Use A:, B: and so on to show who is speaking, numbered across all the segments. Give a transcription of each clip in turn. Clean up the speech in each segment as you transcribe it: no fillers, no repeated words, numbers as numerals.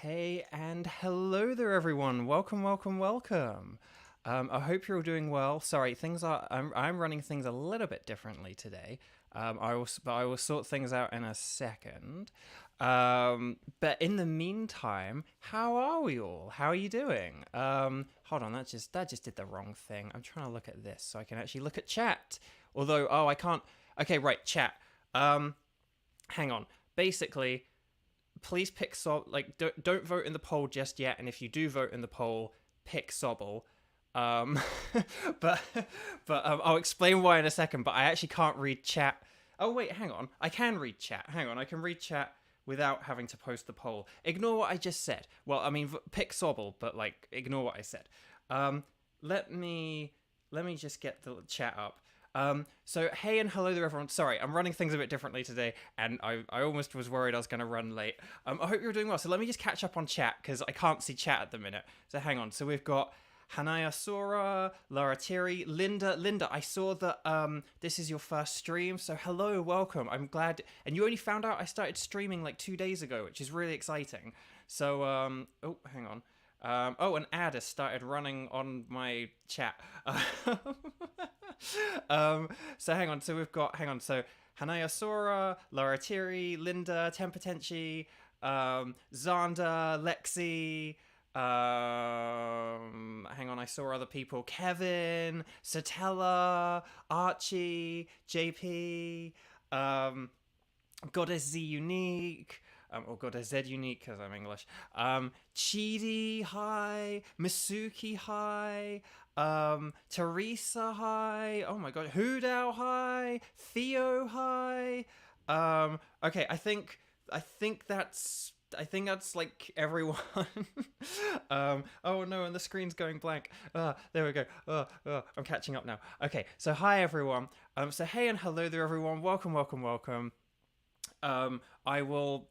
A: Hey and hello there, everyone. Welcome, welcome, welcome. I hope you're all doing well. Sorry, I'm running things a little bit differently today. I will sort things out in a second. But in the meantime, how are we all? How are you doing? Hold on, that just did the wrong thing. I'm trying to look at this so I can actually look at chat. Although, I can't. Okay, right, chat. Hang on. Basically, please pick don't vote in the poll just yet, and if you do vote in the poll, pick Sobble. um but I'll explain why in a second, but I actually can't read chat. Oh wait, hang on, I can read chat. Hang on, I can read chat without having to post the poll. Ignore what I just said. Well, I mean, pick Sobble, but like ignore what I said. um let me just get the chat up. So hey and hello there, everyone. Sorry, I'm running things a bit differently today, and I almost was worried I was going to run late. I hope you're doing well. So let me just catch up on chat, because I can't see chat at the minute. So hang on. So we've got Hanaya Sora, Lara Thierry, Linda. Linda, I saw that this is your first stream, so hello, welcome. I'm glad. And you only found out I started streaming like 2 days ago, which is really exciting. So, oh, hang on. Oh, an ad has started running on my chat. So hang on. So we've got, hang on. So Hanaya Sora, Laura Thierry, Linda, Tempertenchi, Xander, Lexi. Hang on. I saw other people: Kevin, Satella, Archie, JP, Goddess Z Unique. Or Goddess Z Unique, because I'm English. Chidi, hi. Masuki, hi. Teresa, hi. Oh my god. Hoodao, hi. Theo, hi. Okay, I think that's like everyone. Oh no, and the screen's going blank. There we go. I'm catching up now. Okay, so hi everyone. So hey and hello there, everyone. Welcome, welcome, welcome. I will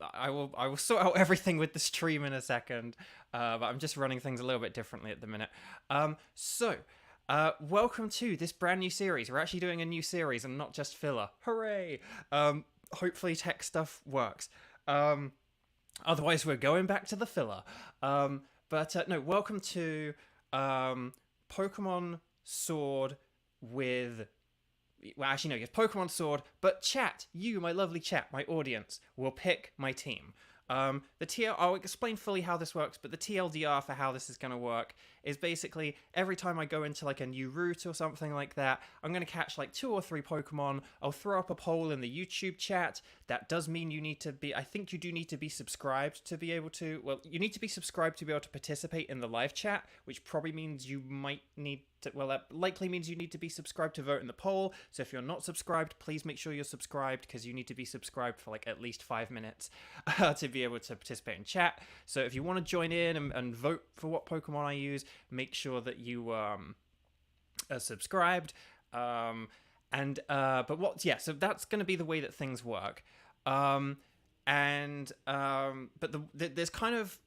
A: sort out everything with the stream in a second, but I'm just running things a little bit differently at the minute. Welcome to this brand new series. We're actually doing a new series and not just filler. Hooray! Hopefully tech stuff works. Otherwise we're going back to the filler. No, welcome to Pokemon Sword with... Well, actually, no, you have Pokemon Sword, but chat, you, my lovely chat, my audience, will pick my team. I'll explain fully how this works, but the TLDR for how this is going to work is basically every time I go into like a new route or something like that, I'm going to catch like 2 or 3 Pokemon. I'll throw up a poll in the YouTube chat. That does mean you need to be, I think you do need to be subscribed to be able to, well, you need to be subscribed to be able to participate in the live chat, which probably means you might need to, well, that likely means you need to be subscribed to vote in the poll. So if you're not subscribed, please make sure you're subscribed, because you need to be subscribed for like at least 5 minutes to be able to participate in chat. So if you want to join in and vote for what Pokemon I use, make sure that you are subscribed. So that's going to be the way that things work. There's kind of,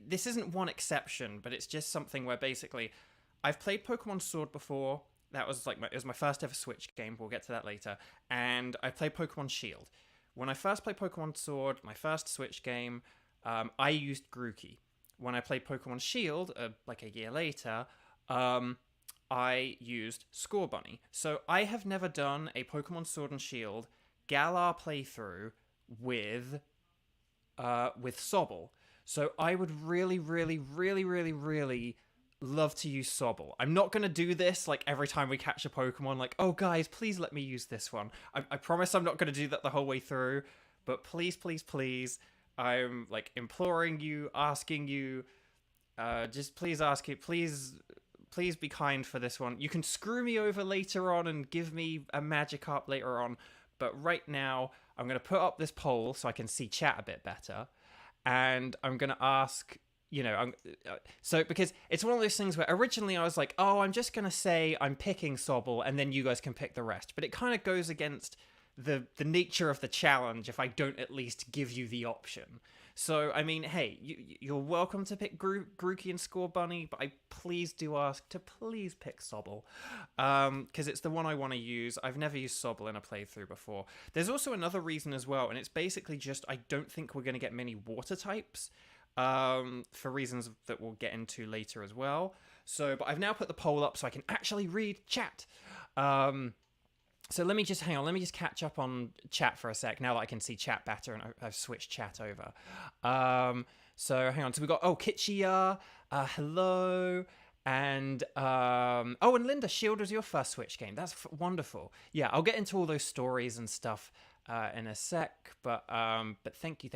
A: this isn't one exception, but it's just something where basically I've played Pokemon Sword before. That was like it was my first ever Switch game. We'll get to that later. And I played Pokemon Shield. When I first played Pokemon Sword, my first Switch game, I used Grookey. When I played Pokemon Shield, like a year later, I used Scorbunny. So I have never done a Pokemon Sword and Shield Galar playthrough with Sobble. So I would really, really, really, really, really love to use Sobble. I'm not going to do this like every time we catch a Pokemon, like, oh guys, please let me use this one. I promise I'm not going to do that the whole way through, but please, please, please, I'm like imploring you, asking you, just please ask it, please be kind for this one. You can screw me over later on and give me a Magikarp later on, but right now I'm going to put up this poll so I can see chat a bit better, and I'm going to ask, so because it's one of those things where originally I was like, oh, I'm just going to say I'm picking Sobble and then you guys can pick the rest. But it kind of goes against the nature of the challenge if I don't at least give you the option. So, I mean, hey, you're welcome to pick Grookey and Scorbunny, but I please do ask to please pick Sobble, because it's the one I want to use. I've never used Sobble in a playthrough before. There's also another reason as well, and it's basically just I don't think we're going to get many water types. for reasons that we'll get into later as well. So, but I've now put the poll up so I can actually read chat. So let me just hang on. Let me just catch up on chat for a sec now that I can see chat better and I've switched chat over. So hang on. So we got Kitchiya, hello, and and Linda, Shield was your first Switch game. That's wonderful. Yeah, I'll get into all those stories and stuff in a sec. But thank you.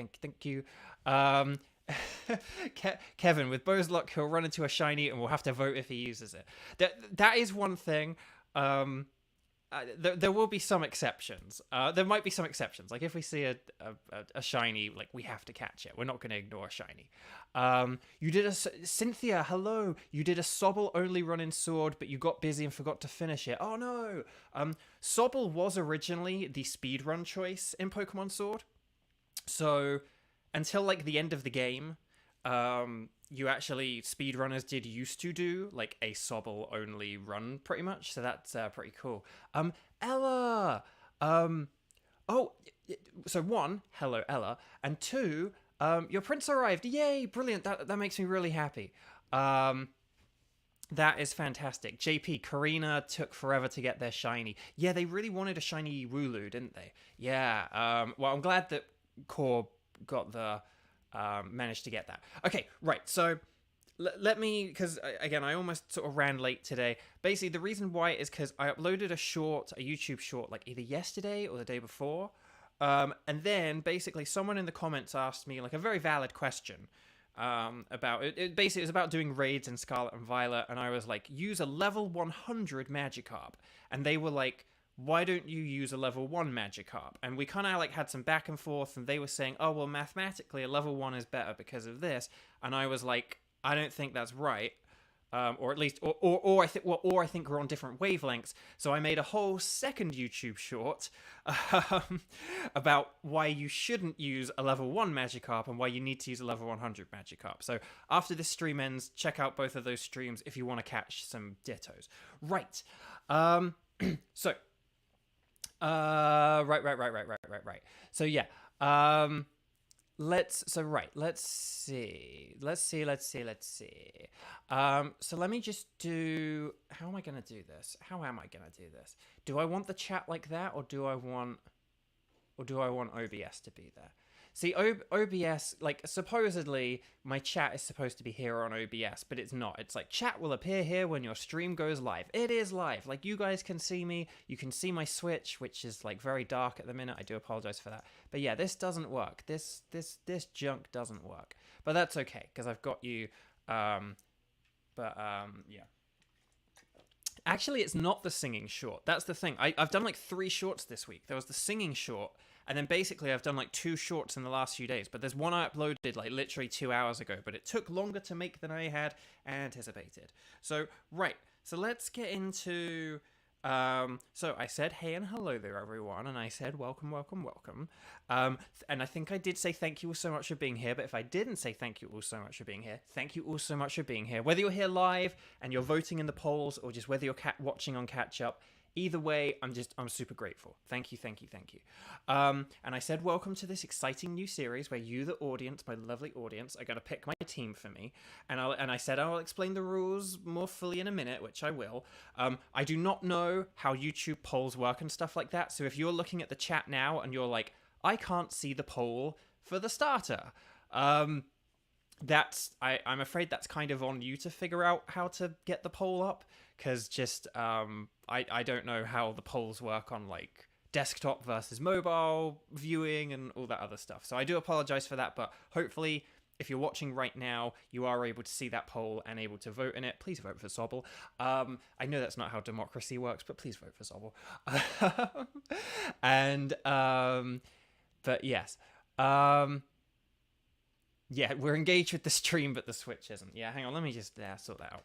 A: Kevin, with Bo's luck, he'll run into a shiny and we'll have to vote if he uses it. That is one thing. There will be some exceptions. There might be some exceptions. Like if we see a shiny, like we have to catch it. We're not going to ignore a shiny. You did Cynthia, hello. You did a Sobble only run in Sword, but you got busy and forgot to finish it. Oh no. Sobble was originally the speedrun choice in Pokemon Sword. So until like the end of the game, you actually speedrunners did used to do like a Sobble only run pretty much, so that's pretty cool. Ella, so one, hello Ella, and two, your prince arrived, yay, brilliant, that makes me really happy. That is fantastic. JP, Karina took forever to get their shiny. Yeah, they really wanted a shiny Wooloo, didn't they? Yeah, well, I'm glad that Core got the managed to get that. Okay, right, so let me, because again, I almost sort of ran late today. Basically, the reason why is because I uploaded a YouTube short, like either yesterday or the day before, and then basically someone in the comments asked me like a very valid question about it. Basically, it was about doing raids in Scarlet and Violet, and I was like, use a level 100 Magikarp, and they were like, why don't you use a level 1 Magikarp? And we kind of like had some back and forth, and they were saying, oh, well, mathematically, a level 1 is better because of this. And I was like, I don't think that's right. Or at least, or I think we're on different wavelengths. So I made a whole second YouTube short about why you shouldn't use a level 1 Magikarp and why you need to use a level 100 Magikarp. So after this stream ends, check out both of those streams if you want to catch some Dittos. Right. So... Right. So yeah. Let's see. So let me just do. How am I gonna do this? Do I want the chat like that, or do I want OBS to be there? See, OBS, like, supposedly, my chat is supposed to be here on OBS, but it's not. It's like, chat will appear here when your stream goes live. It is live. Like, you guys can see me. You can see my Switch, which is, like, very dark at the minute. I do apologize for that. But yeah, this doesn't work. This junk doesn't work. But that's okay, because I've got you. Yeah. Actually, it's not the singing short. That's the thing. I've done, like, 3 shorts this week. There was the singing short, and then basically I've done like 2 shorts in the last few days, but there's one I uploaded like literally 2 hours ago, but it took longer to make than I had anticipated. So, right. So let's get into... So I said, hey and hello there, everyone, and I said, welcome. And I think I did say thank you all so much for being here, but if I didn't say thank you all so much for being here, thank you all so much for being here. Whether you're here live and you're voting in the polls, or just whether you're watching on catch-up, either way, I'm super grateful. Thank you. And I said, welcome to this exciting new series where you, the audience, my lovely audience, are going to pick my team for me. And I said I'll explain the rules more fully in a minute, which I will. I do not know how YouTube polls work and stuff like that. So if you're looking at the chat now and you're like, I can't see the poll for the starter, I'm afraid that's kind of on you to figure out how to get the poll up, because just I don't know how the polls work on like desktop versus mobile viewing and all that other stuff. So I do apologize for that, but hopefully if you're watching right now, you are able to see that poll and able to vote in it. Please vote for Sobble. I know that's not how democracy works, but please vote for Sobble. And but yes. Yeah, we're engaged with the stream, but the Switch isn't. Yeah, hang on, let me just sort that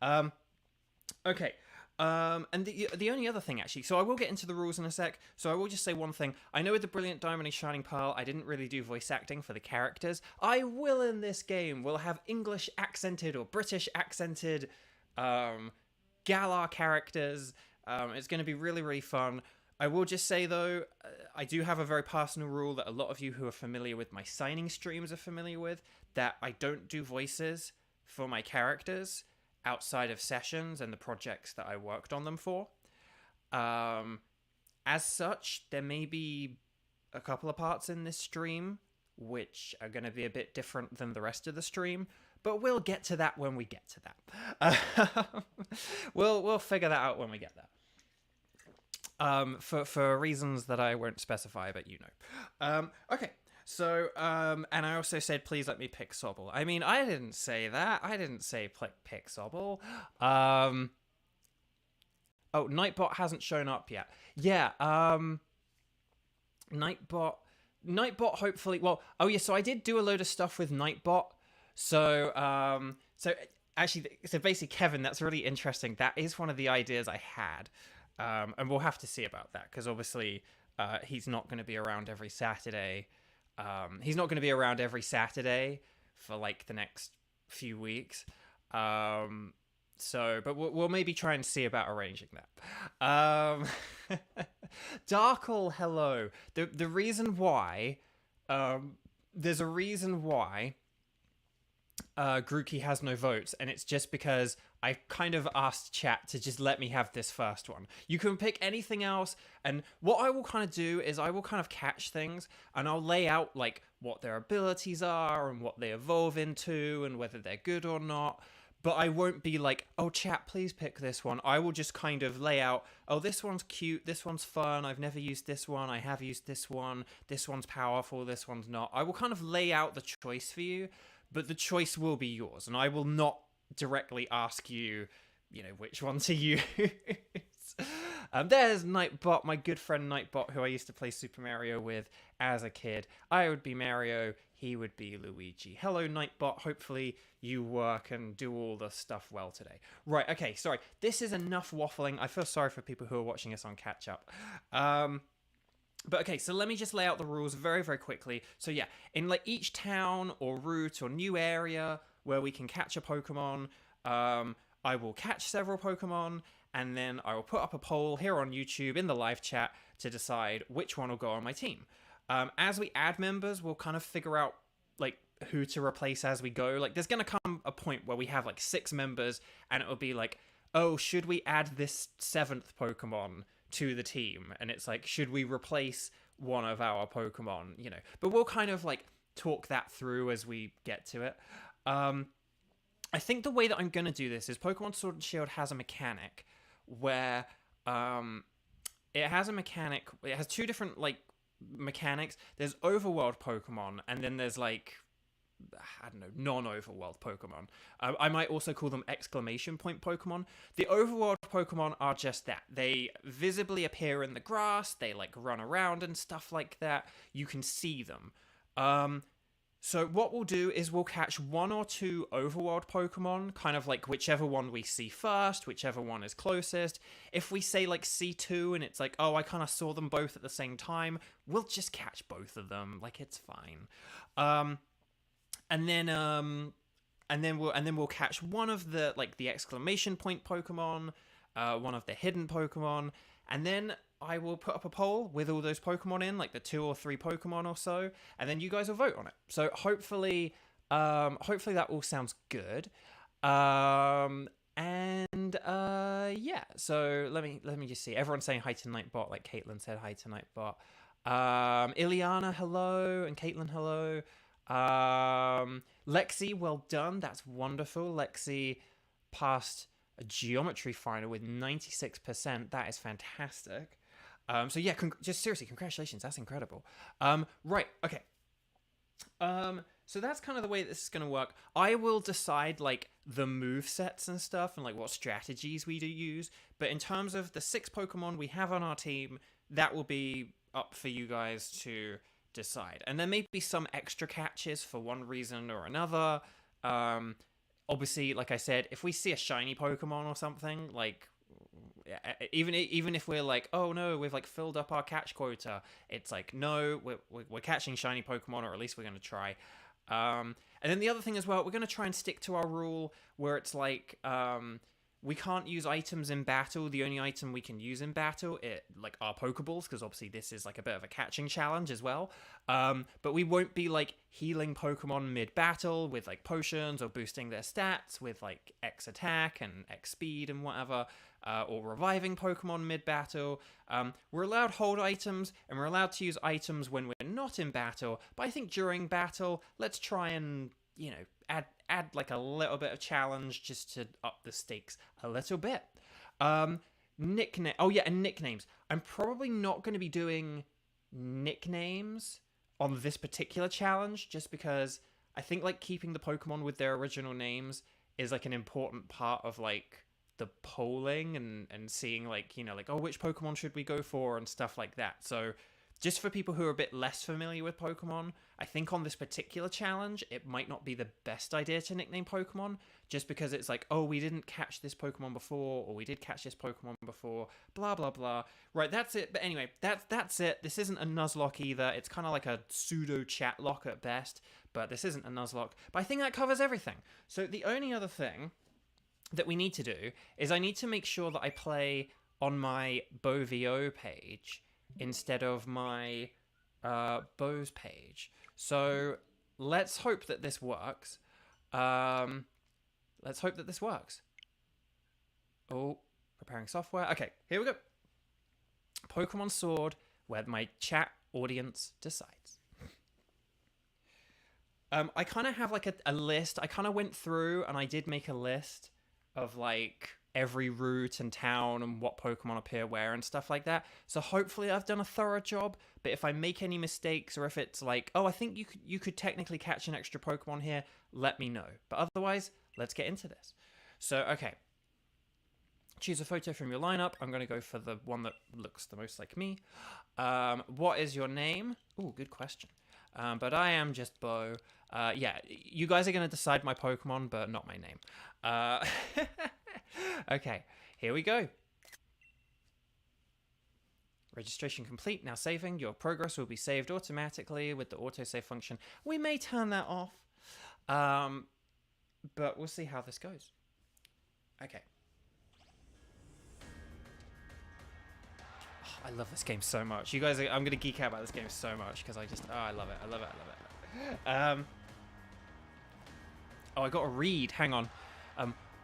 A: out. Okay. And the only other thing, actually, so I will get into the rules in a sec, so I will just say one thing. I know with the Brilliant Diamond and Shining Pearl, I didn't really do voice acting for the characters. I will in this game. We'll have English accented or British accented Galar characters. It's going to be really, really fun. I will just say though, I do have a very personal rule that a lot of you who are familiar with my signing streams are familiar with, that I don't do voices for my characters outside of sessions and the projects that I worked on them for. As such, there may be a couple of parts in this stream which are going to be a bit different than the rest of the stream, but we'll get to that when we get to that. We'll figure that out when we get there. For reasons that I won't specify, but you know. Okay. So, and I also said, please let me pick Sobble. I mean, I didn't say that. I didn't say pick Sobble. Oh, Nightbot hasn't shown up yet. Yeah, Nightbot, hopefully, well, oh yeah, so I did do a load of stuff with Nightbot. So, actually, so basically, Kevin, that's really interesting. That is one of the ideas I had. And we'll have to see about that, because obviously, he's not going to be around every Saturday. He's not going to be around every Saturday for like the next few weeks. So, but we'll maybe try and see about arranging that. Darkle, hello. The reason why, there's a reason why Grookey has no votes, and it's just because I kind of asked chat to just let me have this first one. You can pick anything else, and what I will kind of do is I will kind of catch things, and I'll lay out like what their abilities are and what they evolve into and whether they're good or not. But I won't be like, oh, chat, please pick this one. I will just kind of lay out, oh, this one's cute, this one's fun, I've never used this one, I have used this one's powerful, this one's not. I will kind of lay out the choice for you, but the choice will be yours, and I will not directly ask you, you know, which one to use. There's Nightbot, my good friend Nightbot, who I used to play Super Mario with as a kid. I would be Mario, he would be Luigi. Hello, Nightbot. Hopefully you work and do all the stuff well today. Right, okay, sorry. This is enough waffling. I feel sorry for people who are watching us on catch-up. But okay, so let me just lay out the rules very, very quickly. So yeah, in like each town or route or new area where we can catch a Pokemon, I will catch several Pokemon, and then I will put up a poll here on YouTube in the live chat to decide which one will go on my team. As we add members, we'll kind of figure out like who to replace as we go. Like there's going to come a point where we have like 6 members, and it'll be like, oh, should we add this 7th Pokemon to the team? And it's like, should we replace one of our Pokemon, you know? But we'll kind of like talk that through as we get to it. I think the way that I'm going to do this is Pokemon Sword and Shield has a mechanic where it has 2 different like mechanics. There's overworld Pokemon, and then there's like, I don't know, non-overworld Pokemon. I might also call them exclamation point Pokemon. The overworld Pokemon are just that. They visibly appear in the grass, they like run around and stuff like that. You can see them. So what we'll do is we'll catch 1 or 2 overworld Pokemon, kind of like whichever one we see first, whichever one is closest. If we say like C2 and it's like, oh, I kind of saw them both at the same time, we'll just catch both of them. Like, it's fine. And then we'll catch one of the like the exclamation point Pokemon, one of the hidden Pokemon, and then I will put up a poll with all those Pokemon in, like the 2 or 3 Pokemon or so, and then you guys will vote on it. So hopefully that all sounds good. Yeah. So let me just see. Everyone's saying hi to Nightbot, like Caitlin said hi to Nightbot. Ileana, hello, and Caitlin, hello. Lexi, well done. That's wonderful. Lexi passed a geometry final with 96%. That is fantastic. So yeah, just seriously, congratulations. That's incredible. Right. Okay. So that's kind of the way this is going to work. I will decide like the move sets and stuff and like what strategies we do use. But in terms of the 6 Pokemon we have on our team, that will be up for you guys to decide. And there may be some extra catches for one reason or another. Obviously, like I said, if we see a shiny Pokemon or something, like even if we're like, oh no, we've like filled up our catch quota, it's like, no, we're catching shiny Pokemon, or at least we're going to try. And then the other thing as well, we're going to try and stick to our rule where it's like, we can't use items in battle. The only item we can use in battle, are Pokeballs, because obviously this is like a bit of a catching challenge as well. But we won't be like healing Pokemon mid-battle with like potions or boosting their stats with like X attack and X speed and whatever, or reviving Pokemon mid-battle. We're allowed hold items, and we're allowed to use items when we're not in battle. But I think during battle, let's try and, you know, add like a little bit of challenge just to up the stakes a little bit. Nickname. Oh yeah, and nicknames. I'm probably not going to be doing nicknames on this particular challenge, just because I think like keeping the Pokemon with their original names is like an important part of like the polling and seeing like, you know, like, oh, which Pokemon should we go for and stuff like that. So just for people who are a bit less familiar with Pokemon, I think on this particular challenge, it might not be the best idea to nickname Pokemon, just because it's like, oh, we didn't catch this Pokemon before, or we did catch this Pokemon before, blah, blah, blah. Right, that's it. But anyway, that's it. This isn't a Nuzlocke either. It's kind of like a pseudo chat lock at best, but this isn't a Nuzlocke. But I think that covers everything. So the only other thing that we need to do is I need to make sure that I play on my BoVO page instead of my Bo's page. So let's hope that this works. Let's hope that this works. Oh, preparing software. Okay, here we go. Pokemon Sword, where my chat audience decides. I kind of have like a list. I kind of went through and I did make a list of like every route and town and what Pokemon appear where and stuff like that. So hopefully I've done a thorough job. But if I make any mistakes, or if it's like, oh, I think you could technically catch an extra Pokemon here, let me know. But otherwise, let's get into this. So, okay. Choose a photo from your lineup. I'm going to go for the one that looks the most like me. What is your name? Ooh, good question. But I am just Bo. Yeah, you guys are going to decide my Pokemon, but not my name. Okay, here we go. Registration complete. Now saving. Your progress will be saved automatically with the autosave function. We may turn that off, but we'll see how this goes. Okay. Oh, I love this game so much. You guys, I'm going to geek out about this game so much because I love it. I love it. I love it. Oh, I got to read. Hang on.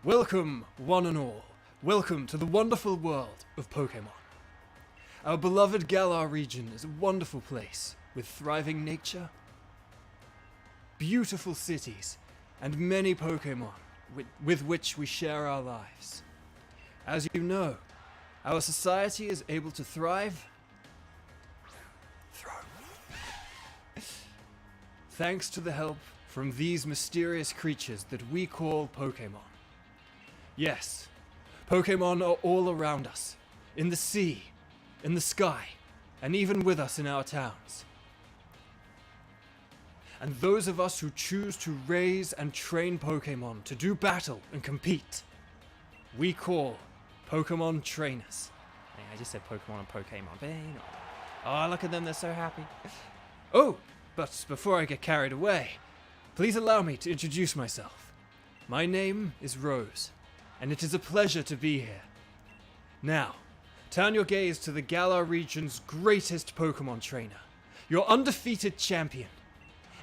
A: Welcome, one and all. Welcome to the wonderful world of Pokemon. Our beloved Galar region is a wonderful place with thriving nature, beautiful cities, and many Pokemon with which we share our lives. As you know, our society is able to thrive thanks to the help from these mysterious creatures that we call Pokemon. Yes, Pokemon are all around us, in the sea, in the sky, and even with us in our towns. And those of us who choose to raise and train Pokemon to do battle and compete, we call Pokemon trainers. Hey, I just said Pokemon and Pokemon, but you know. Oh, look at them, they're so happy. Oh, but before I get carried away, please allow me to introduce myself. My name is Rose, and it is a pleasure to be here. Now, turn your gaze to the Galar region's greatest Pokemon trainer, your undefeated champion.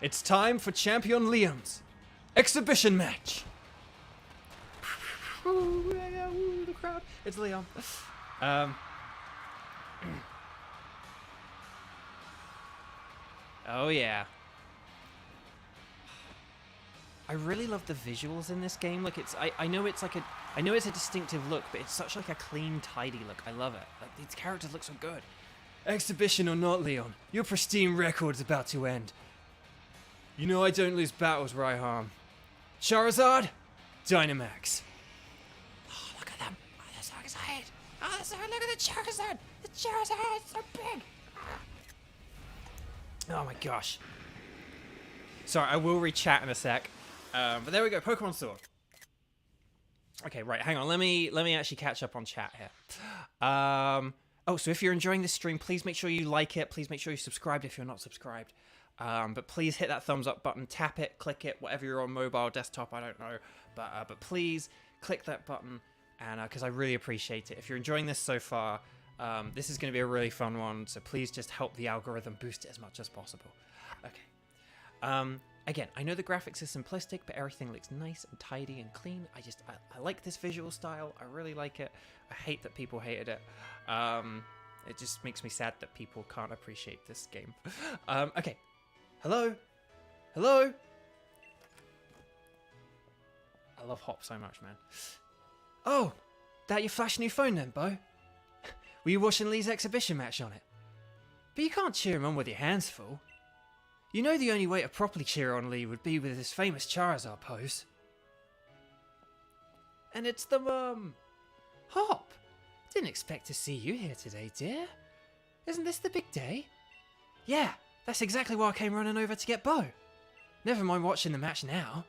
A: It's time for Champion Leon's exhibition match. Ooh, the crowd. It's Leon. Oh yeah. I really love the visuals in this game. Like I know it's a distinctive look, but it's such like a clean, tidy look. I love it. Like these characters look so good. Exhibition or not, Leon, your pristine record's about to end. You know I don't lose battles where I harm. Charizard, Dynamax. Oh, look at them. Oh, they're so excited. Oh, look at the Charizard. The Charizard is so big. Oh my gosh. Sorry, I will read chat in a sec. But there we go, Pokemon Sword. Okay, right, hang on. Let me actually catch up on chat here. Oh, so if you're enjoying this stream, please make sure you like it. Please make sure you subscribe if you're not subscribed. But please hit that thumbs up button, tap it, click it, whatever you're on mobile, desktop, I don't know. But please click that button. and because I really appreciate it. If you're enjoying this so far, this is going to be a really fun one, so please just help the algorithm boost it as much as possible. Okay. Again, I know the graphics is simplistic, but everything looks nice and tidy and clean. I like this visual style. I really like it. I hate that people hated it. It just makes me sad that people can't appreciate this game. Okay. Hello? Hello? I love Hop so much, man. Oh, that your flash new phone then, Bo? Were you watching Lee's exhibition match on it? But you can't cheer him on with your hands full. You know the only way to properly cheer on Lee would be with his famous Charizard pose. And it's the Hop! Didn't expect to see you here today, dear. Isn't this the big day? Yeah, that's exactly why I came running over to get Bo. Never mind watching the match now.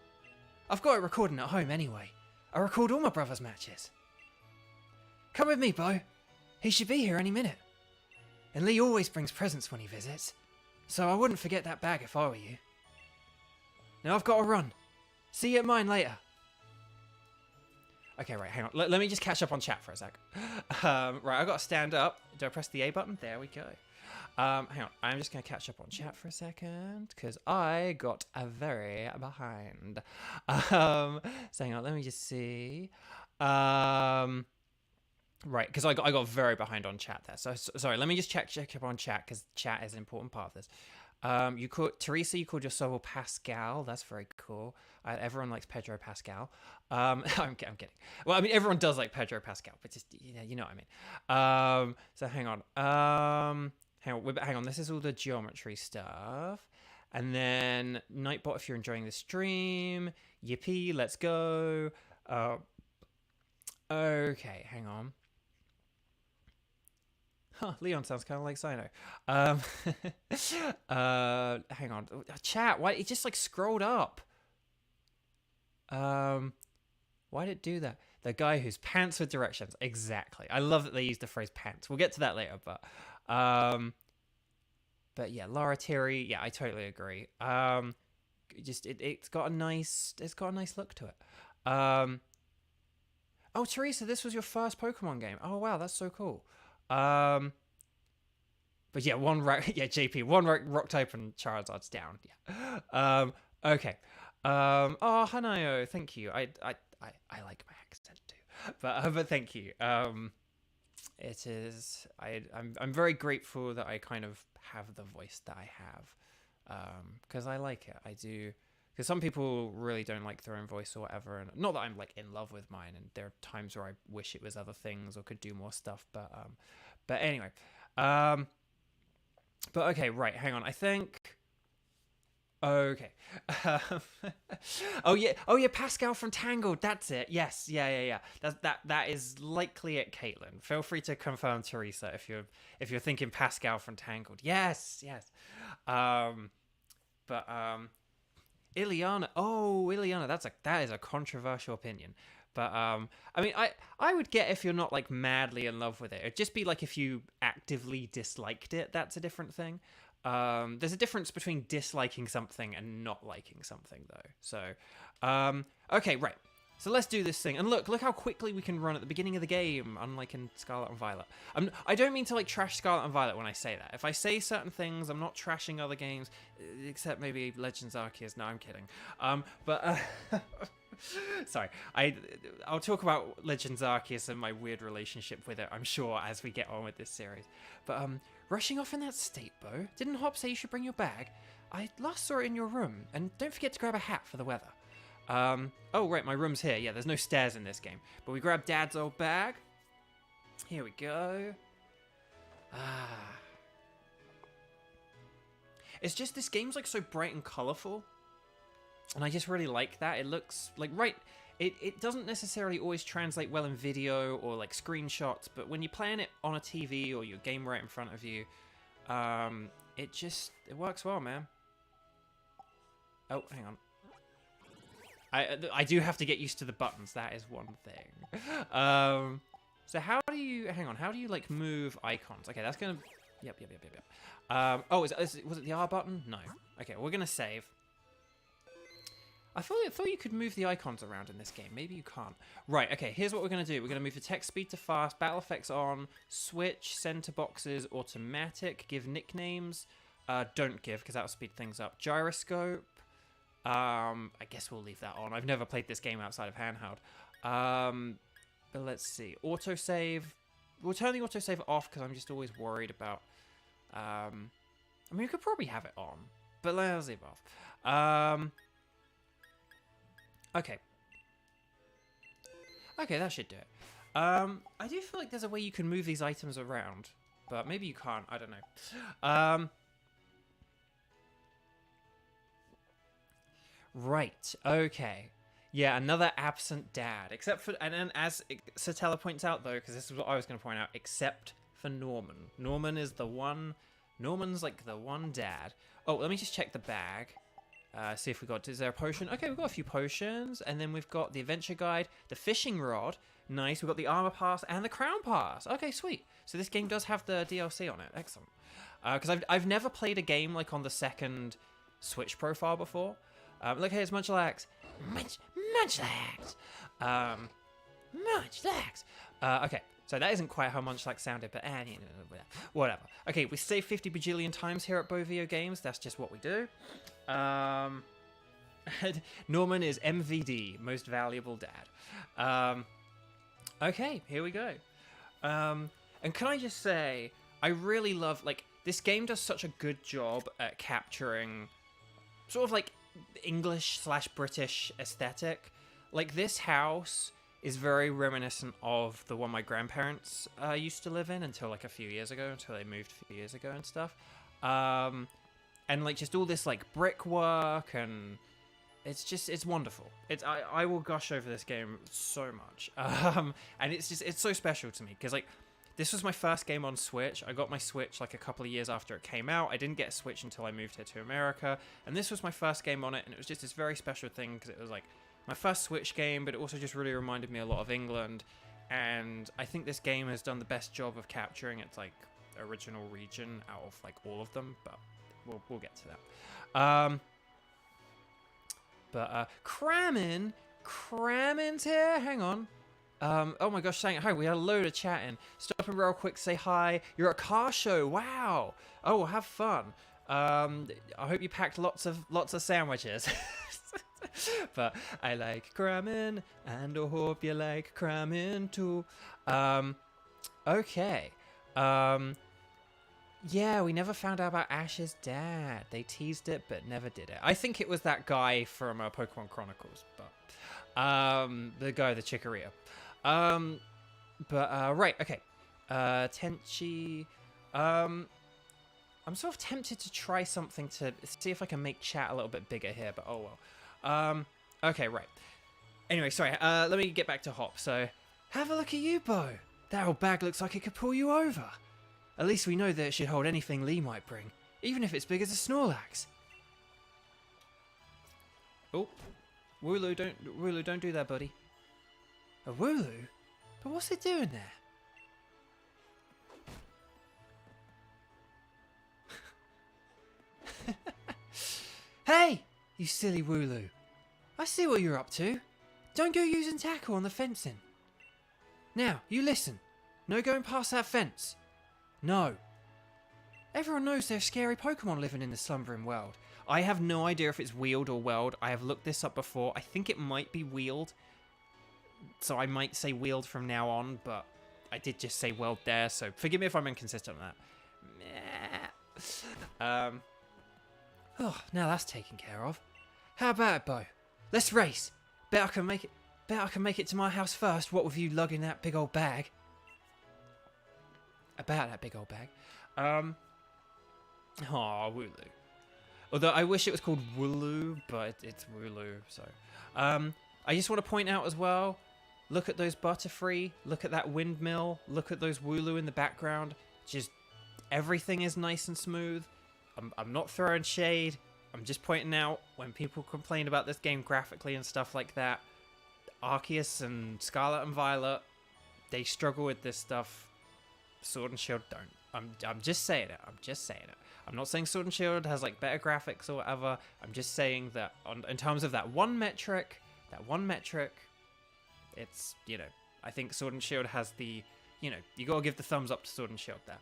A: I've got it recording at home anyway. I record all my brother's matches. Come with me, Bo. He should be here any minute. And Lee always brings presents when he visits, so I wouldn't forget that bag if I were you. Now I've got to run. See you at mine later. Okay, right, hang on. Let me just catch up on chat for a sec. Right, I've got to stand up. Do I press the A button? There we go. Hang on. I'm just going to catch up on chat for a second, because I got a very behind. So hang on, let me just see. Right, because I got very behind on chat there. So sorry, let me just check up on chat, because chat is an important part of this. Teresa, you called your Sobel Pascal. That's very cool. Everyone likes Pedro Pascal. I'm kidding. Well, I mean, everyone does like Pedro Pascal, but just, you know what I mean. So hang on. Hang on. This is all the geometry stuff. And then Nightbot, if you're enjoying the stream. Yippee, let's go. Okay, hang on. Huh, Leon sounds kind of like Sino. Hang on. Chat, why? It just like scrolled up. Why did it do that? The guy whose pants with directions. Exactly. I love that they used the phrase pants. We'll get to that later, but yeah, Lara Thierry, yeah, I totally agree. It's got a nice look to it. Oh, Teresa, this was your first Pokemon game. Oh wow, that's so cool. But yeah, JP, one rock type and Charizard's down. Yeah. Okay. Oh, Hanayo, thank you. I like my accent too. But thank you. It is. I'm very grateful that I kind of have the voice that I have. Because I like it. I do. Because some people really don't like their own voice or whatever, and not that I'm like in love with mine. And there are times where I wish it was other things or could do more stuff. But anyway, but okay, right. Hang on. I think. Okay. Oh yeah. Pascal from Tangled. That's it. Yes. Yeah. That is likely it. Caitlin, feel free to confirm, Teresa, if you're thinking Pascal from Tangled. Yes. But Ileana. Oh, Ileana. That is a controversial opinion. But I mean, I would get if you're not like madly in love with it. It'd just be like if you actively disliked it. That's a different thing. There's a difference between disliking something and not liking something, though. So, okay, right. So let's do this thing. And look how quickly we can run at the beginning of the game, unlike in Scarlet and Violet. I don't mean to like trash Scarlet and Violet when I say that. If I say certain things, I'm not trashing other games, except maybe Legends Arceus. No, I'm kidding. Sorry, I'll talk about Legends Arceus and my weird relationship with it, I'm sure, as we get on with this series. But rushing off in that state, Bo. Didn't Hop say you should bring your bag? I last saw it in your room, and don't forget to grab a hat for the weather. Oh right, my room's here. Yeah, there's no stairs in this game, but we grab Dad's old bag. Here we go. It's just this game's like so bright and colorful. And I just really like that. It looks like it doesn't necessarily always translate well in video or like screenshots, but when you're playing it on a TV or your game right in front of you, it works well, man. Oh, hang on. I do have to get used to the buttons. That is one thing. So how do you like move icons? Okay, that's gonna. Yep. Oh, was it the R button? No. Okay, we're gonna save. I thought you could move the icons around in this game. Maybe you can't. Right, okay, here's what we're going to do. We're going to move the text speed to fast, battle effects on, switch, center boxes, automatic, give nicknames. Don't give, because that'll speed things up. Gyroscope. I guess we'll leave that on. I've never played this game outside of handheld. But let's see. Autosave. We'll turn the autosave off, because I'm just always worried about... I mean, we could probably have it on, but let's leave it off. Okay. Okay, that should do it. I do feel like there's a way you can move these items around, but maybe you can't. I don't know. Right. Okay. Yeah, another absent dad. Except for, and then as Satella points out though, because this is what I was going to point out, except for Norman. Norman's like the one dad. Oh, let me just check the bag. See if we got, is there a potion? Okay, we've got a few potions, and then we've got the adventure guide, the fishing rod, nice, we've got the armor pass, and the crown pass. Okay, sweet. So this game does have the DLC on it, excellent. Because I've never played a game like on the second Switch profile before. Look, here's Munchlax. Munchlax! Munchlax! Okay, so that isn't quite how Munchlax sounded, but whatever. Okay, we save 50 bajillion times here at Bovio Games, that's just what we do. Norman is MVD, most valuable dad. Okay, here we go. And can I just say, I really love, like, this game does such a good job at capturing sort of like English/British aesthetic. Like, this house is very reminiscent of the one my grandparents used to live in until like a few years ago, until they moved a few years ago and stuff. And like just all this like brickwork, and it's wonderful. I will gush over this game so much. And it's so special to me because like this was my first game on Switch. I got my Switch like a couple of years after it came out. I didn't get a Switch until I moved here to America, and this was my first game on it, and it was just this very special thing because it was like my first Switch game, but it also just really reminded me a lot of England. And I think this game has done the best job of capturing its like original region out of like all of them, but we'll get to that. Crammin's here. Hang on. Oh my gosh, saying hi. We had a load of chatting. Stop and real quick, say hi. You're at a car show. Wow. Oh, well, have fun. I hope you packed lots of sandwiches. But I like cramming, and I hope you like cramming too. Okay. Yeah, we never found out about Ash's dad. They teased it, but never did it. I think it was that guy from Pokemon Chronicles, but the guy, the Chikorita. Right, okay. Tenchi. I'm sort of tempted to try something to see if I can make chat a little bit bigger here, but oh well. Okay, right. Anyway, sorry. Let me get back to Hop. So, have a look at you, Bo. That old bag looks like it could pull you over. At least we know that it should hold anything Lee might bring, even if it's big as a Snorlax. Oh, Wooloo, don't do that, buddy. A Wooloo? But what's it doing there? Hey, you silly Wooloo. I see what you're up to. Don't go using tackle on the fencing. Now, you listen. No going past that fence. No. Everyone knows there's scary Pokemon living in the Slumbering world. I have no idea if it's Weald or Weald. I have looked this up before. I think it might be Weald. So I might say Weald from now on, but I did just say Weald there, so forgive me if I'm inconsistent on that. Oh, now that's taken care of. How about it, Bo? Let's race. Bet I can make it to my house first, what with you lugging that big old bag. About that big old bag. Aw, Wooloo. Although I wish it was called Wooloo, but it's Wooloo, so. I just want to point out as well, look at those Butterfree, look at that windmill, look at those Wooloo in the background. Just, everything is nice and smooth. I'm not throwing shade. I'm just pointing out when people complain about this game graphically and stuff like that, Arceus and Scarlet and Violet, they struggle with this stuff. Sword and Shield don't. I'm just saying it. I'm not saying Sword and Shield has like better graphics or whatever. I'm just saying that in terms of that one metric, it's, you know, I think Sword and Shield has the, you know, you gotta give the thumbs up to Sword and Shield there.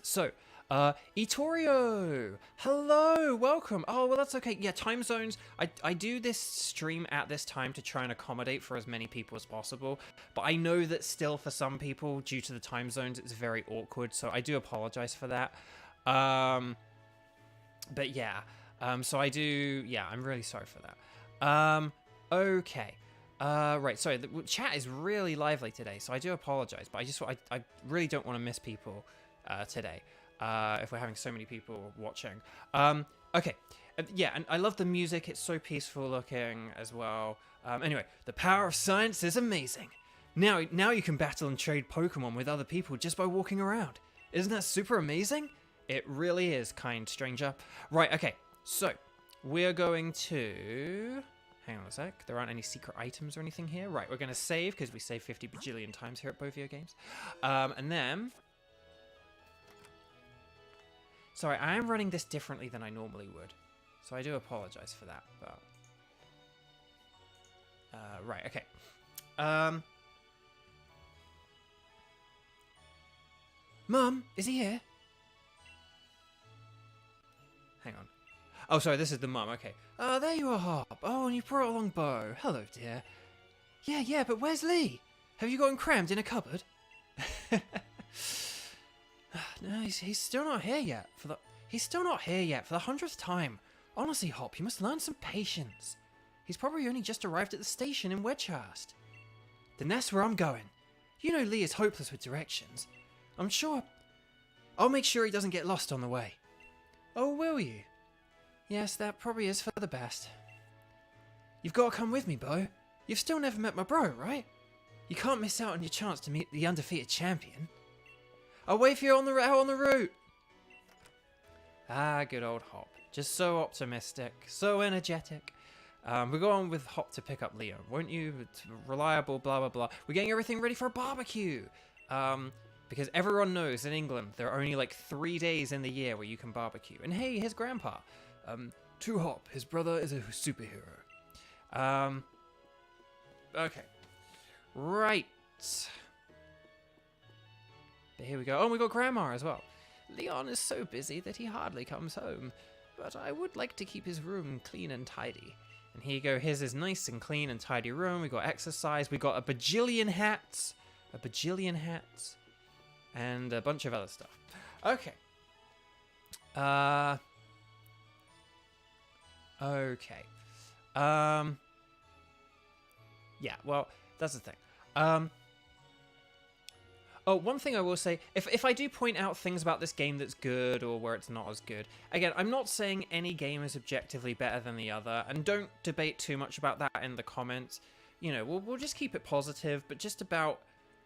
A: So, Itorio, hello, welcome. Oh, well, that's okay. Yeah, time zones. I do this stream at this time to try and accommodate for as many people as possible, but I know that still for some people, due to the time zones, it's very awkward, so I do apologize for that. But yeah, so I do, yeah, I'm really sorry for that. Okay. Right, sorry, the chat is really lively today, so I do apologize, but I really don't want to miss people today. If we're having so many people watching. Okay. Yeah, and I love the music. It's so peaceful looking as well. Anyway, the power of science is amazing. Now you can battle and trade Pokemon with other people just by walking around. Isn't that super amazing? It really is, kind stranger. Right, okay. So, we're going to... Hang on a sec. There aren't any secret items or anything here. Right, we're going to save, because we save 50 bajillion times here at Bovio Games. And then... Sorry, I am running this differently than I normally would, so I do apologize for that, but... right, okay. Mum, is he here? Hang on. Oh, sorry, this is the mum, okay. There you are, Hop. Oh, and you brought along Bo. Hello, dear. Yeah, but where's Lee? Have you got him crammed in a cupboard? No, he's still not here yet. He's still not here yet for the 100th time. Honestly, Hop, you must learn some patience. He's probably only just arrived at the station in Wedgehurst. Then that's where I'm going. You know Lee is hopeless with directions. I'm sure... I'll make sure he doesn't get lost on the way. Oh, will you? Yes, that probably is for the best. You've got to come with me, Bo. You've still never met my bro, right? You can't miss out on your chance to meet the undefeated champion. I'll wait for you out on the route. Ah, good old Hop. Just so optimistic, so energetic. We'll go on with Hop to pick up Leo, won't you? It's reliable, blah, blah, blah. We're getting everything ready for a barbecue. Because everyone knows in England, there are only like 3 days in the year where you can barbecue. And hey, his grandpa. To Hop, his brother is a superhero. Okay. Right. But here we go. Oh, we got Grandma as well. Leon is so busy that he hardly comes home, but I would like to keep his room clean and tidy. And here you go. Here's his nice and clean and tidy room. We got exercise. We got a bajillion hats, and a bunch of other stuff. Okay. Okay. Yeah. Well, that's the thing. Oh, one thing I will say, if I do point out things about this game that's good or where it's not as good, again, I'm not saying any game is objectively better than the other, and don't debate too much about that in the comments. You know, we'll just keep it positive, but just about,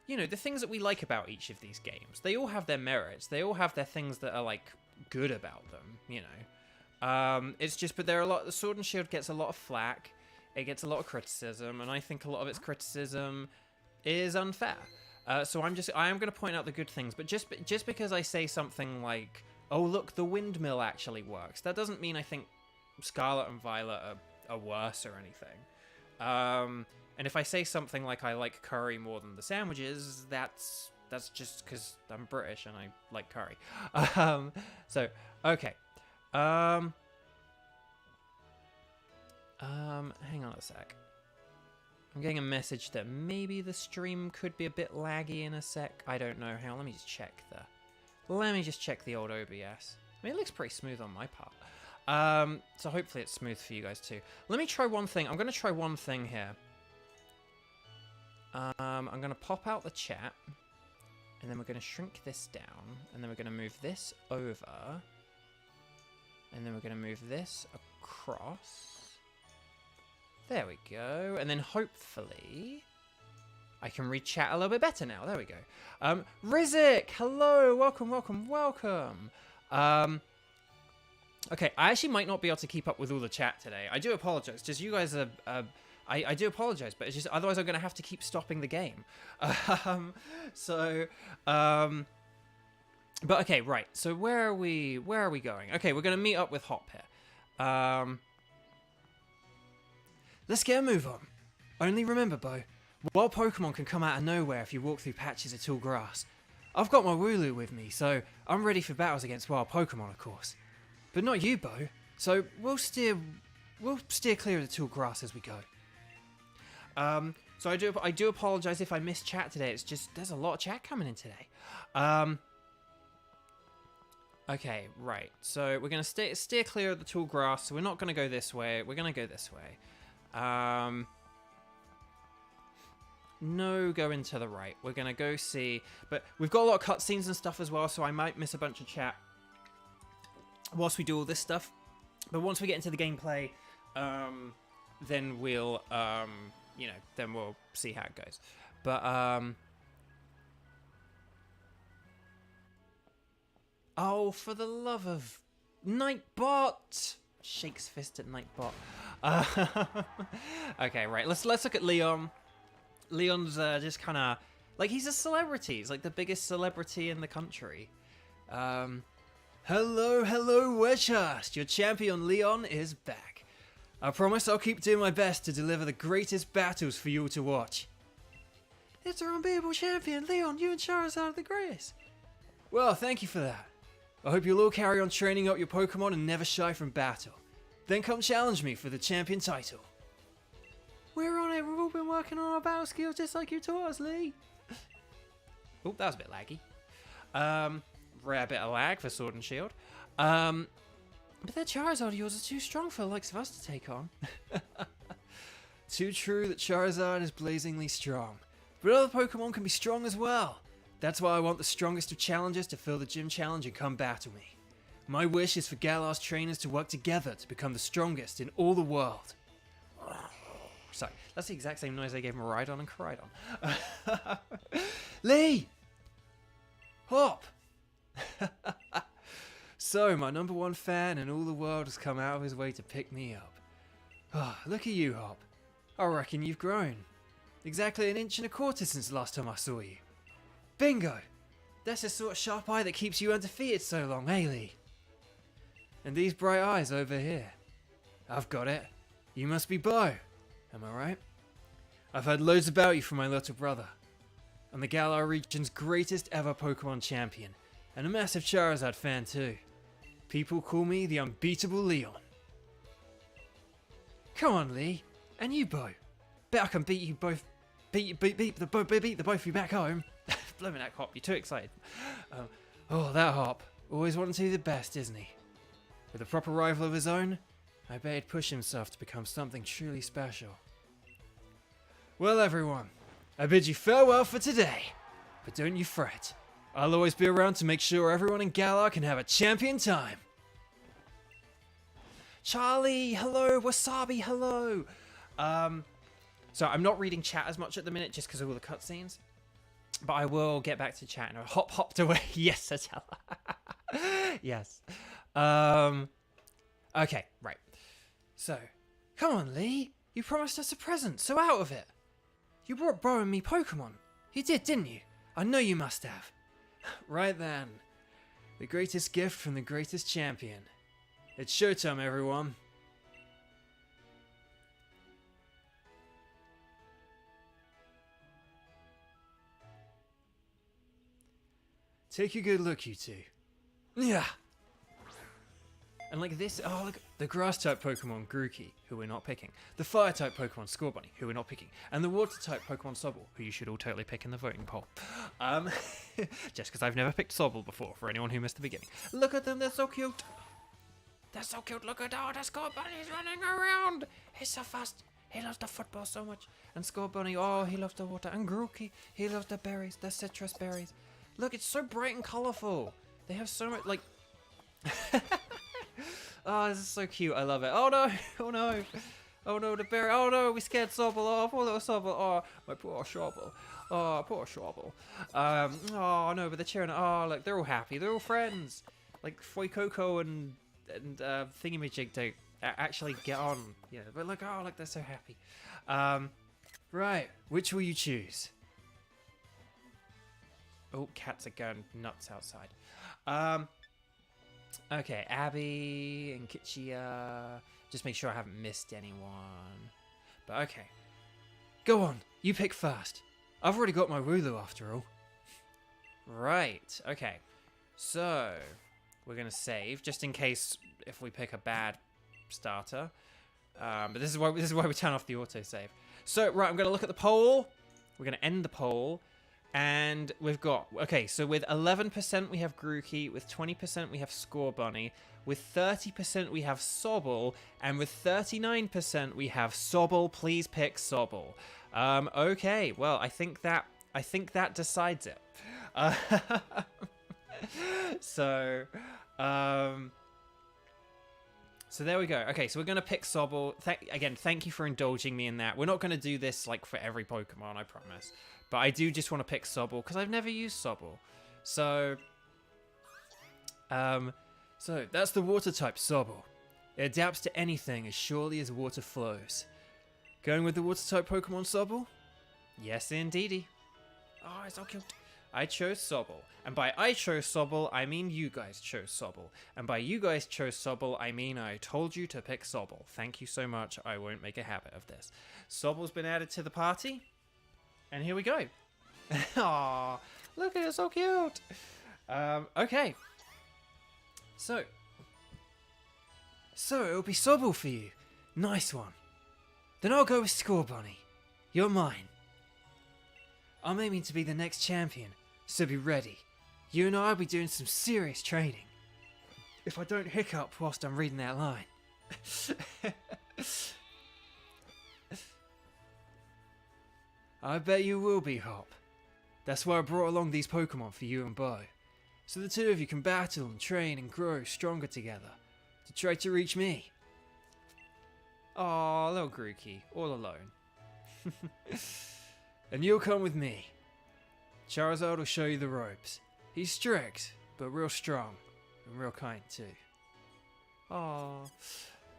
A: you know, the things that we like about each of these games. They all have their merits. They all have their things that are, like, good about them, you know. It's just, but there are a lot, the Sword and Shield gets a lot of flack, it gets a lot of criticism, and I think a lot of its criticism is unfair. So I am going to point out the good things, but just because I say something like, oh look, the windmill actually works, that doesn't mean I think Scarlet and Violet are worse or anything. And if I say something like I like curry more than the sandwiches, that's just because I'm British and I like curry. So, okay. Hang on a sec. I'm getting a message that maybe the stream could be a bit laggy in a sec. I don't know. Hang on, let me just check the old OBS. I mean, it looks pretty smooth on my part. So hopefully it's smooth for you guys too. Let me try one thing. I'm going to try one thing here. I'm going to pop out the chat, and then we're going to shrink this down, and then we're going to move this over, and then we're going to move this across. There we go. And then hopefully I can read chat a little bit better now. There we go. Rizik, hello, welcome. Okay, I actually might not be able to keep up with all the chat today. I do apologize. Just you guys are... I do apologize, but it's just otherwise I'm going to have to keep stopping the game. But okay, right. So where are we going? Okay, we're going to meet up with Hop here. Let's get a move on. Only remember, Bo, wild Pokemon can come out of nowhere if you walk through patches of tall grass. I've got my Wooloo with me, so I'm ready for battles against wild Pokemon, of course. But not you, Bo. So we'll steer clear of the tall grass as we go. So I do apologise if I missed chat today. It's just there's a lot of chat coming in today. Okay, right. So we're gonna steer clear of the tall grass. So we're not gonna go this way. We're gonna go this way. No, going to the right. We're gonna go see, but we've got a lot of cutscenes and stuff as well, so I might miss a bunch of chat whilst we do all this stuff. But once we get into the gameplay, then we'll, you know, then we'll see how it goes. But oh, for the love of Nightbot! Shakes fist at Nightbot. Okay, right. Let's look at Leon. Leon's just kind of like he's a celebrity. He's like the biggest celebrity in the country. Hello, Wedgehurst. Your champion Leon is back. I promise I'll keep doing my best to deliver the greatest battles for you to watch. It's our unbeatable champion, Leon. You and Charizard are the greatest. Well, thank you for that. I hope you'll all carry on training up your Pokemon and never shy from battle. Then come challenge me for the champion title. We're on it. We've all been working on our battle skills just like you taught us, Lee. Oh, that was a bit laggy. Rare bit of lag for Sword and Shield. But that Charizard of yours is too strong for the likes of us to take on. Too true that Charizard is blazingly strong. But other Pokemon can be strong as well. That's why I want the strongest of challengers to fill the gym challenge and come battle me. My wish is for Galar's trainers to work together to become the strongest in all the world. Sorry, that's the exact same noise I gave Miraidon and Koraidon. Lee! Hop! So, my #1 fan in all the world has come out of his way to pick me up. Oh, look at you, Hop. I reckon you've grown. Exactly 1.25 inches since the last time I saw you. Bingo! That's the sort of sharp eye that keeps you undefeated so long, eh, Lee? And these bright eyes over here. I've got it. You must be Bo. Am I right? I've heard loads about you from my little brother. I'm the Galar region's greatest ever Pokemon champion, and a massive Charizard fan too. People call me the unbeatable Leon. Come on, Lee. And you, Bo. Bet I can beat you both. Beat the both of you back home. Blooming that Hop, you're too excited. Oh, that Hop. Always wanting to be the best, isn't he? With a proper rival of his own, I bet he'd push himself to become something truly special. Well, everyone, I bid you farewell for today. But don't you fret. I'll always be around to make sure everyone in Galar can have a champion time. Charlie, hello. Wasabi, hello. So I'm not reading chat as much at the minute just because of all the cutscenes. But I will get back to chat. And Hop hopped away. Yes, Atella. Yes. Okay, right. So, come on, Lee. You promised us a present, so out of it. You brought Bo and me Pokemon. You did, didn't you? I know you must have. Right then. The greatest gift from the greatest champion. It's showtime, everyone. Take a good look, you two. Yeah. And like this, oh look, the grass-type Pokemon Grookey, who we're not picking. The fire-type Pokemon Scorbunny, who we're not picking. And the water-type Pokemon Sobble, who you should all totally pick in the voting poll. Just because I've never picked Sobble before, for anyone who missed the beginning. Look at them, they're so cute. They're so cute, look at how the Scorbunny's running around. He's so fast. He loves the football so much. And Scorbunny, oh, he loves the water. And Grookey, he loves the berries, the citrus berries. Look, it's so bright and colourful. They have so much, like... Oh, this is so cute. I love it. Oh, no. Oh, no. Oh, no, the berry. Oh, no, we scared Sobble. Oh, poor little Sobble. Oh, my poor Sobble. Oh, poor Sobble. Oh, no, but they're cheering. Oh, look, they're all happy. They're all friends. Like, Foy and Thingamajig to actually get on. Yeah, but look, oh, look, they're so happy. Right. Which will you choose? Oh, cats are going nuts outside. Okay, Abby and Kitchia. Just make sure I haven't missed anyone. But okay. Go on, you pick first. I've already got my Wooloo after all. Right, okay. So, we're going to save, just in case if we pick a bad starter. But this is why we turn off the autosave. So, right, I'm going to look at the poll. We're going to end the poll. And we've got, okay, so with 11% we have Grookey, with 20% we have Score Bunny, with 30% we have Sobble, and with 39% we have Sobble. Please pick Sobble. Okay, well, I think that decides it. So there we go. Okay, so we're gonna pick Sobble. Again, thank you for indulging me in that. We're not gonna do this like for every Pokemon, I promise. But I do just want to pick Sobble because I've never used Sobble. So that's the water type Sobble. It adapts to anything as surely as water flows. Going with the water type Pokemon Sobble? Yes, indeedy. Oh, it's so cute. I chose Sobble. And by I chose Sobble, I mean you guys chose Sobble. And by you guys chose Sobble, I mean I told you to pick Sobble. Thank you so much. I won't make a habit of this. Sobble's been added to the party. And here we go. Aww, look at it, so cute. Okay. So it'll be Sobble for you. Nice one. Then I'll go with Score Bunny. You're mine. I'm aiming to be the next champion, so be ready. You and I will be doing some serious training. If I don't hiccup whilst I'm reading that line. I bet you will be, Hop. That's why I brought along these Pokemon for you and Bo. So the two of you can battle and train and grow stronger together to try to reach me. Aw, little Grookey, all alone. And you'll come with me. Charizard will show you the ropes. He's strict, but real strong and real kind too. Aww.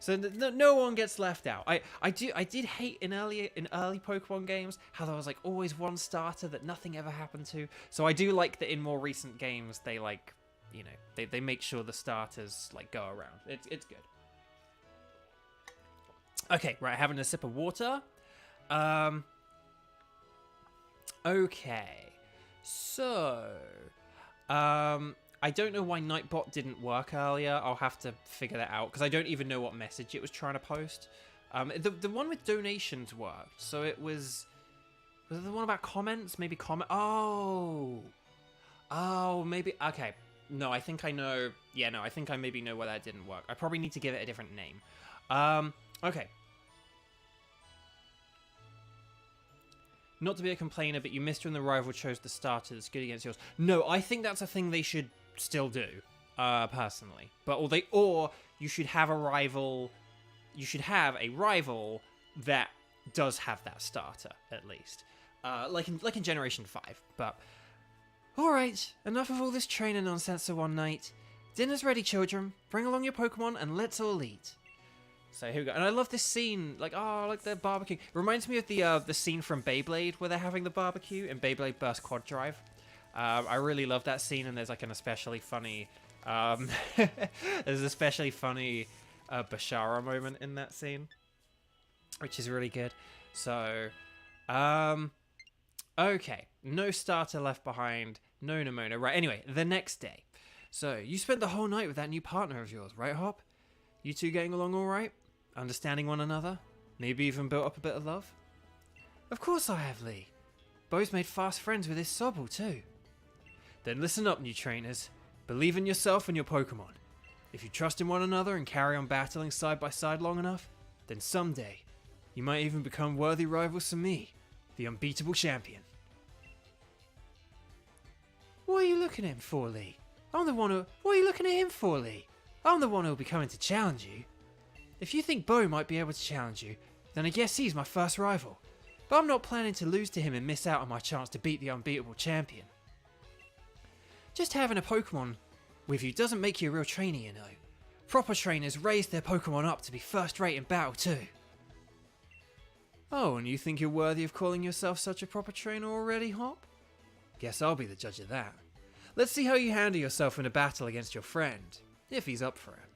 A: So no one gets left out. I did hate in early Pokemon games how there was like always one starter that nothing ever happened to. So I do like that in more recent games they like, you know, they make sure the starters like go around. It's good. Okay, right, having a sip of water. Okay. So I don't know why Nightbot didn't work earlier. I'll have to figure that out because I don't even know what message it was trying to post. The one with donations worked. So it was it the one about comments? Maybe comment. Oh, maybe. Okay. No, I think I know. Yeah, no, I think I maybe know why that didn't work. I probably need to give it a different name. Okay. Not to be a complainer, but you missed when the rival chose the starter that's good against yours. No, I think that's a thing they should still do, personally. But or you should have a rival. You should have a rival that does have that starter at least, like in Generation 5. But all right, enough of all this training nonsense for one night. Dinner's ready, children. Bring along your Pokemon and let's all eat. So here we go, and I love this scene. Like, oh, like the barbecue. Reminds me of the scene from Beyblade where they're having the barbecue in Beyblade Burst Quad Drive. I really love that scene, and there's like an especially funny, Bashara moment in that scene, which is really good. So, okay, no starter left behind, no Nimona. Right, anyway, the next day. So you spent the whole night with that new partner of yours, right, Hop? You two getting along all right? Understanding one another? Maybe even built up a bit of love? Of course I have, Lee. Bo's made fast friends with his Sobble too. Then listen up, new trainers. Believe in yourself and your Pokemon. If you trust in one another and carry on battling side by side long enough, then someday, you might even become worthy rivals to me, the unbeatable champion. What are you looking at him for, Lee? What are you looking at him for, Lee? I'm the one who'll be coming to challenge you. If you think Bo might be able to challenge you, then I guess he's my first rival. But I'm not planning to lose to him and miss out on my chance to beat the unbeatable champion. Just having a Pokemon with you doesn't make you a real trainer, you know. Proper trainers raise their Pokemon up to be first rate in battle too. Oh, and you think you're worthy of calling yourself such a proper trainer already, Hop? Guess I'll be the judge of that. Let's see how you handle yourself in a battle against your friend, if he's up for it.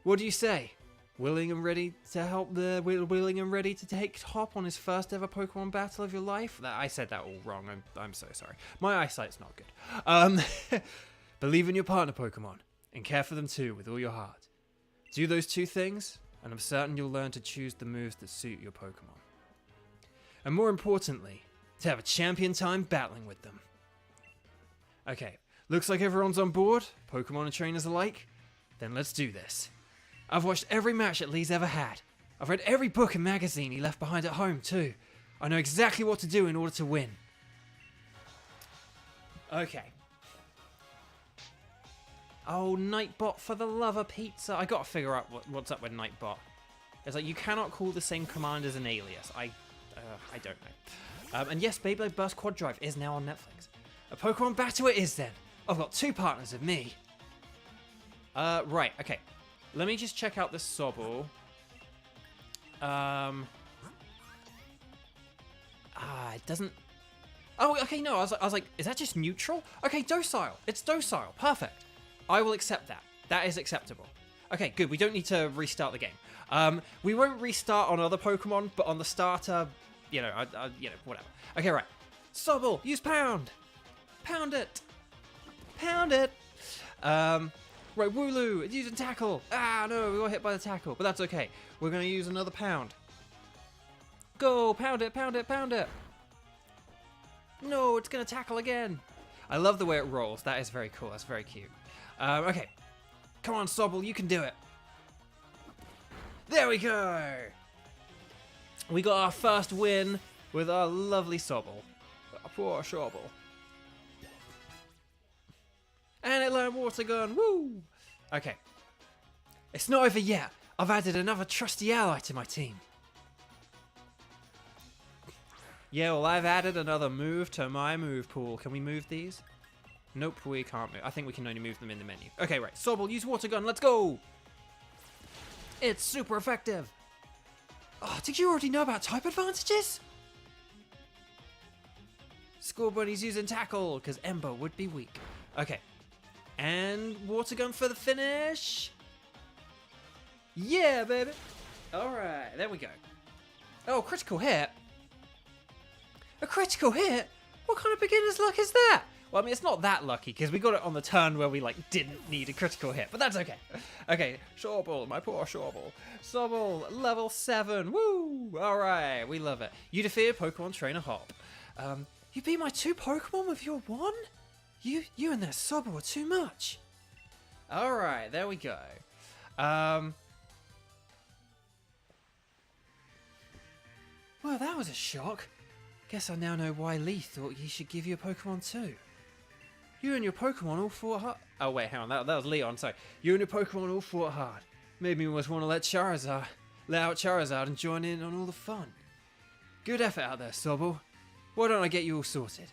A: What do you say? Willing and ready to take Hop on his first ever Pokemon battle of your life? I said that all wrong. I'm so sorry. My eyesight's not good. Believe in your partner Pokemon, and care for them too with all your heart. Do those two things, and I'm certain you'll learn to choose the moves that suit your Pokemon. And more importantly, to have a champion time battling with them. Okay, looks like everyone's on board, Pokemon and trainers alike. Then let's do this. I've watched every match that Lee's ever had. I've read every book and magazine he left behind at home too. I know exactly what to do in order to win. Okay. Oh, Nightbot, for the love of pizza. I gotta figure out what's up with Nightbot. It's like, you cannot call the same command as an alias. I don't know. And yes, Beyblade Burst Quad Drive is now on Netflix. A Pokemon battle it is then. I've got two partners of me. Right, okay. Let me just check out this Sobble. It doesn't... Oh, okay, no, I was like, is that just neutral? Okay, docile. It's docile. Perfect. I will accept that. That is acceptable. Okay, good. We don't need to restart the game. We won't restart on other Pokemon, but on the starter, you know, whatever. Okay, right. Sobble, use Pound. Pound it. Pound it. Right, Wooloo, it's using Tackle. Ah, no, we got hit by the Tackle, but that's okay. We're going to use another Pound. Go, pound it, pound it, pound it. No, it's going to Tackle again. I love the way it rolls. That is very cool. That's very cute. Okay. Come on, Sobble, you can do it. There we go. We got our first win with our lovely Sobble. Our poor Sobble. And it learned Water Gun. Woo! Okay. It's not over yet. I've added another trusty ally to my team. Yeah, well, I've added another move to my move pool. Can we move these? Nope, we can't move. I think we can only move them in the menu. Okay, right. Sobble, use Water Gun. Let's go! It's super effective. Oh, did you already know about type advantages? School Bunny's using Tackle, because Ember would be weak. Okay. And Water Gun for the finish. Yeah, baby. Alright, there we go. Oh, critical hit. A critical hit? What kind of beginner's luck is that? Well, I mean, it's not that lucky, because we got it on the turn where we, like, didn't need a critical hit, but that's okay. Okay, Sobble, my poor Sobble. Sobble, level 7, woo! Alright, we love it. You defeated Pokemon Trainer Hop. You beat my 2 Pokemon with your 1? You and that Sobble are too much. Alright, there we go. Well, that was a shock. Guess I now know why Lee thought you should give you a Pokemon too. You and your Pokemon all fought hard. Oh wait, hang on, that was Leon, sorry. You and your Pokemon all fought hard. Made me almost want to let out Charizard and join in on all the fun. Good effort out there, Sobble. Why don't I get you all sorted?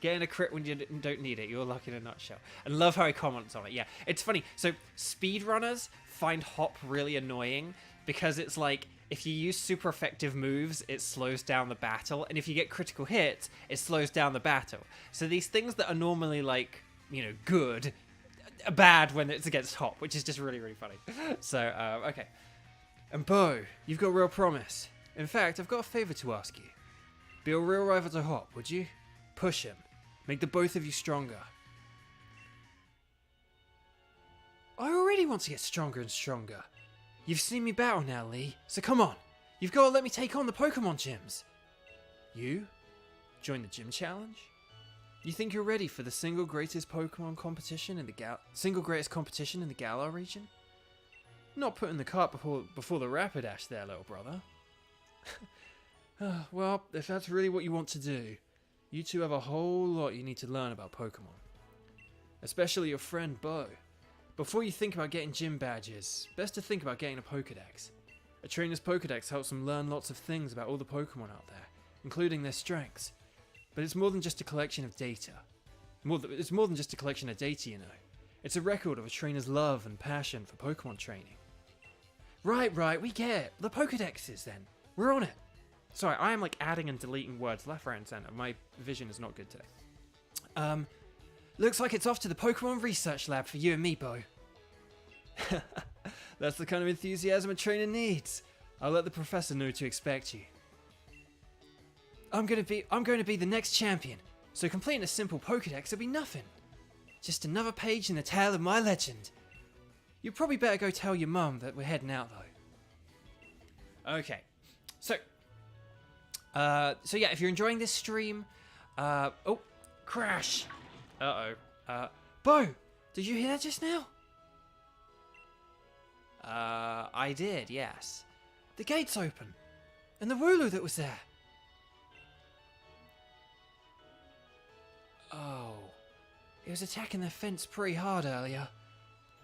A: Getting a crit when you don't need it, you're luck in a nutshell. And love how he comments on it. Yeah, it's funny. So speedrunners find Hop really annoying because it's like, if you use super effective moves, it slows down the battle, and if you get critical hits, it slows down the battle. So these things that are normally, like, you know, good, are bad when it's against Hop, which is just really, really funny. So, okay. And Bo, you've got real promise. In fact, I've got a favour to ask you. Be a real rival to Hop, would you? Push him. Make the both of you stronger. I already want to get stronger and stronger. You've seen me battle now, Lee, so come on. You've got to let me take on the Pokemon gyms. You? Join the gym challenge? You think you're ready for the single greatest Pokemon competition in the Galar region? Not putting the cart before the Rapidash there, little brother. Well, if that's really what you want to do, you two have a whole lot you need to learn about Pokemon. Especially your friend Bo. Before you think about getting gym badges, best to think about getting a Pokedex. A trainer's Pokedex helps them learn lots of things about all the Pokemon out there, including their strengths. But it's more than just a collection of data. It's more than just a collection of data, you know. It's a record of a trainer's love and passion for Pokemon training. Right, we get it. The Pokedexes, then. We're on it.
B: Sorry, I am like adding and deleting words left, right, and center. My vision is not good today.
A: Looks like it's off to the Pokemon Research Lab for you and me, Bo. That's the kind of enthusiasm a trainer needs. I'll let the professor know to expect you. I'm going to be the next champion, so completing a simple Pokedex will be nothing. Just another page in the tale of my legend. You probably better go tell your mum that we're heading out, though. Okay, so yeah, if you're enjoying this stream, oh, crash. Bo, did you hear that just now? I did, yes. The gate's open, and the Wooloo that was there. Oh, it was attacking the fence pretty hard earlier.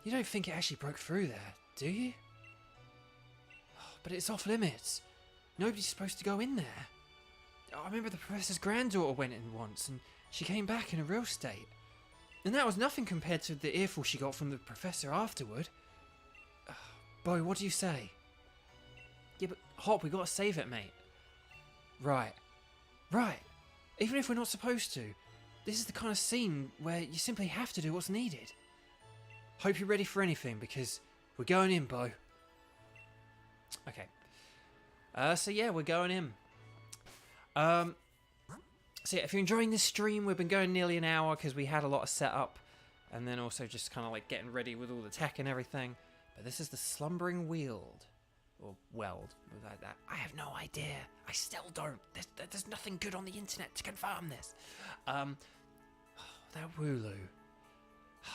A: You don't think it actually broke through there, do you? Oh, but it's off limits. Nobody's supposed to go in there. I remember the professor's granddaughter went in once, and she came back in a real state. And that was nothing compared to the earful she got from the professor afterward. Bo, what do you say? Yeah, but Hop, we gotta save it, mate. Right. Even if we're not supposed to, this is the kind of scene where you simply have to do what's needed. Hope you're ready for anything, because we're going in, Bo. Okay. So yeah, we're going in. So yeah, if you're enjoying this stream, we've been going nearly an hour because we had a lot of setup, and then also just kind of like getting ready with all the tech and everything. But this is the Slumbering Weald. Or Weald. Like that. I have no idea. I still don't. There's nothing good on the internet to confirm this. That Wooloo.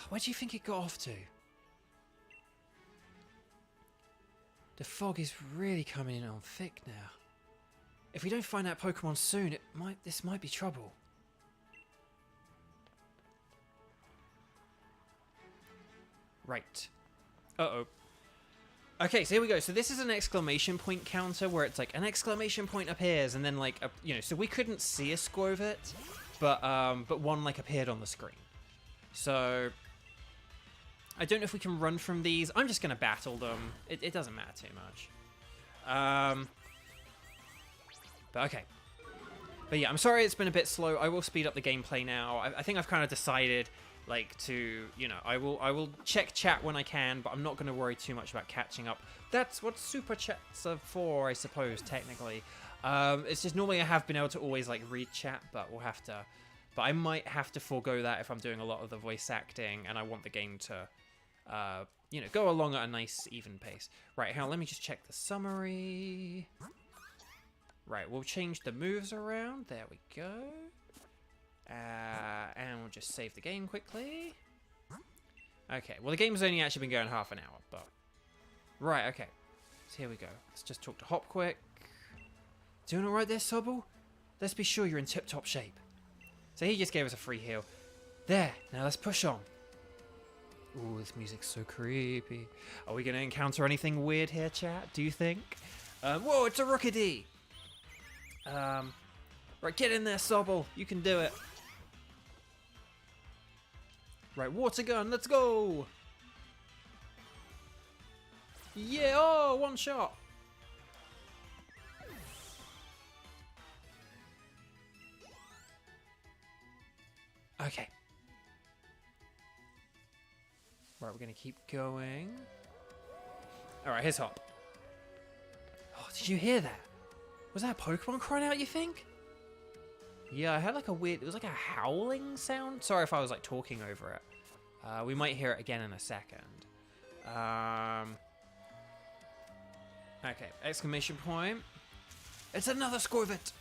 A: Where do you think it got off to? The fog is really coming in on thick now. If we don't find that Pokemon soon, this might be trouble. Right. Uh-oh. Okay, so here we go. So this is an exclamation point counter where it's like an exclamation point appears and then like so we couldn't see a Squovit, but one like appeared on the screen. So I don't know if we can run from these. I'm just gonna battle them. It doesn't matter too much. But okay. But yeah, I'm sorry it's been a bit slow. I will speed up the gameplay now. I think I've kind of decided like to, I will check chat when I can, but I'm not going to worry too much about catching up. That's what super chats are for, I suppose, technically. It's just normally I have been able to always like read chat, but I might have to forego that if I'm doing a lot of the voice acting and I want the game to, go along at a nice even pace. Right, let me just check the summary. Right, we'll change the moves around. There we go. And we'll just save the game quickly. Okay, well the game's only actually been going half an hour, but... Right, okay. So here we go. Let's just talk to Hop quick. Doing alright there, Sobble? Let's be sure you're in tip-top shape. So he just gave us a free heal. There, now let's push on. Ooh, this music's so creepy. Are we going to encounter anything weird here, chat? Do you think? Whoa, it's a Rookidee! Right, get in there, Sobble. You can do it. Right, water gun, let's go! Yeah, oh, one shot! Okay. Right, we're gonna keep going. Alright, here's Hop. Oh, did you hear that? Was that a Pokemon crying out, you think? Yeah, I had like it was like a howling sound. Sorry if I was like talking over it. We might hear it again in a second. Okay, exclamation point. It's another Squirvit!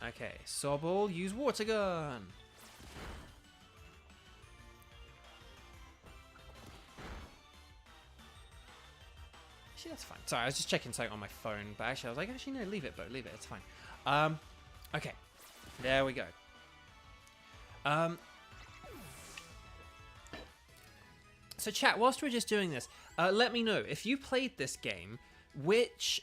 A: Okay, Sobble, use water gun! Actually, that's fine. Sorry, I was just checking something on my phone, but actually I was like, actually no, leave it, Bo, leave it, it's fine. Okay, there we go. So chat, whilst we're just doing this, let me know, if you played this game, which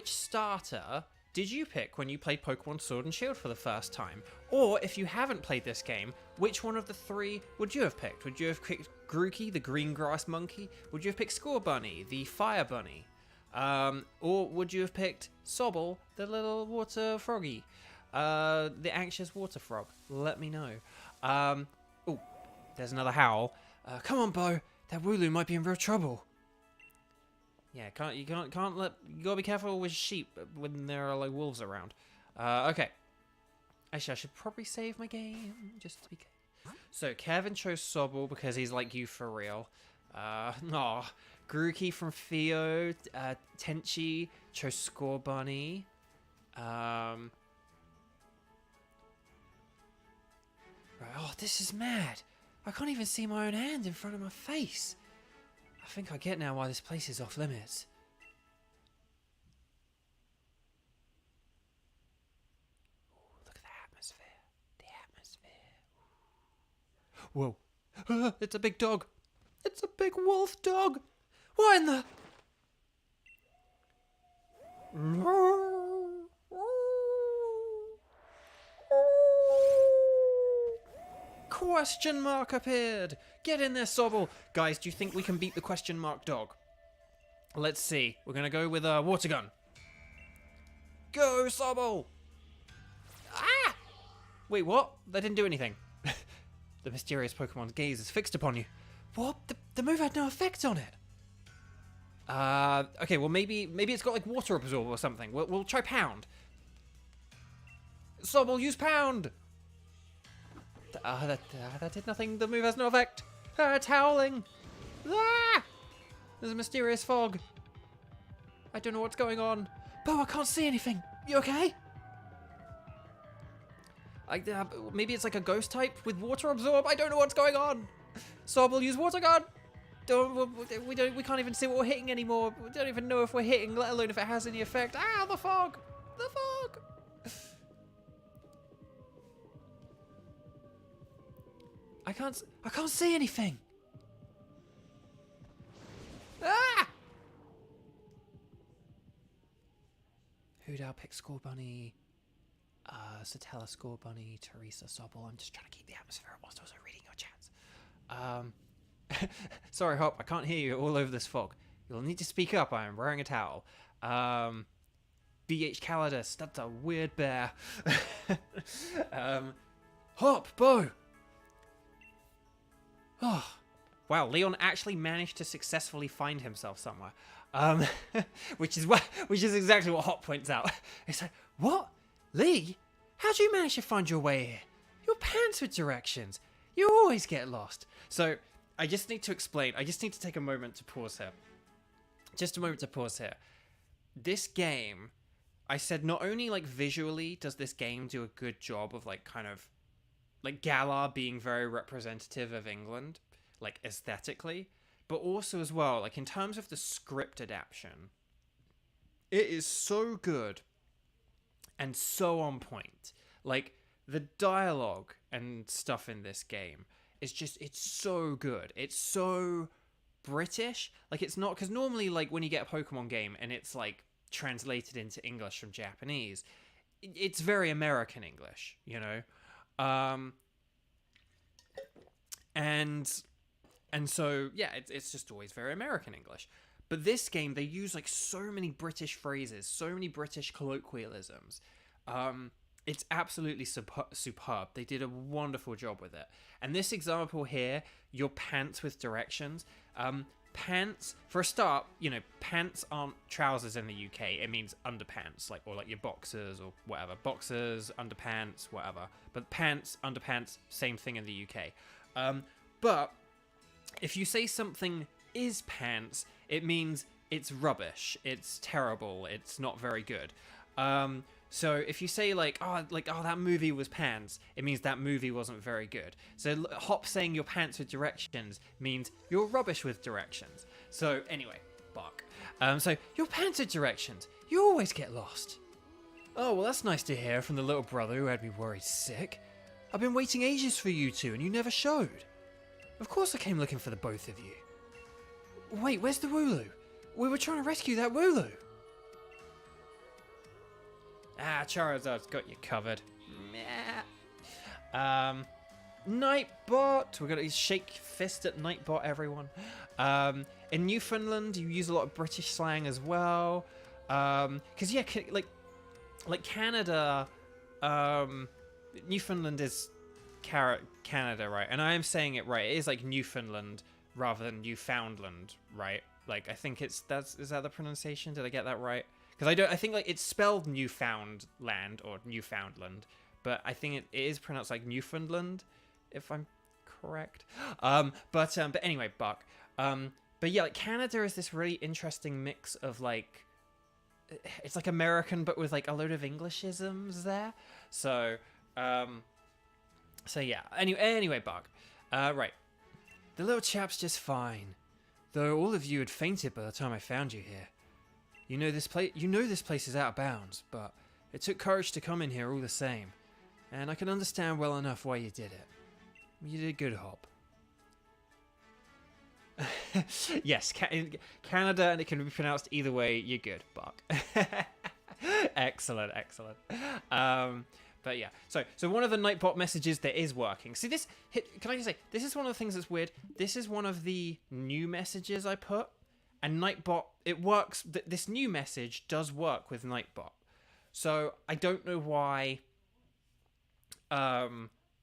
A: starter did you pick when you played Pokemon Sword and Shield for the first time? Or if you haven't played this game, which one of the three would you have picked? Would you have picked Grookey, the green grass monkey? Would you have picked Scorbunny, the fire bunny? Or would you have picked Sobble, the little water froggy? The anxious water frog? Let me know. Oh, there's another howl. Come on, Bo. That Wooloo might be in real trouble. Yeah, you gotta be careful with sheep when there are like wolves around. Okay. Actually, I should probably save my game just to be careful. So Kevin chose Sobble because he's like you for real. Grookey from Theo, Tenchi chose Scorbunny. Right, this is mad. I can't even see my own hand in front of my face. I think I get now why this place is off limits. Ooh, look at the atmosphere. The atmosphere. Whoa. It's a big dog. It's a big wolf dog. What in the... Question mark appeared. Get in there, Sobble. Guys, do you think we can beat the question mark dog? Let's see. We're going to go with a water gun. Go, Sobble. Ah! Wait, what? That didn't do anything. The mysterious Pokemon's gaze is fixed upon you. What? The move had no effect on it. Okay, well maybe it's got like water absorb or something. We'll try Pound. Sobble, use Pound. That did nothing. The move has no effect. It's howling. Ah! There's a mysterious fog. I don't know what's going on. Bo, I can't see anything. You okay? Maybe it's like a ghost type with water absorb. I don't know what's going on. Sobble, use water gun. We can't even see what we're hitting anymore. We don't even know if we're hitting, let alone if it has any effect. Ah, the fog. The fog. I can't see anything. Ah! Who'd I pick? Scorbunny, Satella, Scorbunny, Teresa, Sobble. I'm just trying to keep the atmosphere up whilst also reading your chats. Sorry, Hop, I can't hear you all over this fog. You'll need to speak up. I am wearing a towel. BH Calidus, that's a weird bear. Hop, Bo. Oh, wow, Leon actually managed to successfully find himself somewhere. Which is exactly what Hop points out. It's like, what? Lee? How'd you manage to find your way here? You're pants with directions. You always get lost. So, I just need to explain. I just need to take a moment to pause here. Just a moment to pause here. This game, I said not only like visually does this game do a good job of like kind of like Galar being very representative of England, like aesthetically, but also as well, like in terms of the script adaptation, it is so good and so on point. Like the dialogue and stuff in this game is just, it's so good. It's so British. Like it's not, because normally like when you get a Pokemon game and it's like translated into English from Japanese, it's very American English, you know? And so, yeah, it's just always very American English. But this game, they use like so many British phrases, so many British colloquialisms. It's absolutely superb. They did a wonderful job with it. And this example here, your pants with directions. Pants, for a start, you know, pants aren't trousers in the UK. It means underpants, like, or like your boxers or whatever. Boxers, underpants, whatever. But pants, underpants, same thing in the UK. But if you say something is pants, it means it's rubbish. It's terrible. It's not very good. So if you say like, oh, that movie was pants, it means that movie wasn't very good. So Hop saying your pants with directions means you're rubbish with directions. So anyway, bark. So your pants with directions, you always get lost. Oh, well, that's nice to hear from the little brother who had me worried sick. I've been waiting ages for you two and you never showed. Of course I came looking for the both of you. Wait, where's the Wooloo? We were trying to rescue that Wooloo.
B: Charizard's got you covered. Meh. Nightbot. We're gonna shake fist at Nightbot, everyone. In Newfoundland, you use a lot of British slang as well. Because yeah, like Canada, Newfoundland is Canada, right? And I am saying it right. It is like Newfoundland rather than Newfoundland, right? Like I think is that the pronunciation? Did I get that right? Because I think like it's spelled Newfoundland or Newfoundland, but I think it is pronounced like Newfoundland, if I'm correct. But anyway, Buck. But yeah, like Canada is this really interesting mix of like, it's like American but with like a load of Englishisms there. So yeah. Anyway, Buck. Right. The little chap's just fine, though all of you had fainted by the time I found you here. You know this place is out of bounds, but it took courage to come in here all the same, and I can understand well enough why you did it. You did a good hop. Yes, Canada, and it can be pronounced either way. You're good, Buck. Excellent. But yeah, so one of the Nightbot messages that is working. See this? Can I just say this is one of the things that's weird. This is one of the new messages I put, and Nightbot, it works. This new message does work with Nightbot. So I don't know why.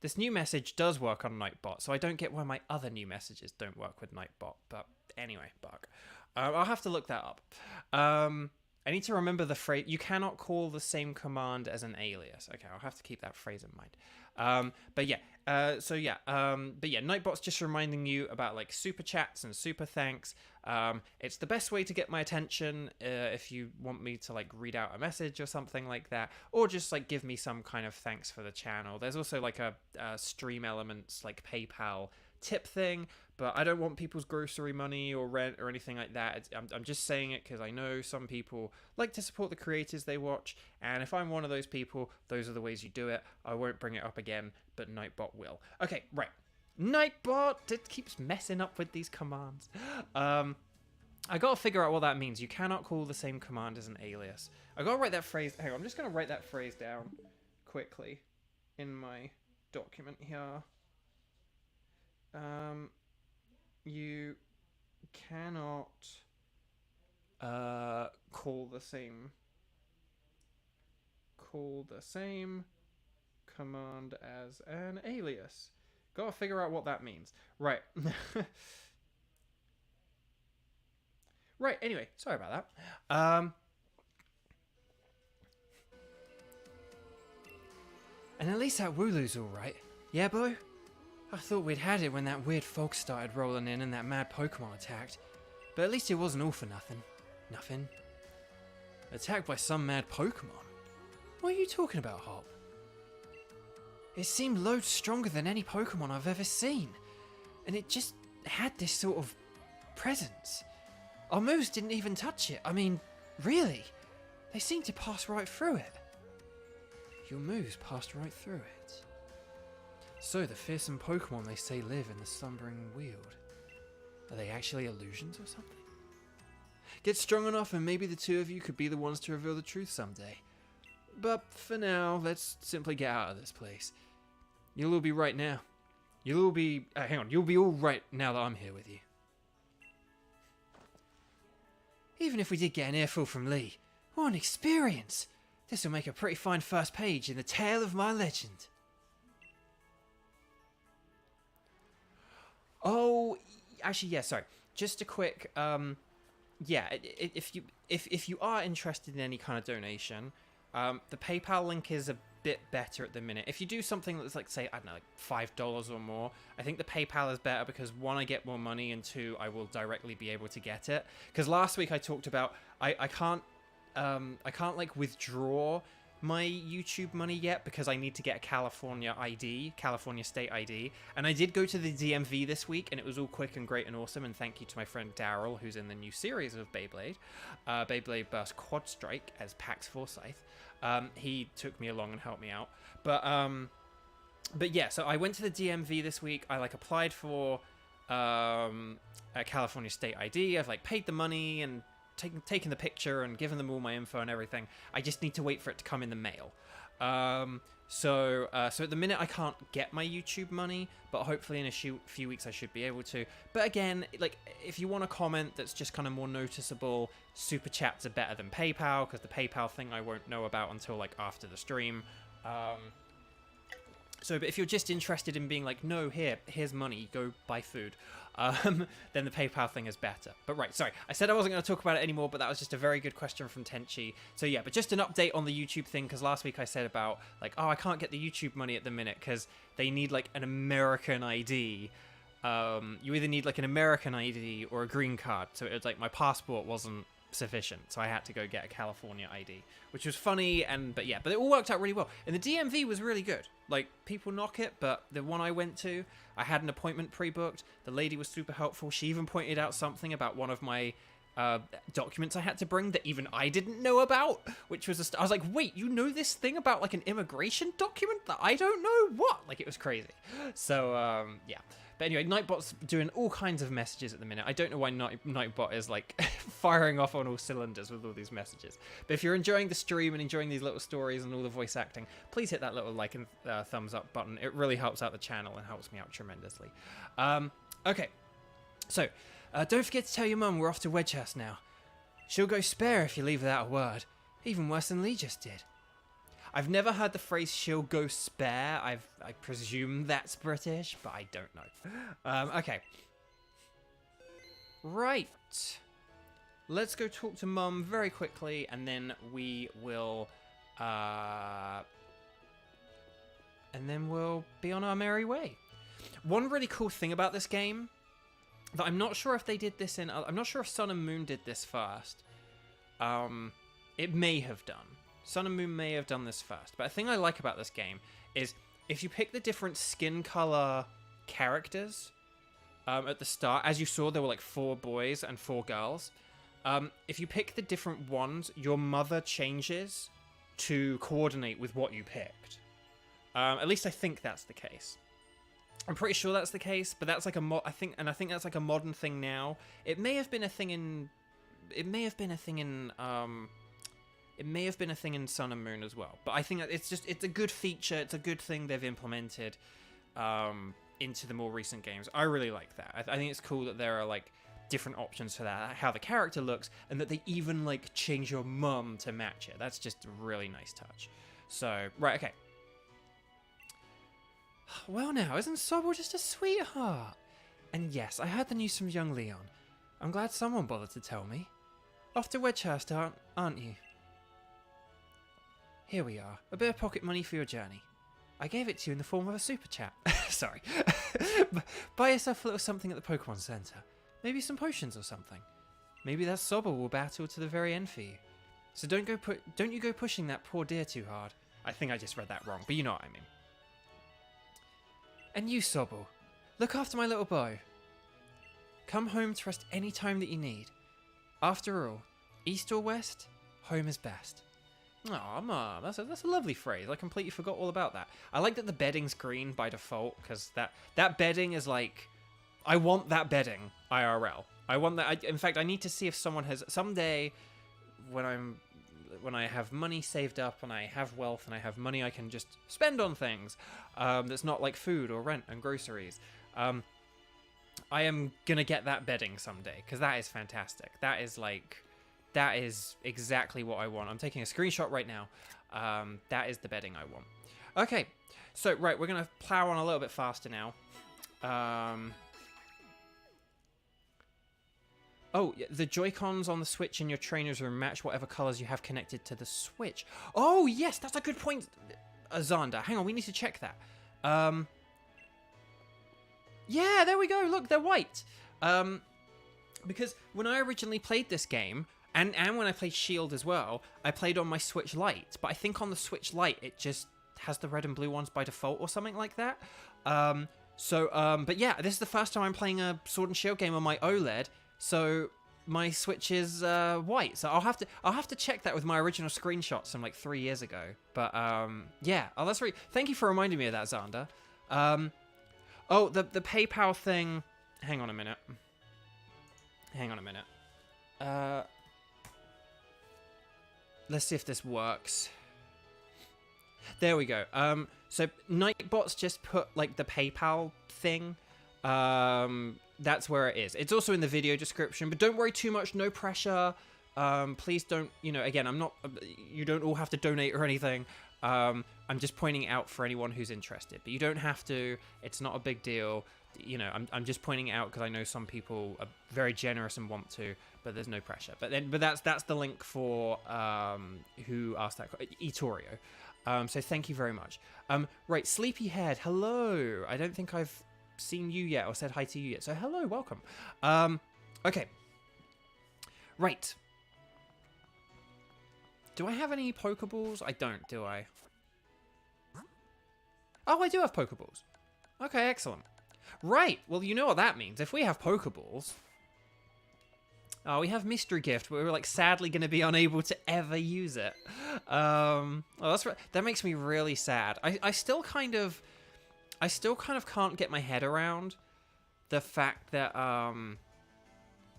B: This new message does work on Nightbot, so I don't get why my other new messages don't work with Nightbot. But anyway, Buck. I'll have to look that up. I need to remember the phrase. You cannot call the same command as an alias. Okay, I'll have to keep that phrase in mind. But yeah, Nightbot's just reminding you about like super chats and super thanks. It's the best way to get my attention if you want me to like read out a message or something like that, or just like give me some kind of thanks for the channel. There's also like a Stream Elements like PayPal tip thing, but I don't want people's grocery money or rent or anything like that. I'm just saying it because I know some people like to support the creators they watch, and if I'm one of those people, those are the ways you do it. I won't bring it up again, but Nightbot will. Okay, right. Nightbot, it keeps messing up with these commands. I gotta figure out what that means. You cannot call the same command as an alias. I gotta write that phrase. Hang on, I'm just gonna write that phrase down quickly in my document here. You cannot call the same command as an alias. Gotta figure out what that means. Right. Right, anyway, sorry about that. And at least that Wooloo's alright. Yeah, boy? I thought we'd had it when that weird fog started rolling in and that mad Pokemon attacked. But at least it wasn't all for nothing. Nothing. Attacked by some mad Pokemon? What are you talking about, Hop? It seemed loads stronger than any Pokemon I've ever seen. And it just had this sort of presence. Our moves didn't even touch it. I mean, really? They seemed to pass right through it. Your moves passed right through it. So the fearsome Pokemon they say live in the Slumbering Weald. Are they actually illusions or something? Get strong enough and maybe the two of you could be the ones to reveal the truth someday. But for now, let's simply get out of this place. You'll all be right now. You'll all be... You'll be all right now that I'm here with you. Even if we did get an earful from Lee, what an experience! This will make a pretty fine first page in the tale of my legend. Oh, actually, yeah, sorry. Just a quick, yeah, if you are interested in any kind of donation, the PayPal link is a bit better at the minute. If you do something that's like, say, I don't know, like $5 or more, I think the PayPal is better because one, I get more money, and two, I will directly be able to get it. Because last week I talked about I can't like withdraw my YouTube money yet because I need to get a California state ID, and I did go to the DMV this week, and it was all quick and great and awesome, and thank you to my friend Daryl, who's in the new series of Beyblade Burst Quad Strike as Pax Forsyth. He took me along and helped me out, but yeah, so I went to the DMV this week. I like applied for a California state ID. I've like paid the money and
A: taken the picture and given them all my info and everything. I just need to wait for it to come in the mail. So at the minute I can't get my YouTube money, but hopefully in a few weeks I should be able to. But again, like, if you want a comment that's just kind of more noticeable, super chats are better than PayPal, because the PayPal thing I won't know about until like after the stream. But if you're just interested in being like, no, here's money, go buy food, then the PayPal thing is better. But right, sorry, I said I wasn't going to talk about it anymore, but that was just a very good question from Tenchi. So yeah, but just an update on the YouTube thing, because last week I said about, like, oh, I can't get the YouTube money at the minute, because they need, like, an American ID. You either need, like, an American ID or a green card. So it was, like, my passport wasn't sufficient, so I had to go get a California ID, which was funny, but it all worked out really well. And the DMV was really good. Like, people knock it, but the one I went to, I had an appointment pre-booked. The lady was super helpful. She even pointed out something about one of my documents I had to bring that even I didn't know about, which was I was like, wait, you know this thing about, like, an immigration document that I don't know? What? Like, it was crazy. So yeah. But anyway, Nightbot's doing all kinds of messages at the minute. I don't know why Nightbot is, like, firing off on all cylinders with all these messages. But if you're enjoying the stream and enjoying these little stories and all the voice acting, please hit that little like and thumbs up button. It really helps out the channel and helps me out tremendously. Okay, so don't forget to tell your mum we're off to Wedgehurst now. She'll go spare if you leave without a word. Even worse than Lee just did. I've never heard the phrase "she'll go spare." I presume that's British, but I don't know. Okay. Right. Let's go talk to Mum very quickly, and then we will... and then we'll be on our merry way. One really cool thing about this game, that I'm not sure if they did this in... I'm not sure if Sun and Moon did this first. It may have done. Sun and Moon may have done this first, but a thing I like about this game is if you pick the different skin color characters at the start, as you saw, there were like 4 boys and 4 girls. If you pick the different ones, your mother changes to coordinate with what you picked. At least I think that's the case. I'm pretty sure that's the case, but that's like I think that's like a modern thing now. It may have been a thing in. It may have been a thing in Sun and Moon as well, but I think that it's a good feature, it's a good thing they've implemented into the more recent games. I really like that. I think it's cool that there are like different options for that, how the character looks, and that they even like change your mum to match it. That's just a really nice touch. So, right, okay. Well now, isn't Sobble just a sweetheart? And yes, I heard the news from young Leon. I'm glad someone bothered to tell me. Off to Wedgehurst, aren't you? Here we are, a bit of pocket money for your journey. I gave it to you in the form of a super chat. Sorry. Buy yourself a little something at the Pokemon Center. Maybe some potions or something. Maybe that Sobble will battle to the very end for you. So don't you go pushing that poor deer too hard. I think I just read that wrong, but you know what I mean. And you, Sobble, look after my little boy. Come home to rest any time that you need. After all, east or west, home is best. Aw, Mum, that's a lovely phrase. I completely forgot all about that. I like that the bedding's green by default, because that bedding is like... I want that bedding, IRL. I want that... in fact, I need to see if someone has... Someday, when I have money saved up, and I have wealth, and I have money I can just spend on things, that's not like food or rent and groceries, I am gonna get that bedding someday, because that is fantastic. That is exactly what I want. I'm taking a screenshot right now. That is the bedding I want. Okay, so, right, we're going to plow on a little bit faster now. Oh, the Joy-Cons on the Switch in your trainer's room match whatever colors you have connected to the Switch. Oh, yes, that's a good point, Xander. Hang on, we need to check that. Yeah, there we go. Look, they're white. Because when I originally played this game... And when I played Shield as well, I played on my Switch Lite. But I think on the Switch Lite, it just has the red and blue ones by default or something like that. But yeah, this is the first time I'm playing a Sword and Shield game on my OLED. So my Switch is white. So I'll have to check that with my original screenshots from like 3 years ago. But yeah, oh, that's really... Thank you for reminding me of that, Xander. Oh, the PayPal thing... Hang on a minute. let's see if this works. There we go. So Nightbot's just put like the PayPal thing. That's where it is. It's also in the video description, but don't worry too much. No pressure. Please don't, again, you don't all have to donate or anything. I'm just pointing out for anyone who's interested, but you don't have to. It's not a big deal. I'm just pointing out because I know some people are very generous and want to, but there's no pressure. But that's the link for who asked that, Itorio. So thank you very much. Right, Sleepyhead, hello. I don't think I've seen you yet or said hi to you yet. So hello, welcome. Okay. Right. Do I have any Pokeballs? I don't, do I? Oh, I do have Pokeballs. Okay, excellent. Right, well, you know what that means. If we have Pokeballs... Oh, we have Mystery Gift, but we're like sadly going to be unable to ever use it. That makes me really sad. I still kind of can't get my head around the fact that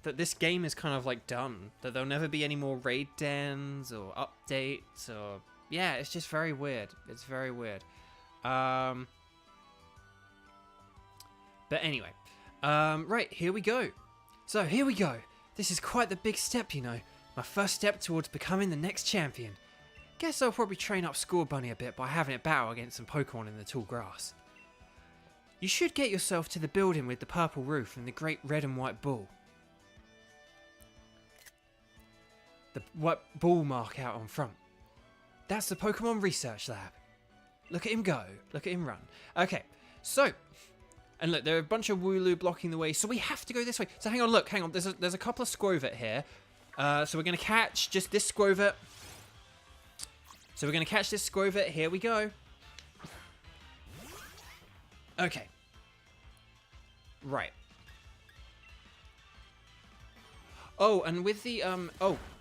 A: that this game is kind of like done. That there'll never be any more raid dens or updates or yeah, it's just very weird. It's very weird. But anyway, right, here we go. So here we go. This is quite the big step, My first step towards becoming the next champion. Guess I'll probably train up Score Bunny a bit by having it battle against some Pokemon in the tall grass. You should get yourself to the building with the purple roof and the great red and white bull. The white bull mark out on front. That's the Pokemon Research Lab. Look at him go. Look at him run. Okay, so... And look, there are a bunch of Wooloo blocking the way, so we have to go this way. So hang on, hang on. There's a couple of Squovet here. So we're going to catch just this Squovet. So we're going to catch this Squovet. Here we go. Okay. Right. Oh, and with the,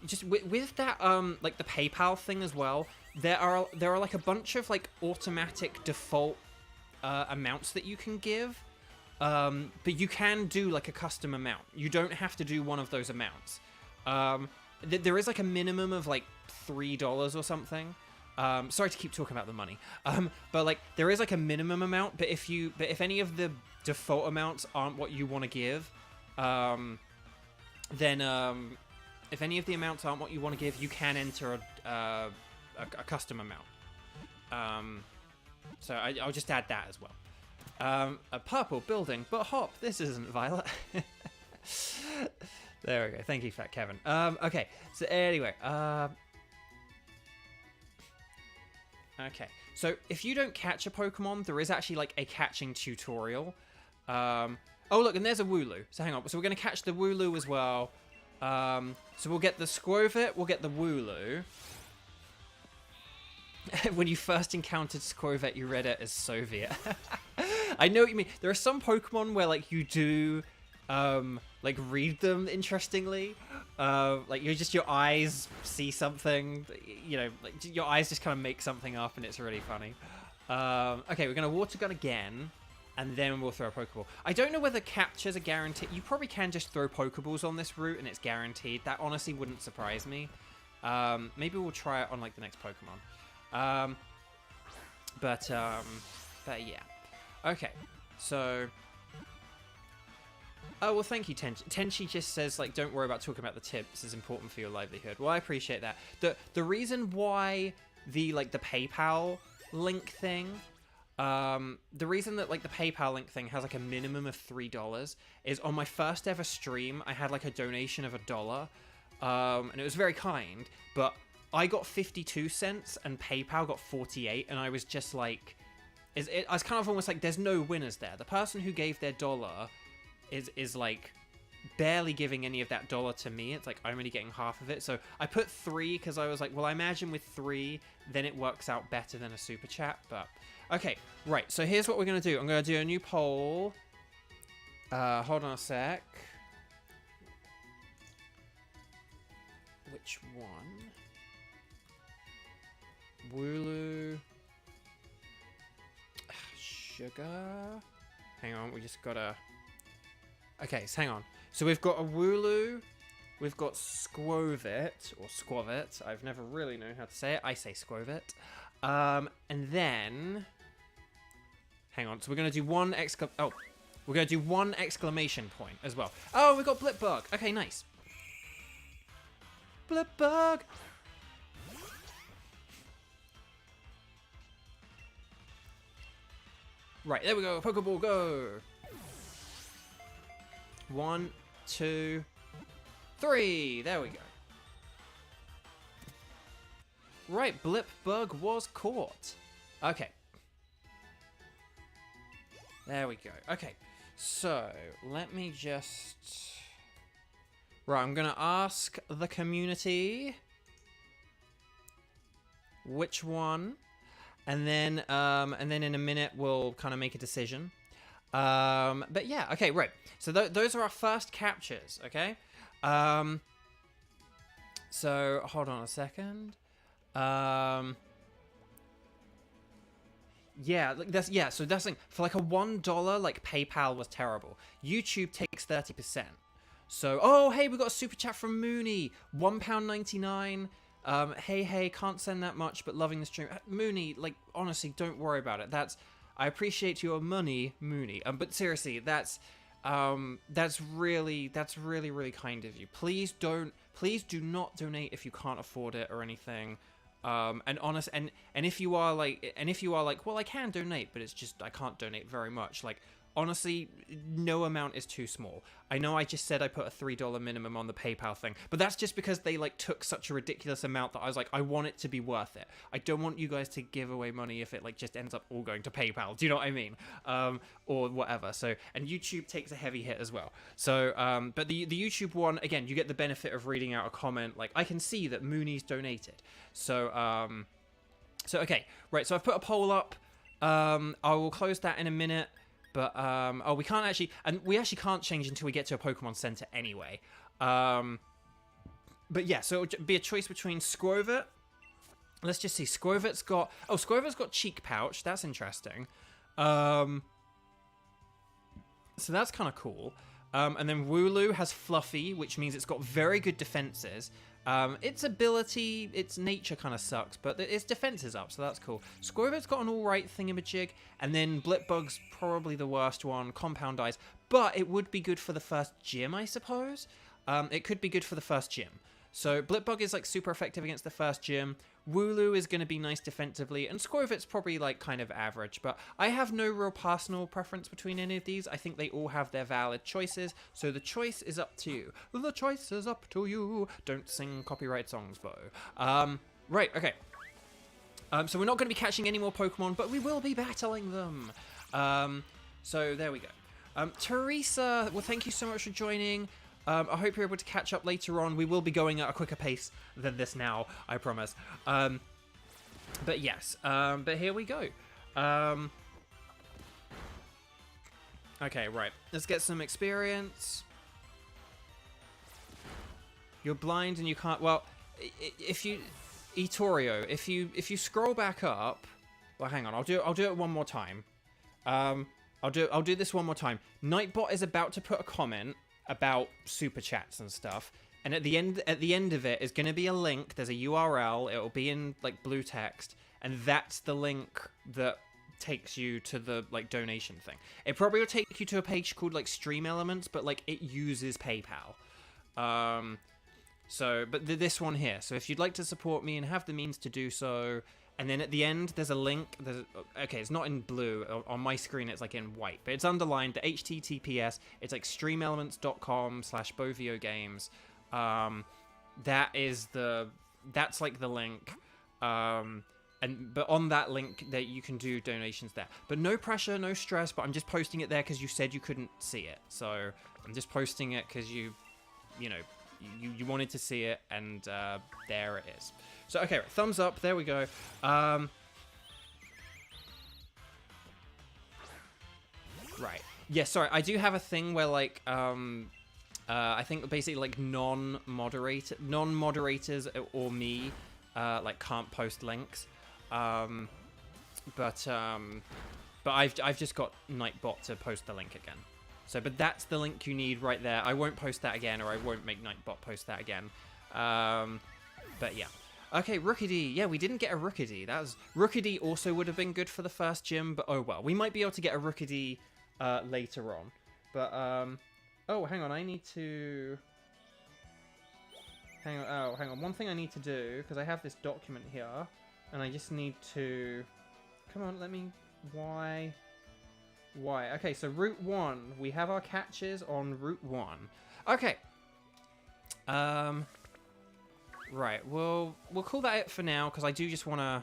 A: just with that, like the PayPal thing as well, there are like a bunch of like automatic default amounts that you can give. But you can do like a custom amount. You don't have to do one of those amounts. There is like a minimum of like $3 or something. Sorry to keep talking about the money. But like there is like a minimum amount. But if any of the default amounts aren't what you want to give, then if any of the amounts aren't what you want to give, you can enter a custom amount. So I'll just add that as well. A purple building, but hop, this isn't Violet. There we go. Thank you, Fat Kevin. Okay, so anyway, okay, so if you don't catch a Pokemon, there is actually like a catching tutorial. Oh look, and there's a Wooloo. So hang on, so we're going to catch the Wooloo as well. So we'll get the Squovet, we'll get the Wooloo. When you first encountered Squovet, you read it as Soviet. I know what you mean. There are some Pokemon where like you do like read them interestingly. Like your eyes see something, like your eyes just kind of make something up and it's really funny. Okay, we're going to Water Gun again and then we'll throw a Pokeball. I don't know whether captures are guaranteed. You probably can just throw Pokeballs on this route and it's guaranteed. That honestly wouldn't surprise me. Maybe we'll try it on like the next Pokemon. But yeah. Okay, so... Oh, well, thank you, Tenchi. Tenchi just says, like, don't worry about talking about the tips. It's important for your livelihood. Well, I appreciate that. The reason why the PayPal link thing... the reason that, like, the PayPal link thing has, like, a minimum of $3 is on my first ever stream, I had, like, a donation of $1. And it was very kind, but I got 52 cents and PayPal got 48, and I was just like... I was kind of almost like, there's no winners there. The person who gave their $1 is like barely giving any of that $1 to me. It's like I'm only getting half of it. So I put 3 because I was like, well, I imagine with 3, then it works out better than a super chat. But okay, right. So here's what we're gonna do. I'm gonna do a new poll. Hold on a sec. Which one? Wooloo. Sugar. Hang on, we just gotta... Okay, so hang on. So we've got a Wooloo, We've got Squovit, or Squovit. I've never really known how to say it. I say Squovit. And then... Hang on. So we're going to do one we're going to do one exclamation point as well. Oh, we got Blipbug. Okay, nice. Blipbug. Right, there we go. Pokeball, go. 1, 2, 3. There we go. Right, Blipbug was caught. Okay. There we go. Okay, so let me just... Right, I'm gonna ask the community which one, and then in a minute we'll kind of make a decision. But yeah, okay, right. So those are our first captures. Okay. So hold on a second. Yeah, so that's the thing. For like a $1, like PayPal was terrible. YouTube takes 30%. So, oh hey, we got a super chat from Mooney, £1.99. Hey, can't send that much, but loving the stream. Mooney, like honestly, don't worry about it. I appreciate your money, Mooney. But seriously, that's really kind of you. Please do not donate if you can't afford it or anything. And if you are like, well, I can donate, but it's just I can't donate very much. Like, honestly, no amount is too small. I know I just said I put a $3 minimum on the PayPal thing, but that's just because they like took such a ridiculous amount that I was like, I want it to be worth it. I don't want you guys to give away money if it like just ends up all going to PayPal. Do you know what I mean? Or whatever. So, and YouTube takes a heavy hit as well. So, but the YouTube one, again, you get the benefit of reading out a comment. Like, I can see that Mooney's donated. So, okay, right. So I've put a poll up. I will close that in a minute. But, we can't actually, and we actually can't change until we get to a Pokemon Center anyway. But yeah, so it'll be a choice between Squovit. Let's just see. Squovit's got Cheek Pouch. That's interesting. So that's kind of cool. And then Wooloo has Fluffy, which means it's got very good defenses. Its ability, its nature kind of sucks, but its defense is up, so that's cool. Squirt's got an alright thingamajig, and then Blipbug's probably the worst one, Compound Eyes, but it would be good for the first gym, I suppose. It could be good for the first gym. So Blipbug is like super effective against the first gym. Wooloo is going to be nice defensively, and Squirt's probably like kind of average, but I have no real personal preference between any of these. I think they all have their valid choices, so the choice is up to you. The choice is up to you. Don't sing copyright songs, Bo. Right, okay. So we're not going to be catching any more Pokemon, but we will be battling them. So there we go. Teresa, well, thank you so much for joining. I hope you're able to catch up later on. We will be going at a quicker pace than this now, I promise. But yes, but here we go. Okay, right. Let's get some experience. You're blind and you can't... Well, if you... Itorio, if you scroll back up... Well, hang on. I'll do it one more time. I'll do this one more time. Nightbot is about to put a comment about super chats and stuff, and at the end of it is going to be a link. There's a URL. It'll be in like blue text, and that's the link that takes you to the like donation thing. It probably will take you to a page called like Stream Elements, but like it uses PayPal. But this one here. So if you'd like to support me and have the means to do so. And then at the end, there's a link. Okay, it's not in blue. On my screen, it's like in white. But it's underlined, the HTTPS. It's like streamelements.com/boviogames. That's like the link. But on that link, that you can do donations there. But no pressure, no stress. But I'm just posting it there because you said you couldn't see it. So I'm just posting it because you wanted to see it, and there it is. So, okay, right, thumbs up. There we go. Right. Yeah, sorry. I do have a thing where, like, I think basically, like, non-moderators or me, like, can't post links. But I've just got Nightbot to post the link again. So, but that's the link you need right there. I won't post that again, or I won't make Nightbot post that again. But yeah. Okay, Rookidee. Yeah, we didn't get a Rookidee. Rookidee also would have been good for the first gym, but oh well. We might be able to get a Rookidee later on. But, oh, hang on. I need to... Hang on. Oh, hang on. One thing I need to do, because I have this document here, and I just need to... Come on, let me... Why? Okay, so Route 1. We have our catches on Route 1. Okay. Right, we'll call that it for now, because I do just want to...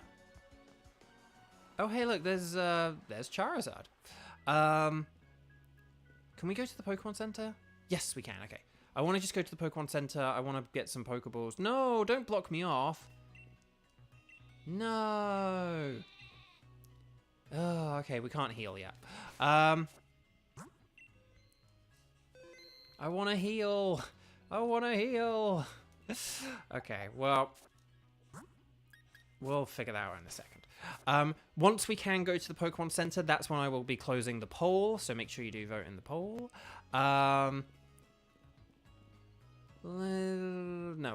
A: Oh, hey, look, there's Charizard. Can we go to the Pokemon Center? Yes, we can, okay. I want to just go to the Pokemon Center. I want to get some Pokeballs. No, don't block me off. No. Oh, okay, we can't heal yet. I want to heal. I want to heal. Okay, well, we'll figure that out in a second. Once we can go to the Pokemon Center, that's when I will be closing the poll, so make sure you do vote in the poll. No,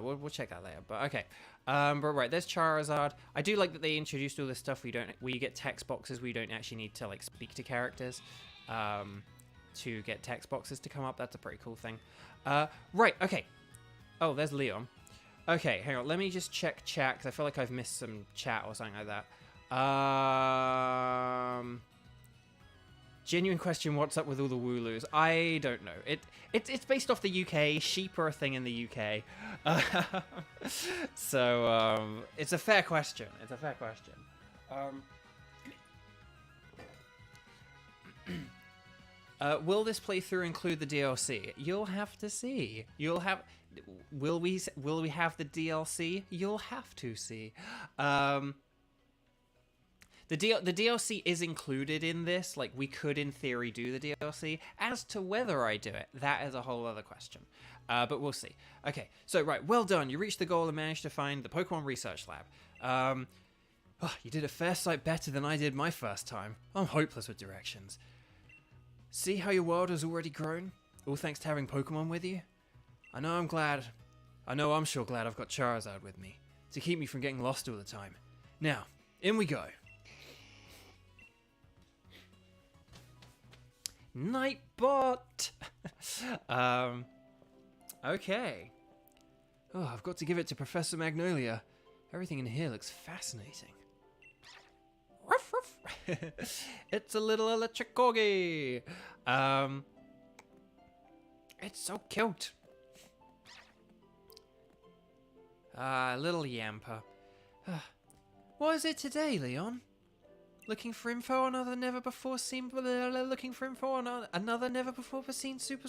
A: we'll check that later, but okay. But right, there's Charizard. I do like that they introduced all this stuff where you get text boxes where you don't actually need to, like, speak to characters to get text boxes to come up. That's a pretty cool thing. Right, okay. Oh, there's Leon. Okay, hang on. Let me just check chat, because I feel like I've missed some chat or something like that. Genuine question, what's up with all the Wooloos? I don't know. It's based off the UK. Sheep are a thing in the UK. So, it's a fair question. It's a fair question. Will this playthrough include the DLC? You'll have to see. Will we have the DLC? You'll have to see. The DLC is included in this. Like, we could, in theory, do the DLC. As to whether I do it, that is a whole other question. But we'll see. Okay, so, right, well done. You reached the goal and managed to find the Pokemon Research Lab. You did a fair sight better than I did my first time. I'm hopeless with directions. See how your world has already grown? All thanks to having Pokemon with you? I know I'm sure glad I've got Charizard with me, to keep me from getting lost all the time. Now, in we go. Nightbot! Okay. Oh, I've got to give it to Professor Magnolia. Everything in here looks fascinating. Ruff, ruff. It's a little electric corgi. It's so cute. Little Yamper. What is it today, Leon? Looking for info on another never before seen super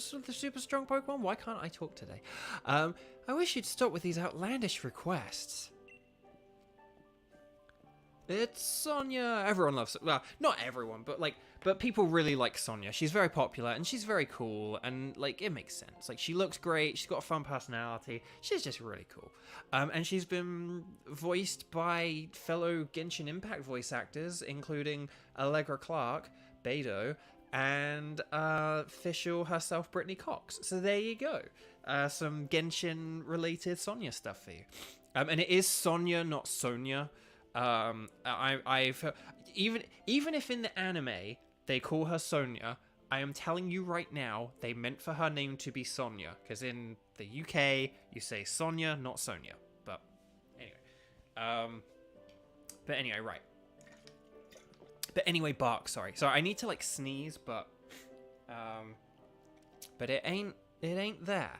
A: strong Pokemon? Why can't I talk today? I wish you'd stop with these outlandish requests. It's Sonia. Everyone loves, well, not everyone, but people really like Sonia. She's very popular and she's very cool, and like it makes sense. Like, she looks great. She's got a fun personality. She's just really cool. And she's been voiced by fellow Genshin Impact voice actors, including Allegra Clark, Beidou, and official herself, Brittany Cox. So there you go. Some Genshin-related Sonia stuff for you. And it is Sonia, not Sonia. I've even if in the anime they call her Sonia, I am telling you right now, they meant for her name to be Sonia, because in the UK you say Sonia, not Sonia. But anyway, right. But anyway, Bark. Sorry, I need to like sneeze, but it ain't there.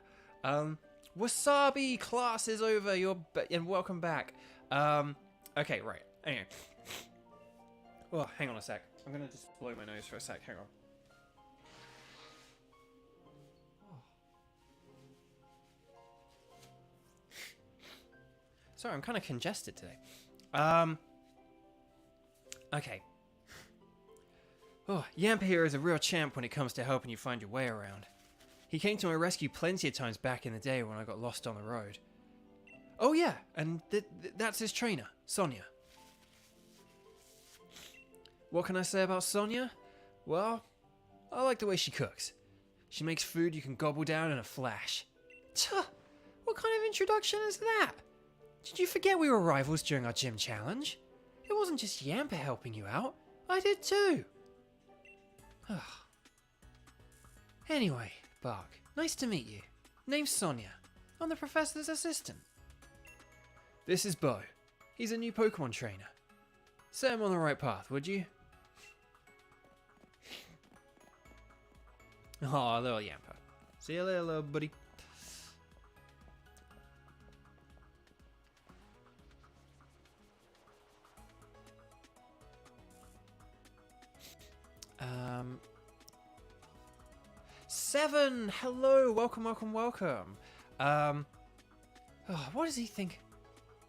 A: Wasabi, class is over. And welcome back. Okay, right. Anyway. Oh, hang on a sec. I'm gonna just blow my nose for a sec. Hang on. Sorry, I'm kind of congested today. Okay. Oh, Yamper here is a real champ when it comes to helping you find your way around. He came to my rescue plenty of times back in the day when I got lost on the road. Oh yeah, and that's his trainer, Sonia. What can I say about Sonia? Well, I like the way she cooks.
B: She makes food you can gobble down in a flash. Tuh, what kind of introduction is that? Did you forget we were rivals during our gym challenge? It wasn't just Yamper helping you out. I did too. Anyway, Bark, nice to meet you. Name's Sonia. I'm the professor's assistant. This is Bo. He's a new Pokemon trainer. Set him on the right path, would you? Aw, little Yamper. See you later, little buddy. Seven! Hello! Welcome, welcome, welcome. What does he think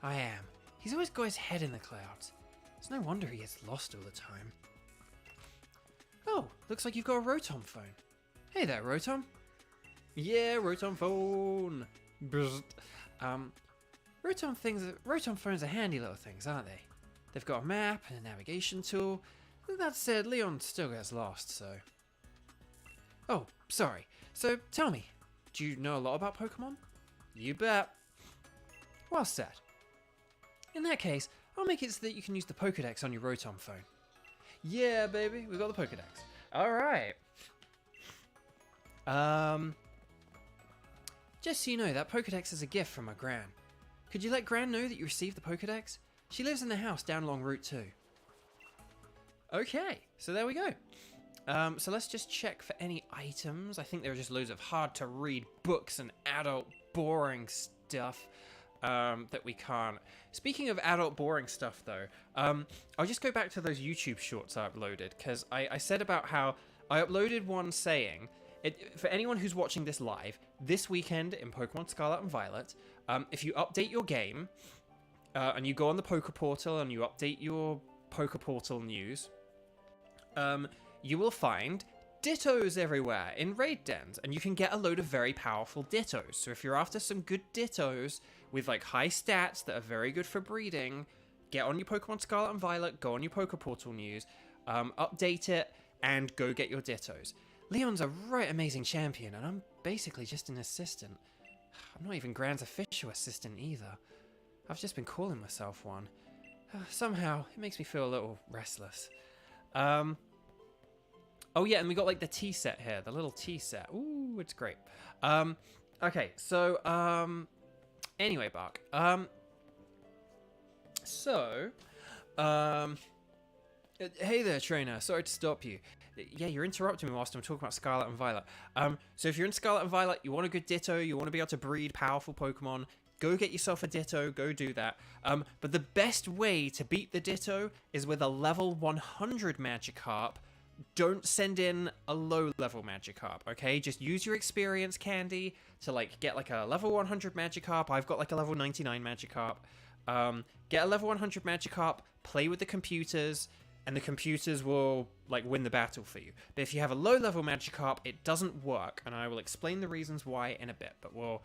B: I am? He's always got his head in the clouds. It's no wonder he gets lost all the time. Oh, looks like you've got a Rotom phone. Hey there, Rotom. Yeah, Rotom phone. Bzzzt. Rotom phones are handy little things, aren't they? They've got a map and a navigation tool. That said, Leon still gets lost, so... Oh, sorry. So, tell me, do you know a lot about Pokemon? You bet. Well said. In that case, I'll make it so that you can use the Pokedex on your Rotom phone. Yeah, baby, we got the Pokedex. Alright. Just so you know, that Pokedex is a gift from my Gran. Could you let Gran know that you received the Pokedex? She lives in the house down along Route 2. Okay, so there we go. So let's just check for any items. I think there are just loads of hard-to-read books and adult boring stuff that we can't. Speaking of adult boring stuff, though, I'll just go back to those YouTube shorts I uploaded, because I said about how I uploaded one saying, for anyone who's watching this live, this weekend in Pokemon Scarlet and Violet, if you update your game, and you go on the Poke Portal and you update your Poke Portal news, you will find Dittos everywhere in raid dens, and you can get a load of very powerful Dittos. So if you're after some good Dittos with like high stats that are very good for breeding, get on your Pokemon Scarlet and Violet, go on your Poke Portal news, update it, and go get your Dittos. Leon's a right amazing champion, and I'm basically just an assistant. I'm not even Gran's official assistant either. I've just been calling myself one. Somehow, it makes me feel a little restless. Oh yeah, and we got like the tea set here, the little tea set. Ooh, it's great. Okay, so, anyway, Bark. Hey there, trainer. Sorry to stop you. Yeah, you're interrupting me whilst I'm talking about Scarlet and Violet. So if you're in Scarlet and Violet, you want a good Ditto, you want to be able to breed powerful Pokemon, go get yourself a Ditto, go do that. But the best way to beat the Ditto is with a level 100 Magikarp. Don't send in a low-level Magikarp, okay? Just use your experience candy to, like, get, like, a level 100 Magikarp. I've got, like, a level 99 Magikarp. Get a level 100 Magikarp, play with the computers, and the computers will, like, win the battle for you. But if you have a low-level Magikarp, it doesn't work, and I will explain the reasons why in a bit. But we'll,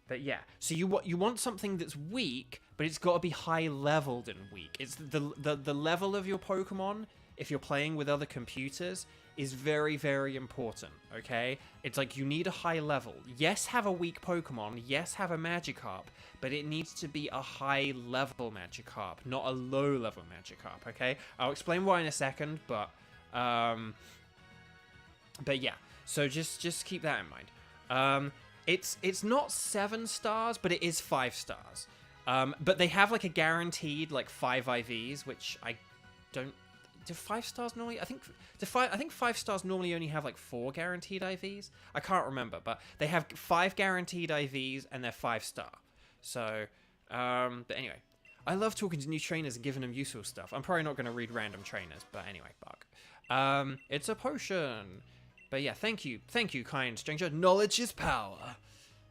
B: But yeah, so you want something that's weak, but it's got to be high-leveled and weak. It's the level of your Pokemon, if you're playing with other computers, is very, very important, okay? It's like you need a high level. Yes, have a weak Pokemon. Yes, have a Magikarp, but it needs to be a high-level Magikarp, not a low-level Magikarp, okay? I'll explain why in a second, but yeah, so just keep that in mind. It's not 7 stars, but it is 5 stars. But they have like a guaranteed like 5 IVs, which I don't. Do 5 stars normally? I think 5 stars normally only have like 4 guaranteed IVs. I can't remember, but they have 5 guaranteed IVs and they're 5 star. So, but anyway, I love talking to new trainers and giving them useful stuff. I'm probably not going to read random trainers, but anyway, Buck. It's a potion. But yeah, thank you, kind stranger. Knowledge is power,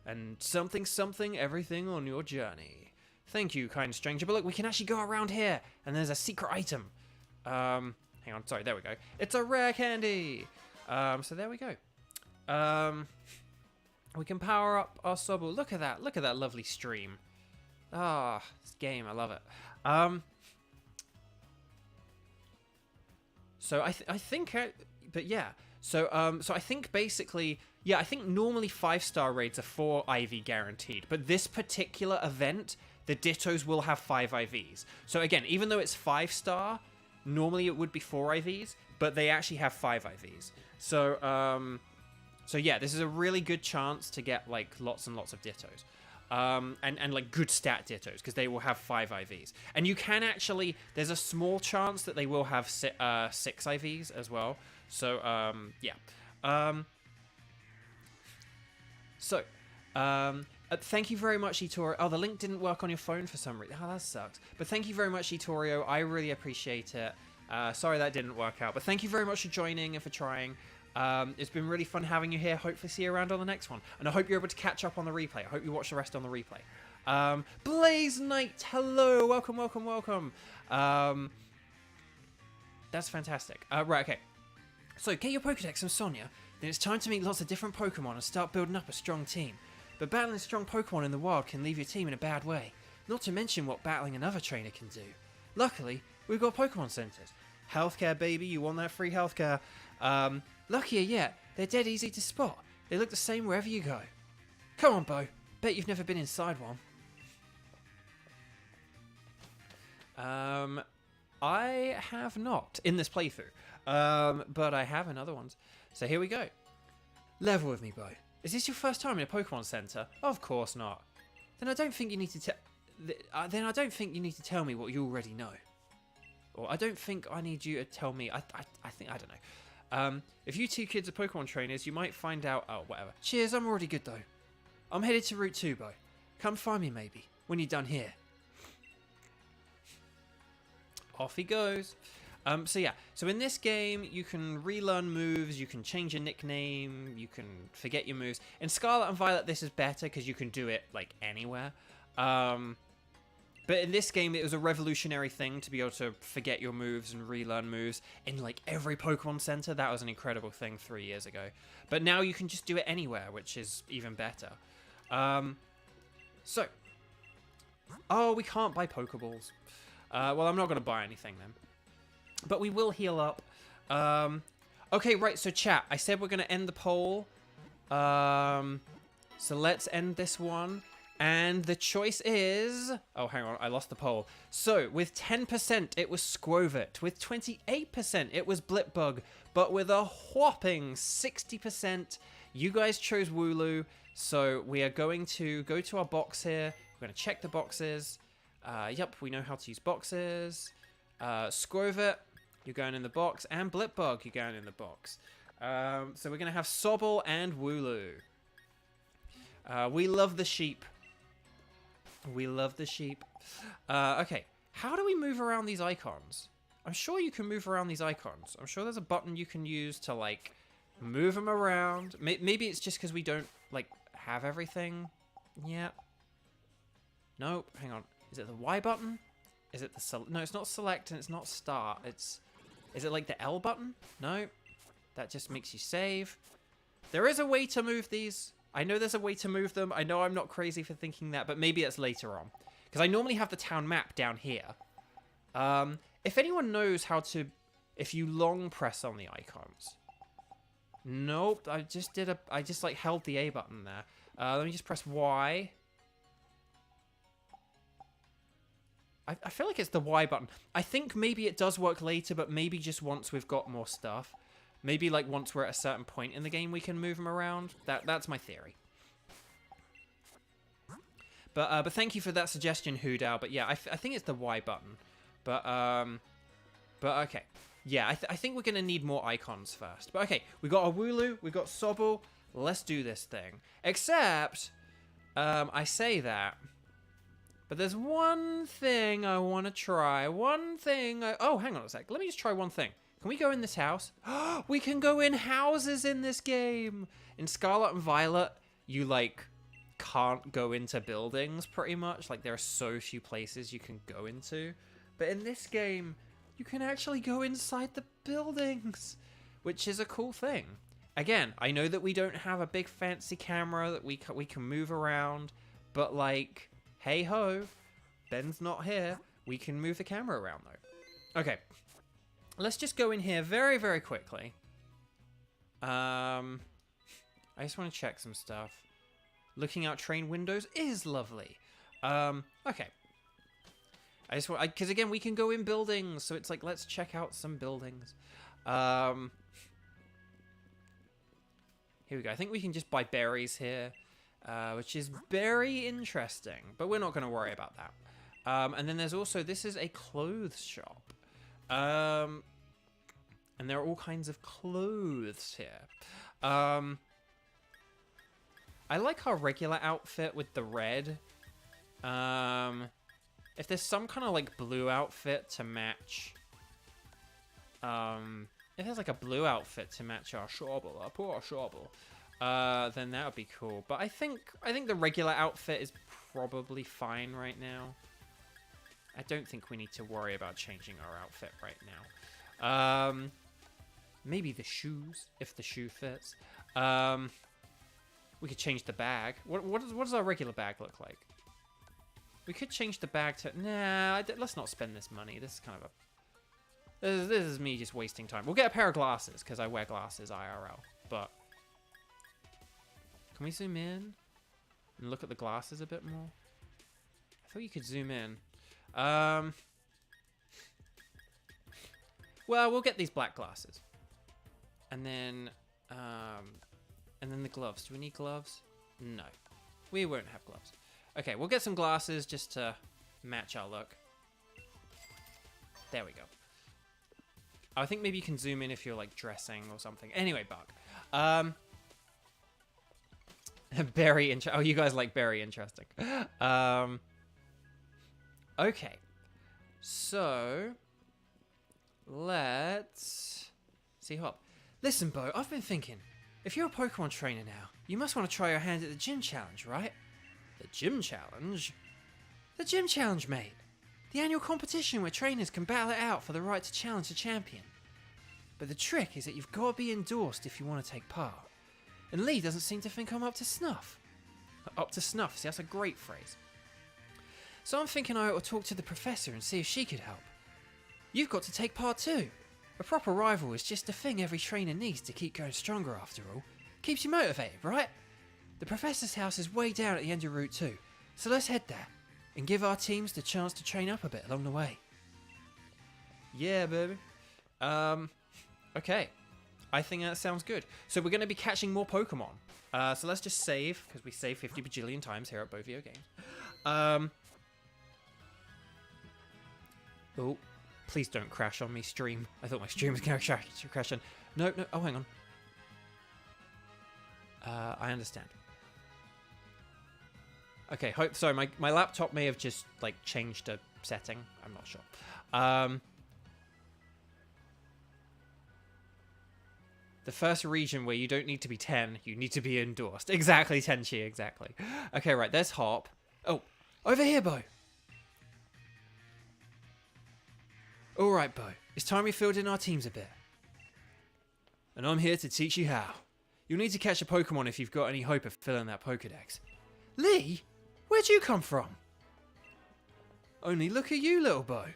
B: and something, everything on your journey. Thank you, kind stranger. But look, we can actually go around here, and there's a secret item. Hang on, sorry, there we go. It's a rare candy. So there we go. We can power up our Sobble. Look at that lovely stream. Ah, this game, I love it.
A: So I think, but yeah. So so I think basically, yeah, I think normally 5-star raids are 4 IV guaranteed, but this particular event, the Dittos will have 5 IVs. So again, even though it's 5-star, normally it would be 4 IVs, but they actually have 5 IVs. So so yeah, this is a really good chance to get like lots and lots of Dittos. And like good stat Dittos, because they will have 5 IVs. And you can actually, there's a small chance that they will have 6 IVs as well. So, yeah. Thank you very much, Itorio. Oh, the link didn't work on your phone for some reason. Oh, that sucks. But thank you very much, Itorio. I really appreciate it. Sorry that didn't work out. But thank you very much for joining and for trying. It's been really fun having you here. Hopefully see you around on the next one. And I hope you're able to catch up on the replay. I hope you watch the rest on the replay. Blaze Knight, hello. Welcome, welcome, welcome. That's fantastic. Right, okay. So, get your Pokedex from Sonia. Then it's time to meet lots of different Pokemon and start building up a strong team. But battling strong Pokemon in the wild can leave your team in a bad way. Not to mention what battling another trainer can do. Luckily, we've got Pokemon centers. Healthcare, baby. You want that free healthcare. Luckier yet, they're dead easy to spot. They look the same wherever you go. Come on, Bo. Bet you've never been inside one. I have not in this playthrough. But I have in other ones. So here we go. Level with me, Bo. Is this your first time in a Pokemon Center? Of course not. Then I don't think you need to tell me what you already know. Or I don't think I need you to tell me. I don't know. If you 2 kids are Pokemon trainers, you might find out. Oh, whatever. Cheers, I'm already good though. I'm headed to Route 2, Bo. Come find me maybe, when you're done here. Off he goes. So yeah, so in this game, you can relearn moves, you can change your nickname, you can forget your moves. In Scarlet and Violet, this is better because you can do it, like, anywhere. But in this game, it was a revolutionary thing to be able to forget your moves and relearn moves in, like, every Pokemon Center. That was an incredible thing 3 years ago. But now you can just do it anywhere, which is even better. So. Oh, we can't buy Pokeballs. Well, I'm not going to buy anything then. But we will heal up. Okay, right, so chat. I said we're going to end the poll. So let's end this one. And the choice is... Oh, hang on, I lost the poll. So, with 10%, it was Squovit. With 28%, it was Blipbug. But with a whopping 60%, you guys chose Wooloo. So, we are going to go to our box here. We're going to check the boxes. Yep, we know how to use boxes. Squovit, you're going in the box. And Blipbug, you're going in the box. So, we're going to have Sobble and Wooloo. We love the sheep. We love the sheep. Okay, how do we move around these icons? I'm sure you can move around these icons. I'm sure there's a button you can use to, like, move them around. Maybe it's just because we don't, like, have everything yet. Nope, hang on. Is it the Y button? Is it the... No, it's not select and it's not start. It's... Is it, like, the L button? No. That just makes you save. There is a way to move these... I know there's a way to move them. I know I'm not crazy for thinking that, but maybe it's later on. Because I normally have the town map down here. If anyone knows how to... If you long press on the icons. Nope, I just like held the A button there. Let me just press Y. I feel like it's the Y button. I think maybe it does work later, but maybe just once we've got more stuff. Maybe, like, once we're at a certain point in the game, we can move them around. That's my theory. But thank you for that suggestion, Hoodao. But yeah, I think it's the Y button. But okay. Yeah, I think we're going to need more icons first. But okay, we got a Wooloo, we got Sobble. Let's do this thing. Except, I say that. But there's one thing I want to try. One thing oh, hang on a sec. Let me just try one thing. Can we go in this house? We can go in houses in this game. In Scarlet and Violet, you, like, can't go into buildings, pretty much. Like, there are so few places you can go into. But in this game, you can actually go inside the buildings, which is a cool thing. Again, I know that we don't have a big fancy camera that we can move around, but, like, hey-ho, Ben's not here. We can move the camera around, though. Okay. let's just go in here very, very quickly. I just want to check some stuff. Looking out train windows is lovely. Okay. I just want, because again, we can go in buildings, so it's like, let's check out some buildings. Here we go. I think we can just buy berries here, which is very interesting, but we're not going to worry about that. And then there's also, this is a clothes shop. And there are all kinds of clothes here. I like our regular outfit with the red. If there's some kind of like blue outfit to match, if there's like a blue outfit to match our Shawble, our poor Shawble, then that would be cool. But I think the regular outfit is probably fine right now. I don't think we need to worry about changing our outfit right now. Maybe the shoes, if the shoe fits. We could change the bag. What does our regular bag look like? We could change the bag to... Nah, let's not spend this money. This is kind of a... This is me just wasting time. We'll get a pair of glasses, because I wear glasses IRL. But... Can we zoom in? And look at the glasses a bit more? I thought you could zoom in. Well, we'll get these black glasses. And then the gloves. Do we need gloves? No. We won't have gloves. Okay, we'll get some glasses just to match our look. There we go. I think maybe you can zoom in if you're like dressing or something. Anyway, Buck. Very interesting. Oh, you guys like very interesting. Okay. So let's see Hop. Listen, Bo, I've been thinking. If you're a Pokemon trainer now, you must want to try your hand at the gym challenge, right? The gym challenge? The gym challenge, mate. The annual competition where trainers can battle it out for the right to challenge the champion. But the trick is that you've got to be endorsed if you want to take part. And Lee doesn't seem to think I'm up to snuff. Up to snuff, see, that's a great phrase. So I'm thinking I ought to talk to the professor and see if she could help. You've got to take part too. A proper rival is just a thing every trainer needs to keep going stronger after all. Keeps you motivated, right? The professor's house is way down at the end of Route 2, so let's head there and give our teams the chance to train up a bit along the way. Yeah, baby. Okay. I think that sounds good. So we're going to be catching more Pokemon. So let's just save, because we save 50 bajillion times here at Bovio Games. Oh, please don't crash on me, stream. I thought my stream was going to crash on. No, no. Oh, hang on. I understand. Okay, sorry, my laptop may have just, like, changed a setting. I'm not sure. The first region where you don't need to be 10, you need to be endorsed. Exactly, Tenchi, exactly. Okay, right, there's Hop. Oh, over here, Bo. Alright, Bo. It's time we filled in our teams a bit. And I'm here to teach you how. You'll need to catch a Pokemon if you've got any hope of filling that Pokedex. Lee? Where'd you come from? Only look at you, little Bo.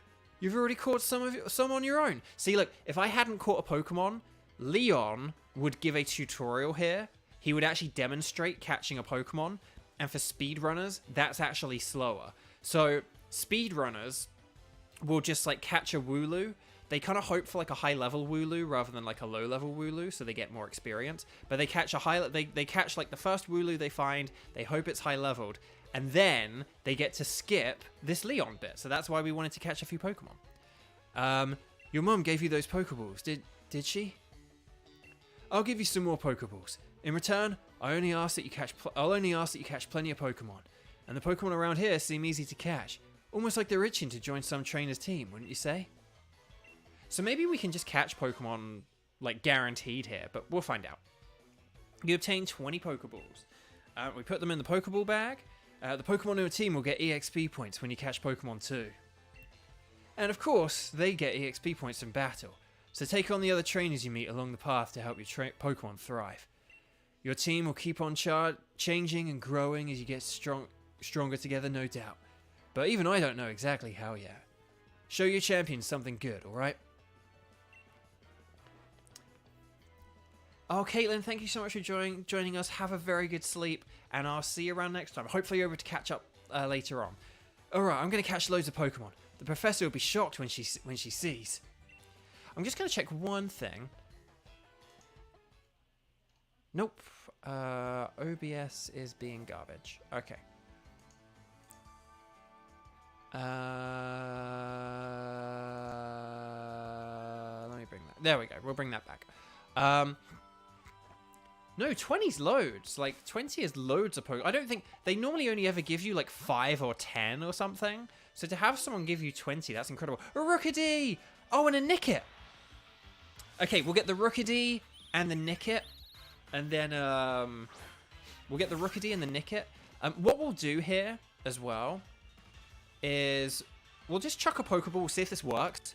A: You've already caught some on your own. See, look, if I hadn't caught a Pokemon, Leon would give a tutorial here. He would actually demonstrate catching a Pokemon. And for speedrunners, that's actually slower. So, speedrunners will just, like, catch a Wooloo. They kind of hope for, like, a high-level Wooloo rather than, like, a low-level Wooloo, so they get more experience. But they catch they catch, like, the first Wooloo they find, they hope it's high-leveled, and then they get to skip this Leon bit. So that's why we wanted to catch a few Pokemon. Your mum gave you those Pokeballs, did she? I'll give you some more Pokeballs. In return, I'll only ask that you catch plenty of Pokemon. And the Pokemon around here seem easy to catch. Almost like they're itching to join some trainer's team, wouldn't you say? So maybe we can just catch Pokemon, like, guaranteed here, but we'll find out. You obtain 20 Pokeballs. We put them in the Pokeball bag. The Pokemon in your team will get EXP points when you catch Pokemon too. And of course, they get EXP points in battle. So take on the other trainers you meet along the path to help your Pokemon thrive. Your team will keep on changing and growing as you get stronger together, no doubt. But even I don't know exactly how yet. Show your champions something good, alright?
B: Oh, Caitlin, thank you so much for joining us. Have a very good sleep, and I'll see you around next time. Hopefully you're able to catch up later on. Alright, I'm going to catch loads of Pokemon. The professor will be shocked when she sees. I'm just going to check one thing. Nope. OBS is being garbage. Okay. Let me bring that. There we go. We'll bring that back. No, 20's loads. Like, 20 is loads of Pokemon. I don't think... They normally only ever give you, like, 5 or 10 or something. So to have someone give you 20, that's incredible. A Rookidee! Oh, and a Nickit! Okay, we'll get the Rookidee and the Nickit. And then, we'll get the Rookidee and the Nickit. What we'll do here, as well, is... We'll just chuck a Pokeball. We'll see if this works.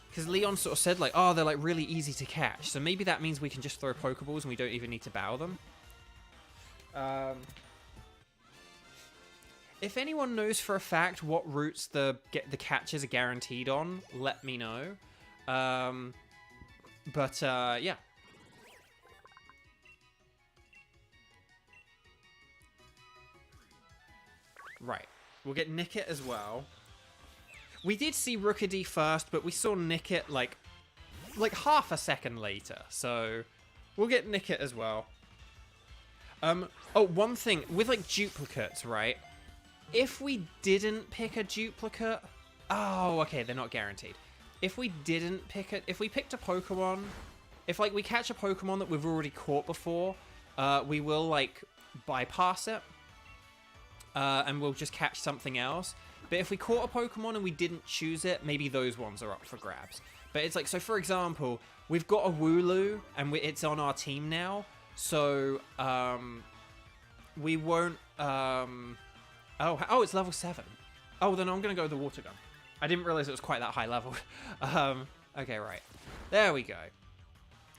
B: Because Leon sort of said, like, oh, they're, like, really easy to catch. So maybe that means we can just throw Pokeballs and we don't even need to bow them. If anyone knows for a fact what routes the catches are guaranteed on, let me know. Yeah. Right. We'll get Nickit as well. We did see Rookidee first, but we saw Nickit like half a second later. So we'll get Nickit as well. Oh, one thing with like duplicates, right? If we didn't pick a duplicate, oh, okay, they're not guaranteed. If we didn't pick it, if we picked a Pokemon, if like we catch a Pokemon that we've already caught before, we will like bypass it, and we'll just catch something else. But if we caught a Pokemon and we didn't choose it, maybe those ones are up for grabs. But it's like, so for example, we've got a Wooloo, and it's on our team now. So, we won't, oh, it's level 7. Oh, then I'm going to go with the Water Gun. I didn't realize it was quite that high level. Okay, right. There we go.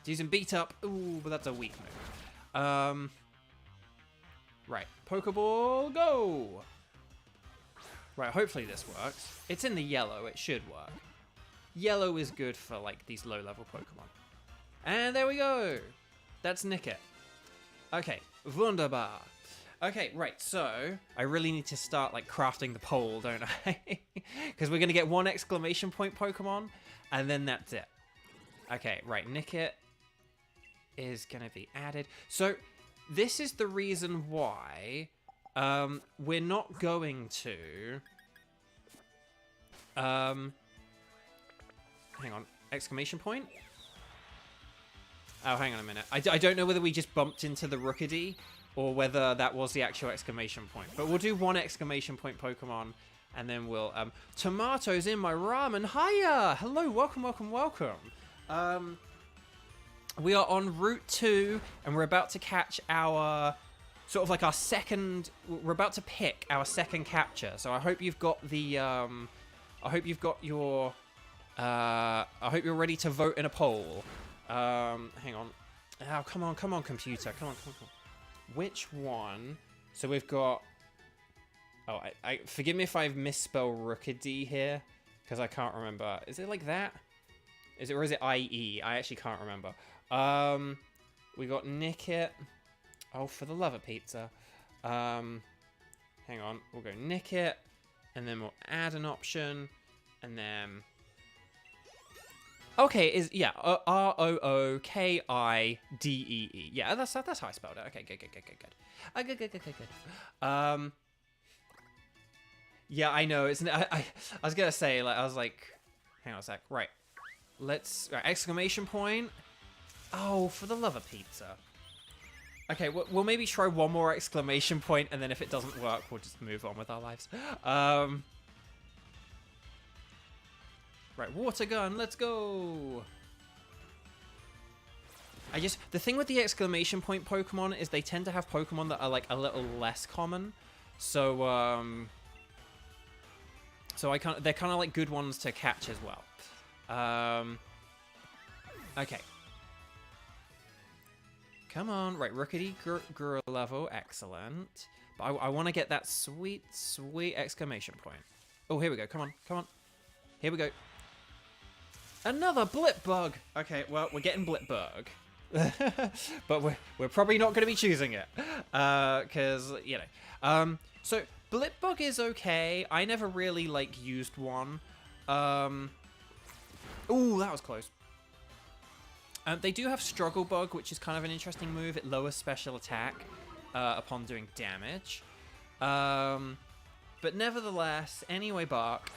B: Using Beat Up. Ooh, but that's a weak move. Right. Pokeball, go! Right, hopefully this works. It's in the yellow, it should work. Yellow is good for, like, these low-level Pokemon. And there we go! That's Nickit. Okay, wunderbar. Okay, right, so I really need to start, like, crafting the poll, don't I? Because we're going to get one exclamation point Pokemon, and then that's it. Okay, right, Nickit is going to be added. So, this is the reason why... we're not going to... hang on. Exclamation point? Oh, hang on a minute. I don't know whether we just bumped into the Rookidee or whether that was the actual exclamation point. But we'll do one exclamation point Pokemon and then we'll... tomatoes in my ramen. Hiya! Hello, welcome, welcome, welcome. We are on Route 2 and we're about to catch our... Sort of like our second... We're about to pick our second capture. So I hope you've got the... I hope you've got your... I hope you're ready to vote in a poll. Hang on. Oh, come on, computer. Come on. Which one? So we've got... Oh, I forgive me if I misspell Rookidee here. Because I can't remember. Is it like that? Or is it IE? I actually can't remember. We got Nickit. Oh, for the love of pizza. Hang on. We'll go Nickit. And then we'll add an option. And then... Okay, yeah, R-O-O-K-I-D-E-E. Yeah, that's how I spelled it. Okay, good. Yeah, I know. It's I was gonna say, like, I was like, hang on a sec. Right, right, exclamation point. Oh, for the love of pizza. Okay, we'll maybe try one more exclamation point, and then if it doesn't work, we'll just move on with our lives. Right, water gun, let's go! The thing with the exclamation point Pokemon is they tend to have Pokemon that are, like, a little less common. So, they're kind of, like, good ones to catch as well. Okay. Come on. Right, Rookidee grew a level. Excellent. But I want to get that sweet, sweet exclamation point. Oh, here we go. Come on. Here we go.
A: Another blip bug. Okay, well, we're getting blip bug. But we're probably not going to be choosing it. Because, you know. So, blip bug is okay. I never really, like, used one. Ooh, that was close. They do have struggle bug, which is kind of an interesting move. It lowers special attack upon doing damage. But nevertheless, anyway, Bark.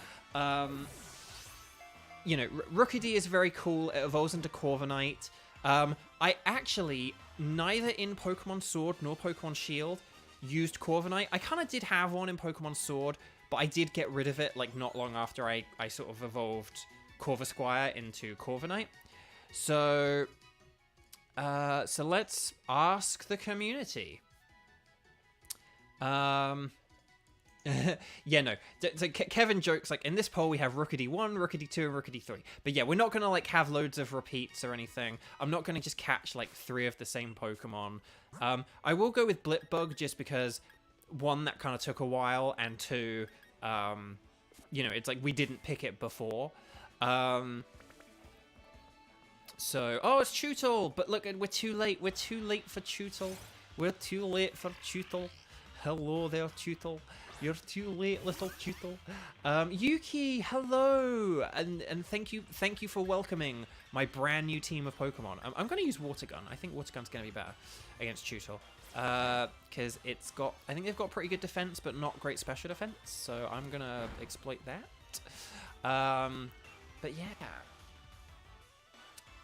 A: You know, Rookidee is very cool. It evolves into Corviknight. I actually, neither in Pokemon Sword nor Pokemon Shield, used Corviknight. I kind of did have one in Pokemon Sword, but I did get rid of it, like, not long after I sort of evolved Corvisquire into Corviknight. So let's ask the community. Yeah, no. So Kevin jokes, like, in this poll we have Rookidee 1, Rookidee 2, and Rookidee 3. But yeah, we're not going to, like, have loads of repeats or anything. I'm not going to just catch, like, 3 of the same Pokemon. I will go with Blipbug just because, 1, that kind of took a while, and 2, you know, it's like we didn't pick it before. So, oh, it's Chewtle! But look, we're too late. We're too late for Chewtle. We're too late for Chewtle. Hello there, Chewtle. You're too late, little Chewtle. Yuki, hello, and thank you for welcoming my brand new team of Pokemon. I'm going to use Water Gun. I think Water Gun's going to be better against Chewtle, because I think they've got pretty good defense, but not great special defense. So I'm going to exploit that. But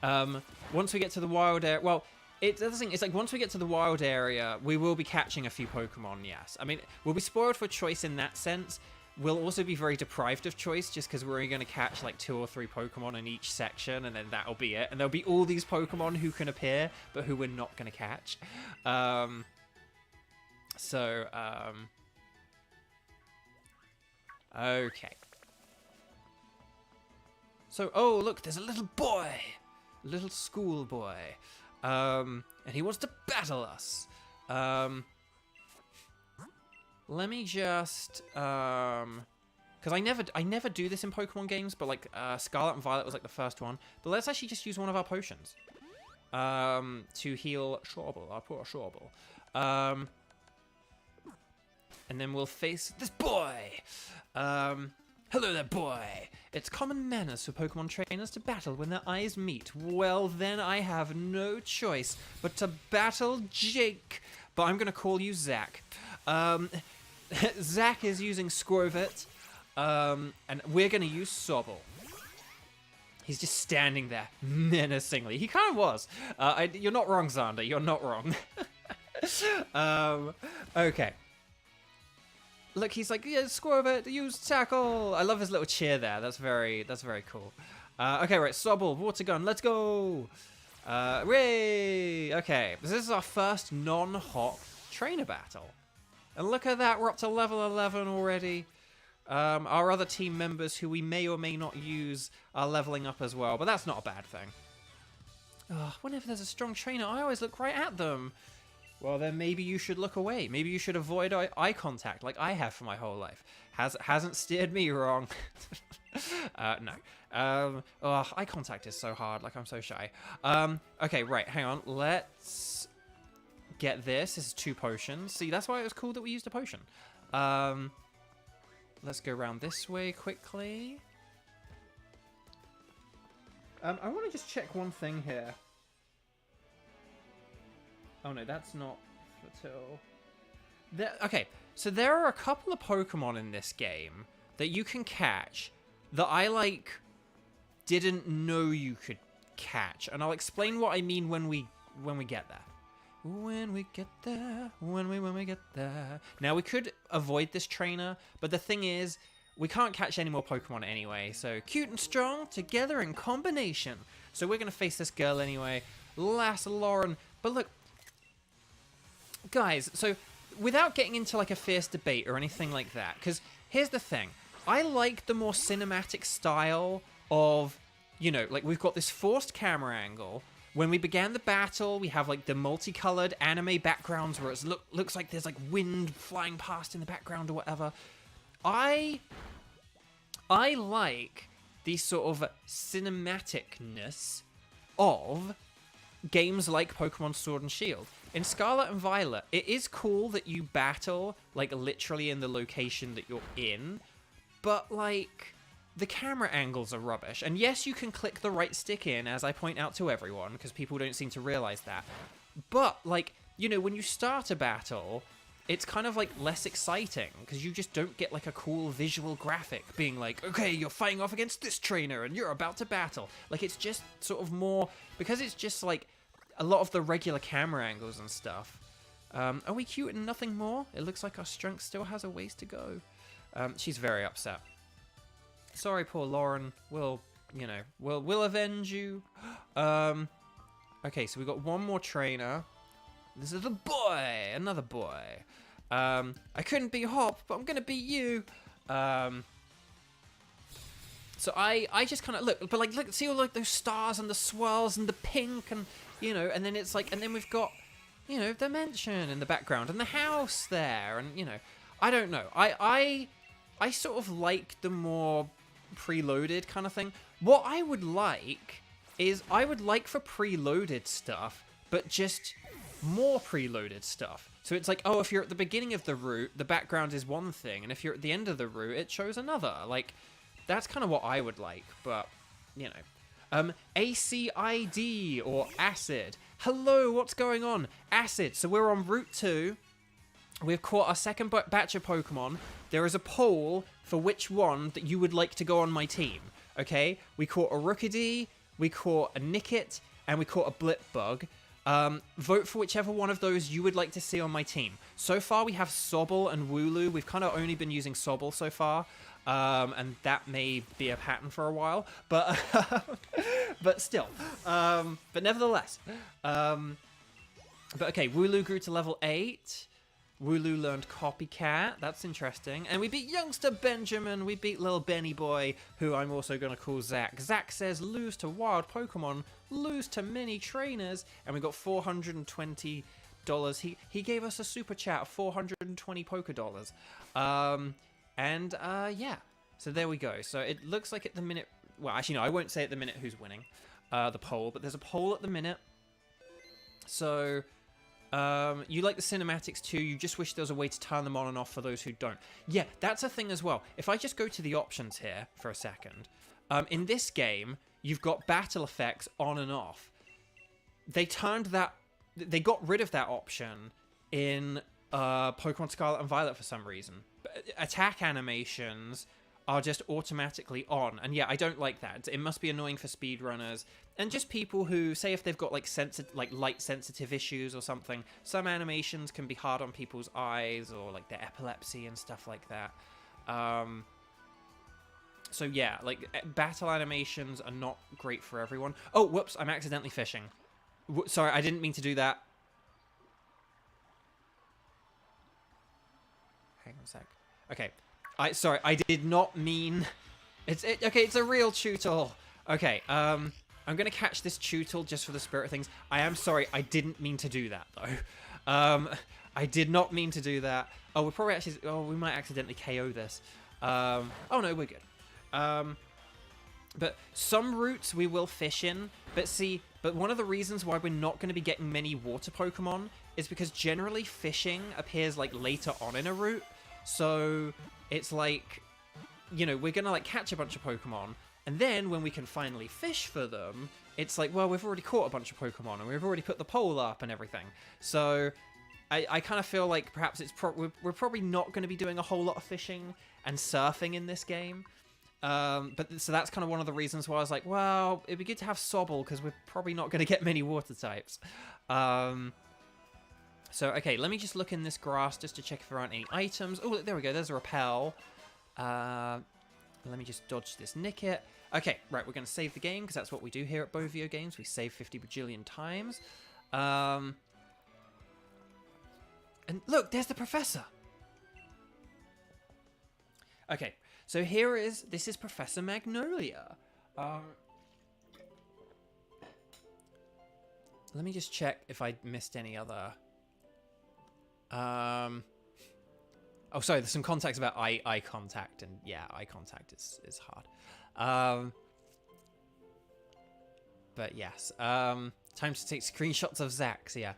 A: yeah. Once we get to the wild area, well. The thing is, like, once we get to the wild area, we will be catching a few Pokemon, yes. I mean, we'll be spoiled for choice in that sense. We'll also be very deprived of choice, just because we're only going to catch, like, 2 or 3 Pokemon in each section, and then that'll be it. And there'll be all these Pokemon who can appear, but who we're not going to catch. Okay. So, oh, look, there's a little boy! A little schoolboy. And he wants to battle us. Let me just, because I never do this in Pokemon games, but like, Scarlet and Violet was like the first one. But let's actually just use one of our potions, to heal Shawble, our poor Shawble. And then we'll face this boy. Hello there, boy! It's common manners for Pokemon trainers to battle when their eyes meet. Well, then I have no choice but to battle Jake. But I'm going to call you Zach. Zach is using Squirvit, and we're going to use Sobble. He's just standing there menacingly. He kind of was. You're not wrong, Xander. You're not wrong. Okay. Look, he's like, yeah, Squirvit, use tackle. I love his little cheer there. That's very cool. Okay, right, Sobble, Water Gun, let's go. Hooray! Okay, this is our first non-hot trainer battle. And look at that, we're up to level 11 already. Our other team members, who we may or may not use, are leveling up as well, but that's not a bad thing. Whenever there's a strong trainer, I always look right at them. Well, then maybe you should look away. Maybe you should avoid eye contact like I have for my whole life. Hasn't steered me wrong. No. Eye contact is so hard. Like, I'm so shy. Okay, right. Hang on. Let's get this. This is 2 potions. See, that's why it was cool that we used a potion. Let's go around this way quickly. I want to just check one thing here. Oh no, that's not Fertile. Okay, so there are a couple of Pokemon in this game that you can catch that I, like, didn't know you could catch. And I'll explain what I mean when we get there. When we get there, when we get there. Now, we could avoid this trainer, but the thing is, we can't catch any more Pokemon anyway. So, cute and strong, together in combination. So we're going to face this girl anyway. Lass Lauren. But look, guys, so without getting into like a fierce debate or anything like that, because here's the thing. I like the more cinematic style of, you know, like we've got this forced camera angle. When we began the battle, we have like the multicolored anime backgrounds where it looks like there's like wind flying past in the background or whatever. I like the sort of cinematicness of games like Pokemon Sword and Shield. In Scarlet and Violet, it is cool that you battle, like, literally in the location that you're in, but, like, the camera angles are rubbish. And yes, you can click the right stick in, as I point out to everyone, because people don't seem to realize that. But, like, you know, when you start a battle, it's kind of, like, less exciting, because you just don't get, like, a cool visual graphic being like, okay, you're fighting off against this trainer, and you're about to battle. Like, it's just sort of more, because it's just, like, a lot of the regular camera angles and stuff. Are we cute and nothing more? It looks like our strength still has a ways to go. She's very upset. Sorry, poor Lauren. We'll avenge you. Okay, so we got one more trainer. This is a boy, another boy. I couldn't beat Hop, but I'm gonna beat you. So I just kind of look, see all like those stars and the swirls and the pink and, you know, and then it's like, and then we've got, you know, the mansion in the background and the house there, and, you know, I don't know. I sort of like the more preloaded kind of thing. What I would like is, I would like for preloaded stuff, but just more preloaded stuff. So it's like, oh, if you're at the beginning of the route, the background is one thing, and if you're at the end of the route, it shows another. Like, that's kind of what I would like, but, you know. ACID, or Acid. Hello, what's going on? Acid, so we're on Route 2. We've caught our second batch of Pokemon. There is a poll for which one that you would like to go on my team, okay? We caught a Rookidee, we caught a Nickit, and we caught a Blipbug. Vote for whichever one of those you would like to see on my team. So far, we have Sobble and Wooloo. We've kind of only been using Sobble so far. And that may be a pattern for a while, but but still, but nevertheless, but okay, Wooloo grew to level 8. Wooloo learned Copycat. That's interesting. And we beat youngster Benjamin. We beat little Benny Boy, who I'm also going to call Zach. Zach says, lose to wild Pokemon, lose to mini trainers. And we got $420. He gave us a super chat of 420 Pokedollars. Yeah, so there we go. So it looks like at the minute, well, actually, no, I won't say at the minute who's winning the poll, but there's a poll at the minute. So you like the cinematics too, you just wish there was a way to turn them on and off for those who don't. Yeah, that's a thing as well. If I just go to the options here for a second, in this game, you've got battle effects on and off. They got rid of that option in Pokemon Scarlet and Violet for some reason. Attack animations are just automatically on, and yeah, I don't like that. It must be annoying for speedrunners and just people who say if they've got like light sensitive issues or something. Some animations can be hard on people's eyes or like their epilepsy and stuff like that. So yeah, like battle animations are not great for everyone. Oh, whoops! I'm accidentally fishing. Sorry, I didn't mean to do that. Hang on a sec. Okay. Sorry, I did not mean... Okay, it's a real Tootle. Okay, I'm gonna catch this Tootle just for the spirit of things. I am sorry, I didn't mean to do that, though. I did not mean to do that. Oh, we're probably actually... Oh, we might accidentally KO this. Oh, no, we're good. But some routes we will fish in. But one of the reasons why we're not going to be getting many water Pokemon is because generally fishing appears, like, later on in a route. So it's like, you know, we're going to, like, catch a bunch of Pokemon, and then when we can finally fish for them, it's like, well, we've already caught a bunch of Pokemon, and we've already put the pole up and everything. So I kind of feel like perhaps we're probably not going to be doing a whole lot of fishing and surfing in this game. So that's kind of one of the reasons why I was like, well, it'd be good to have Sobble, because we're probably not going to get many water types. So, okay, let me just look in this grass just to check if there aren't any items. Oh, there we go. There's a repel. Let me just dodge this Nickit. Okay, right, we're going to save the game, because that's what we do here at Bovio Games. We save 50 bajillion times. And look, there's the professor. Okay, so this is Professor Magnolia. Let me just check if I missed any other... Oh, sorry, there's some context about eye contact, and yeah, eye contact is hard. But yes, time to take screenshots of Zax, yeah.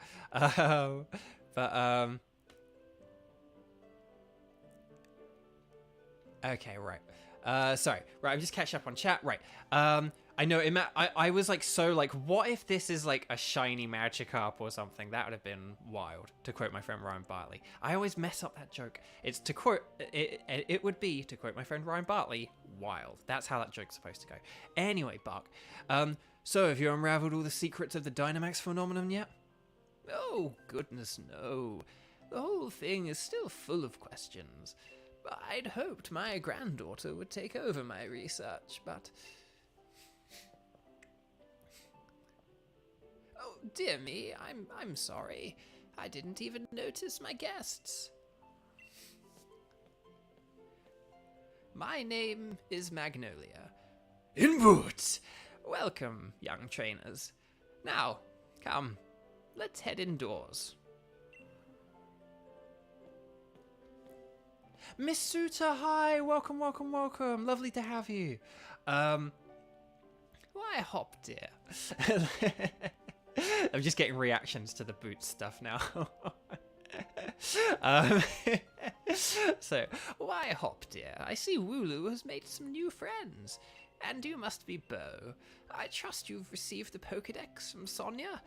A: Okay, right. Sorry, right, I'm just catching up on chat, right. I know, I was like, so like, what if this is like a shiny Magikarp or something? That would have been wild, to quote my friend Ryan Bartley. I always mess up that joke. It's to quote, it would be, to quote my friend Ryan Bartley, wild. That's how that joke's supposed to go. Anyway, Buck, so have you unraveled all the secrets of the Dynamax phenomenon yet? Oh, goodness, no. The whole thing is still full of questions. I'd hoped my granddaughter would take over my research, but... Oh, dear me, I'm sorry. I didn't even notice my guests. My name is Magnolia. In boots! Welcome, young trainers. Now, come, let's head indoors. Miss Suter, hi! Welcome, welcome, welcome. Lovely to have you. Why, Hop, dear? I'm just getting reactions to the boot stuff now. So, why, Hop, dear? I see Wooloo has made some new friends. And you must be Bo. I trust you've received the Pokedex from Sonia.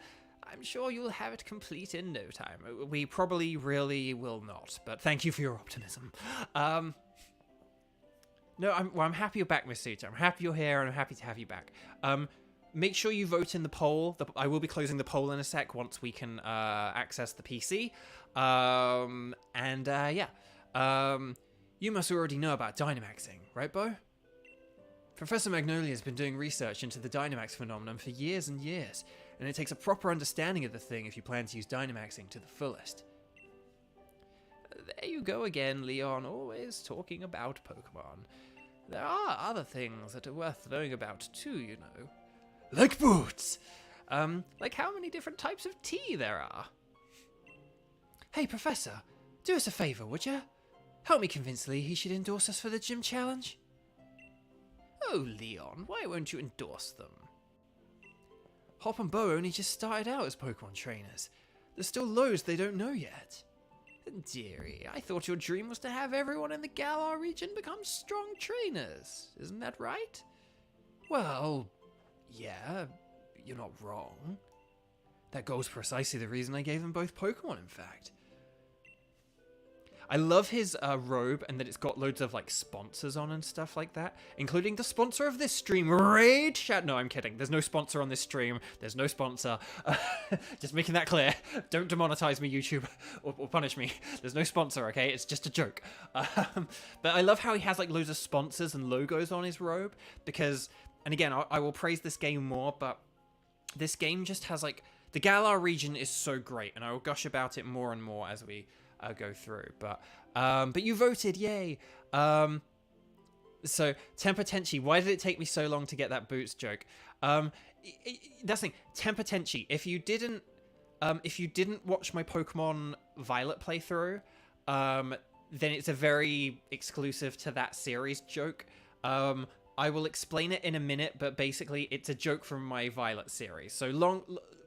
A: I'm sure you'll have it complete in no time. We probably really will not, but thank you for your optimism. No, I'm happy you're back, Miss Suter. I'm happy you're here, and I'm happy to have you back. Make sure you vote in the poll. I will be closing the poll in a sec once we can access the PC. You must already know about Dynamaxing, right, Bo? Professor Magnolia has been doing research into the Dynamax phenomenon for years and years, and it takes a proper understanding of the thing if you plan to use Dynamaxing to the fullest. There you go again, Leon, always talking about Pokemon. There are other things that are worth knowing about too, you know. Like boots! Like how many different types of tea there are. Hey, Professor, do us a favour, would you? Help me convince Lee he should endorse us for the gym challenge. Oh, Leon, why won't you endorse them? Hop and Bo only just started out as Pokemon trainers. There's still loads they don't know yet. Dearie, I thought your dream was to have everyone in the Galar region become strong trainers. Isn't that right? Well, yeah, you're not wrong. That goal's precisely the reason I gave them both Pokemon, in fact. I love his robe and that it's got loads of like sponsors on and stuff like that, including the sponsor of this stream, Raid Chat. No, I'm kidding. There's no sponsor on this stream. There's no sponsor. Just making that clear. Don't demonetize me, YouTube, or punish me. There's no sponsor, okay? It's just a joke. But I love how he has like loads of sponsors and logos on his robe because, and again, I will praise this game more, but this game just has like, the Galar region is so great, and I will gush about it more and more as we go through, but you voted, yay. So Tempertenchi, why did it take me so long to get that boots joke? That's the thing, Tempertenchi, if you didn't watch my Pokemon Violet playthrough, then it's a very exclusive to that series joke. I will explain it in a minute, but basically it's a joke from my Violet series. So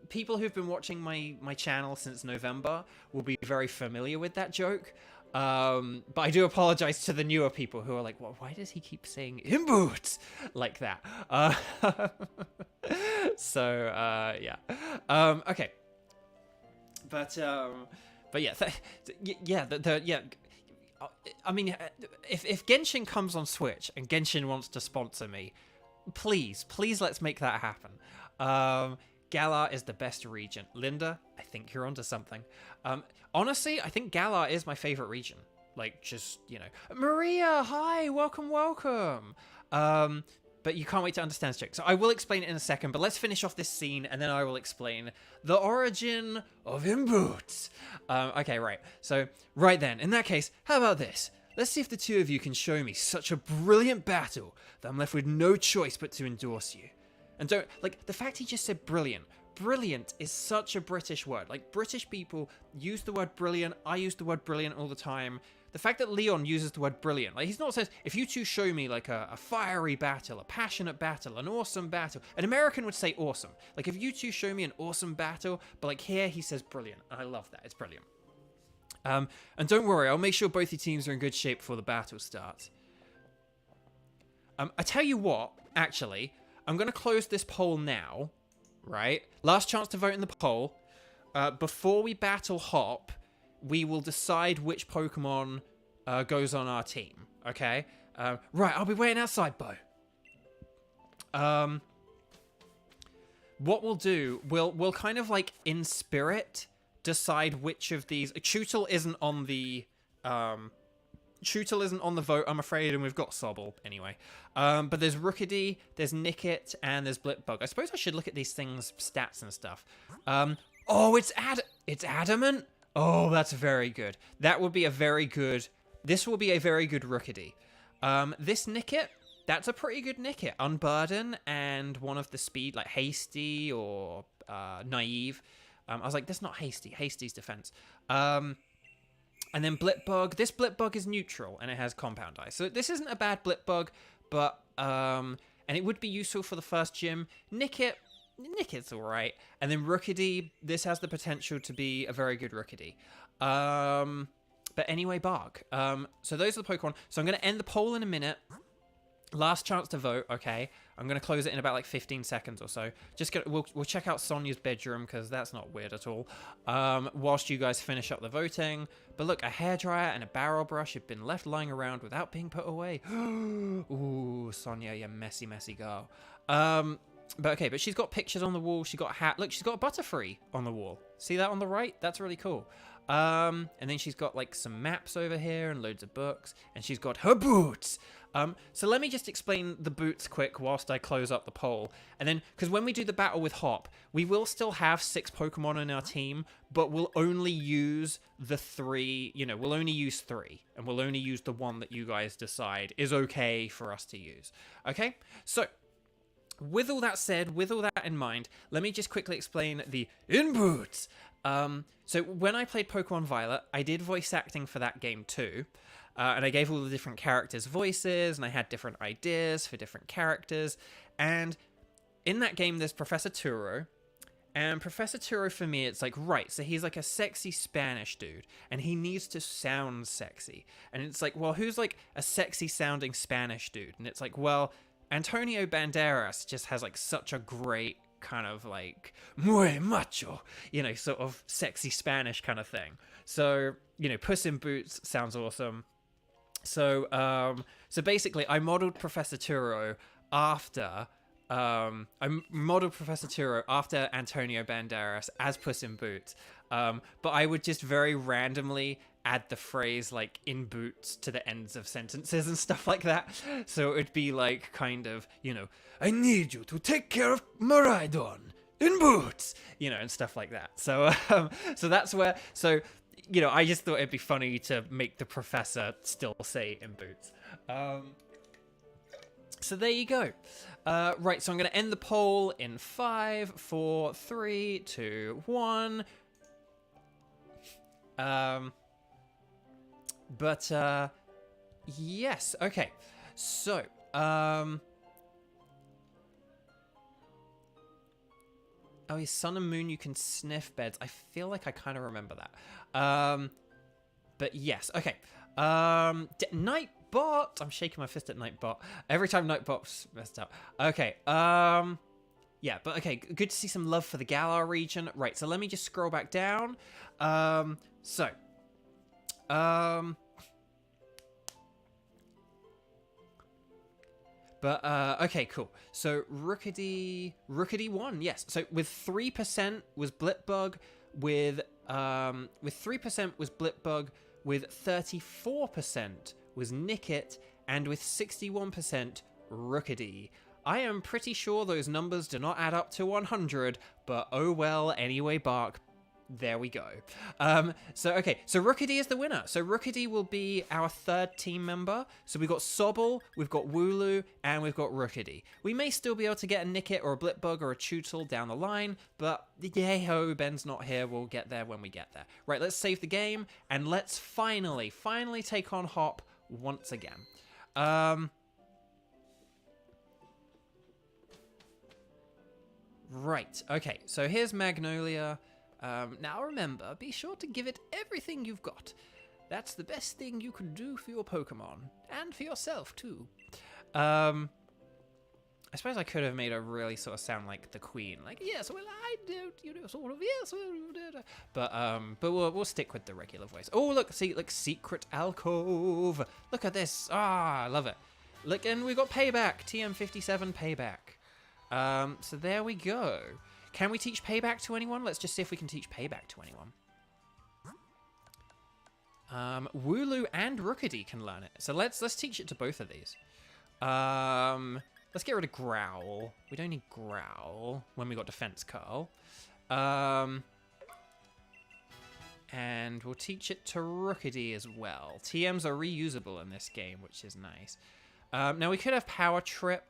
A: people who've been watching my channel since November will be very familiar with that joke. But I do apologize to the newer people who are like, well, why does he keep saying "imboots" like that? Yeah. Okay. But yeah, yeah. I mean, if Genshin comes on Switch and Genshin wants to sponsor me, please let's make that happen. Galar is the best region. Linda, I think you're onto something. Honestly, I think Galar is my favorite region. Like, just, you know. Maria, hi, welcome. But you can't wait to understand this joke. So I will explain it in a second, but let's finish off this scene, and then I will explain the origin of Imboots. Okay, right. So, right then, in that case, how about this? Let's see if the two of you can show me such a brilliant battle that I'm left with no choice but to endorse you. And don't, like, the fact he just said brilliant. Brilliant is such a British word. Like, British people use the word brilliant. I use the word brilliant all the time.
B: the fact that Leon uses the word brilliant, like he's not says, if you two show me like a fiery battle, a passionate battle, an awesome battle, an American would say awesome. Like if you two show me an awesome battle, but like here he says brilliant. And I love that. It's brilliant. And don't worry, I'll make sure both your teams are in good shape before the battle starts. I tell you what, actually, I'm going to close this poll now, right? Last chance to vote in the poll. Before we battle Hop, we will decide which Pokemon goes on our team, okay? Right, I'll be waiting outside, Bo. What we'll do, we'll kind of like in spirit decide which of these. Chootle isn't on the vote, I'm afraid, and we've got Sobble anyway. But there's Rookidee, there's Nickit, and there's Blipbug. I suppose I should look at these things, stats and stuff. Oh, it's Adamant. Oh, that's very good. That would be a very good. This will be a very good Rookidee. This Nickit, that's a pretty good Nickit. Unburden and one of the speed, like Hasty or Naive. I was like, that's not Hasty. Hasty's defense. And then Blipbug. This Blipbug is neutral and it has Compound Eye. So this isn't a bad Blipbug, but and it would be useful for the first gym. Nickit's alright. And then Rookidee, this has the potential to be a very good Rookidee. But anyway, Bark. So those are the Pokemon. So I'm going to end the poll in a minute. Last chance to vote, okay? I'm going to close it in about like 15 seconds or so. We'll check out Sonia's bedroom because that's not weird at all. Whilst you guys finish up the voting. But look, a hairdryer and a barrel brush have been left lying around without being put away. Ooh, Sonia, you messy, messy girl. But she's got pictures on the wall. She got a hat. Look, she's got a Butterfree on the wall. See that on the right? That's really cool. And then she's got like some maps over here and loads of books. And she's got her boots. So let me just explain the boots quick whilst I close up the poll. And then, because when we do the battle with Hop, we will still have 6 Pokemon in our team, but we'll only use the 3, we'll only use 3. And we'll only use the one that you guys decide is okay for us to use. Okay? So, with all that said, with all that in mind, let me just quickly explain the inputs. So when I played Pokemon Violet, I did voice acting for that game too. And I gave all the different characters voices, and I had different ideas for different characters. And in that game, there's Professor Turo. And Professor Turo, for me, it's like, right, so he's like a sexy Spanish dude, and he needs to sound sexy. And it's like, well, who's like a sexy sounding Spanish dude? And it's like, well, Antonio Banderas just has like such a great kind of like muy macho, sort of sexy Spanish kind of thing. So, Puss in Boots sounds awesome. So, basically I modeled Professor Turo after Antonio Banderas as Puss in Boots. But I would just very randomly add the phrase like in boots to the ends of sentences and stuff like that. So it would be like kind of, I need you to take care of Miraidon in boots, and stuff like that. So, that's where, I just thought it'd be funny to make the professor still say in boots. So there you go. Right, so I'm going to end the poll in 5, 4, 3, 2, 1. Yes, okay. So, oh, his Sun and Moon, you can sniff beds. I feel like I kind of remember that. But yes, okay. Nightbot. I'm shaking my fist at Nightbot. Every time Nightbot's messed up. Okay, yeah, but okay, good to see some love for the Galar region. Right, so let me just scroll back down. Okay, cool. So Rookidee won, yes. So with 3% was Blipbug, with 3% was Blipbug, with 34% was Nickit, and with 61% Rookidee. I am pretty sure those numbers do not add up to 100, but oh well, anyway, Bark.
A: There we go. So Rookity is the winner. So Rookity will be our third team member. So we've got Sobble, we've got Wooloo, and we've got Rookity. We may still be able to get a Nickit or a Blipbug or a Tootle down the line, but yay ho, Ben's not here. We'll get there when we get there. Right, let's save the game, and let's finally take on Hop once again. Right, okay, so here's Magnolia. Now remember, be sure to give it everything you've got. That's the best thing you can do for your Pokemon, and for yourself too. I suppose I could have made her really sort of sound like the Queen, like, yes, well, I don't, you know, sort of, yes, well, but we'll stick with the regular voice. Oh, look, see, like, secret alcove. Look at this. Ah, I love it. Look, and we got payback, TM57 payback. So there we go. Can we teach payback to anyone? Let's just see if we can teach payback to anyone. Wooloo and Rookity can learn it. So let's teach it to both of these. Let's get rid of Growl. We don't need Growl when we got Defense Curl. And we'll teach it to Rookity as well. TMs are reusable in this game, which is nice. Now we could have Power Trip.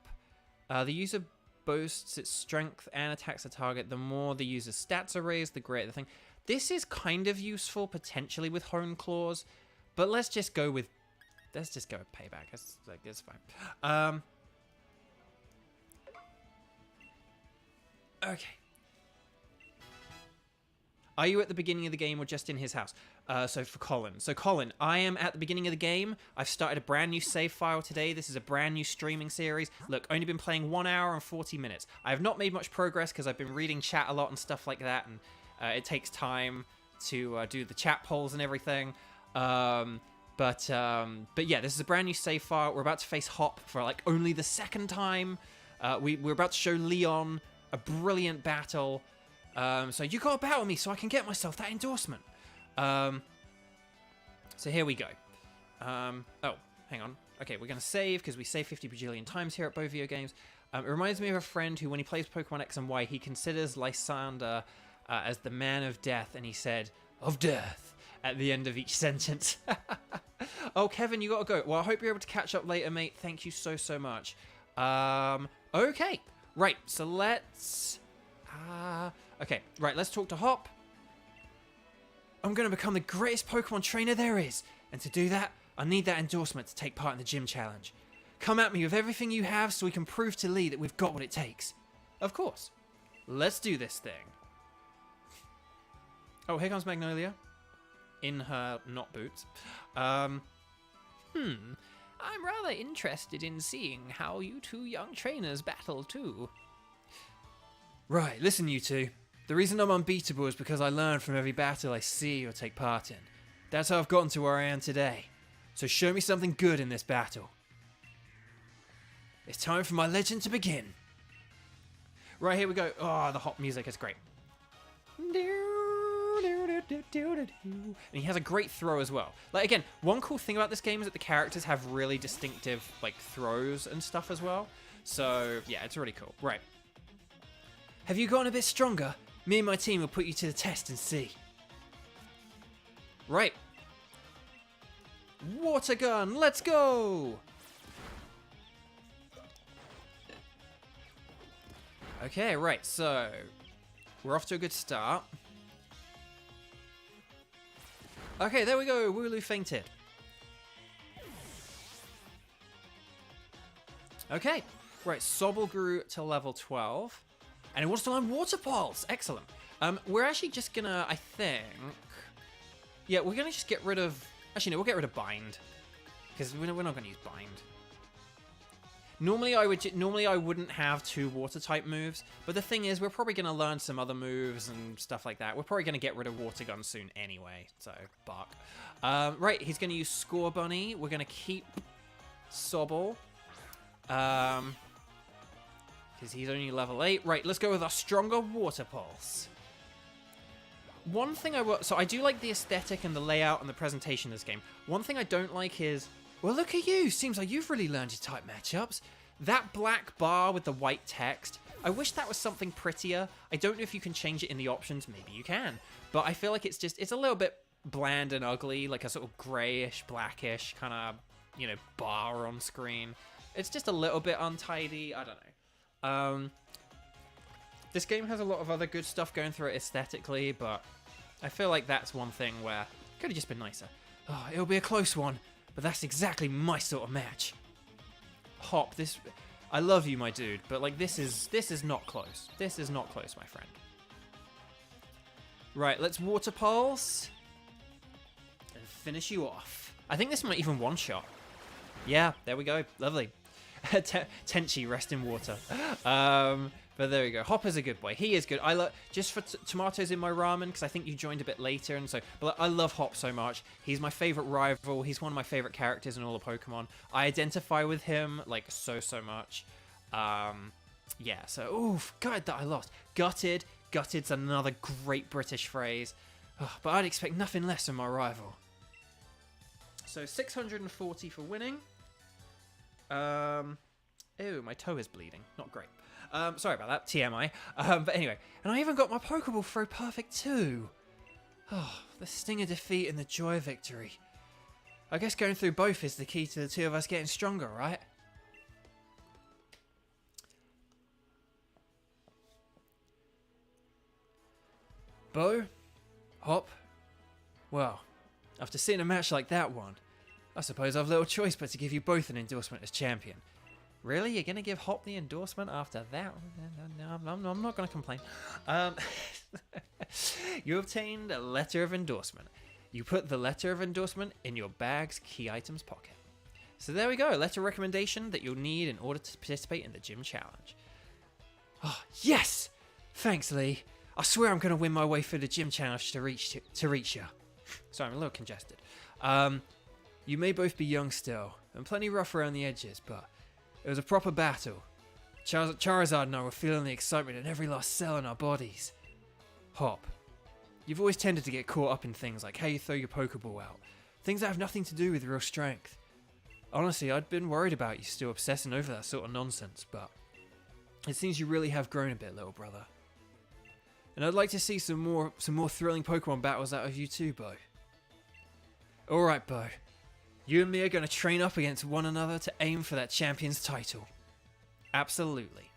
A: The user boasts its strength and attacks a target. The more the user's stats are raised, the greater the thing. This is kind of useful potentially with Hone Claws, but let's just go with payback. It's fine. Okay. Are you at the beginning of the game or just in his house? So for Colin. So Colin, I am at the beginning of the game. I've started a brand new save file today. This is a brand new streaming series. Look, only been playing 1 hour and 40 minutes. I have not made much progress because I've been reading chat a lot and stuff like that, and it takes time to do the chat polls and everything. But yeah, this is a brand new save file. We're about to face Hop for like only the second time. We're about to show Leon a brilliant battle. So you gotta battle me so I can get myself that endorsement. So here we go. Oh, hang on. Okay, we're gonna save because we save 50 bajillion times here at Bovio Games. It reminds me of a friend who, when he plays Pokemon X and Y, he considers Lysander as the man of death, and he said, "of death," at the end of each sentence. Oh, Kevin, you gotta go. Well, I hope you're able to catch up later, mate. Thank you so much. Okay. Right, so let's... okay, right, let's talk to Hop. I'm going to become the greatest Pokemon trainer there is. And to do that, I need that endorsement to take part in the gym challenge. Come at me with everything you have so we can prove to Lee that we've got what it takes. Of course. Let's do this thing. Oh, here comes Magnolia. In her not boots. I'm rather interested in seeing how you two young trainers battle too. Right, listen you two. The reason I'm unbeatable is because I learn from every battle I see or take part in. That's how I've gotten to where I am today. So show me something good in this battle. It's time for my legend to begin. Right, here we go. Oh, the Hop music is great. And he has a great throw as well. Like, again, one cool thing about this game is that the characters have really distinctive, like, throws and stuff as well. So, yeah, it's really cool. Right. Have you gotten a bit stronger? Me and my team will put you to the test and see. Right. Water gun, let's go! Okay, right, so we're off to a good start. Okay, there we go. Wooloo fainted. Okay, right, Sobble grew to level 12. And it wants to learn Water Pulse. Excellent. We're actually just gonna, I think... Yeah, we're gonna just get rid of... Actually, no, we'll get rid of Bind. Because we're not gonna use Bind. Normally I wouldn't have 2 Water-type moves. But the thing is, we're probably gonna learn some other moves and stuff like that. We're probably gonna get rid of Water Gun soon anyway. So, bark. Right, he's gonna use Score Bunny. We're gonna keep Sobble. Because he's only level 8. Right, let's go with our stronger Water Pulse. One thing so I do like the aesthetic and the layout and the presentation of this game. One thing I don't like is, well, look at you. Seems like you've really learned your type matchups. That black bar with the white text I wish that was something prettier. I don't know if you can change it in the options. Maybe you can. But I feel like it's a little bit bland and ugly, like a sort of grayish, blackish kind of, bar on screen. It's just a little bit untidy. I don't know. This game has a lot of other good stuff going through it aesthetically, but I feel like that's one thing where it could have just been nicer. Oh, it'll be a close one, but that's exactly my sort of match. Hop, I love you, my dude, but like this is not close. This is not close, my friend. Right, let's water pulse and finish you off. I think this might even one-shot. Yeah, there we go. Lovely. Tenchi, rest in water. But there we go. Hopper's a good boy. He is good. I love just for tomatoes in my ramen because I think you joined a bit later, and so. But I love Hop so much. He's my favorite rival. He's one of my favorite characters in all the Pokemon. I identify with him like so much. Yeah. So oof, God, that I lost. Gutted. Gutted's another great British phrase. Oh, but I'd expect nothing less from my rival. So 640 for winning. Ew, my toe is bleeding. Not great. Sorry about that, TMI. But anyway, and I even got my Pokeball throw perfect too. Oh, the sting of defeat and the joy of victory. I guess going through both is the key to the two of us getting stronger, right? Bo? Hop? Well, after seeing a match like that one, I suppose I've little choice but to give you both an endorsement as champion. Really? You're going to give Hop the endorsement after that? No, I'm not going to complain. You obtained a letter of endorsement. You put the letter of endorsement in your bag's key items pocket. So there we go, a letter of recommendation that you'll need in order to participate in the gym challenge. Oh, yes! Thanks, Lee. I swear I'm going to win my way through the gym challenge to reach you. Sorry, I'm a little congested. You may both be young still, and plenty rough around the edges, but it was a proper battle. Charizard and I were feeling the excitement in every last cell in our bodies. Hop, you've always tended to get caught up in things like how you throw your Pokeball out. Things that have nothing to do with real strength. Honestly, I'd been worried about you still obsessing over that sort of nonsense, but it seems you really have grown a bit, little brother. And I'd like to see some more thrilling Pokemon battles out of you too, Bo. Alright, Bo. You and me are going to train up against one another to aim for that champion's title. Absolutely.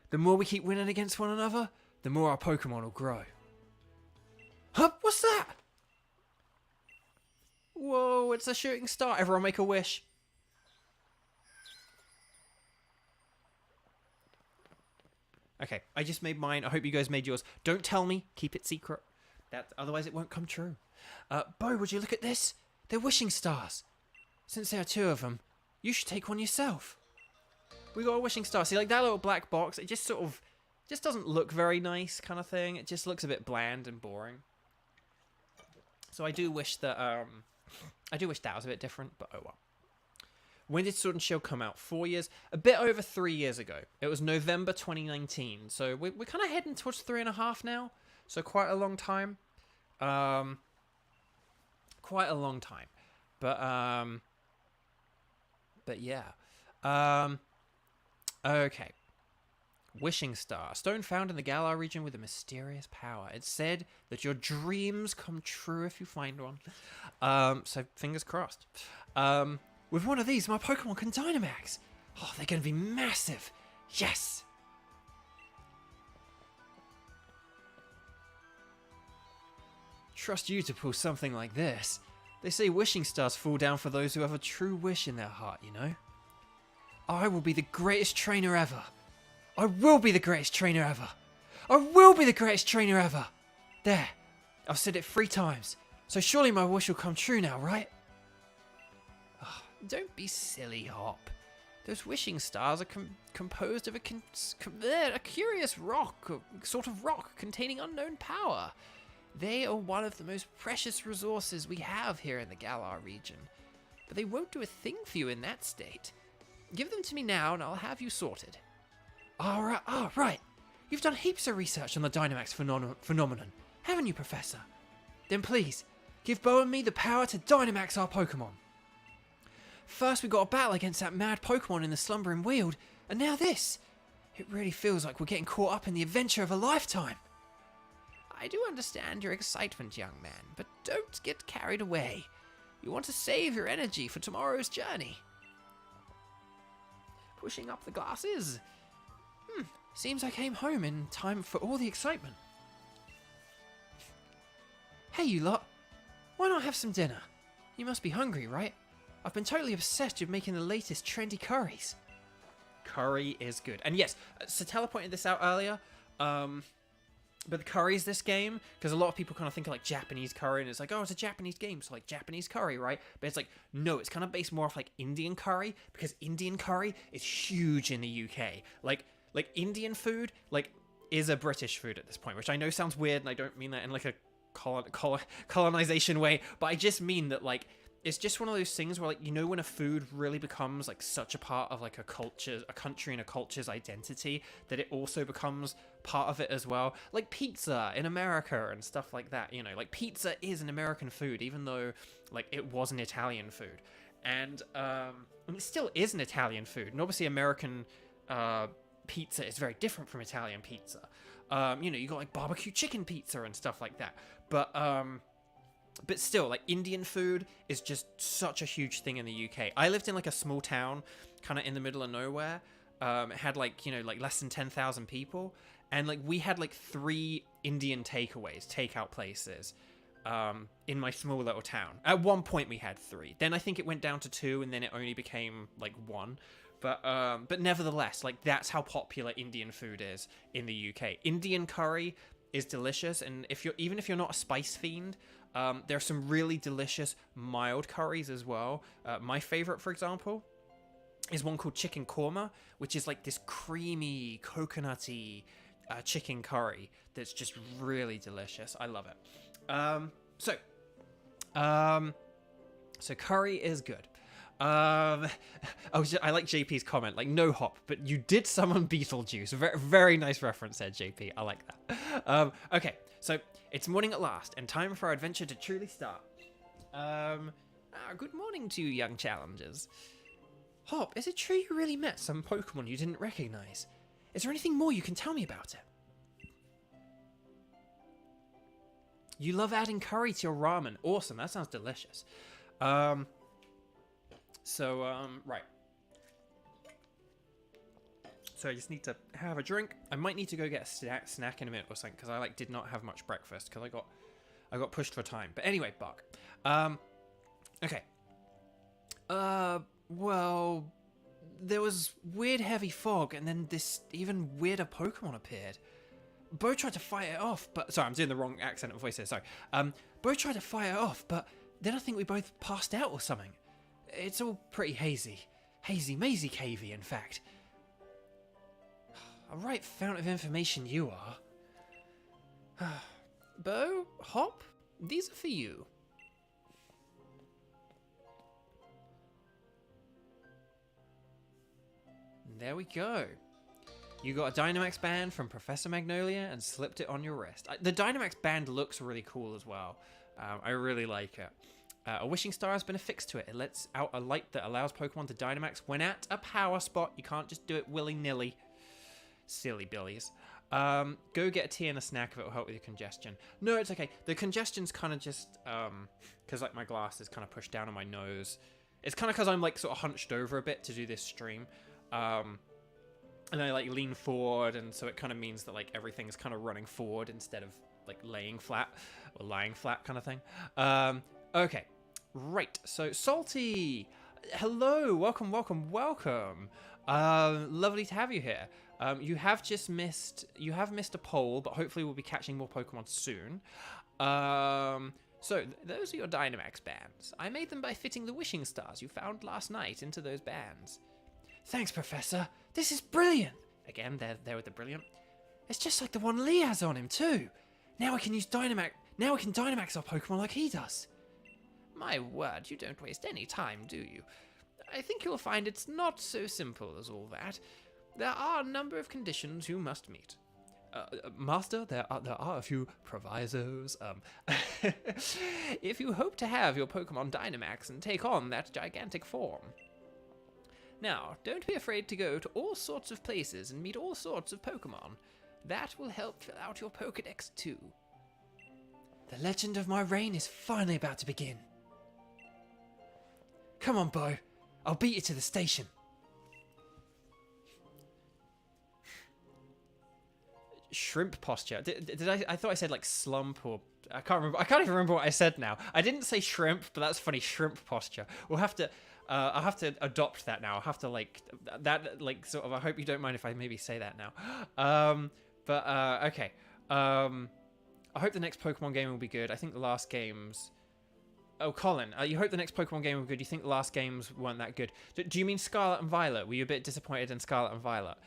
A: The more we keep winning against one another, the more our Pokemon will grow. Huh? What's that? Whoa, it's a shooting star. Everyone make a wish. Okay, I just made mine. I hope you guys made yours. Don't tell me. Keep it secret. Otherwise it won't come true. Bo, would you look at this? They're wishing stars. Since there are two of them, you should take one yourself. We got a wishing star. See, like that little black box, it just doesn't look very nice kind of thing. It just looks a bit bland and boring. So I do wish that was a bit different, but oh well. When did Sword and Shield come out? 4 years? A bit over 3 years ago. It was November 2019. So we're kind of heading towards 3.5 now. So quite a long time. Quite a long time. But yeah. Okay. Wishing Star. A stone found in the Galar region with a mysterious power. It's said that your dreams come true if you find one. So fingers crossed. With one of these, my Pokemon can Dynamax. Oh, they're going to be massive. Yes. Trust you to pull something like this. They say wishing stars fall down for those who have a true wish in their heart, you know? I will be the greatest trainer ever. I will be the greatest trainer ever. I will be the greatest trainer ever. There. I've said it 3 times. So surely my wish will come true now, right? Oh, don't be silly, Hop. Those wishing stars are composed of a curious rock, sort of rock containing unknown power. They are one of the most precious resources we have here in the Galar region. But they won't do a thing for you in that state. Give them to me now and I'll have you sorted. Right. You've done heaps of research on the Dynamax phenomenon, haven't you, Professor? Then please, give Bo and me the power to Dynamax our Pokemon. First we got a battle against that mad Pokemon in the Slumbering Weald, and now this.
B: It really feels like we're getting caught up in the adventure of a lifetime.
C: I do understand your excitement, young man, but don't get carried away. You want to save your energy for tomorrow's journey. Pushing up the glasses.
B: Seems I came home in time for all the excitement. Hey, you lot. Why not have some dinner? You must be hungry, right? I've been totally obsessed with making the latest trendy curries.
A: Curry is good. And yes, Satella pointed this out earlier. But the curries this game, because a lot of people kind of think of like Japanese curry, and it's like, oh, it's a Japanese game, so like Japanese curry, right? But it's like, no, it's kind of based more off like Indian curry, because Indian curry is huge in the UK. Like Indian food, like, is a British food at this point, which I know sounds weird, and I don't mean that in like a colonization way, but I just mean that like, it's just one of those things where, like, you know, when a food really becomes like such a part of like a country and a culture's identity, that it also becomes part of it as well. Like pizza in America and stuff like that, you know, like pizza is an American food, even though like it was an Italian food, and it still is an Italian food, and obviously American pizza is very different from Italian pizza. You know, you got like barbecue chicken pizza and stuff like that, but still, like, Indian food is just such a huge thing in the UK. I lived in, like, a small town, kind of in the middle of nowhere. It had, like, you know, like, less than 10,000 people. And, like, we had, like, 3 Indian takeout places, in my small little town. At one point, we had 3. Then I think it went down to 2, and then it only became, like, 1. But nevertheless, like, that's how popular Indian food is in the UK. Indian curry is delicious, and even if you're not a spice fiend, there are some really delicious mild curries as well. My favorite, for example, is one called chicken korma, which is like this creamy, coconutty chicken curry that's just really delicious. I love it. So curry is good. I like JP's comment, like, no hop, but you did summon Beetlejuice. Very, very nice reference there, JP. I like that. Okay, so it's morning at last, and time for our adventure to truly start.
C: Good morning to you, young challengers.
B: Hop, is it true you really met some Pokemon you didn't recognize? Is there anything more you can tell me about it? You love adding curry to your ramen. Awesome, that sounds delicious. Right. So I just need to have a drink. I might need to go get a snack in a minute or something, because I did not have much breakfast, because I got pushed for time. But anyway, Buck. Okay. Well, there was weird heavy fog, and then this even weirder Pokemon appeared. Bo tried to fight it off, but... Sorry, I'm doing the wrong accent and voice here, sorry. Bo tried to fight it off, but then I think we both passed out or something. It's all pretty hazy. Hazy-mazy cavey, in fact. A right fount of information you are.
C: Bo, Hop, these are for you.
B: There we go. You got a Dynamax band from Professor Magnolia and slipped it on your wrist. The Dynamax band looks really cool as well. I really like it. A wishing star has been affixed to it. It lets out a light that allows Pokemon to Dynamax when at a power spot. You can't just do it willy-nilly. Silly billies. Go get a tea and a snack if it will help with your congestion. No, it's okay. The congestion's kind of just because like my glass is kind of pushed down on my nose. It's kind of because I'm like sort of hunched over a bit to do this stream. And I like lean forward, and so it kind of means that like everything's kind of running forward instead of like laying flat or lying flat kind of thing. Okay, right. So Salty, hello, welcome. Lovely to have you here. You have missed a poll, but hopefully we'll be catching more Pokemon soon.
C: So those are your Dynamax bands. I made them by fitting the wishing stars you found last night into those bands.
B: Thanks, Professor. This is brilliant.
C: Again, there with the brilliant.
B: It's just like the one Lee has on him too. Now we can use Dynamax. Now we can Dynamax our Pokemon like he does.
C: My word, you don't waste any time, do you? I think you'll find it's not so simple as all that. There are a number of conditions you must meet.
B: Master, there are a few provisos.
C: If you hope to have your Pokemon Dynamax and take on that gigantic form. Now, don't be afraid to go to all sorts of places and meet all sorts of Pokemon. That will help fill out your Pokedex too.
B: The legend of my reign is finally about to begin. Come on, Bo. I'll beat you to the station.
A: Shrimp posture. Did I thought I said like slump or I can't remember. I can't even remember what I said now. I didn't say shrimp, but that's funny. Shrimp posture. We'll have to. I'll have to adopt that now. I'll have to like that like sort of. I hope you don't mind if I maybe say that now. Okay. I hope the next Pokemon game will be good. I think the last games. Oh, Colin, you hope the next Pokemon game will be good. You think the last games weren't that good? Do you mean Scarlet and Violet? Were you a bit disappointed in Scarlet and Violet?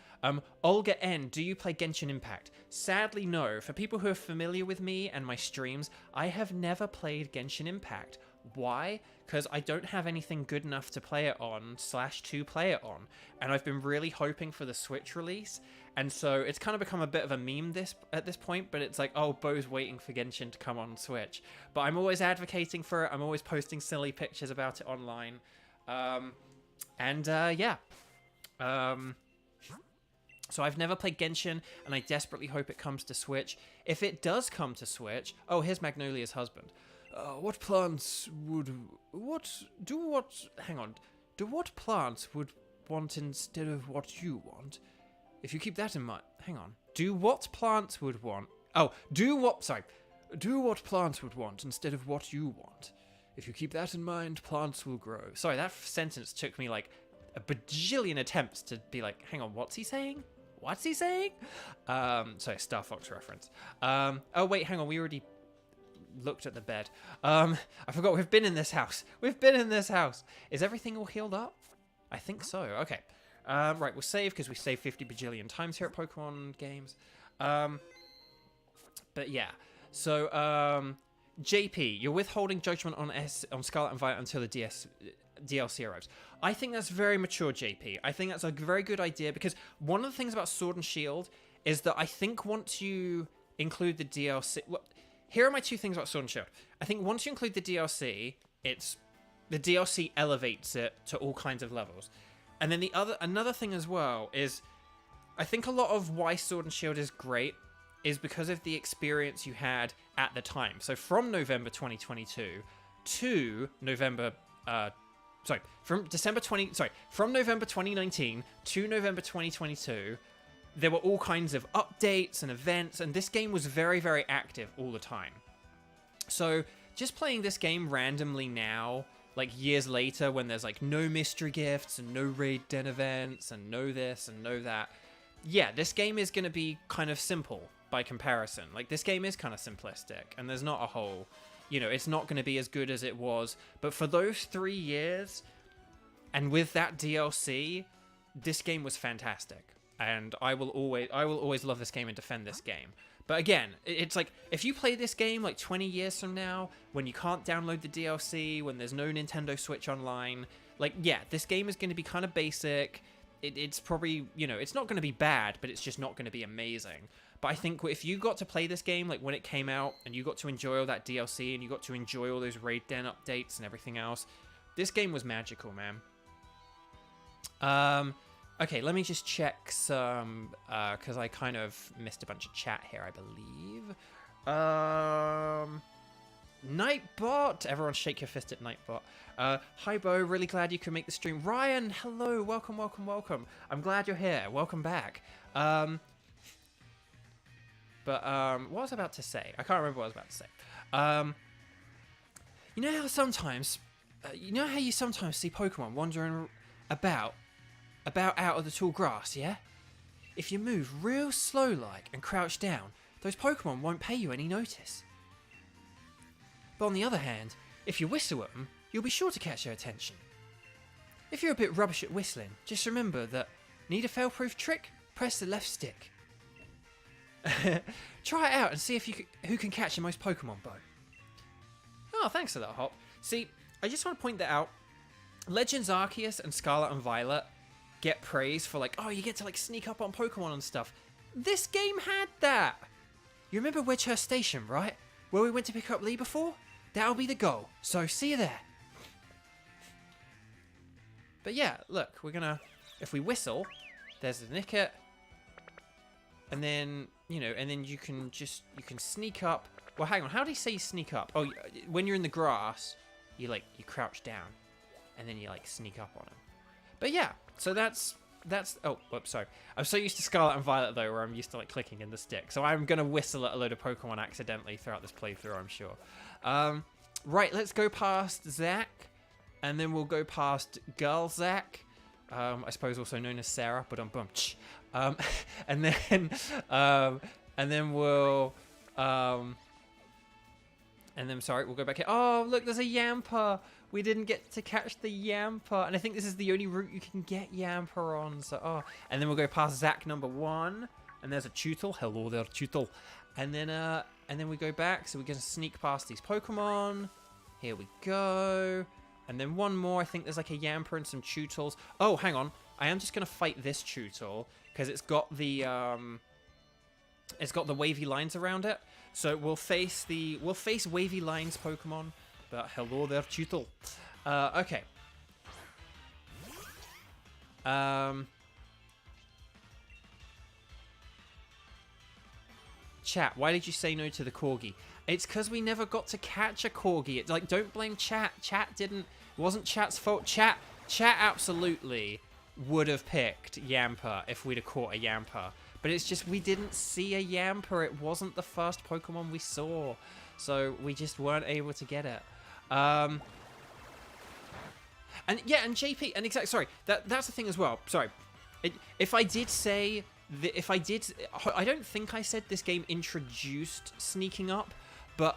A: Olga N, do you play Genshin Impact? Sadly, no. For people who are familiar with me and my streams, I have never played Genshin Impact. Why? Because I don't have anything good enough to play it on / to play it on. And I've been really hoping for the Switch release. And so it's kind of become a bit of a meme at this point, but it's like, oh, Bo's waiting for Genshin to come on Switch. But I'm always advocating for it. I'm always posting silly pictures about it online. Yeah. So I've never played Genshin, and I desperately hope it comes to Switch. If it does come to Switch... Oh, here's Magnolia's husband. What plants would want instead of what you want? If you keep that in mind, hang on. Do what plants would want instead of what you want. If you keep that in mind, plants will grow. Sorry, that sentence took me like a bajillion attempts to be like, hang on, what's he saying? Sorry, Star Fox reference. Oh wait, hang on, we already looked at the bed. I forgot we've been in this house. Is everything all healed up? I think so. Okay. Right, we'll save because we save 50 bajillion times here at Pokemon games. But yeah. So, JP, you're withholding judgment on Scarlet and Violet until the DLC arrives. I think that's very mature, JP. I think that's a very good idea because one of the things about Sword and Shield is that I think once you include the DLC... Well, here are my two things about Sword and Shield. I think once you include the DLC, the DLC elevates it to all kinds of levels. And then another thing as well is, I think a lot of why Sword and Shield is great is because of the experience you had at the time. So from November 2022 to from November 2019 to November 2022, there were all kinds of updates and events, and this game was very, very active all the time. So just playing this game randomly now, like years later when there's like no mystery gifts and no raid den events and no this and no that, yeah, this game is going to be kind of simple by comparison. Like this game is kind of simplistic and there's not a whole, it's not going to be as good as it was. But for those 3 years and with that DLC, this game was fantastic. And I will always love this game and defend this game. But again, it's like, if you play this game like 20 years from now, when you can't download the DLC, when there's no Nintendo Switch Online, like, yeah, this game is going to be kind of basic. It's probably, it's not going to be bad, but it's just not going to be amazing. But I think if you got to play this game, like when it came out, and you got to enjoy all that DLC, and you got to enjoy all those Raid Den updates and everything else, this game was magical, man. Okay, let me just check some, because I kind of missed a bunch of chat here, I believe. Nightbot! Everyone shake your fist at Nightbot. Hi, Bo, really glad you could make the stream. Ryan, hello, welcome. I'm glad you're here, welcome back. What was I about to say? I can't remember what I was about to say. You know how you sometimes see Pokemon wandering about out of the tall grass, yeah? If you move real slow-like and crouch down, those Pokemon won't pay you any notice. But on the other hand, if you whistle at them, you'll be sure to catch their attention. If you're a bit rubbish at whistling, just remember that, need a fail-proof trick? Press the left stick. Try it out and see who can catch the most Pokemon, Bo. Oh, thanks for that, Hop. See, I just want to point that out. Legends Arceus and Scarlet and Violet get praise for like, oh, you get to like sneak up on Pokemon and stuff. This game had that. You remember Wedgehurst Station, right? Where we went to pick up Lee before? That'll be the goal. So see you there. But yeah, look, we're gonna, if we whistle, there's the Nickit, and then, you know, and then you can sneak up. Well, hang on, how do you say you sneak up? Oh, when you're in the grass, you crouch down, and then you like sneak up on him. But yeah, so that's, oh, whoops, sorry. I'm so used to Scarlet and Violet though, where I'm used to like clicking in the stick. So I'm gonna whistle at a load of Pokemon accidentally throughout this playthrough, I'm sure. Right, let's go past Zach. And then we'll go past Girl Zach, I suppose also known as Sarah, but and then we'll we'll go back here. Oh, look, there's a Yamper. We didn't get to catch the Yamper, and I think this is the only route you can get Yamper on. So, and then we'll go past Zach number 1, and there's a Tootle. Hello there, Tootle. And then we go back, so we're gonna sneak past these Pokemon. Here we go. And then one more, I think there's like a Yamper and some Tootles. Oh, hang on. I am just going to fight this Tootle because it's got the wavy lines around it. So we'll face wavy lines Pokemon. But hello there, Tootle. Okay. Chat, why did you say no to the Corgi? It's because we never got to catch a Corgi. It's like, don't blame Chat. It wasn't Chat's fault. Chat absolutely would have picked Yamper if we'd have caught a Yamper. But it's just, we didn't see a Yamper. It wasn't the first Pokemon we saw. So we just weren't able to get it. And yeah, and JP, and exactly, sorry, that's the thing as well. Sorry. If I did say, I don't think I said this game introduced sneaking up. But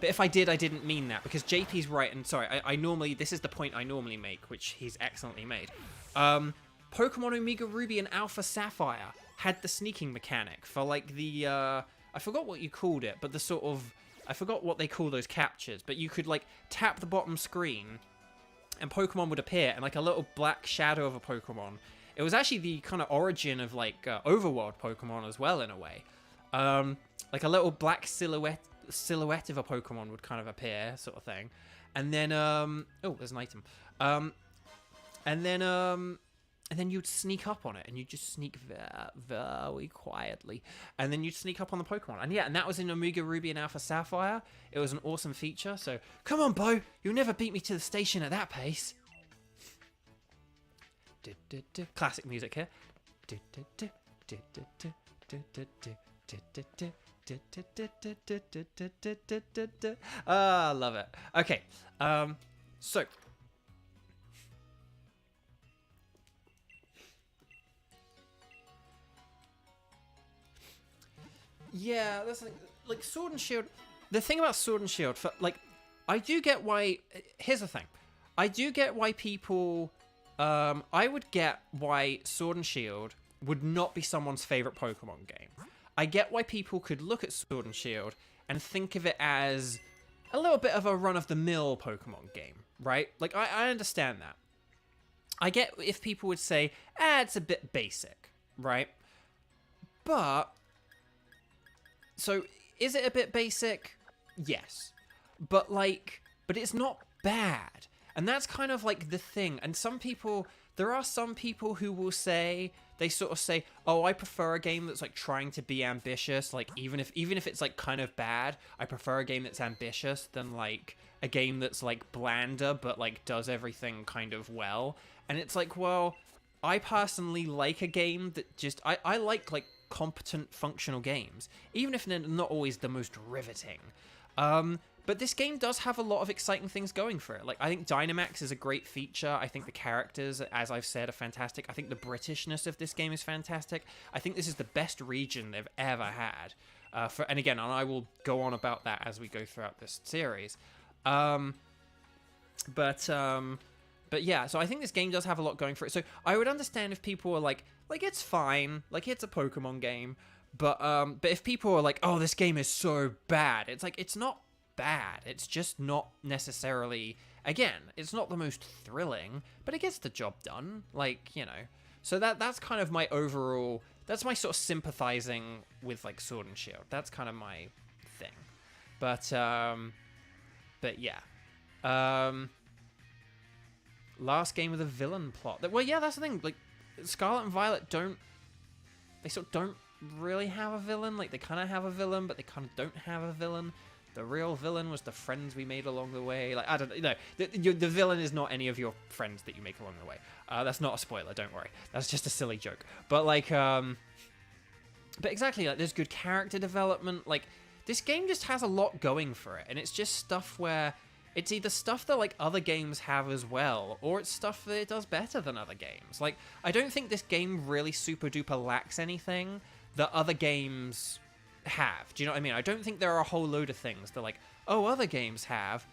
A: if I did, I didn't mean that, because JP's right, and sorry, I normally, this is the point I normally make, which he's excellently made. Pokemon Omega Ruby and Alpha Sapphire had the sneaking mechanic for like the, I forgot what you called it, but the sort of, I forgot what they call those captures, but you could like tap the bottom screen and Pokemon would appear, and like a little black shadow of a Pokemon. It was actually the kind of origin of like Overworld Pokemon as well, in a way. Like a little black silhouette of a Pokemon would kind of appear, sort of thing. And then oh, there's an item. And then you'd sneak up on it, and you'd just sneak very quietly, and then you'd sneak up on the Pokemon. And yeah, and that was in Omega Ruby and Alpha Sapphire. It was an awesome feature. So come on, Bo, you'll never beat me to the station at that pace. Classic music here. Ah, love it. Okay, so yeah, that's like Sword and Shield. The thing about Sword and Shield, for like, I do get why. Here's the thing, I do get why people. I would get why Sword and Shield would not be someone's favorite Pokemon game. I get why people could look at Sword and Shield and think of it as a little bit of a run-of-the-mill Pokemon game, right? Like, I understand that. I get if people would say, it's a bit basic, right? But, so, is it a bit basic? Yes. But, but it's not bad. And that's kind of like the thing. And there are some people who will say, they sort of say, oh, I prefer a game that's like trying to be ambitious. Like even if it's like kind of bad, I prefer a game that's ambitious than like a game that's like blander, but like does everything kind of well. And it's like, well, I personally like a game that just, I like competent functional games, even if they're not always the most riveting. But this game does have a lot of exciting things going for it. Like, I think Dynamax is a great feature. I think the characters, as I've said, are fantastic. I think the Britishness of this game is fantastic. I think this is the best region they've ever had. And again, I will go on about that as we go throughout this series. But yeah, so I think this game does have a lot going for it. So I would understand if people were like it's fine, like it's a Pokemon game. But if people are like, oh, this game is so bad, it's like, it's not bad. It's just not necessarily, again, it's not the most thrilling, but it gets the job done. Like, you know, so that's kind of my overall, that's my sort of sympathizing with like Sword and Shield. That's kind of my thing. But yeah. last game with a villain plot. Well, yeah, that's the thing. Like, Scarlet and Violet don't really have a villain. Like, they kind of have a villain, but they kind of don't have a villain. The real villain was the friends we made along the way. Like, I don't know. The villain is not any of your friends that you make along the way. That's not a spoiler, don't worry. That's just a silly joke. But, like, but exactly, like, there's good character development. Like, this game just has a lot going for it. And it's just stuff where it's either stuff that, like, other games have as well, or it's stuff that it does better than other games. Like, I don't think this game really super duper lacks anything that other games have. Do you know what I mean? I don't think there are a whole load of things that, like, oh, other games have,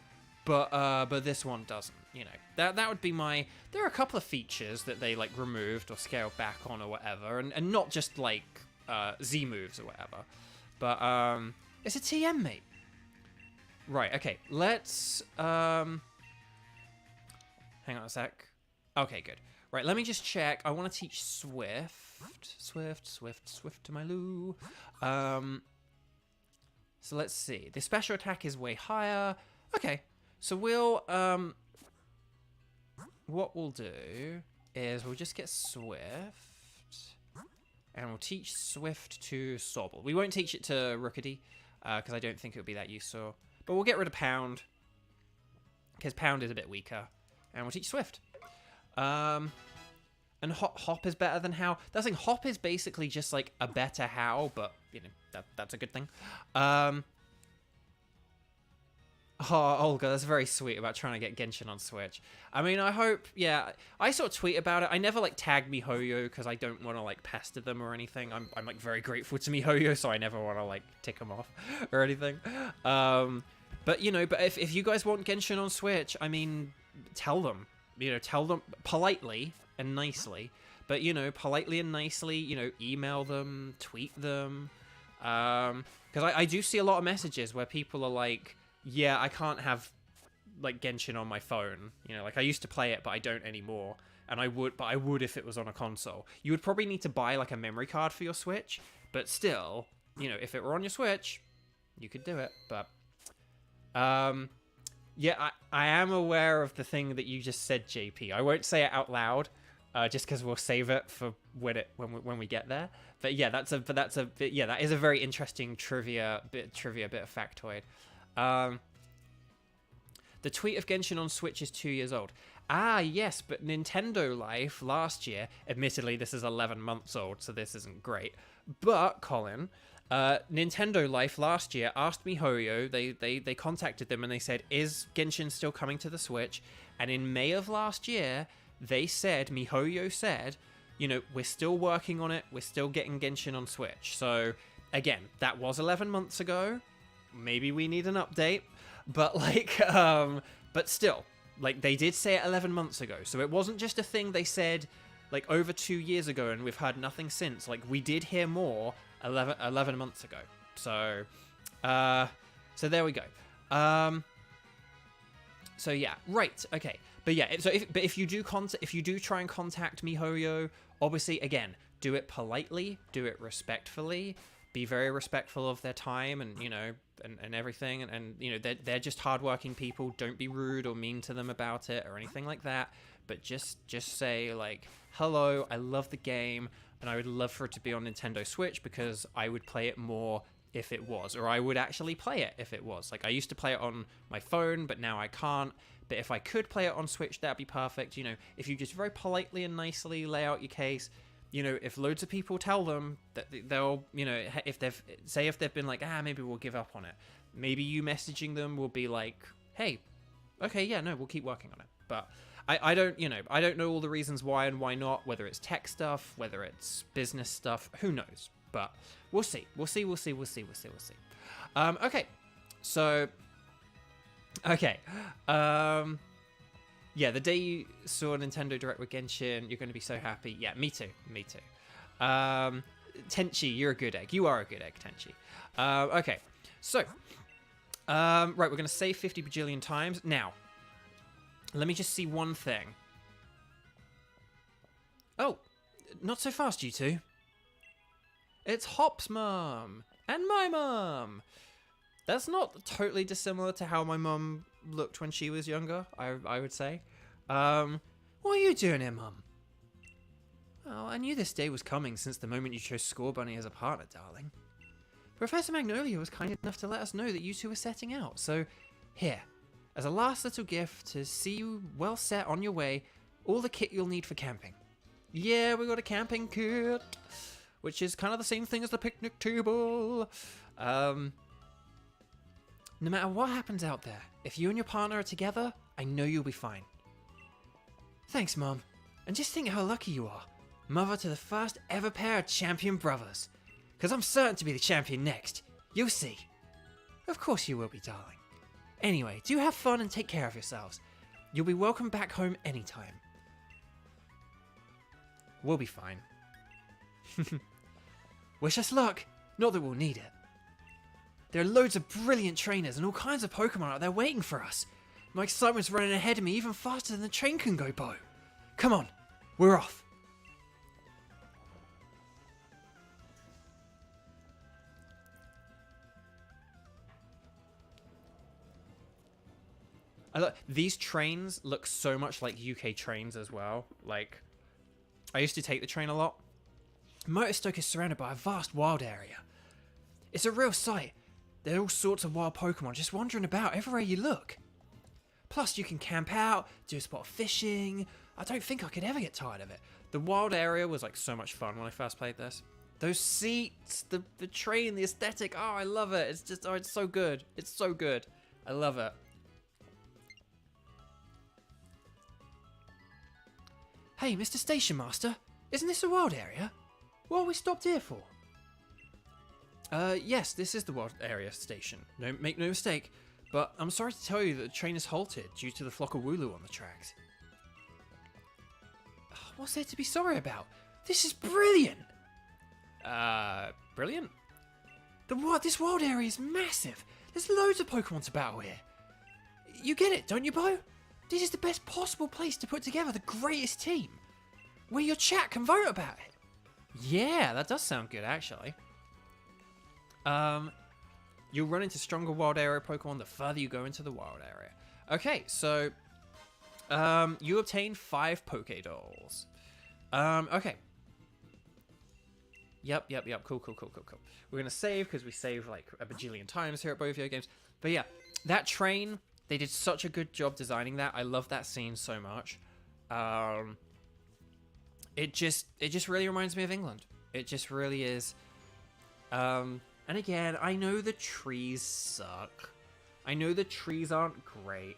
A: but this one doesn't. You know, that would be my. There are a couple of features that they, like, removed or scaled back on or whatever, and not just like Z moves or whatever. But it's a TM, mate. Right. Okay. Let's hang on a sec. Okay. Good. Right. Let me just check. I want to teach Swift. Swift to my loo. So let's see. The special attack is way higher. Okay. So we'll what we'll do is we'll just get Swift, and we'll teach Swift to Sobble. We won't teach it to Rookity, because I don't think it would be that useful. But we'll get rid of Pound, because Pound is a bit weaker, and we'll teach Swift. And Hop is better than How. That's like Hop is basically just like a better How, but you know that's a good thing. Olga, that's very sweet about trying to get Genshin on Switch. I mean, I hope, yeah, I sort of tweet about it. I never, like, tag MiHoYo because I don't want to, like, pester them or anything. I'm like, very grateful to MiHoYo, so I never want to, like, tick them off or anything. But, you know, but if you guys want Genshin on Switch, I mean, tell them. You know, tell them politely and nicely. But, you know, politely and nicely, you know, email them, tweet them. Because I do see a lot of messages where people are like, yeah, I can't have, like, Genshin on my phone. You know, like, I used to play it, but I don't anymore. And I would if it was on a console. You would probably need to buy, like, a memory card for your Switch. But still, you know, if it were on your Switch, you could do it. But, yeah, I am aware of the thing that you just said, JP. I won't say it out loud, just because we'll save it for when we get there. But yeah, that is a very interesting trivia bit of factoid. The tweet of Genshin on Switch is 2 years old. Ah, yes, but Nintendo Life last year, admittedly this is 11 months old, so this isn't great. But, Colin, Nintendo Life last year asked MiHoYo, they contacted them and they said, is Genshin still coming to the Switch? And in May of last year, MiHoYo said, you know, we're still working on it, we're still getting Genshin on Switch. So, again, that was 11 months ago. Maybe we need an update, but like, but still, like, they did say it 11 months ago, so it wasn't just a thing they said, like, over 2 years ago, and we've heard nothing since. Like, we did hear more 11 months ago, so there we go. So yeah, right, okay, but yeah, if you do try and contact MiHoYo, obviously, again, do it politely, do it respectfully. Be very respectful of their time and, you know, and everything. And you know, they're just hardworking people. Don't be rude or mean to them about it or anything like that. But just say, like, hello, I love the game, and I would love for it to be on Nintendo Switch because I would play it more if it was. Or I would actually play it if it was. Like, I used to play it on my phone, but now I can't. But if I could play it on Switch, that'd be perfect. You know, if you just very politely and nicely lay out your case. You know, if loads of people tell them that they'll, you know, if they've been like, maybe we'll give up on it. Maybe you messaging them will be like, hey, okay, yeah, no, we'll keep working on it. But I don't know all the reasons why and why not, whether it's tech stuff, whether it's business stuff, who knows? But we'll see. Okay. So, okay. Yeah, the day you saw Nintendo Direct with Genshin, you're going to be so happy. Yeah, me too. Tenchi, you're a good egg. You are a good egg, Tenchi. Okay, so, right, we're going to save 50 bajillion times. Now, let me just see one thing. Oh, not so fast, you two. It's Hop's mum and my mum. That's not totally dissimilar to how my mum looked when she was younger, I would say.
B: What are you doing here, Mum? Oh, I knew this day was coming since the moment you chose Scorbunny as a partner, darling. Professor Magnolia was kind enough to let us know that you two were setting out, so here, as a last little gift to see you well set on your way, all the kit you'll need for camping. Yeah, we got a camping kit, which is kind of the same thing as the picnic table. No matter what happens out there, if you and your partner are together, I know you'll be fine. Thanks, Mum. And just think how lucky you are. Mother to the first ever pair of champion brothers. Because I'm certain to be the champion next. You'll see. Of course you will be, darling. Anyway, do have fun and take care of yourselves. You'll be welcome back home anytime. We'll be fine. Wish us luck. Not that we'll need it. There are loads of brilliant trainers and all kinds of Pokemon out there waiting for us. My excitement's running ahead of me even faster than the train can go, Bo. Come on, we're off. These trains look so much like UK trains as well. Like, I used to take the train a lot. Motostoke is surrounded by a vast wild area. It's a real sight. There are all sorts of wild Pokemon just wandering about everywhere you look. Plus, you can camp out, do a spot of fishing. I don't think I could ever get tired of it. The wild area was like so much fun when I first played this. Those seats, the train, the aesthetic. Oh, I love it. It's just, oh, it's so good. It's so good. I love it. Hey, Mr. Station Master, isn't this a wild area? What are we stopped here for? Yes, this is the wild area station. No, make no mistake, but I'm sorry to tell you that the train is halted due to the flock of Wooloo on the tracks. What's there to be sorry about? This is brilliant!
A: Brilliant?
B: This wild area is massive. There's loads of Pokemon to battle here. You get it, don't you, Bo? This is the best possible place to put together the greatest team, where your chat can vote about it.
A: Yeah, that does sound good, actually. You'll run into stronger wild area Pokemon the further you go into the wild area. Okay, so, you obtain 5 Pokédolls. Okay. Yep, cool. We're gonna save, because we save, like, a bajillion times here at both video games. But yeah, that train, they did such a good job designing that. I love that scene so much. It just really reminds me of England. It just really is. And again, I know the trees suck. I know the trees aren't great.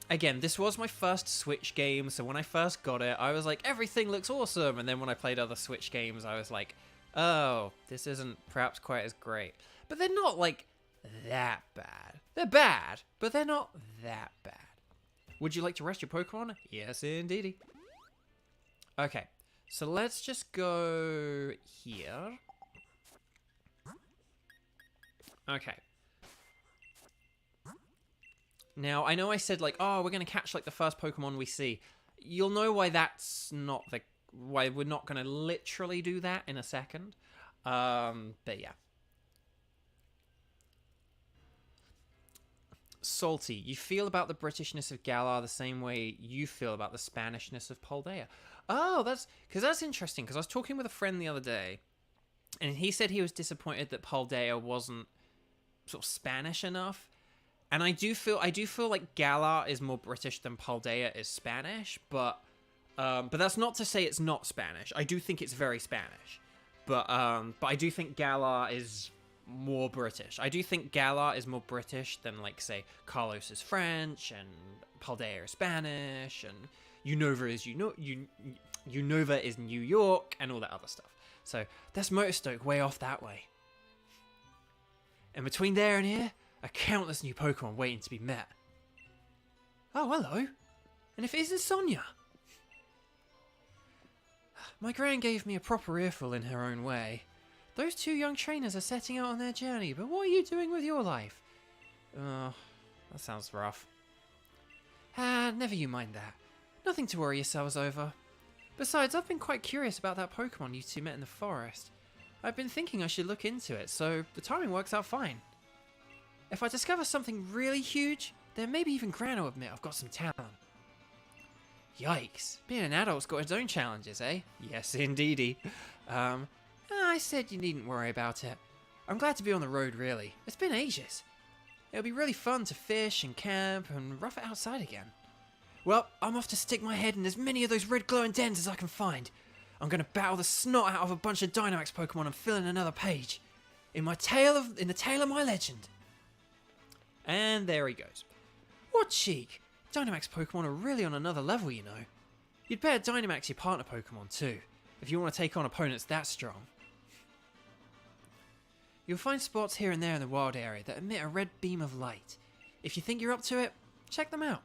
A: Again, this was my first Switch game, so when I first got it, I was like, everything looks awesome. And then when I played other Switch games, I was like, oh, this isn't perhaps quite as great. But they're not, like, that bad. They're bad, but they're not that bad. Would you like to rest your Pokemon? Yes, indeedy. Okay, so let's just go here. Okay. Now, I know I said, like, oh, we're going to catch, like, the first Pokemon we see. You'll know why that's not the... why we're not going to literally do that in a second. But yeah. Salty, you feel about the Britishness of Galar the same way you feel about the Spanishness of Paldea. Oh, that's interesting, because I was talking with a friend the other day, and he said he was disappointed that Paldea wasn't sort of Spanish enough. And I do feel like Galar is more British than Paldea is Spanish, but that's not to say it's not Spanish. I do think it's very Spanish, but I do think Galar is more British. I do think Galar is more British than, like, say, Carlos is French and Paldea is Spanish and Unova is New York and all that other stuff. So that's Motostoke way off that way. And between there and here are countless new Pokemon waiting to be met. Oh, hello. And if it isn't Sonia? My gran gave me a proper earful in her own way. Those 2 young trainers are setting out on their journey, but what are you doing with your life? Oh, that sounds rough. Never you mind that. Nothing to worry yourselves over. Besides, I've been quite curious about that Pokemon you 2 met in the forest. I've been thinking I should look into it, so the timing works out fine. If I discover something really huge, then maybe even Gran will admit I've got some talent.
B: Yikes. Being an adult's got its own challenges, eh?
A: Yes, indeedy.
B: I said you needn't worry about it. I'm glad to be on the road, really. It's been ages. It'll be really fun to fish and camp and rough it outside again. Well, I'm off to stick my head in as many of those red glowing dens as I can find. I'm going to battle the snot out of a bunch of Dynamax Pokemon and fill in another page. In the tale of my legend.
A: And there he goes.
B: What cheek! Dynamax Pokemon are really on another level, you know. You'd better Dynamax your partner Pokemon too, if you want to take on opponents that strong. You'll find spots here and there in the wild area that emit a red beam of light. If you think you're up to it, check them out.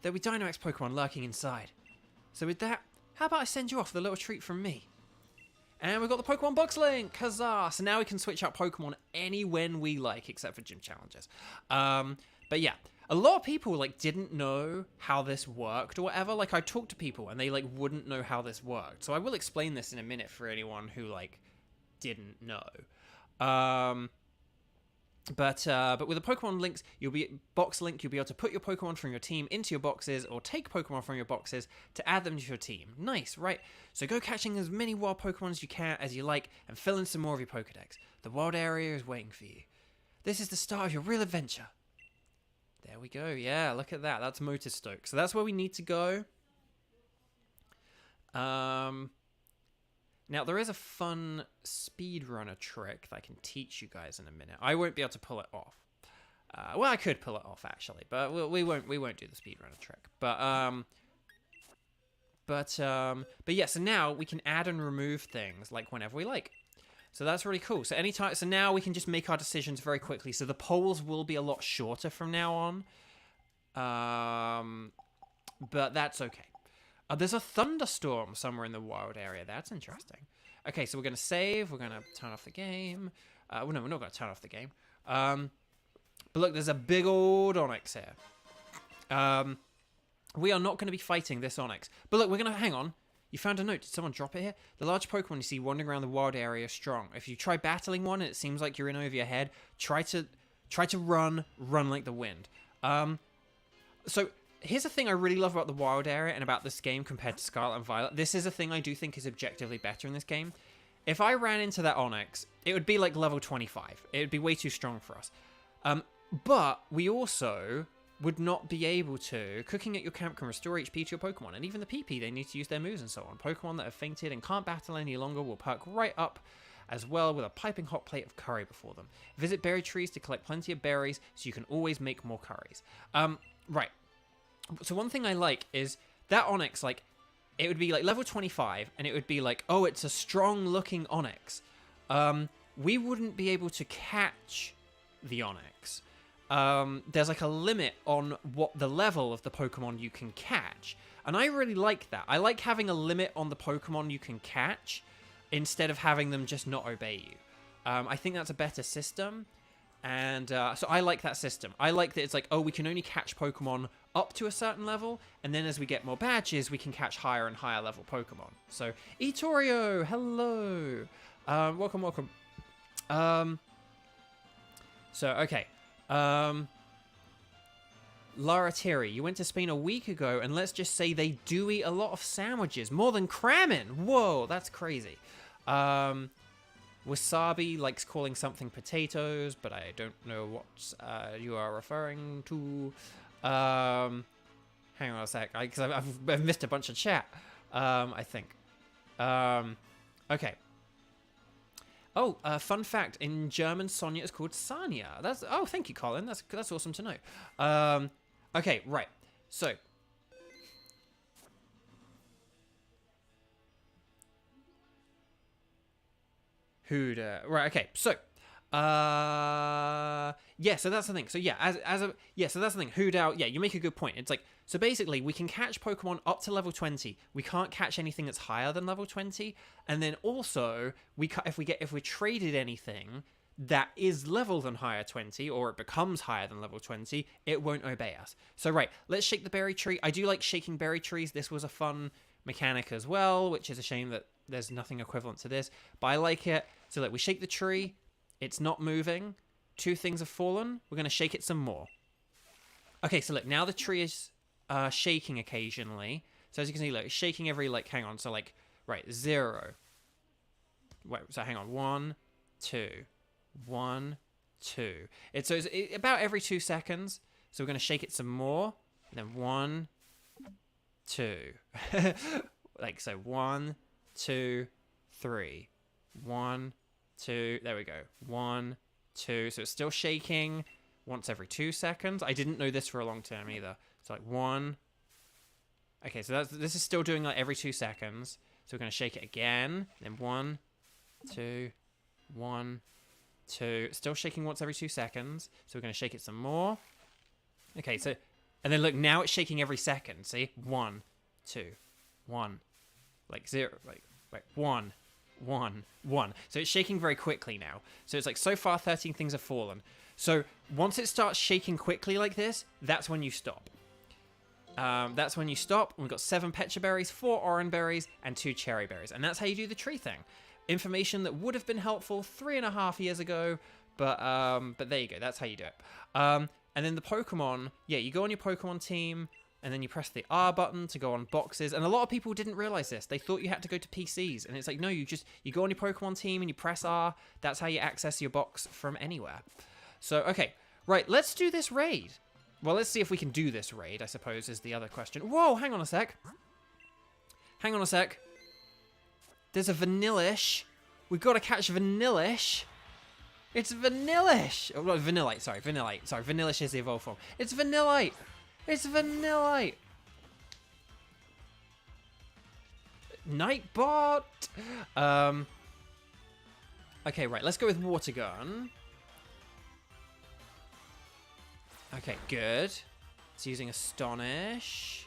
B: There'll be Dynamax Pokemon lurking inside. So with that, how about I send you off with a little treat from me?
A: And we've got the Pokemon Box link! Huzzah! So now we can switch out Pokemon any when we like, except for gym challenges. But yeah, a lot of people like didn't know how this worked or whatever. Like I talked to people and they like wouldn't know how this worked. So I will explain this in a minute for anyone who like didn't know. But with the Pokemon links, box link, you'll be able to put your Pokemon from your team into your boxes or take Pokemon from your boxes to add them to your team. Nice, right? So go catching as many wild Pokemon as you like and fill in some more of your Pokedex. The wild area is waiting for you. This is the start of your real adventure. There we go. Yeah, look at that. That's Motostoke. So that's where we need to go. Now, there is a fun speedrunner trick that I can teach you guys in a minute. I won't be able to pull it off. Well, I could pull it off, actually, but we won't do the speedrunner trick. But yeah, so now we can add and remove things, like, whenever we like. So that's really cool. So now we can just make our decisions very quickly. So the polls will be a lot shorter from now on. But that's okay. There's a thunderstorm somewhere in the wild area. That's interesting. Okay, so we're going to save. We're going to turn off the game. Well, no, we're not going to turn off the game. But look, there's a big old Onix here. We are not going to be fighting this Onix. But look, we're going to... Hang on. You found a note. Did someone drop it here? The large Pokemon you see wandering around the wild area are strong. If you try battling one and it seems like you're in over your head, try to run like the wind. So... Here's the thing I really love about the wild area and about this game compared to Scarlet and Violet. This is a thing I do think is objectively better in this game. If I ran into that Onix, it would be like level 25. It would be way too strong for us. But we also would not be able to... Cooking at your camp can restore HP to your Pokemon. And even the PP, they need to use their moves and so on. Pokemon that have fainted and can't battle any longer will perk right up as well with a piping hot plate of curry before them. Visit berry trees to collect plenty of berries so you can always make more curries. Right. So one thing I like is that Onix, like, it would be like level 25, and it would be like, oh, it's a strong-looking Onix. We wouldn't be able to catch the Onix. There's like a limit on what the level of the Pokemon you can catch. And I really like that. I like having a limit on the Pokemon you can catch instead of having them just not obey you. I think that's a better system. And so I like that system. I like that it's like, oh, we can only catch Pokemon up to a certain level, and then as we get more badges, we can catch higher and higher level Pokemon. So, Itorio, hello. Welcome. Okay. Lara Thierry, you went to Spain a week ago, and let's just say they do eat a lot of sandwiches. More than cramming. Whoa, that's crazy. Wasabi likes calling something potatoes, but I don't know what you are referring to. Hang on a sec, because I've missed a bunch of chat. I think. Okay. Oh, fun fact: in German, Sonia is called Sanya. Thank you, Colin. That's awesome to know. Okay, right. So. Right, okay, so yeah, so that's the thing. So yeah, so that's the thing. Hoodoo, yeah, you make a good point. It's like, so basically we can catch Pokemon up to level 20. We can't catch anything that's higher than level 20. And then also if we traded anything that is level than higher 20, or it becomes higher than level 20, it won't obey us. So right, let's shake the berry tree. I do like shaking berry trees. This was a fun mechanic as well, which is a shame that there's nothing equivalent to this, but I like it. So look, we shake the tree, it's not moving, 2 things have fallen, we're going to shake it some more. Okay, so look, now the tree is shaking occasionally, So as you can see, like, shaking every, like, hang on. So, like, right, 0. Wait, so hang on. 1, 2. 1, 2. It's about every 2 seconds. So we're going to shake it some more. And then 1, 2. Like, so 1, 2, 3. 1, 2. There we go. 1, 2. So it's still shaking once every 2 seconds. I didn't know this for a long time either. So like 1. Okay, so this is still doing like every 2 seconds. So we're going to shake it again. Then 1, 2, 1, 2. Still shaking once every 2 seconds. So we're going to shake it some more. Okay, so, and then look, now it's shaking every second. See? 1, 2, 1. Like 0, like, wait, 1, 1, 1. So it's shaking very quickly now. So it's like, so far 13 things have fallen. So once it starts shaking quickly like this, that's when you stop. That's when you stop. We've got 7 Pecha berries, 4 orange berries, and 2 cherry berries. And that's how you do the tree thing. Information that would have been helpful 3.5 years ago, but there you go. That's how you do it. And then the Pokemon, yeah, you go on your Pokemon team, and then you press the R button to go on boxes. And a lot of people didn't realize this. They thought you had to go to PCs, and it's like, no, you go on your Pokemon team and you press R. That's how you access your box from anywhere. So, okay, right, let's do this raid. Well, let's see if we can do this raid, I suppose, is the other question. Whoa, hang on a sec. Hang on a sec. There's a Vanillish. We've got to catch Vanillish. It's Vanillish. Oh, no, Vanillite, sorry, Vanillite. Sorry, Vanillish is the evolved form. It's Vanillite. It's Vanillite. Nightbot. Okay, right, let's go with Water Gun. Okay, good. It's using Astonish.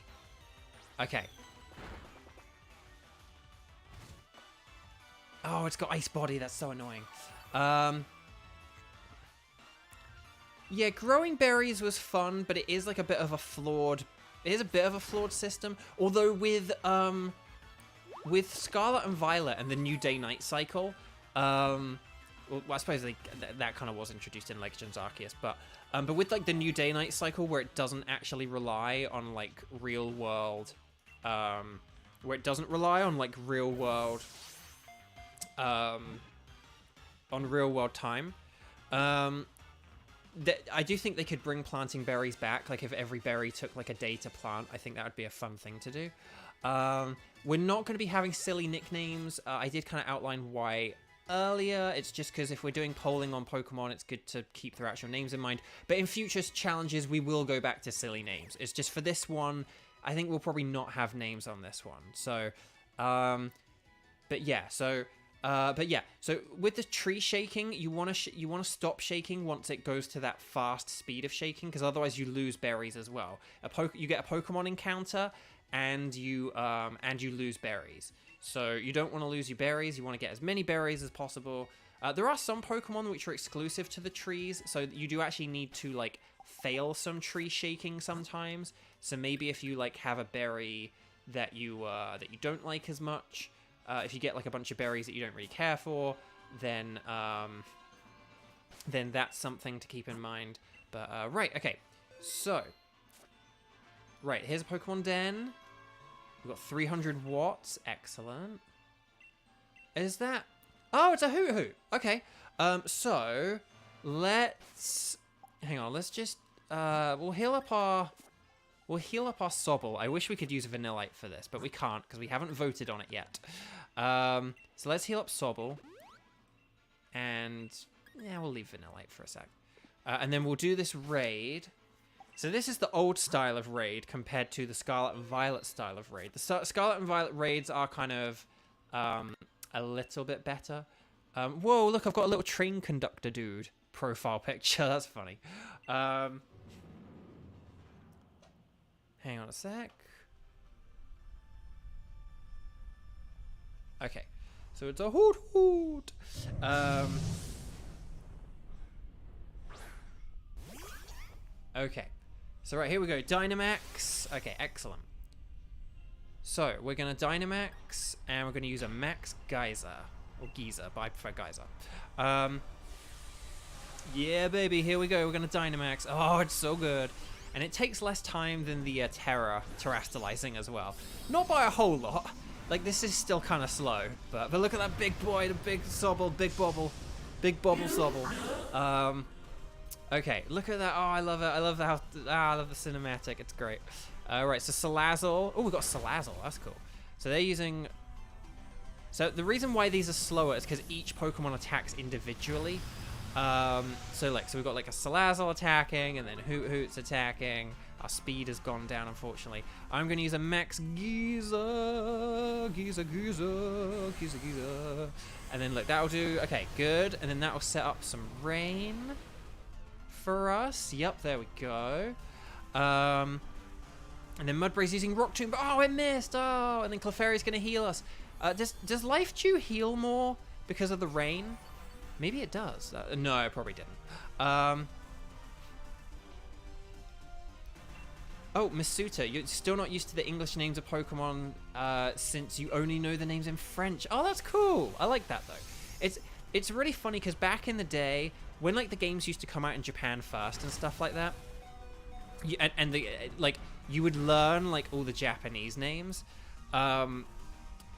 A: Okay. Oh, it's got Ice Body. That's so annoying. Yeah, growing berries was fun, but it is like a bit of a flawed... It is a bit of a flawed system. Although with Scarlet and Violet and the new day-night cycle, well, I suppose that kind of was introduced in Legends Arceus, but with like the new day-night cycle where it doesn't actually rely on like real world, time, I do think they could bring planting berries back. Like if every berry took like a day to plant, I think that would be a fun thing to do. We're not going to be having silly nicknames. I did kind of outline why earlier. It's just because if we're doing polling on Pokemon, it's good to keep their actual names in mind. But in future challenges, we will go back to silly names. It's just for this one, I think we'll probably not have names on this one. So, but yeah, so with the tree shaking, you want to stop shaking once it goes to that fast speed of shaking, because otherwise you lose berries as well. You get a Pokemon encounter, and you lose berries. So you don't want to lose your berries. You want to get as many berries as possible. There are some Pokemon which are exclusive to the trees, so you do actually need to like fail some tree shaking sometimes. So maybe if you like have a berry that you don't like as much, if you get like a bunch of berries that you don't really care for, then that's something to keep in mind. But right, okay, so right, here's a Pokemon Den. We've got 300 watts. Excellent. Is that... Oh, it's a Hoot-Hoot. Okay. So, let's... Hang on, let's just... We'll heal up our Sobble. I wish we could use Vanillite for this, but we can't, because we haven't voted on it yet. So let's heal up Sobble. And... Yeah, we'll leave Vanillite for a sec. And then we'll do this raid... So this is the old style of raid compared to the Scarlet and Violet style of raid. The Scarlet and Violet raids are kind of a little bit better. Whoa, look, I've got a little train conductor dude profile picture. That's funny. Hang on a sec. Okay, so it's a hoot hoot. Okay. So right, here we go, Dynamax. Okay, excellent. So, we're going to Dynamax, and we're going to use a Max Geyser. Or Geyser, but I prefer Geyser. Yeah, baby, here we go. We're going to Dynamax. Oh, it's so good. and it takes less time than the terastalizing as well. Not by a whole lot. Like, this is still kind of slow, but look at that big boy, the big sobble, big bobble sobble. Okay, look at that. Oh, I love it. I love I love the cinematic. It's great. Right, so Salazzle. Oh, we got Salazzle. That's cool. So they're using... So the reason why these are slower is because each Pokemon attacks individually. So we've got like a Salazzle attacking, and then Hoot Hoot's attacking. Our speed has gone down, unfortunately. I'm going to use a Max Giza. And then look, that'll do... Okay, good. And then that'll set up some rain for us. Yep, there we go. And then Mudbray's using Rock Tomb. Oh, it missed. Oh, and then Clefairy's going to heal us. Does Life Dew heal more because of the rain? Maybe it does. No, it probably didn't. Oh, Masuta, you're still not used to the English names of Pokemon since you only know the names in French. Oh, that's cool. I like that, though. It's really funny because back in the day, when like the games used to come out in Japan first and stuff like that, you would learn like all the Japanese names, and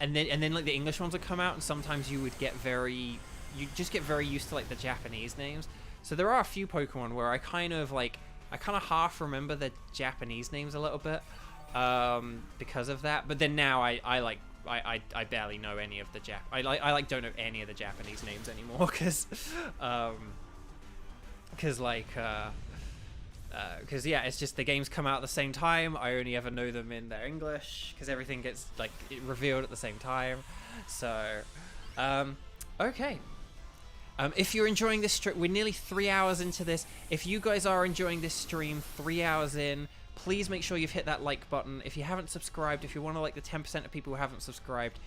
A: then like the English ones would come out, and sometimes you just get very used to like the Japanese names. So there are a few Pokemon where I kind of half remember the Japanese names a little bit because of that. But then now I barely know any of the don't know any of the Japanese names anymore because yeah, it's just the games come out at the same time. I only ever know them in their English because everything gets like revealed at the same time. So okay. If you're enjoying this stream, we're nearly 3 hours into this. If you guys are enjoying this stream 3 hours in, please make sure you've hit that like button. If you haven't subscribed, if you're one of like the 10% of people who haven't subscribed,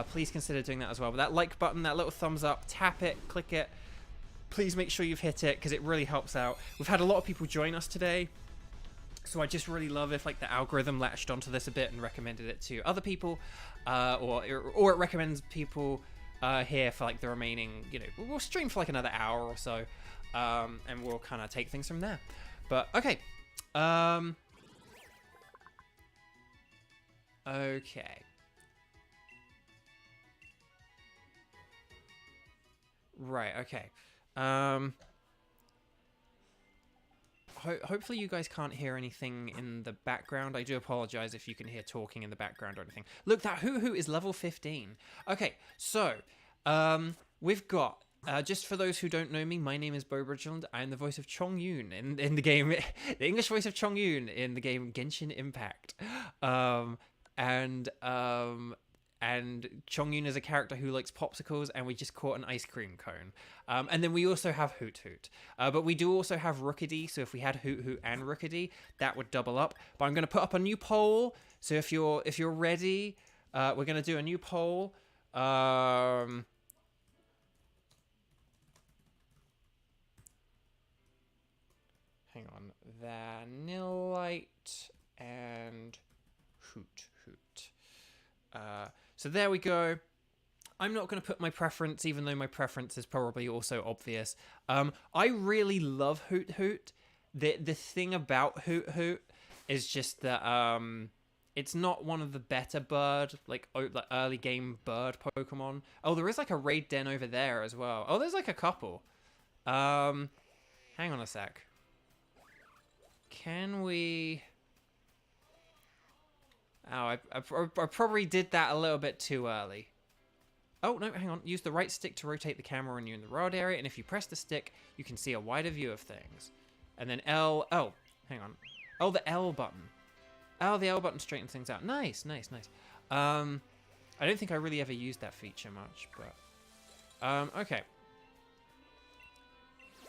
A: please consider doing that as well. But that like button, that little thumbs up, tap it, click it. Please make sure you've hit it because it really helps out. We've had a lot of people join us today, so I just really love if like the algorithm latched onto this a bit and recommended it to other people, or it recommends people here for like the remaining, we'll stream for like another hour or so, and we'll kind of take things from there. But okay, okay, right, okay. Hopefully you guys can't hear anything in the background. I do apologize if you can hear talking in the background or anything. Look, that Hoot Hoot is level 15. Okay, so we've got, just for those who don't know me, my name is Bo Bridgeland. I am the voice of Chongyun in the game, the English voice of Chongyun in the game Genshin Impact. And Chongyun is a character who likes popsicles, and we just caught an ice cream cone. And then we also have Hoot Hoot. But we do also have Rookidee, so if we had Hoot Hoot and Rookidee, that would double up. But I'm going to put up a new poll, so if you're ready, we're going to do a new poll. Hang on. Vanillite and Hoot Hoot. So there we go. I'm not going to put my preference, even though my preference is probably also obvious. I really love Hoot Hoot. The thing about Hoot Hoot is just that it's not one of the better bird, like early game bird Pokemon. Oh, there is like a raid den over there as well. Oh, there's like a couple. Hang on a sec. Can we... Oh, I probably did that a little bit too early. Oh, no, hang on. Use the right stick to rotate the camera when you're in the rod area, and if you press the stick, you can see a wider view of things. And then L... Oh, hang on. Oh, the L button. Oh, the L button straightens things out. Nice, nice, nice. I don't think I really ever used that feature much, but... okay.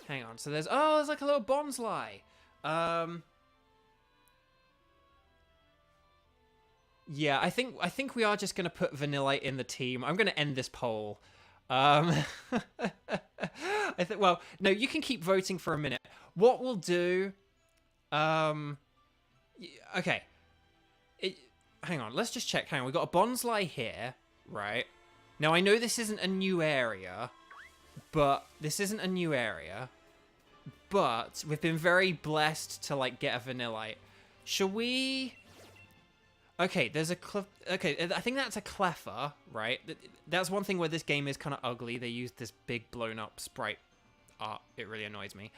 A: Hang on. So there's... Oh, there's like a little bonsai. Yeah, I think we are just going to put Vanillite in the team. I'm going to end this poll. I think, well, no, you can keep voting for a minute. What we'll do... okay. Hang on, let's just check. Hang on, we've got a bonsai here, right? Now, I know this isn't a new area, but... but we've been very blessed to like get a Vanillite. Shall we? Okay, there's a okay. I think that's a Cleffa, right? That's one thing where this game is kind of ugly. They use this big blown up sprite art. It really annoys me.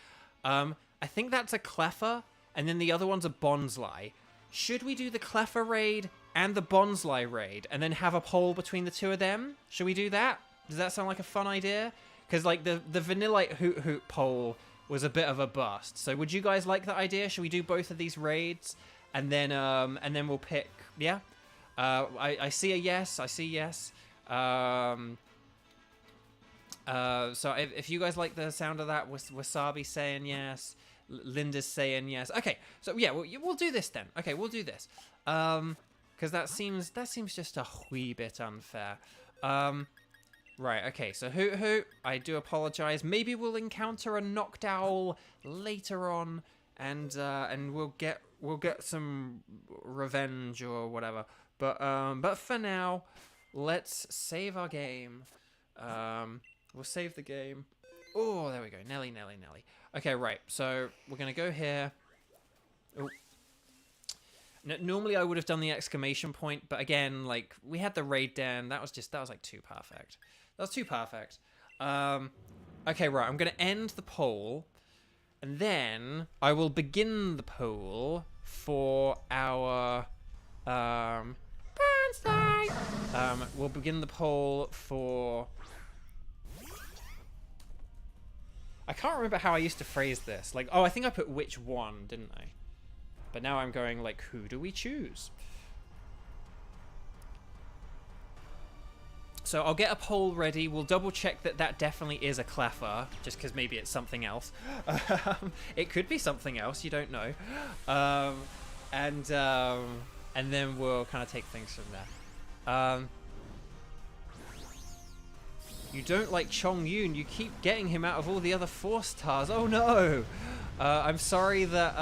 A: I think that's a Cleffa, and then the other one's a Bonsly. Should we do the Cleffa raid and the Bonsly raid, and then have a poll between the two of them? Should we do that? Does that sound like a fun idea? Because like the Vanillite Hoot Hoot poll was a bit of a bust. So would you guys like that idea? Should we do both of these raids, and then we'll pick? Yeah. I see a yes. I see yes. So if you guys like the sound of that, Wasabi saying yes, Linda's saying yes. Okay, so yeah, we'll do this then. Okay, we'll do this. Because that seems just a wee bit unfair. Right. Okay. So Hoot Hoot, I do apologize. Maybe we'll encounter a Noctowl later on, and we'll get some revenge or whatever. But for now, let's save our game. We'll save the game. Oh, there we go. Nelly. Okay, right. So we're gonna go here. Oh. Normally I would have done the exclamation point, but again, like we had the raid den. That was like too perfect. That was too perfect. Okay, right. I'm gonna end the poll, and then I will begin the poll for our we'll begin the poll for. I can't remember how I used to phrase this. Like, oh, I think I put which one, didn't I? But now I'm going like, who do we choose? So I'll get a poll ready. We'll double check that definitely is a Cleffa, just because maybe it's something else. It could be something else. You don't know. And then we'll kind of take things from there. You don't like Chongyun. You keep getting him out of all the other 4-stars. Oh no! I'm sorry that.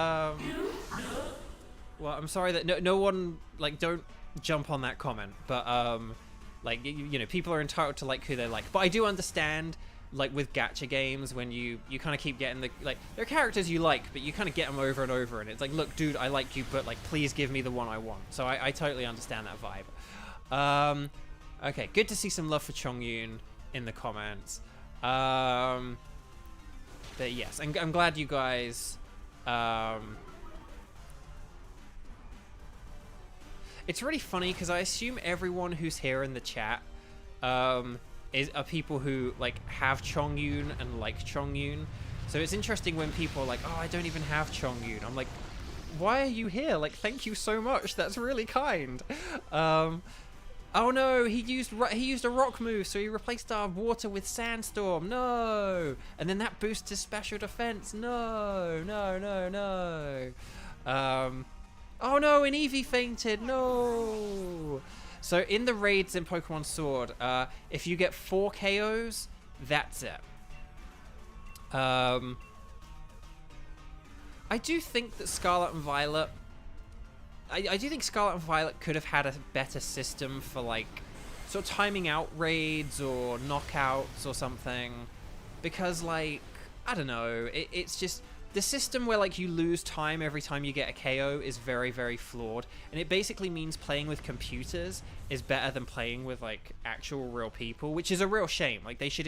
A: Well, I'm sorry that no one like don't jump on that comment. But like you know, people are entitled to like who they like. But I do understand, like with gacha games, when you kind of keep getting there are characters you like, but you kind of get them over and over, and it's like, look, dude, I like you, but like, please give me the one I want. So I totally understand that vibe. Okay, good to see some love for Chongyun in the comments. But yes, I'm glad you guys. It's really funny because I assume everyone who's here in the chat are people who like have Chongyun and like Chongyun. So it's interesting when people are like, oh, I don't even have Chongyun. I'm like, why are you here? Like, thank you so much. That's really kind. Oh no, he used a rock move, so he replaced our water with sandstorm. No, and then that boosts his special defense. No. Oh no, and Eevee fainted. No. So in the raids in Pokemon Sword, if you get 4 KOs, that's it. I do think that Scarlet and Violet. I do think Scarlet and Violet could have had a better system for like sort of timing out raids or knockouts or something, because like I don't know, it's just the system where like you lose time every time you get a KO is very, very flawed, and it basically means playing with computers is better than playing with like actual real people, which is a real shame. Like they should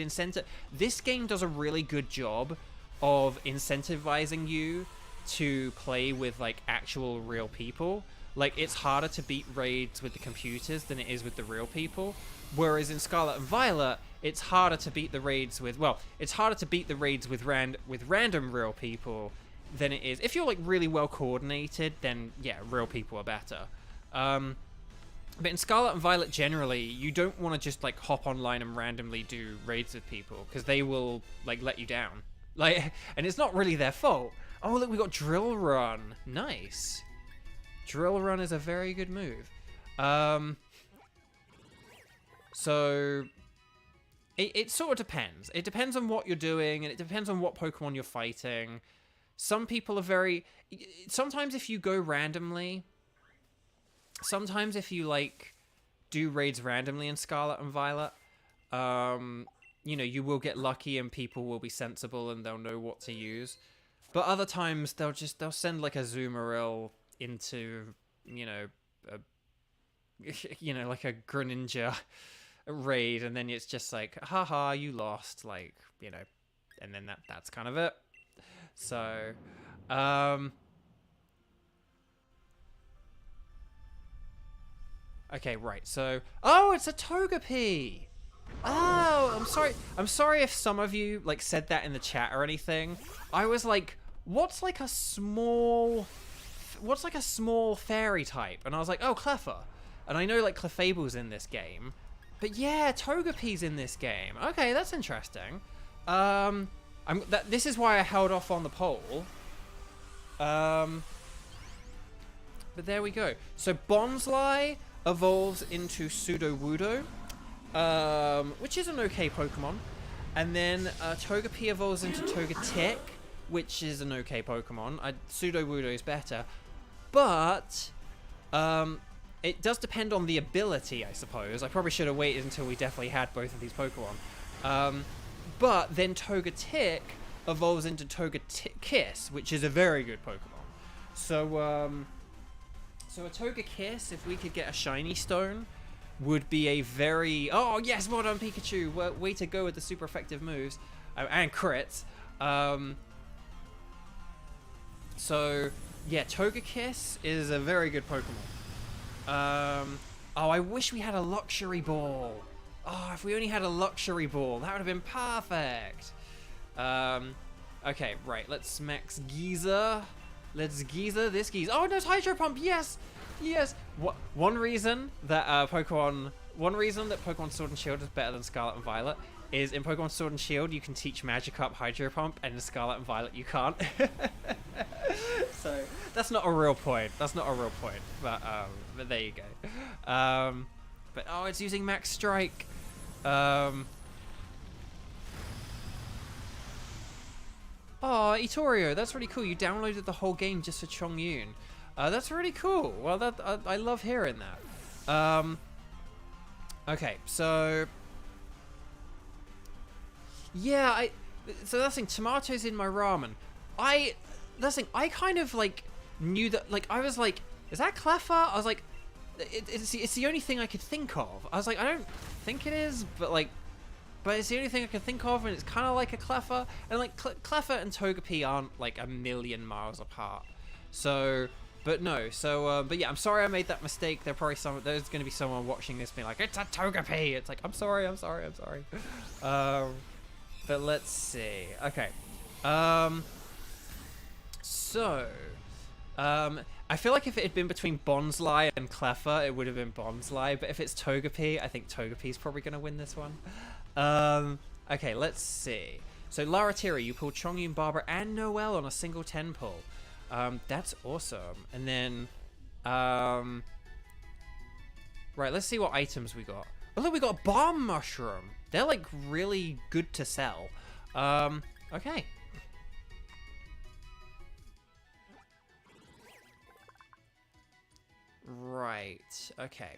A: this game does a really good job of incentivizing you to play with like actual real people. Like it's harder to beat raids with the computers than it is with the real people, whereas in Scarlet and Violet it's harder to beat the raids with random real people than it is if you're like really well coordinated. Then yeah, real people are better. But in Scarlet and Violet generally, you don't want to just like hop online and randomly do raids with people, because they will like let you down, like, and it's not really their fault. Oh look, we got Drill Run. Nice. Drill Run is a very good move. So it sort of depends. It depends on what you're doing, and it depends on what Pokemon you're fighting. Some people are sometimes if you go randomly, sometimes if you like do raids randomly in Scarlet and Violet, you know, you will get lucky and people will be sensible and they'll know what to use.
B: But other times they'll send like a Zoomeril into, you know, like a Greninja raid, and then it's just like, haha, you lost, like, you know, and then that's kind of it. So, okay, right. So, oh, it's a Togepi. Oh, I'm sorry if some of you like said that in the chat or anything. I was like, what's like a small fairy type? And I was like, oh, Cleffa. And I know like Clefable's in this game. But yeah, Togepi's in this game. Okay, that's interesting. This is why I held off on the poll. But there we go. So Bonsly evolves into Sudowoodo, which is an okay Pokemon. And then Togepi evolves into Togetic, which is an okay Pokemon. Sudowoodo is better. But it does depend on the ability, I suppose. I probably should have waited until we definitely had both of these Pokemon. But then Togetic evolves into Togekiss, which is a very good Pokemon. So, so a Togekiss, if we could get a Shiny Stone, would be a very... Oh, yes, well done, Pikachu. Way to go with the super effective moves. And crits. So, yeah, Togekiss is a very good Pokemon. Oh, I wish we had a Luxury Ball. Oh, if we only had a Luxury Ball, that would have been perfect. Okay, right, let's max Giza. Let's Giza this Giza. Oh, no, it's Hydro Pump, yes! Yes! One reason that Pokemon Sword and Shield is better than Scarlet and Violet is in Pokemon Sword and Shield you can teach Magikarp Hydro Pump, and in Scarlet and Violet you can't. So that's not a real point. But there you go. But oh, it's using Max Strike. Oh, Itorio, that's really cool. You downloaded the whole game just for Chongyun. That's really cool. Well, I love hearing that. Okay, so yeah, so that's the thing. Tomatoes in my ramen. That's the thing. I kind of like knew that. Like I was like, is that Cleffa? I was like, it's the only thing I could think of. I was like, I don't think it is, but it's the only thing I could think of, and it's kind of like a Cleffa. And like Cleffa and Togepi aren't like a million miles apart. So. But no, so, but yeah, I'm sorry I made that mistake. There's going to be someone watching this being like, it's a Togepi! It's like, I'm sorry. But let's see. Okay. So, I feel like if it had been between Bonsly and Cleffa, it would have been Bonsly. But if it's Togepi, I think Togepi's probably going to win this one. Okay, let's see. So, Laratiri, you pulled Chongyun, Barbara, and Noelle on a single 10 pull. That's awesome. And then, right, let's see what items we got. Oh, look, we got a Bomb Mushroom. They're, like, really good to sell. Okay. Right, okay.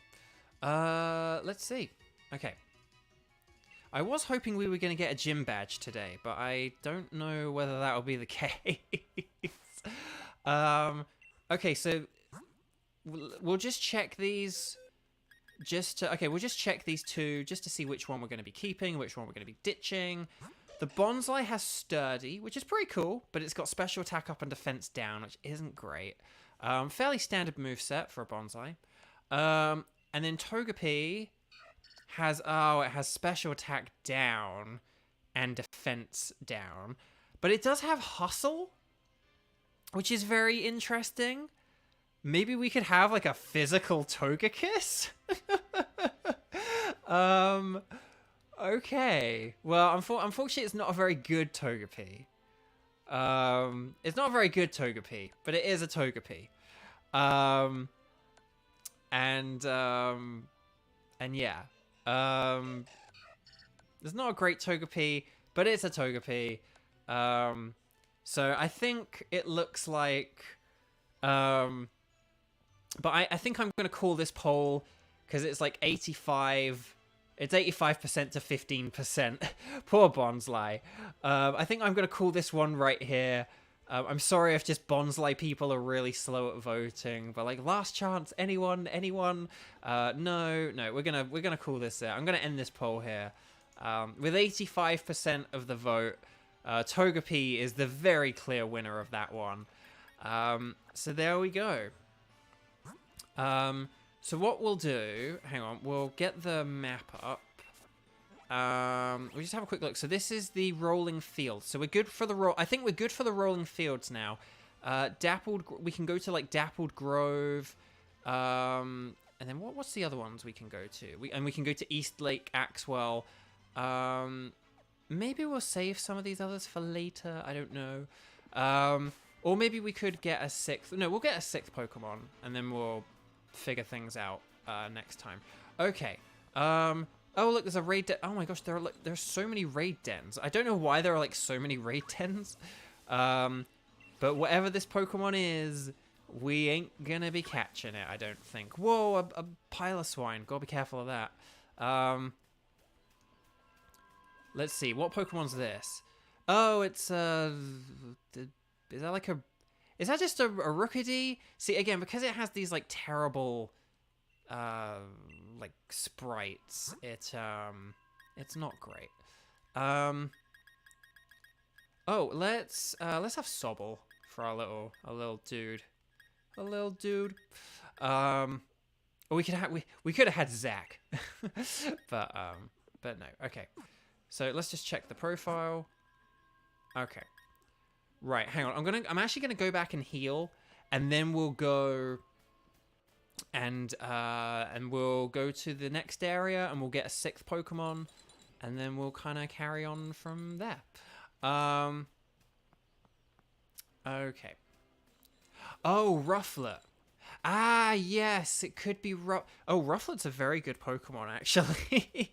B: Let's see. Okay. I was hoping we were going to get a gym badge today, but I don't know whether that will be the case. Okay, so we'll just check these we'll just check these two just to see which one we're going to be keeping, which one we're going to be ditching. The Bonsly has Sturdy, which is pretty cool, but it's got special attack up and defense down, which isn't great. Fairly standard moveset for a Bonsly. And then Togepi has, it has special attack down and defense down. But it does have Hustle, which is very interesting. Maybe we could have like a physical Togekiss? Okay. Well, unfortunately it's not a very good Togepi. It's not a very good Togepi, but it is a Togepi. And yeah. It's not a great Togepi, but it's a Togepi. So I think it looks like, but I think I'm going to call this poll because it's like 85, it's 85% to 15%. Poor Bonsly. I think I'm going to call this one right here.
A: I'm sorry if just Bonsly people are really slow at voting, but like last chance, anyone? No, we're gonna call this out. I'm gonna end this poll here. With 85% of the vote, Togepi is the very clear winner of that one. So there we go. So what we'll do, hang on, we'll get the map up. We'll just have a quick look. So this is the rolling field. So we're good for the I think we're good for the rolling fields now. We can go to like Dappled Grove. And then what's the other ones we can go to? We can go to East Lake Axwell. Maybe we'll save some of these others for later. I don't know. Or maybe we could get a sixth. No, we'll get a sixth Pokemon, and then we'll figure things out next time. Okay. Oh, look, there's a raid den. Oh my gosh, there's so many raid dens. I don't know why there are like so many raid dens. But whatever this Pokemon is, we ain't gonna be catching it, I don't think. Whoa, a pile of swine. Gotta be careful of that. Let's see, what Pokemon's this? Oh, it's is that like a... Is that just a Rookidee? See, again, because it has these like terrible like sprites, it's not great. Oh, let's have Sobble for our little dude. Or we could have had Zach. but no. Okay. So let's just check the profile. Okay. Right, hang on. I'm actually gonna go back and heal, and then we'll go and we'll go to the next area, and we'll get a sixth Pokemon, and then we'll kind of carry on from there. Okay. Oh, Rufflet. Ah, yes, it could be Rufflet's a very good Pokemon, actually.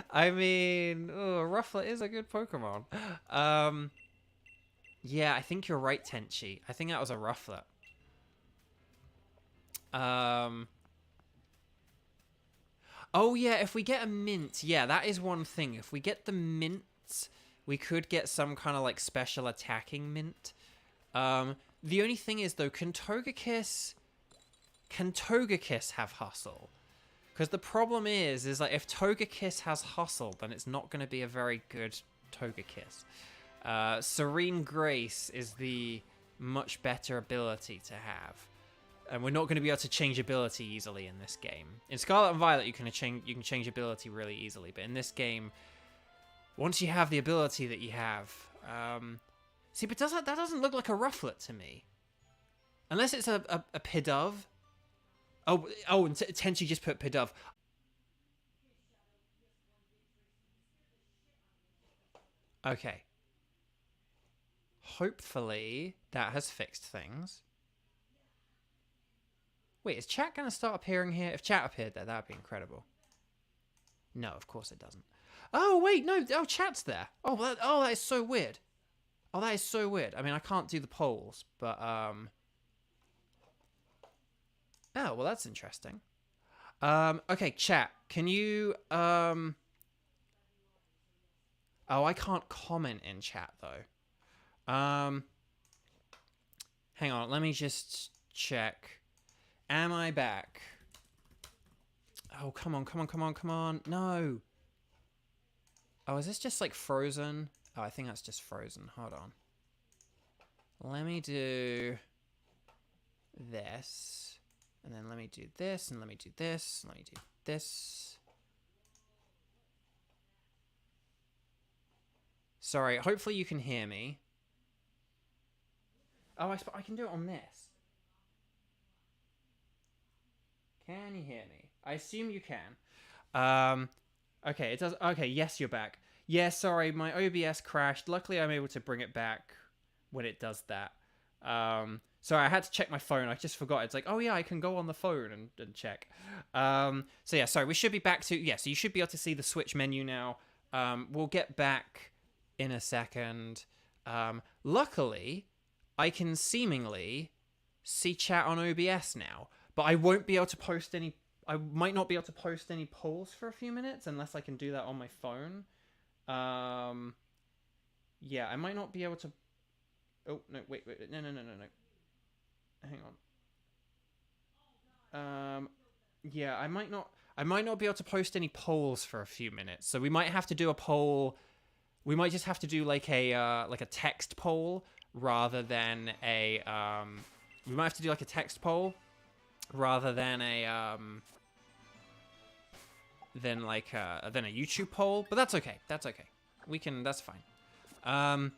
A: I mean, Rufflet is a good Pokemon. Yeah, I think you're right, Tenchi. I think that was a Rufflet. Oh, yeah, if we get a mint, yeah, that is one thing. If we get the mint, we could get some kind of, like, special attacking mint. The only thing is, though, can Togekiss have Hustle? Because the problem is like, if Togekiss has Hustle, then it's not going to be a very good Togekiss. Serene Grace is the much better ability to have. And we're not going to be able to change ability easily in this game. In Scarlet and Violet, you can change ability really easily. But in this game, once you have the ability that you have... See, but that doesn't look like a Rufflet to me. Unless it's a Pidove. Oh, and Tenchi just put Pidove. Okay. Hopefully, that has fixed things. Wait, is chat going to start appearing here? If chat appeared there, that would be incredible. No, of course it doesn't. Oh, wait, no. Oh, chat's there. Oh, that is so weird. Oh, that is so weird. I mean, I can't do the polls, but, Oh, well, that's interesting. Okay, chat. Can you, Oh, I can't comment in chat, though. Hang on, let me just check. Am I back? Oh, come on. No. Oh, is this just, like, frozen? Oh, I think that's just frozen. Hold on. Let me do this. And then let me do this, and let me do this, and let me do this. Sorry, hopefully you can hear me. Oh, I can do it on this. Can you hear me? I assume you can. Okay, it does. Okay, yes, you're back. Yeah, sorry, my OBS crashed. Luckily, I'm able to bring it back when it does that. So I had to check my phone. I just forgot. It's like, oh yeah, I can go on the phone and check. So yeah, sorry, we should be back to... Yeah, so you should be able to see the Switch menu now. We'll get back in a second. Luckily, I can seemingly see chat on OBS now. But I won't be able to post any... I might not be able to post any polls for a few minutes unless I can do that on my phone. Yeah, I might not be able to Oh, no, wait. No. Hang on. Yeah, I might not be able to post any polls for a few minutes. So we might have to do a poll. We might just have to do like a text poll rather than a we might have to do like a text poll rather than a than a YouTube poll, but that's okay. That's okay. That's fine.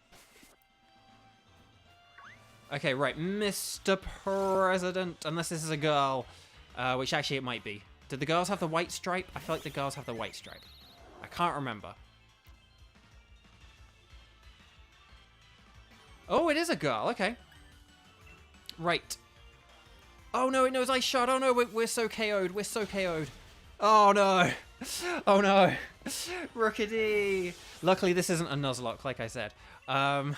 A: Okay, right, Mr. President, unless this is a girl, which actually it might be. Did the girls have the white stripe? I feel like the girls have the white stripe. I can't remember. Oh, it is a girl. Okay. Right. Oh, no, it knows I shot. Oh, no, we're so KO'd. We're so KO'd. Oh, no. Oh, no. Rookity. Luckily, this isn't a Nuzlocke, like I said. But,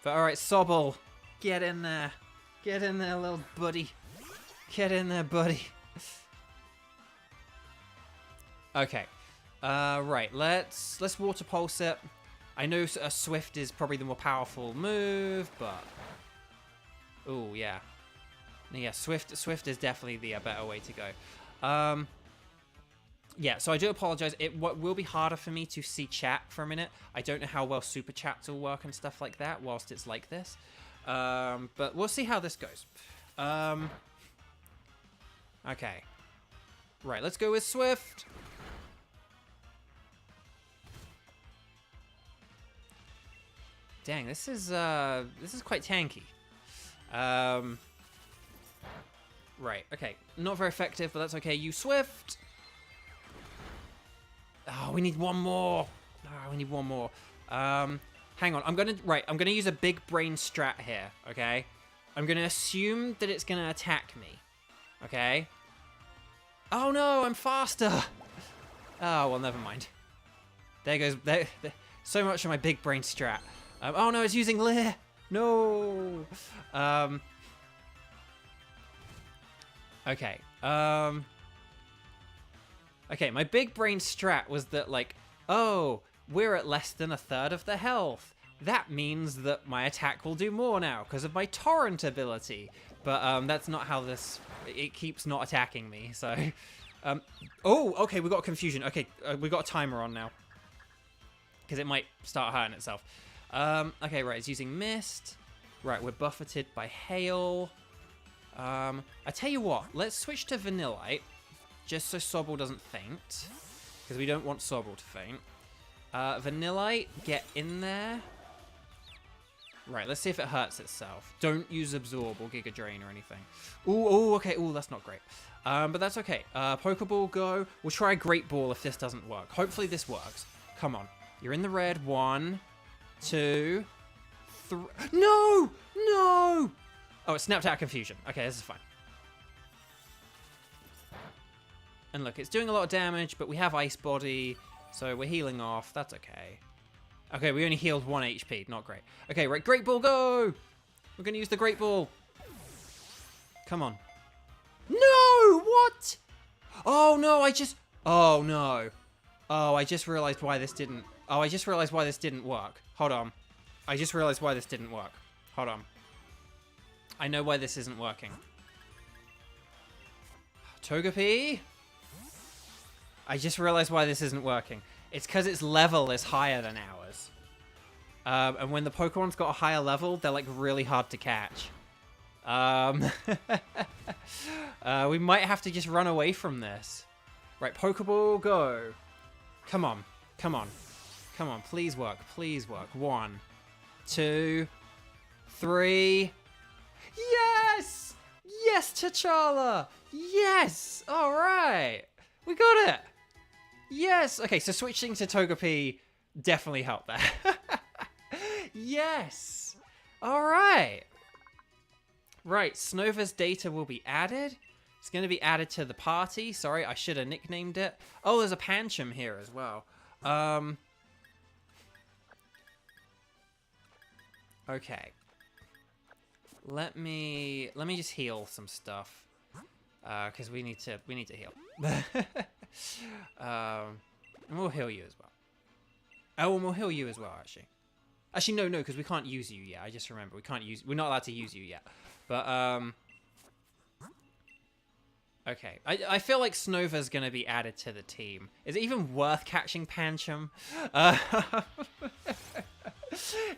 A: all right, Sobble. Get in there. Get in there, little buddy. Get in there, buddy. Okay. Right, let's water pulse it. I know a Swift is probably the more powerful move, but... Oh, yeah. Yeah, Swift is definitely the better way to go. Yeah, so I do apologize. It will be harder for me to see chat for a minute. I don't know how well super chats will work and stuff like that whilst it's like this. But we'll see how this goes. Okay. Right, let's go with Swift. Dang, this is quite tanky. Right, okay. Not very effective, but that's okay. You Swift. Oh, we need one more. Oh, we need one more. Hang on. I'm gonna use a big brain strat here, okay? I'm gonna assume that it's gonna attack me. Okay? Oh no, I'm faster! Oh, well, never mind. There goes... so much for my big brain strat. Oh no, it's using Leer! No! Okay. Okay, my big brain strat was that, like, oh, we're at less than a third of the health. That means that my attack will do more now because of my torrent ability. But that's not how this... It keeps not attacking me, so... oh, okay, we got confusion. Okay, we got a timer on now. Because it might start hurting itself. Okay, right, it's using Mist. Right, we're buffeted by Hail. I tell you what, let's switch to Vanillite. Just so Sobble doesn't faint. Because we don't want Sobble to faint. Vanillite, get in there. Right, let's see if it hurts itself. Don't use Absorb or Giga Drain or anything. Ooh, okay. Ooh, that's not great. But that's okay. Pokeball, go. We'll try a Great Ball if this doesn't work. Hopefully this works. Come on. You're in the red. 1, 2, 3. No! No! Oh, it snapped out of confusion. Okay, this is fine. And look, it's doing a lot of damage, but we have Ice Body, so we're healing off. That's okay. Okay, we only healed 1 HP. Not great. Okay, right, Great Ball, go! We're going to use the Great Ball. Come on. No! What? Oh, no, Oh, no. Oh, I just realized why this didn't... Oh, I just realized why this didn't work. Hold on. I just realized why this didn't work. Hold on. I know why this isn't working. Togepi? I just realized why this isn't working. It's because its level is higher than ours. And when the Pokemon's got a higher level, they're, like, really hard to catch. We might have to just run away from this. Right, Pokeball, go. Come on. Come on. Come on, please work. Please work. 1, 2, 3. Yes! Yes, T'Challa! Yes! All right. We got it. Yes. Okay, so switching to Togepi definitely helped that. Yes. All right. Right, Snova's data will be added. It's going to be added to the party. Sorry, I should have nicknamed it. Oh, there's a Pancham here as well. Okay. Let me just heal some stuff. Because we need to heal. And we'll heal you as well. Oh, and we'll heal you as well, actually. Actually, no, because we can't use you yet. I just remember we're not allowed to use you yet. But okay. I feel like Snova's gonna be added to the team. Is it even worth catching Pancham?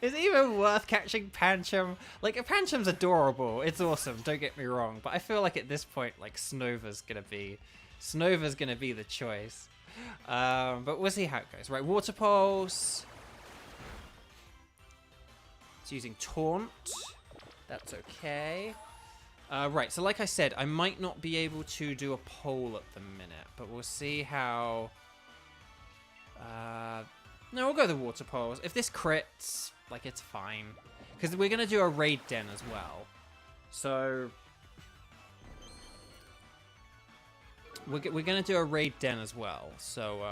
A: Is it even worth catching Pancham? Like, Pancham's adorable. It's awesome. Don't get me wrong. But I feel like at this point, like, Snova's gonna be the choice. But we'll see how it goes. Right, Water Pulse. It's using Taunt. That's okay. Right, so like I said, I might not be able to do a poll at the minute, but we'll see how... no, we'll go the Water Pulse. If this crits, like, it's fine. Because we're going to do a Raid Den as well. So... We're going to do a Raid Den as well. So,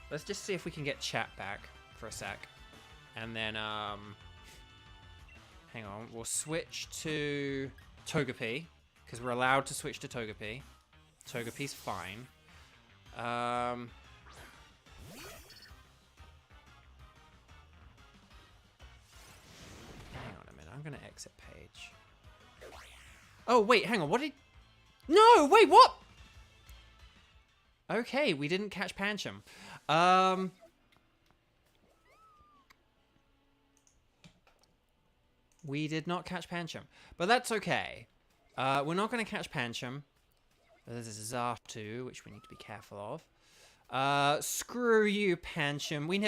A: let's just see if we can get chat back for a sec. And then, hang on, we'll switch to Togepi, because we're allowed to switch to Togepi. Togepi's fine. Hang on a minute, I'm going to exit page. Oh, wait, hang on, what did... No, wait, what? Okay, we didn't catch Pancham. We did not catch Pancham, but that's okay. We're not going to catch Pancham. There's Zartu, which we need to be careful of. Screw you, Pancham. We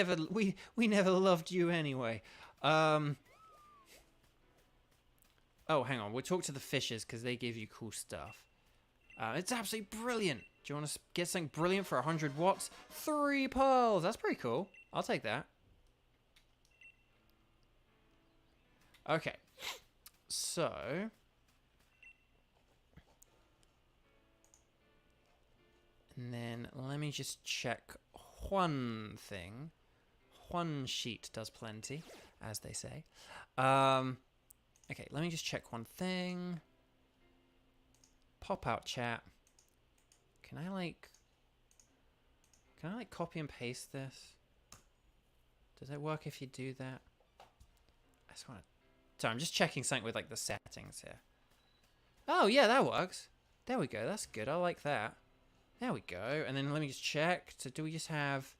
A: never loved you anyway. Oh, hang on. We'll talk to the fishes because they give you cool stuff. It's absolutely brilliant. Do you want to get something brilliant for 100 watts? 3 pearls. That's pretty cool. I'll take that. Okay, so and then let me just check one thing. One sheet does plenty, as they say. Okay, let me just check one thing. Pop out chat. Can I like copy and paste this? Does it work if you do that? I just want to... So I'm just checking something with like the settings here. Oh yeah, that works. There we go. That's good. I like that. There we go. And then let me just check. So do we just have...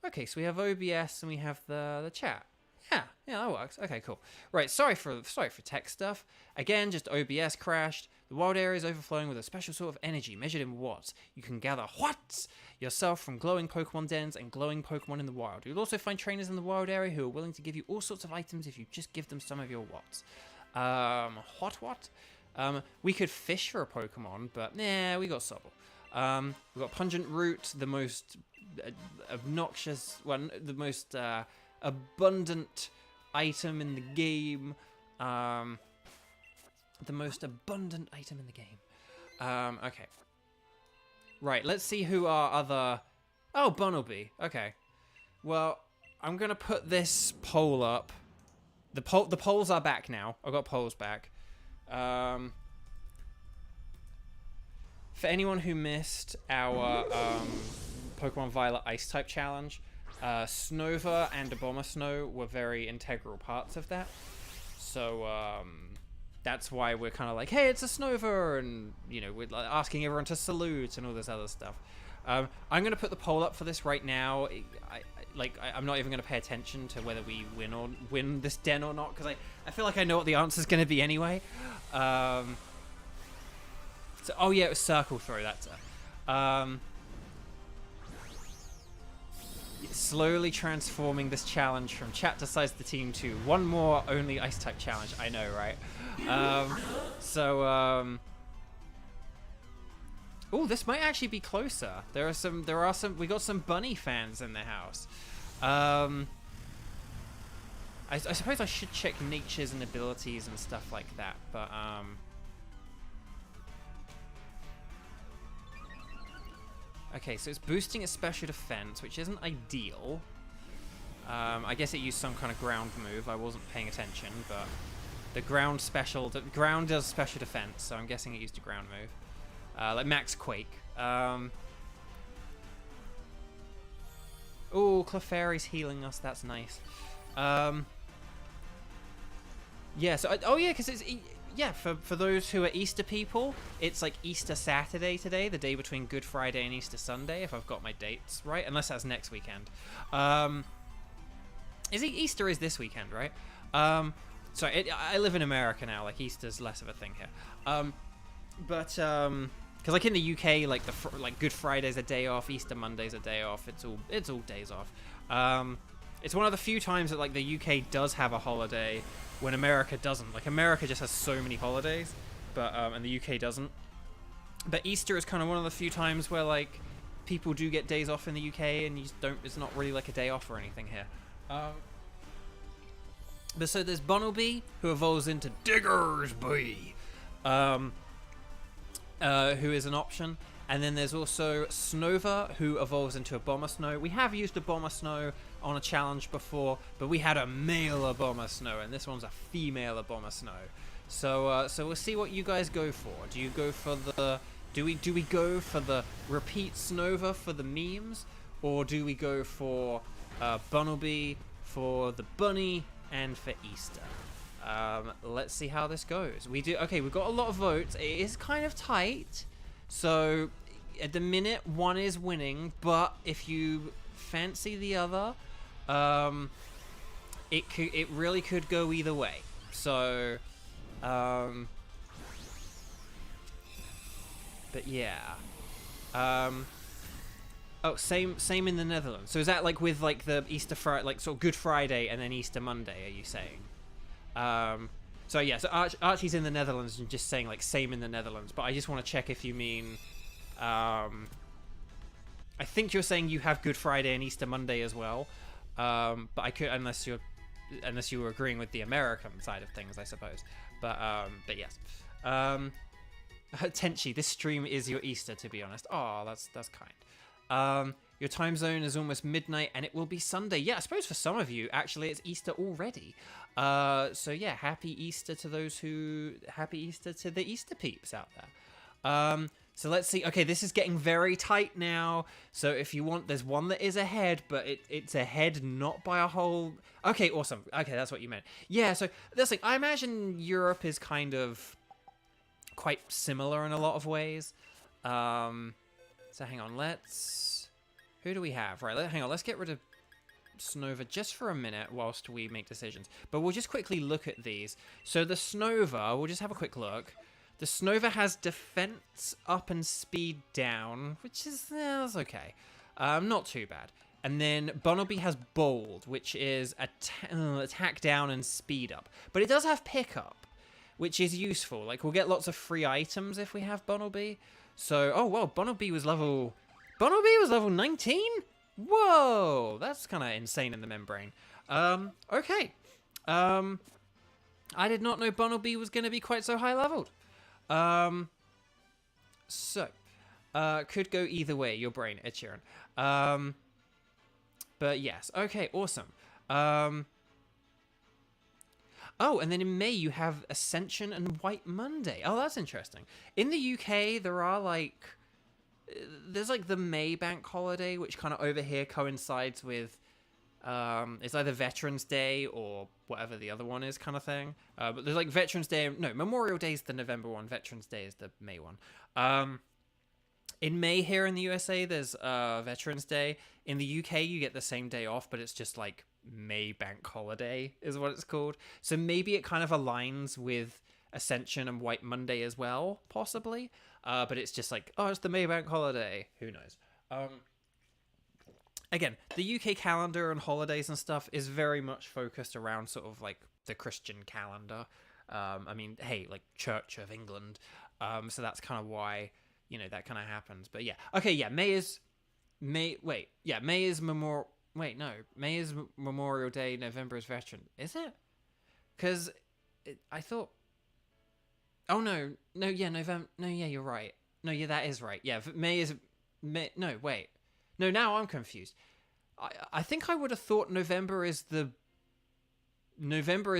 A: Okay, so we have OBS and we have the chat. Yeah, that works. Okay, cool. Right, sorry for tech stuff. Again, just OBS crashed. The wild area is overflowing with a special sort of energy measured in watts. You can gather watts yourself from glowing Pokemon dens and glowing Pokemon in the wild. You'll also find trainers in the wild area who are willing to give you all sorts of items if you just give them some of your watts. What? We could fish for a Pokemon, but nah, we got Sobble. We got Pungent Root, the most obnoxious one, the most abundant item in the game. The most abundant item in the game. Okay. Right, let's see who our other... Oh, Bunnelby. Okay. Well, I'm going to put this poll up. The polls are back now. I've got polls back. For anyone who missed our Pokemon Violet Ice-type challenge, Snova and Abomasnow were very integral parts of that. So, that's why we're kind of like, hey, it's a Snova, and, you know, we're like asking everyone to salute and all this other stuff. I'm going to put the poll up for this right now. I'm not even going to pay attention to whether we win this den or not, because I feel like I know what the answer's going to be anyway. So, oh yeah, it was Circle Throw, that's it. Slowly transforming this challenge from chat decides the team to one more only ice type challenge. I know, right? Oh, this might actually be closer. We got some bunny fans in the house. I suppose I should check natures and abilities and stuff like that, but okay, so it's boosting its special defense, which isn't ideal. I guess it used some kind of ground move. I wasn't paying attention, but the ground does special defense, so I'm guessing it used a ground move. Like Max Quake. Oh, Oh, Clefairy's healing us. That's nice. Yeah, so... oh, yeah, because it's... yeah, for those who are Easter people, it's like Easter Saturday today, the day between Good Friday and Easter Sunday, if I've got my dates right, unless that's next weekend. Easter is this weekend, right? Sorry, I live in America now, like Easter's less of a thing here. Because like in the UK, like like Good Friday's a day off, Easter Monday's a day off. It's all days off. It's one of the few times that like the UK does have a holiday when America doesn't. Like America just has so many holidays, but and the UK doesn't. But Easter is kind of one of the few times where like people do get days off in the UK, and you just don't. It's not really like a day off or anything here. But so there's Bunnelby, who evolves into Diggersby, who is an option. And then there's also Snova, who evolves into a Bomber Snow. We have used a Bomber Snow on a challenge before, but we had a male Bomber Snow, and this one's a female Bomber Snow. So we'll see what you guys go for. Do you go for the... Do we go for the repeat Snova for the memes? Or do we go for Bunnelby for the bunny and for Easter? Let's see how this goes. We've got a lot of votes. It is kind of tight. So at the minute, one is winning, but if you fancy the other, it really could go either way. So, but yeah. Oh, same in the Netherlands. So is that like with like the Easter Friday, like sort of Good Friday and then Easter Monday? Are you saying? So yeah, so Archie's in the Netherlands and just saying like same in the Netherlands, but I just want to check if you mean, I think you're saying you have Good Friday and Easter Monday as well, but I could, unless you were agreeing with the American side of things, I suppose. But yes, Tenchi, this stream is your Easter, to be honest. Oh, that's kind. Your time zone is almost midnight, and it will be Sunday. Yeah, I suppose for some of you, actually, it's Easter already. So yeah, happy Easter to the Easter peeps out there. So let's see. Okay, this is getting very tight now. So if you want, there's one that is ahead, but it's ahead not by a whole... Okay, awesome. Okay, that's what you meant. Yeah, so that's like, I imagine Europe is kind of quite similar in a lot of ways. So hang on, who do we have? Right, hang on, let's get rid of Snova just for a minute whilst we make decisions. But we'll just quickly look at these. So the Snova, we'll just have a quick look. The Snova has defense up and speed down, which is that's okay. Not too bad. And then Bunnelby has bold, which is attack down and speed up. But it does have pickup, which is useful. Like, we'll get lots of free items if we have Bunnelby. So, oh, well, Bunnelby was level 19? Whoa! That's kind of insane in the membrane. Okay. I did not know Bunnelby was going to be quite so high leveled. Could go either way, your brain, Ed Sheeran. But yes, okay, awesome. Oh, and then in May you have Ascension and White Monday. Oh, that's interesting. In the UK, there's like the May bank holiday, which kind of over here coincides with, it's either Veterans Day or whatever the other one is kind of thing. But there's like Veterans Day, no, Memorial Day is the November one, Veterans Day is the May one. In May here in the USA, there's Veterans Day. In the UK, you get the same day off, but it's just like May bank holiday is what it's called. So maybe it kind of aligns with Ascension and White Monday as well, possibly. But it's just like, oh, it's the May bank holiday. Who knows? Again, the UK calendar and holidays and stuff is very much focused around sort of like the Christian calendar. I mean, hey, like Church of England. So that's kind of why, you know, that kind of happens. But yeah. Okay, yeah, May is Memorial... Wait, no. May is Memorial Day, November is Veteran. Is it? Because I thought... Oh, no. No, yeah, November... No, yeah, you're right. No, yeah, that is right. Yeah, May is... No, wait. No, now I'm confused. I think I would have thought November is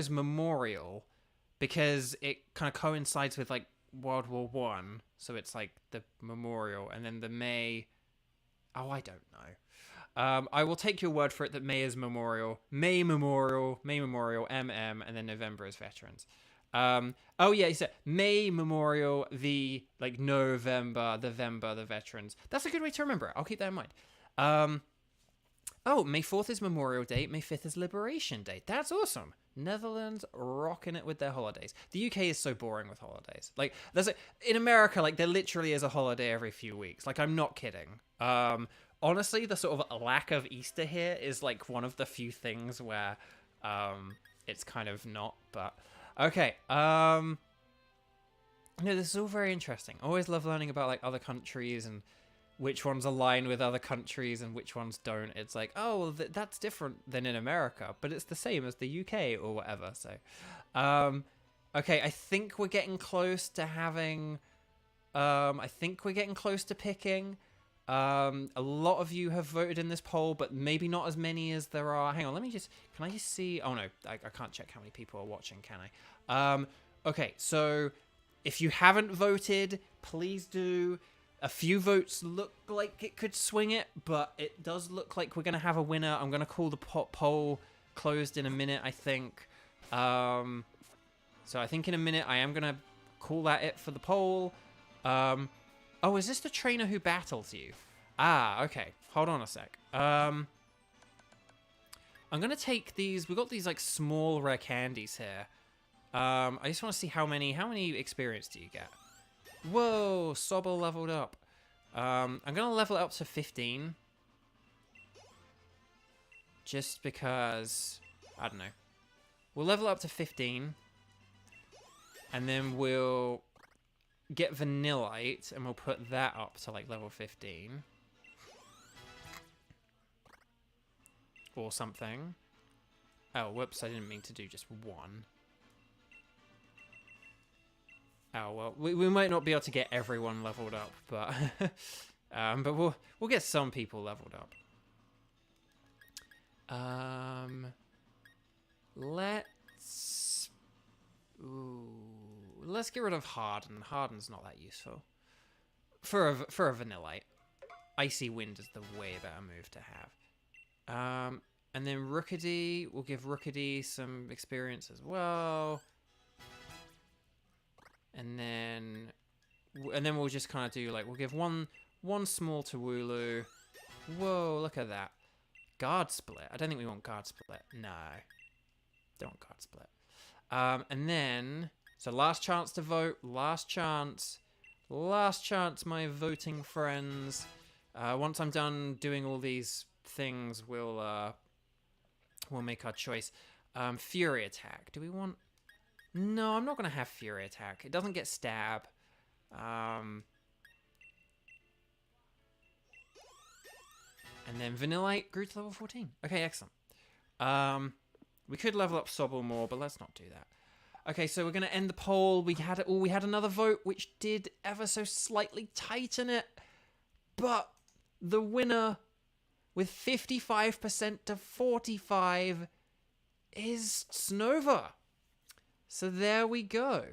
A: Memorial, because it kind of coincides with, like, World War I. So it's, like, the Memorial. And then the May... Oh, I don't know. I will take your word for it that May is Memorial, MM, and then November is Veterans. Oh yeah, he said May Memorial, the like November, the Veterans. That's a good way to remember it. I'll keep that in mind. Oh, May 4th is Memorial Day. May 5th is Liberation Day. That's awesome. Netherlands rocking it with their holidays. The UK is so boring with holidays. Like, in America, like, there literally is a holiday every few weeks. Like, I'm not kidding. Honestly, the sort of lack of Easter here is, like, one of the few things where it's kind of not, but... Okay, no, this is all very interesting. I always love learning about, like, other countries and which ones align with other countries and which ones don't. It's like, oh, well, that's different than in America, but it's the same as the UK or whatever. So, okay, I think we're getting close to having, I think we're getting close to picking. A lot of you have voted in this poll, but maybe not as many as there are. Hang on, can I just see? Oh no, I can't check how many people are watching, can I? Okay, so if you haven't voted, please do. A few votes look like it could swing it, but it does look like we're going to have a winner. I'm going to call the poll closed in a minute, I think. So I think in a minute I am going to call that it for the poll. Oh, is this the trainer who battles you? Ah, okay. Hold on a sec. I'm going to take these. We've got these like small rare candies here. I just want to see how many experience do you get? Whoa, Sobble leveled up. I'm going to level it up to 15. Just because, I don't know. We'll level up to 15. And then we'll get Vanillite, and we'll put that up to, like, level 15. Or something. Oh, whoops, I didn't mean to do just one. Oh, well, we might not be able to get everyone leveled up, but but we'll get some people leveled up. Let's get rid of Harden. Harden's not that useful. For a Vanillite. Icy Wind is the way better move to have. And then Rookity, we'll give Rookity some experience as well. And then we'll just kind of do, like, we'll give one small to Wooloo. Whoa, look at that. Guard Split. I don't think we want Guard Split. No. Don't want Guard Split. And then, so last chance to vote. Last chance. Last chance, my voting friends. Once I'm done doing all these things, we'll make our choice. Fury Attack. Do we want... No, I'm not going to have Fury Attack. It doesn't get Stab. And then Vanillite grew to level 14. Okay, excellent. We could level up Sobble more, but let's not do that. Okay, so we're going to end the poll. We had another vote, which did ever so slightly tighten it. But the winner, with 55% to 45%, is Snova. So there we go.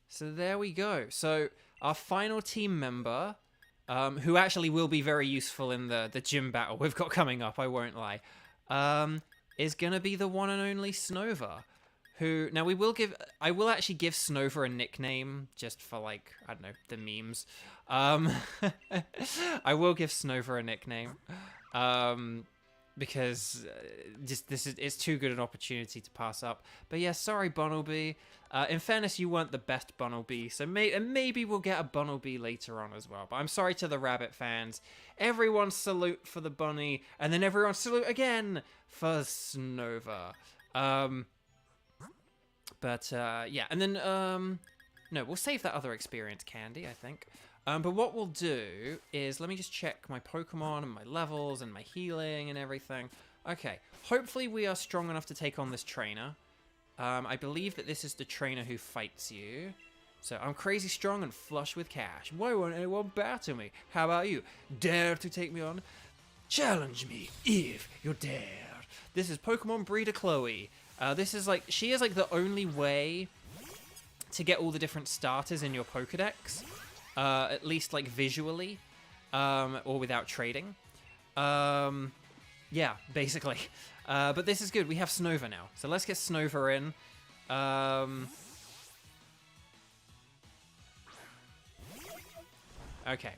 A: So there we go. So our final team member, who actually will be very useful in the gym battle we've got coming up, I won't lie, is going to be the one and only Snova. Who, now I will actually give Snova a nickname, just for, like, I don't know, the memes. I will give Snova a nickname. Because it's too good an opportunity to pass up. But yeah, sorry, Bunnelby. In fairness, you weren't the best Bunnelby, so maybe we'll get a Bunnelby later on as well. But I'm sorry to the rabbit fans. Everyone salute for the bunny, and then everyone salute again for Snova. Yeah, and then, no, we'll save that other experience candy, I think. But what we'll do is, let me just check my Pokemon and my levels and my healing and everything. Okay, hopefully we are strong enough to take on this trainer. I believe that this is the trainer who fights you. So, I'm crazy strong and flush with cash. Why won't anyone battle me? How about you? Dare to take me on? Challenge me if you dare. This is Pokemon Breeder Chloe. This is like, she is like the only way to get all the different starters in your Pokedex, at least like visually, or without trading. Yeah, basically. But this is good. We have Snova now, so let's get Snova in. Okay.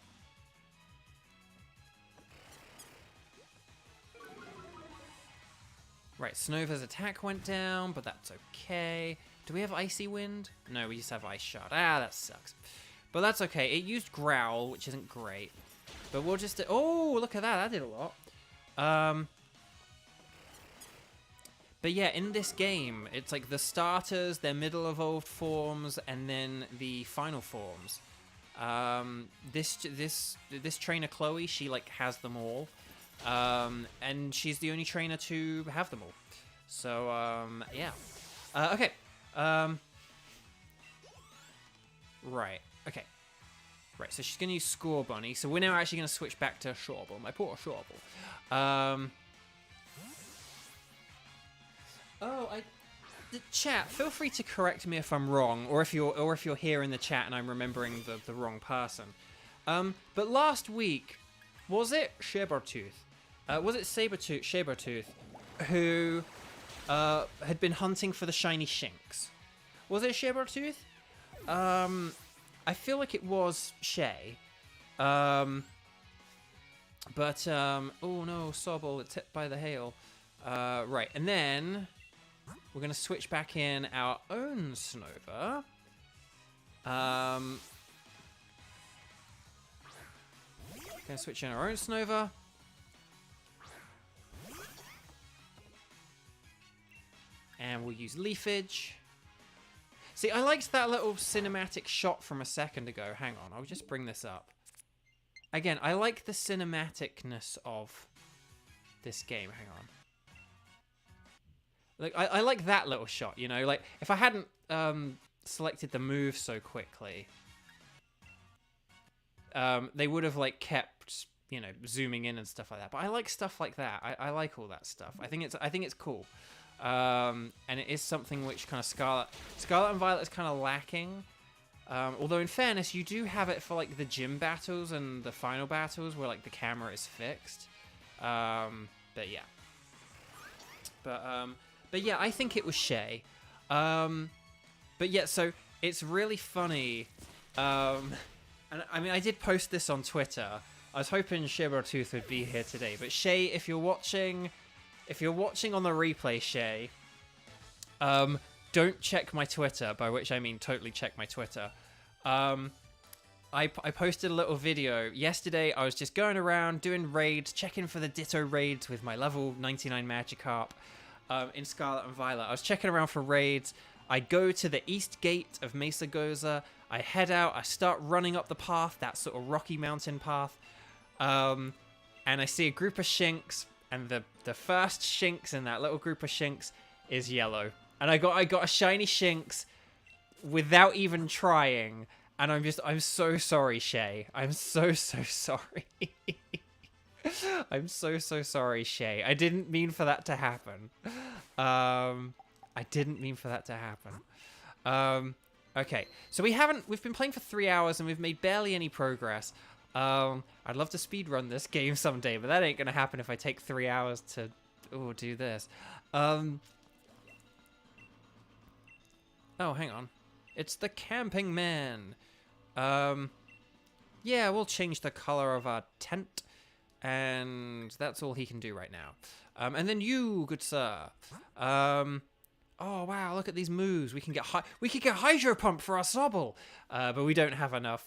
A: Right, Snova's attack went down, but that's okay. Do we have Icy Wind? No, we just have Ice Shot. Ah, that sucks. But that's okay. It used Growl, which isn't great. But we'll just... Oh, look at that. That did a lot. But yeah, in this game, it's like the starters, their middle evolved forms, and then the final forms. This trainer, Chloe, she like has them all. And she's the only trainer to have them all. So, yeah. Okay. Right. Okay. Right, so she's going to use Score Bunny. So we're now actually going to switch back to Shawble. My poor Shawble. The chat, feel free to correct me if I'm wrong, or if you're here in the chat and I'm remembering the wrong person. But last week, was it Sabertooth? Was it Sabertooth who had been hunting for the shiny Shinx? Was it Sabertooth? I feel like it was Shay. Oh no, Sobble, it's hit by the hail. Right, and then we're gonna switch back in our own Snova. Gonna switch in our own Snova. And we'll use Leafage. See, I liked that little cinematic shot from a second ago. Hang on, I'll just bring this up. Again, I like the cinematicness of this game. Hang on. Like, I like that little shot, you know? Like, if I hadn't selected the move so quickly, they would have, like, kept, you know, zooming in and stuff like that. But I like stuff like that. I like all that stuff. I think it's cool. And it is something which kind of Scarlet and Violet is kind of lacking. Although in fairness, you do have it for like the gym battles and the final battles where like the camera is fixed. But yeah. But yeah, I think it was Shay. But yeah, so it's really funny. And I mean, I did post this on Twitter. I was hoping Sabertooth would be here today. But Shay, if you're watching on the replay, Shay, don't check my Twitter, by which I mean totally check my Twitter. I posted a little video yesterday. I was just going around doing raids, checking for the Ditto raids with my level 99 Magikarp in Scarlet and Violet. I was checking around for raids. I go to the east gate of Mesa Goza. I head out. I start running up the path, that sort of rocky mountain path. And I see a group of Shinx. And the first Shinx in that little group of Shinx is yellow. And I got a shiny Shinx without even trying. And I'm so sorry, Shay. I'm so sorry. I'm so sorry, Shay. I didn't mean for that to happen. Okay, so we've been playing for 3 hours and we've made barely any progress. I'd love to speedrun this game someday, but that ain't gonna happen if I take 3 hours to do this. Oh, hang on. It's the Camping Man. Yeah, we'll change the color of our tent, and that's all he can do right now. And then you, good sir. Oh wow, look at these moves. We can get Hydro Pump for our Sobble, but we don't have enough.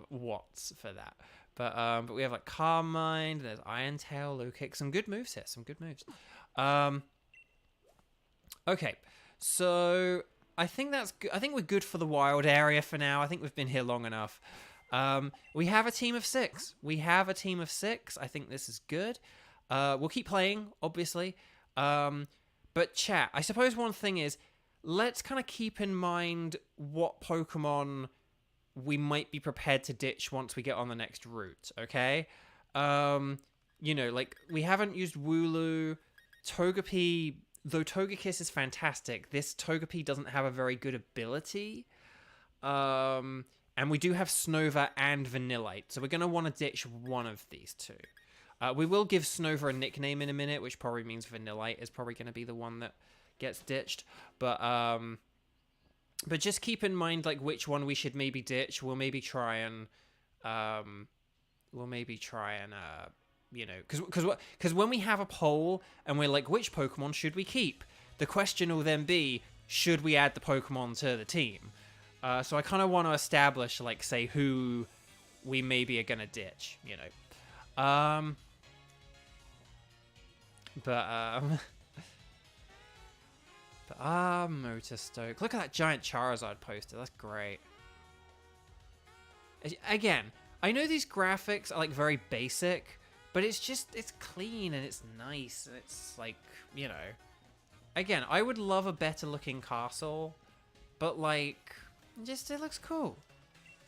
A: Watts for that. But we have like Calm Mind. There's Iron Tail, Low Kick. Some good moves here. Some good moves. Okay, so I think that's good. I think we're good for the wild area for now. I think we've been here long enough. We have a team of 6. I think this is good. We'll keep playing, obviously. But chat, I suppose one thing is, let's kind of keep in mind what Pokemon we might be prepared to ditch once we get on the next route, okay? You know, like, we haven't used Wooloo. Togepi though Togekiss is fantastic, this Togepi doesn't have a very good ability. And we do have Snover and Vanillite, so we're going to want to ditch one of these two. We will give Snover a nickname in a minute, which probably means Vanillite is probably going to be the one that gets ditched. But just keep in mind like which one we should maybe ditch. We'll maybe try and you know, because when we have a poll and we're like, which Pokemon should we keep? The question will then be, should we add the Pokemon to the team? So I kind of want to establish, like, say, who we maybe are going to ditch, you know. Motostoke. Look at that giant Charizard poster. That's great. Again, I know these graphics are, like, very basic, but it's clean and it's nice. And it's, like, you know. Again, I would love a better looking castle, but, like, it looks cool.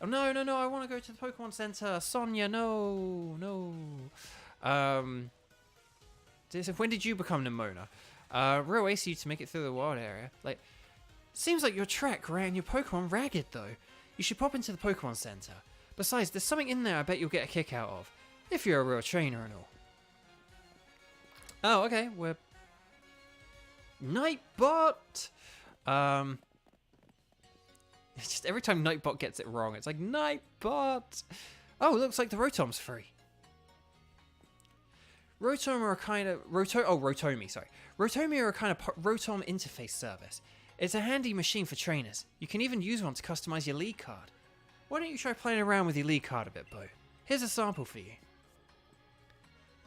A: Oh, no, I want to go to the Pokemon Center. Sonia, no. When did you become Nimona? Real ace you to make it through the wild area. Like, seems like your trek ran your Pokemon ragged, though. You should pop into the Pokemon Center. Besides, there's something in there I bet you'll get a kick out of. If you're a real trainer and all. Oh, okay, we're... Nightbot! It's just every time Nightbot gets it wrong, it's like, Nightbot! Oh, looks like the Rotom's free. Rotom are a kind of... Rotomi, sorry. Rotomi are a kind of Rotom interface service. It's a handy machine for trainers. You can even use one to customize your league card. Why don't you try playing around with your league card a bit, Bo? Here's a sample for you.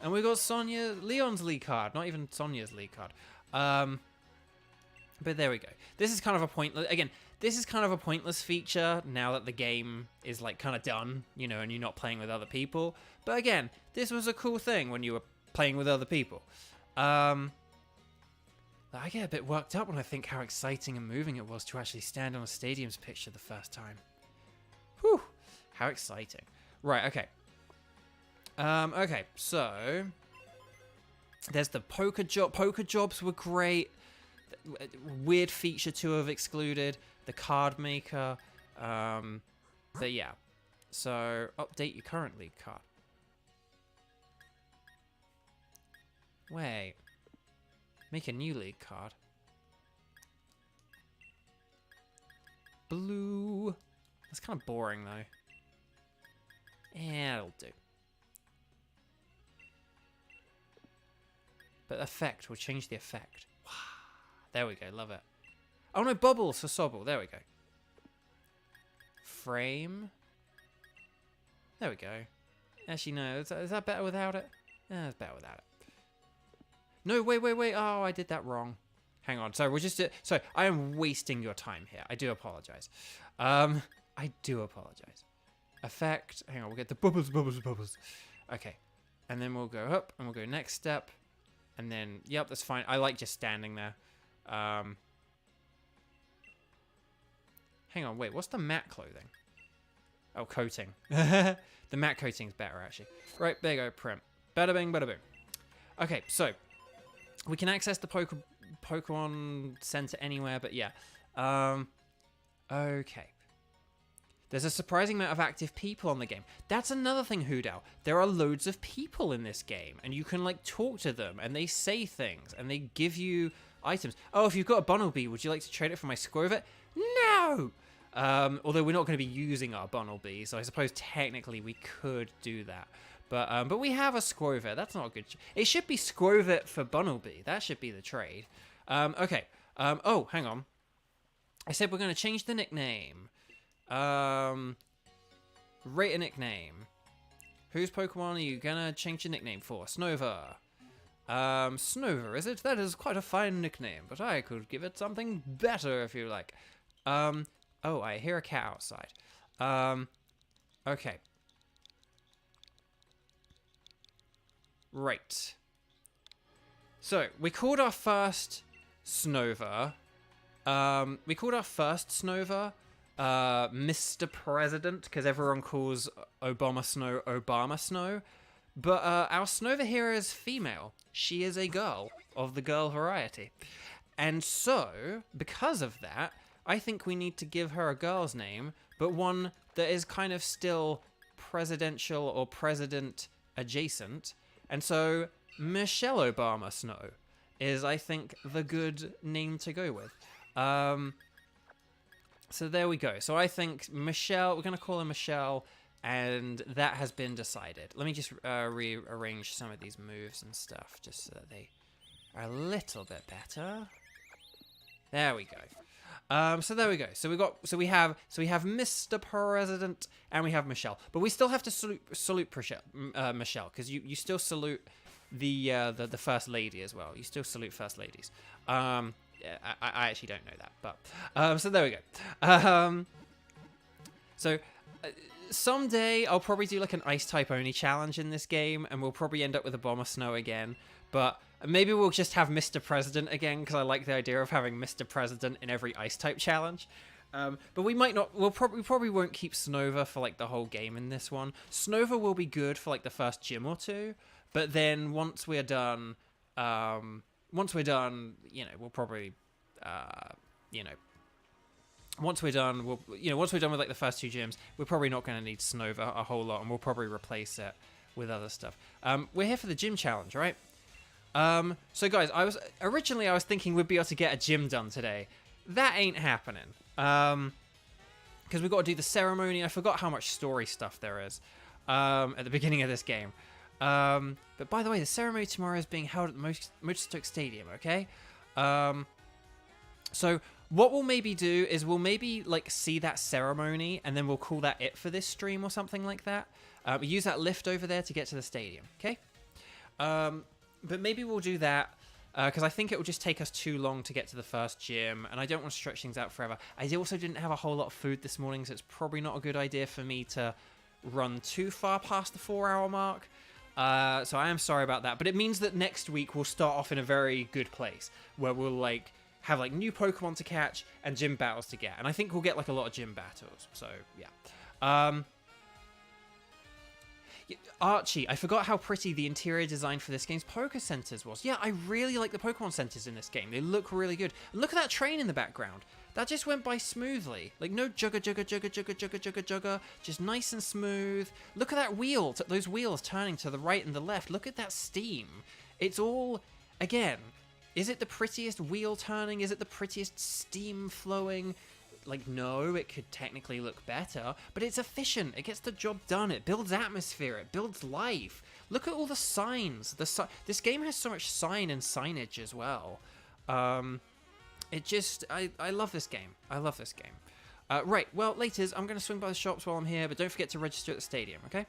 A: And we got Leon's league card, not even Sonia's league card. But there we go. This is kind of a pointless... Again, this is kind of a pointless feature now that the game is, like, kind of done, you know, and you're not playing with other people. But again, this was a cool thing when you were playing with other people. I get a bit worked up when I think how exciting and moving it was to actually stand on a stadium's pitch for the first time. Whew, how exciting. Right, okay. Okay, so there's the poker jobs were great. Weird feature to have excluded. The card maker. But yeah. So update your current league card. Wait. Make a new league card. Blue. That's kind of boring though. Yeah, it'll do. But effect, we'll change the effect. There we go, love it. Oh no, bubbles for Sobble, there we go. Frame. There we go. Actually, no, is that better without it? Yeah, it's better without it. No, wait. Oh, I did that wrong. Hang on. So we're just... So I am wasting your time here. I do apologize. I do apologize. Effect. Hang on, we'll get the bubbles. Okay. And then we'll go up, and we'll go next step. And then, yep, that's fine. I like just standing there. Hang on, wait, what's the matte clothing? Oh, coating. The matte coating's better, actually. Right, there you go, print. Bada bing, bada boom. Okay, so we can access the Pokemon Center anywhere, but yeah. Okay. There's a surprising amount of active people on the game. That's another thing, Hoodao. There are loads of people in this game, and you can, like, talk to them, and they say things, and they give you items. Oh, if you've got a Bunnelby, would you like to trade it for my Squirvet? No! Although we're not going to be using our Bunnelby, so I suppose technically we could do that. But we have a Squirvet. That's not a good... It should be Squirvet for Bunnelby. That should be the trade. Okay. Oh, hang on. I said we're going to change the nickname. Rate a nickname. Whose Pokemon are you gonna change your nickname for? Snover. Snover, is it? That is quite a fine nickname, but I could give it something better if you like. Oh, I hear a cat outside. Okay. Right. So, we called our first Snover. Mr. President, because everyone calls Obama Snow. But our Snova hero is female. She is a girl of the girl variety. And so, because of that, I think we need to give her a girl's name, but one that is kind of still presidential or president adjacent. And so, Michelle Obama Snow is, I think, the good name to go with. So there we go. So I think Michelle, we're going to call her Michelle, and that has been decided. Let me just rearrange some of these moves and stuff, just so that they are a little bit better. There we go. So there we go. So we have Mr. President and we have Michelle, but we still have to salute Michelle, because you still salute the first lady as well. You still salute first ladies. I actually don't know that, but so there we go. So someday I'll probably do like an ice type only challenge in this game, and we'll probably end up with a Bomber Snow again. But maybe we'll just have Mr. President again, because I like the idea of having Mr. President in every ice type challenge. But we might not. We probably won't keep Snova for like the whole game in this one. Snova will be good for like the first gym or two, but then once we're done, we'll probably, once we're done with like the first two gyms, we're probably not going to need Snova a whole lot, and we'll probably replace it with other stuff. We're here for the gym challenge, right? So guys, I was thinking we'd be able to get a gym done today. That ain't happening. Because we've got to do the ceremony. I forgot how much story stuff there is at the beginning of this game. But by the way, the ceremony tomorrow is being held at the Motostoke Stadium, okay? So what we'll maybe do is we'll maybe like see that ceremony, and then we'll call that it for this stream or something like that. We use that lift over there to get to the stadium, okay? But maybe we'll do that, because I think it will just take us too long to get to the first gym, and I don't want to stretch things out forever. I also didn't have a whole lot of food this morning, so it's probably not a good idea for me to run too far past the 4-hour mark. So I am sorry about that, but it means that next week we'll start off in a very good place, where we'll like have like new Pokemon to catch and gym battles to get, and I think we'll get like a lot of gym battles. So yeah. Archie, I forgot how pretty the interior design for this game's Poké Centers was. Yeah, I really like the Pokemon Centers in this game. They look really good. And look at that train in the background. That just went by smoothly. Like, no jugga. Just nice and smooth. Look at that wheel. Those wheels turning to the right and the left. Look at that steam. It's all, again, is it the prettiest wheel turning? Is it the prettiest steam flowing? Like, no, it could technically look better, but it's efficient. It gets the job done. It builds atmosphere. It builds life. Look at all the signs. This game has so much sign and signage as well. It just, I love this game. I love this game. Right, well, laters, I'm going to swing by the shops while I'm here, but don't forget to register at the stadium, okay?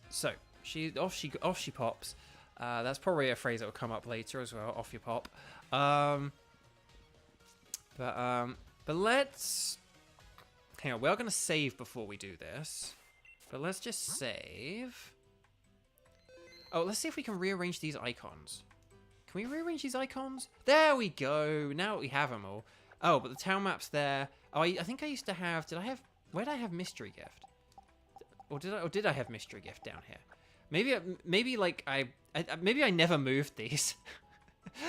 A: So, off she pops. That's probably a phrase that will come up later as well, off you pop. But let's... Hang on, we are going to save before we do this. But let's just save. Oh, let's see if we can rearrange these icons. Can we rearrange these icons? There we go. Now we have them all. Oh, but the town map's there. Oh, I think I used to have... Where did I have Mystery Gift? Or did I have Mystery Gift down here? Maybe like maybe I never moved these.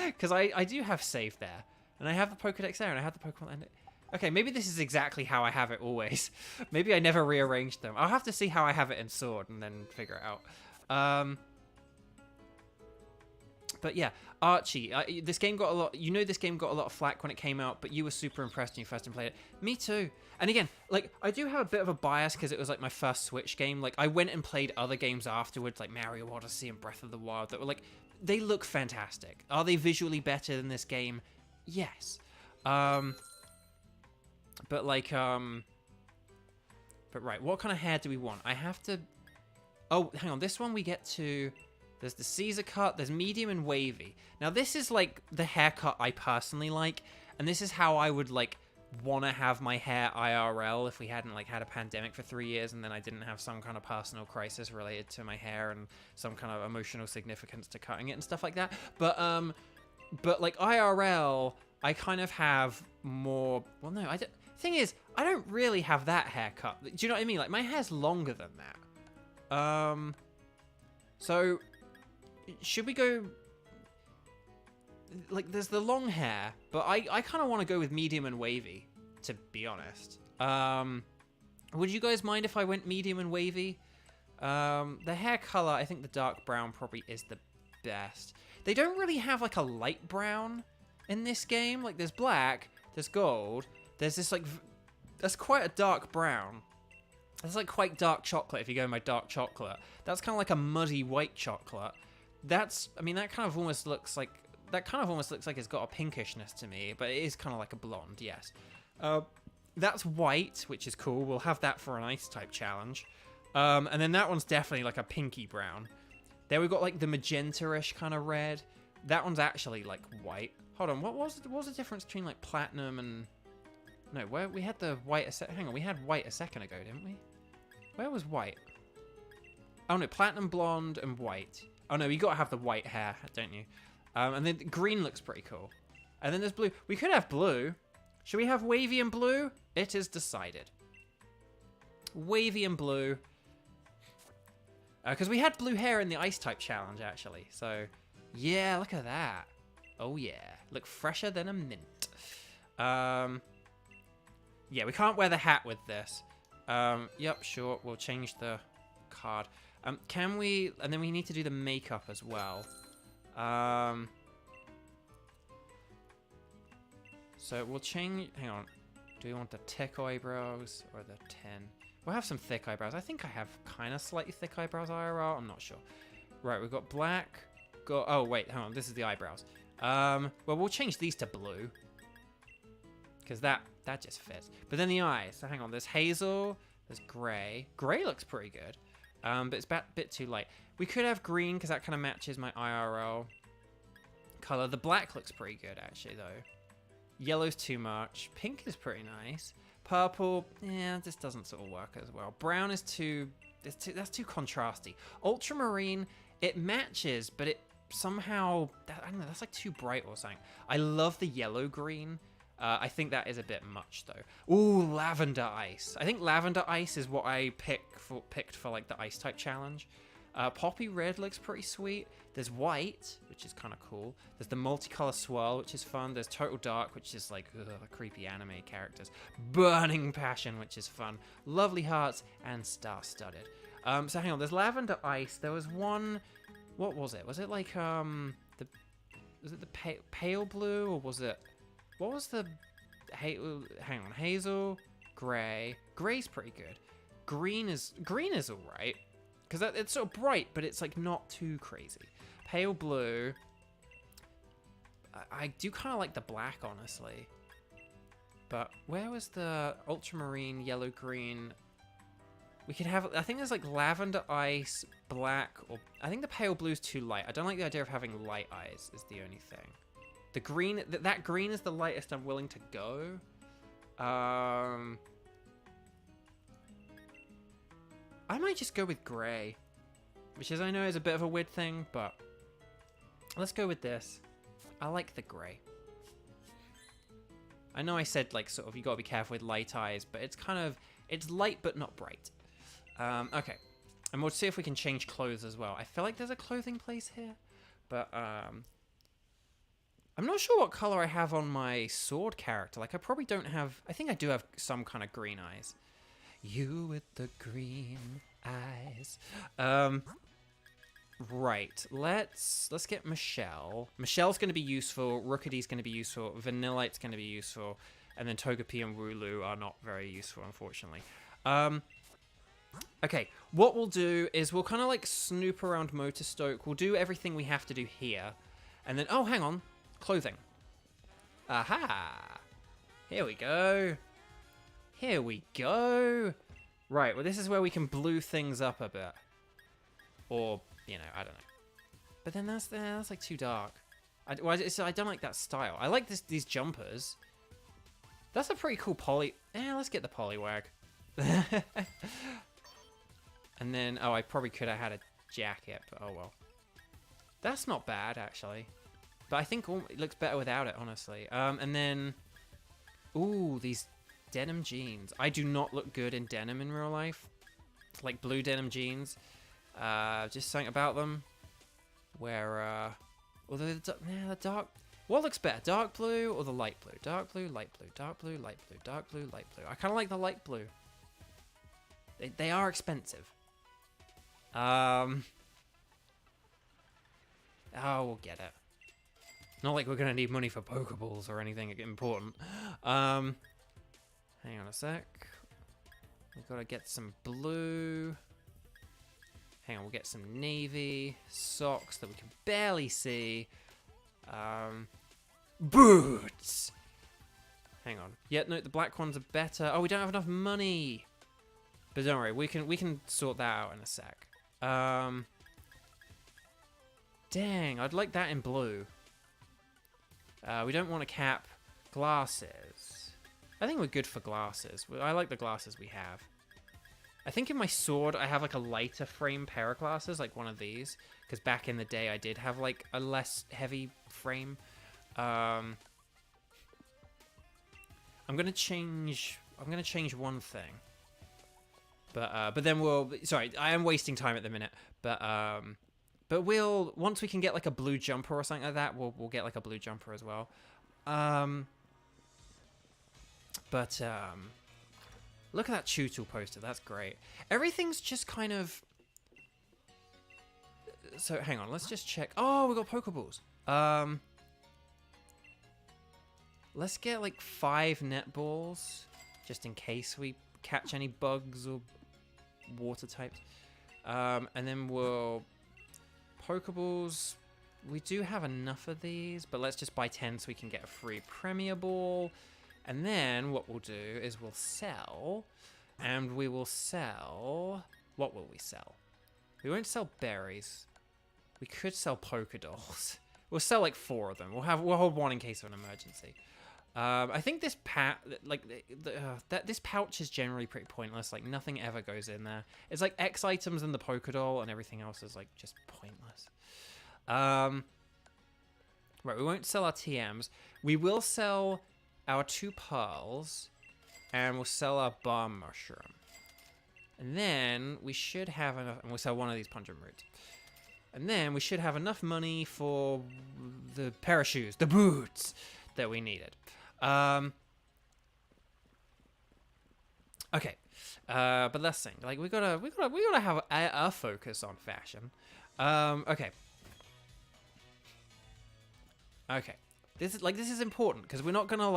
A: Because I do have save there. And I have the Pokedex there, and I have the Pokemon... Okay, maybe this is exactly how I have it always. Maybe I never rearranged them. I'll have to see how I have it in Sword and then figure it out. But yeah, Archie, this game got a lot... You know this game got a lot of flack when it came out, but you were super impressed when you first played it. Me too. And again, like, I do have a bit of a bias because it was, like, my first Switch game. Like, I went and played other games afterwards, like Mario Odyssey and Breath of the Wild, that were, like... They look fantastic. Are they visually better than this game? Yes. But like, but right, what kind of hair do we want? I have to... Oh, hang on, this one we get to... There's the Caesar cut, there's medium and wavy. Now this is like the haircut I personally like, and this is how I would like want to have my hair IRL if we hadn't like had a pandemic for 3 years and then I didn't have some kind of personal crisis related to my hair and some kind of emotional significance to cutting it and stuff like that. But like IRL, I kind of have more... Well, no, thing is, I don't really have that haircut. Do you know what I mean? Like, my hair's longer than that.
B: So should we go? Like, there's the long hair, but I kind of want to go with medium and wavy, to be honest. Would you guys mind if I went medium and wavy? The hair color, I think the dark brown probably is the best. They don't really have like a light brown in this game. Like, there's black, there's gold, there's this like, that's quite a dark brown. That's like quite dark chocolate if you go in my dark chocolate. That's kind of like a muddy white chocolate. That's, I mean, that kind of almost looks like it's got a pinkishness to me, but it is kind of like a blonde, yes. That's white, which is cool. We'll have that for an ice type challenge. And then that one's definitely like a pinky brown. There we've got like the magenta-ish kind of red. That one's actually like white. Hold on, what was the difference between like platinum and... No, where we had the white hang on, we had white a second ago, didn't we? Where was white? Oh no, platinum, blonde, and white. Oh no, you gotta have the white hair, don't you? And then green looks pretty cool. And then there's blue. We could have blue. Should we have wavy and blue? It is decided. Wavy and blue. Because we had blue hair in the ice type challenge, actually. So, yeah, look at that. Oh, yeah. Look fresher than a mint. Yeah, we can't wear the hat with this. Yep, sure. We'll change the card. Can we... And then we need to do the makeup as well. So we'll change... Hang on. Do we want the thick eyebrows or the 10? We'll have some thick eyebrows. I think I have kind of slightly thick eyebrows IRL. I'm not sure. Right, we've got black. Oh, wait. Hang on. This is the eyebrows. Well, we'll change these to blue. Because that just fits. But then the eyes. So hang on. There's hazel. There's grey. Grey looks pretty good. But it's a bit too light. We could have green because that kind of matches my IRL color. The black looks pretty good, actually, though. Yellow's too much. Pink is pretty nice. Purple, yeah, this doesn't sort of work as well. Brown is that's too contrasty. Ultramarine, it matches, but it somehow, I don't know, that's like too bright or something. I love the yellow green. I think that is a bit much though. Ooh, lavender ice. I think lavender ice is what I picked for like the ice type challenge. Poppy red looks pretty sweet. There's white, which is kind of cool. There's the multicolor swirl, which is fun. There's total dark, which is like creepy anime characters. Burning passion, which is fun. Lovely hearts and star-studded. So hang on, there's lavender ice. There was one. What was it? Was it like the pale blue, or was it? What was the? Hang on, hazel, gray. Gray's pretty good. Green is all right. Because it's sort of bright, but it's like not too crazy. Pale blue. I do kind of like the black, honestly. But where was the ultramarine, yellow, green? We could have, I think there's like lavender ice, black, or I think the pale blue's too light. I don't like the idea of having light eyes is the only thing. The green, that green is the lightest I'm willing to go. I might just go with grey, which is, I know, is a bit of a weird thing, but let's go with this. I like the grey. I know I said, like, sort of, you gotta be careful with light eyes, but it's kind of, it's light but not bright. Okay, and we'll see if we can change clothes as well. I feel like there's a clothing place here, but I'm not sure what color I have on my sword character. Like, I probably don't have, I think I do have some kind of green eyes. You with the green eyes. Right. Let's get Michelle. Michelle's going to be useful. Rookedy's going to be useful. Vanillite's going to be useful. And then Togepi and Wooloo are not very useful, unfortunately. Okay. What we'll do is we'll kind of like snoop around Motostoke. We'll do everything we have to do here. And then, oh, hang on. Clothing. Aha. Here we go. Here we go. Right, well, this is where we can blue things up a bit. Or, you know, I don't know. But then that's like too dark. I don't like that style. I like these jumpers. That's a pretty cool poly... let's get the Poliwag. And then, oh, I probably could have had a jacket, but oh well. That's not bad, actually. But I think it looks better without it, honestly. And then... Ooh, these... denim jeans. I do not look good in denim in real life. Like blue denim jeans. Just something about them where, although the dark, what looks better, dark blue or the light blue? Dark blue, light blue, dark blue, light blue, dark blue, light blue. I kind of like the light blue. They are expensive. Oh, we'll get it. Not like we're gonna need money for Pokeballs or anything important. Hang on a sec. We've got to get some blue. Hang on, we'll get some navy socks that we can barely see. Boots. Hang on. Yeah, no, the black ones are better. Oh, we don't have enough money. But don't worry, we can sort that out in a sec. Dang, I'd like that in blue. We don't want to cap glasses. I think we're good for glasses. I like the glasses we have. I think in my sword, I have like a lighter frame pair of glasses, like one of these. Because back in the day, I did have like a less heavy frame. I'm gonna change one thing. But then we'll... Sorry, I am wasting time at the minute. But we'll... Once we can get like a blue jumper or something like that, we'll get like a blue jumper as well. Look at that Chootle poster. That's great. Everything's just kind of... So, hang on. Let's just check. Oh, we got Pokeballs. Let's get like 5 netballs, just in case we catch any bugs or water types. And then we'll... Pokeballs. We do have enough of these, but let's just buy 10 so we can get a free Premier Ball. And then what we'll do is we'll sell, and we will sell... What will we sell? We won't sell berries. We could sell Pokedolls. We'll sell like 4 of them. We'll hold 1 in case of an emergency. I think this this pouch is generally pretty pointless. Like nothing ever goes in there. It's like X items and the Pokedoll, and everything else is like just pointless. Right, we won't sell our TMs. We will sell our 2 pearls, and we'll sell our balm mushroom. And then we should have enough, and we'll sell 1 of these pungent roots. And then we should have enough money for the pair of shoes, the boots that we needed. Okay, but let's think. Like we gotta have a focus on fashion. Okay. This is important because we're not gonna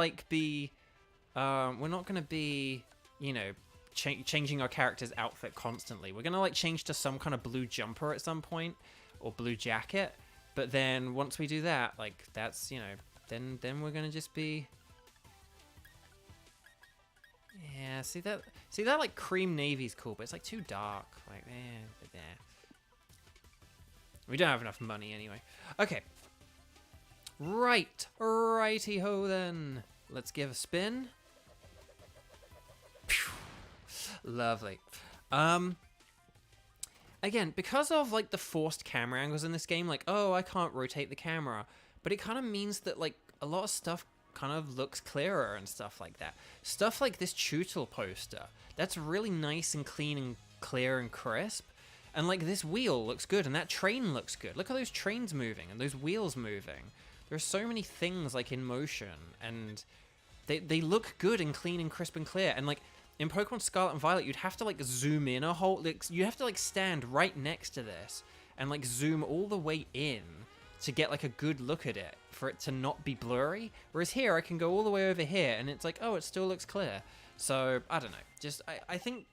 B: be, you know, changing our character's outfit constantly. We're gonna change to some kind of blue jumper at some point or blue jacket. But then once we do that, that's, you know, then we're gonna just be. Yeah, see that like cream navy's cool, but it's like too dark. We don't have enough money anyway. Okay. Righty-ho then. Let's give a spin. Phew. Lovely. Again, because of the forced camera angles in this game, I can't rotate the camera, but it kind of means that a lot of stuff kind of looks clearer and stuff like that. Stuff like this Chootle poster, that's really nice and clean and clear and crisp. And this wheel looks good, and that train looks good. Look at those trains moving and those wheels moving. There are so many things in motion, and they look good and clean and crisp and clear. And in Pokemon Scarlet and Violet, you'd have to zoom in a whole. You have to stand right next to this and zoom all the way in to get a good look at it for it to not be blurry. Whereas here, I can go all the way over here, and it's oh, it still looks clear. So I don't know. I think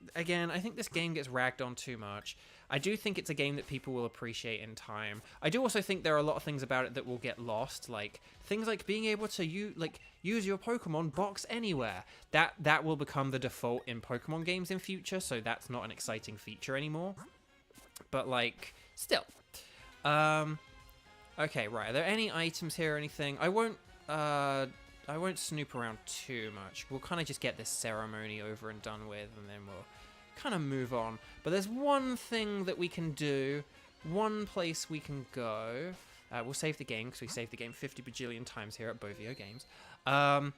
B: this game gets ragged on too much. I do think it's a game that people will appreciate in time. I do also think there are a lot of things about it that will get lost, things like being able to use your Pokemon box anywhere. That will become the default in Pokemon games in future, so that's not an exciting feature anymore. But still. Okay, right. Are there any items here or anything? I won't snoop around too much. We'll kind of just get this ceremony over and done with, and then we'll kind of move on. But there's one thing that we can do, one place we can go. We'll save the game, because we saved the game 50 bajillion times here at Bovio Games. And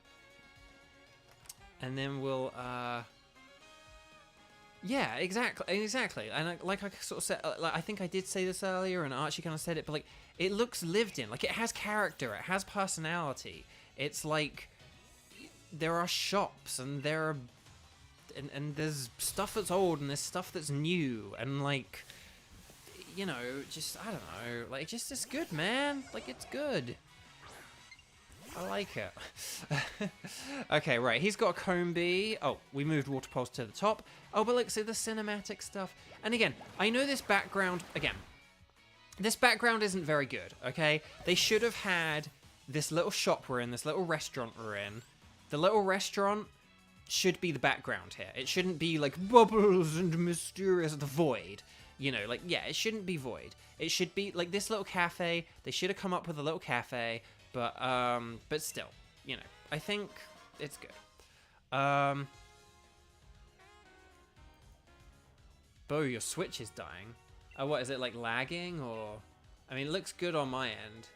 B: then we'll Yeah, exactly. And like I sort of said, like I think I did say this earlier, and Archie kind of said it, but like it looks lived in. Like it has character, it has personality. It's like there are shops, and there are, and there's stuff that's old, and there's stuff that's new, and like, you know, just I don't know, like just it's good, man. Like it's good. I like it. Okay, right. He's got a Combi. Oh, we moved water pulse to the top. Oh, but look, see the cinematic stuff. And again, I know this background, again, this background isn't very good, okay? They should have had this little shop we're in, this little restaurant we're in. The little restaurant should be the background here. It shouldn't be like bubbles and mysterious, the void. You know, like, yeah, it shouldn't be void. It should be like this little cafe. They should have come up with a little cafe. But still, you know, I think it's good. Bo, your Switch is dying. Oh, what is it, like lagging, or? I mean, it looks good on my end.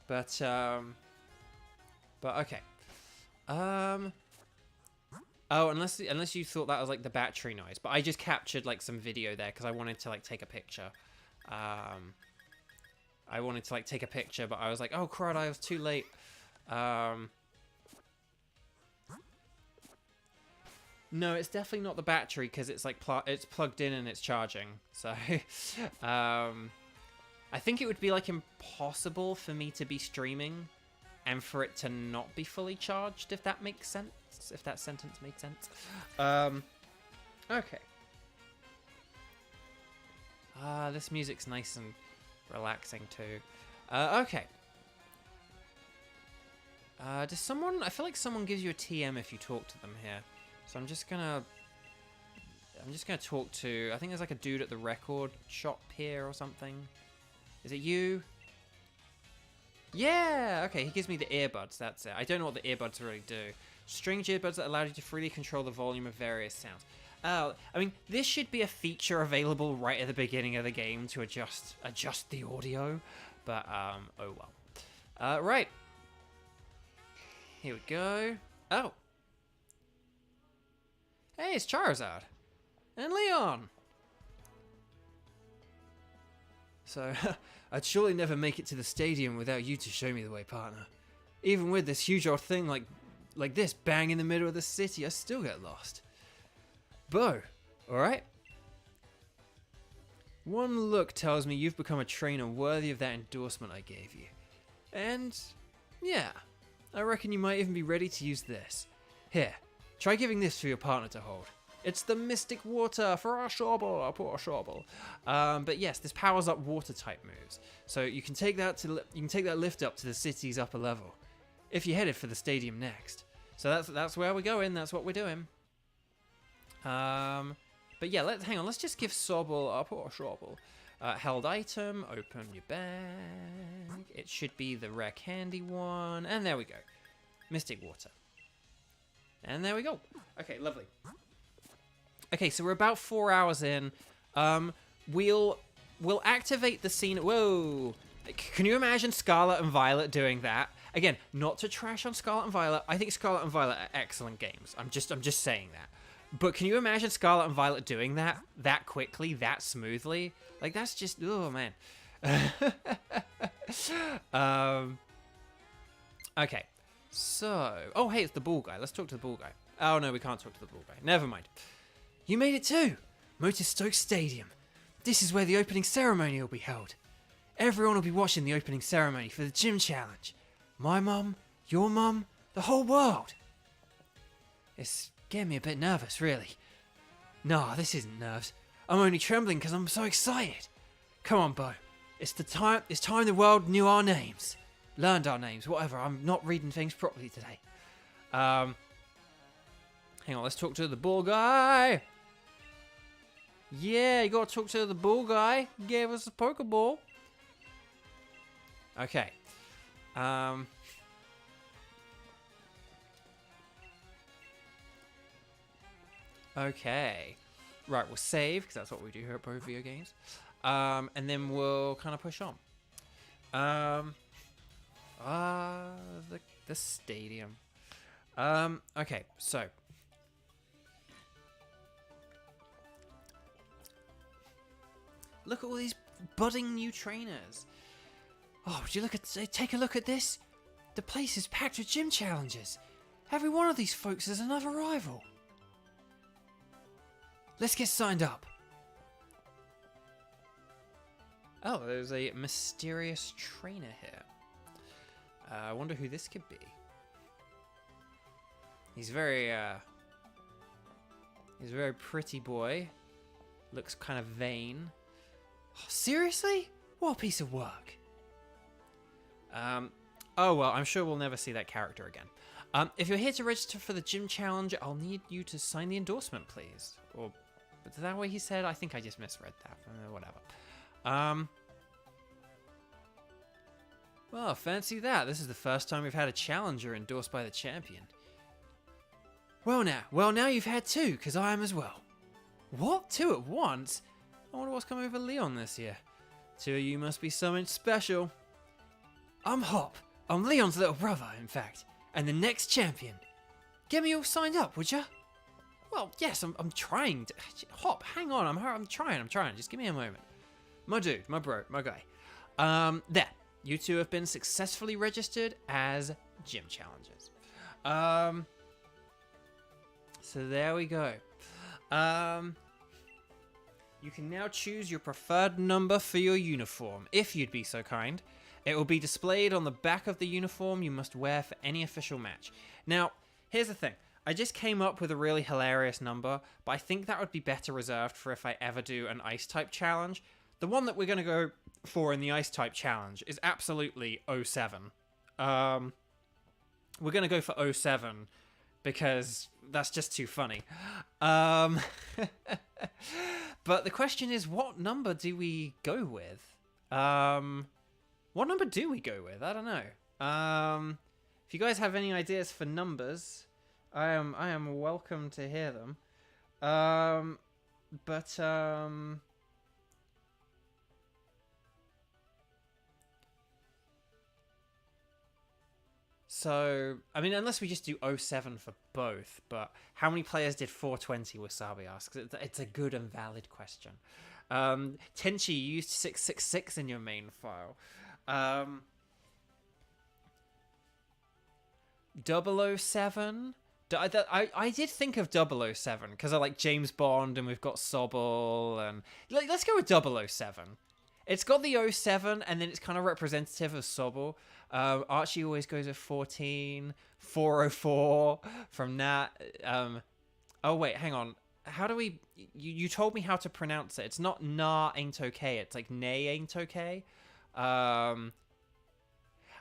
B: But okay. Oh, unless you thought that was like the battery noise, but I just captured like some video there because I wanted to like take a picture. I wanted to like take a picture, but I was like, oh crud, I was too late. No, it's definitely not the battery because it's like it's plugged in and it's charging. So I think it would be like impossible for me to be streaming and for it to not be fully charged, if that makes sense. If that sentence made sense. Okay. This music's nice and relaxing too. Okay. Does someone... I feel like someone gives you a TM if you talk to them here. So I'm just gonna talk to... I think there's like a dude at the record shop here or something. Is it you? Yeah! Okay, he gives me the earbuds, that's it. I don't know what the earbuds really do. Stringed earbuds that allow you to freely control the volume of various sounds. I mean, this should be a feature available right at the beginning of the game to adjust the audio, but oh well. Right. Here we go. Oh. Hey, it's Charizard. And Leon. So, I'd surely never make it to the stadium without you to show me the way, partner. Even with this huge old thing like this bang in the middle of the city, I still get lost. Bo, alright? One look tells me you've become a trainer worthy of that endorsement I gave you. And, yeah, I reckon you might even be ready to use this. Here, try giving this for your partner to hold. It's the Mystic Water for our Shawble, our poor Shawble. But yes, this powers up water type moves. So you can take that lift up to the city's upper level, if you're headed for the stadium next. So that's where we're going, that's what we're doing. But yeah, let's just give Sobble, our poor Sobble, held item, open your bag. It should be the rare candy one, and there we go. Mystic Water. And there we go. Okay, lovely. Okay, so we're about 4 hours in. We'll activate the scene. Whoa! Can you imagine Scarlet and Violet doing that? Again, not to trash on Scarlet and Violet. I think Scarlet and Violet are excellent games. I'm just saying that. But can you imagine Scarlet and Violet doing that quickly, that smoothly? Like, that's just, oh man. Okay, so, oh hey, it's the ball guy. Let's talk to the ball guy. Oh no, we can't talk to the ball guy. Never mind. You made it too. Motostoke Stadium. This is where the opening ceremony will be held. Everyone will be watching the opening ceremony for the gym challenge. My mum, your mum, the whole world. It's getting me a bit nervous, really. Nah, this isn't nerves. I'm only trembling because I'm so excited. Come on, Bo. It's time the world knew our names. Learned our names, whatever. I'm not reading things properly today. Hang on, let's talk to the ball guy. Yeah, you gotta talk to the ball guy. He gave us a Pokeball. Okay. Okay. Right, we'll save, because that's what we do here at Pro Video Games. And then we'll kind of push on. The stadium. Okay, so. Look at all these budding new trainers. Oh, would you take a look at this? The place is packed with gym challengers. Every one of these folks is another rival. Let's get signed up. Oh, there's a mysterious trainer here. I wonder who this could be. He's a very pretty boy. Looks kind of vain. Oh, seriously? What a piece of work. Oh well, I'm sure we'll never see that character again. If you're here to register for the gym challenge, I'll need you to sign the endorsement, please. Or, is that what he said? I think I just misread that. Whatever. Well, fancy that. This is the first time we've had a challenger endorsed by the champion. Well now you've had two, because I am as well. What? Two at once? I wonder what's come over Leon this year. Two of you must be something special. I'm Hop. I'm Leon's little brother, in fact, and the next champion. Get me all signed up, would ya? Well, yes, I'm trying to... Hop, hang on, I'm trying. Just give me a moment. My dude, my bro, my guy. There. You two have been successfully registered as gym challengers. So there we go. You can now choose your preferred number for your uniform, if you'd be so kind. It will be displayed on the back of the uniform you must wear for any official match. Now, here's the thing. I just came up with a really hilarious number, but I think that would be better reserved for if I ever do an Ice-type challenge. The one that we're going to go for in the Ice-type challenge is absolutely 07. We're going to go for 07 because that's just too funny. But the question is, what number do we go with? What number do we go with? I don't know. If you guys have any ideas for numbers, I am welcome to hear them. So, I mean, unless we just do 07 for both, but how many players did 420, Wasabi asks? It's a good and valid question. Tenchi, you used 666 in your main file. 007? I did think of 007, because I like James Bond, and we've got Sobble, and... let's go with 007. It's got the 07, and then it's kind of representative of Sobble. Archie always goes with 14, 404 from Nat. Oh, wait, hang on. How do we... You told me how to pronounce it. It's not nah ain't okay. It's like nay ain't okay. Oh,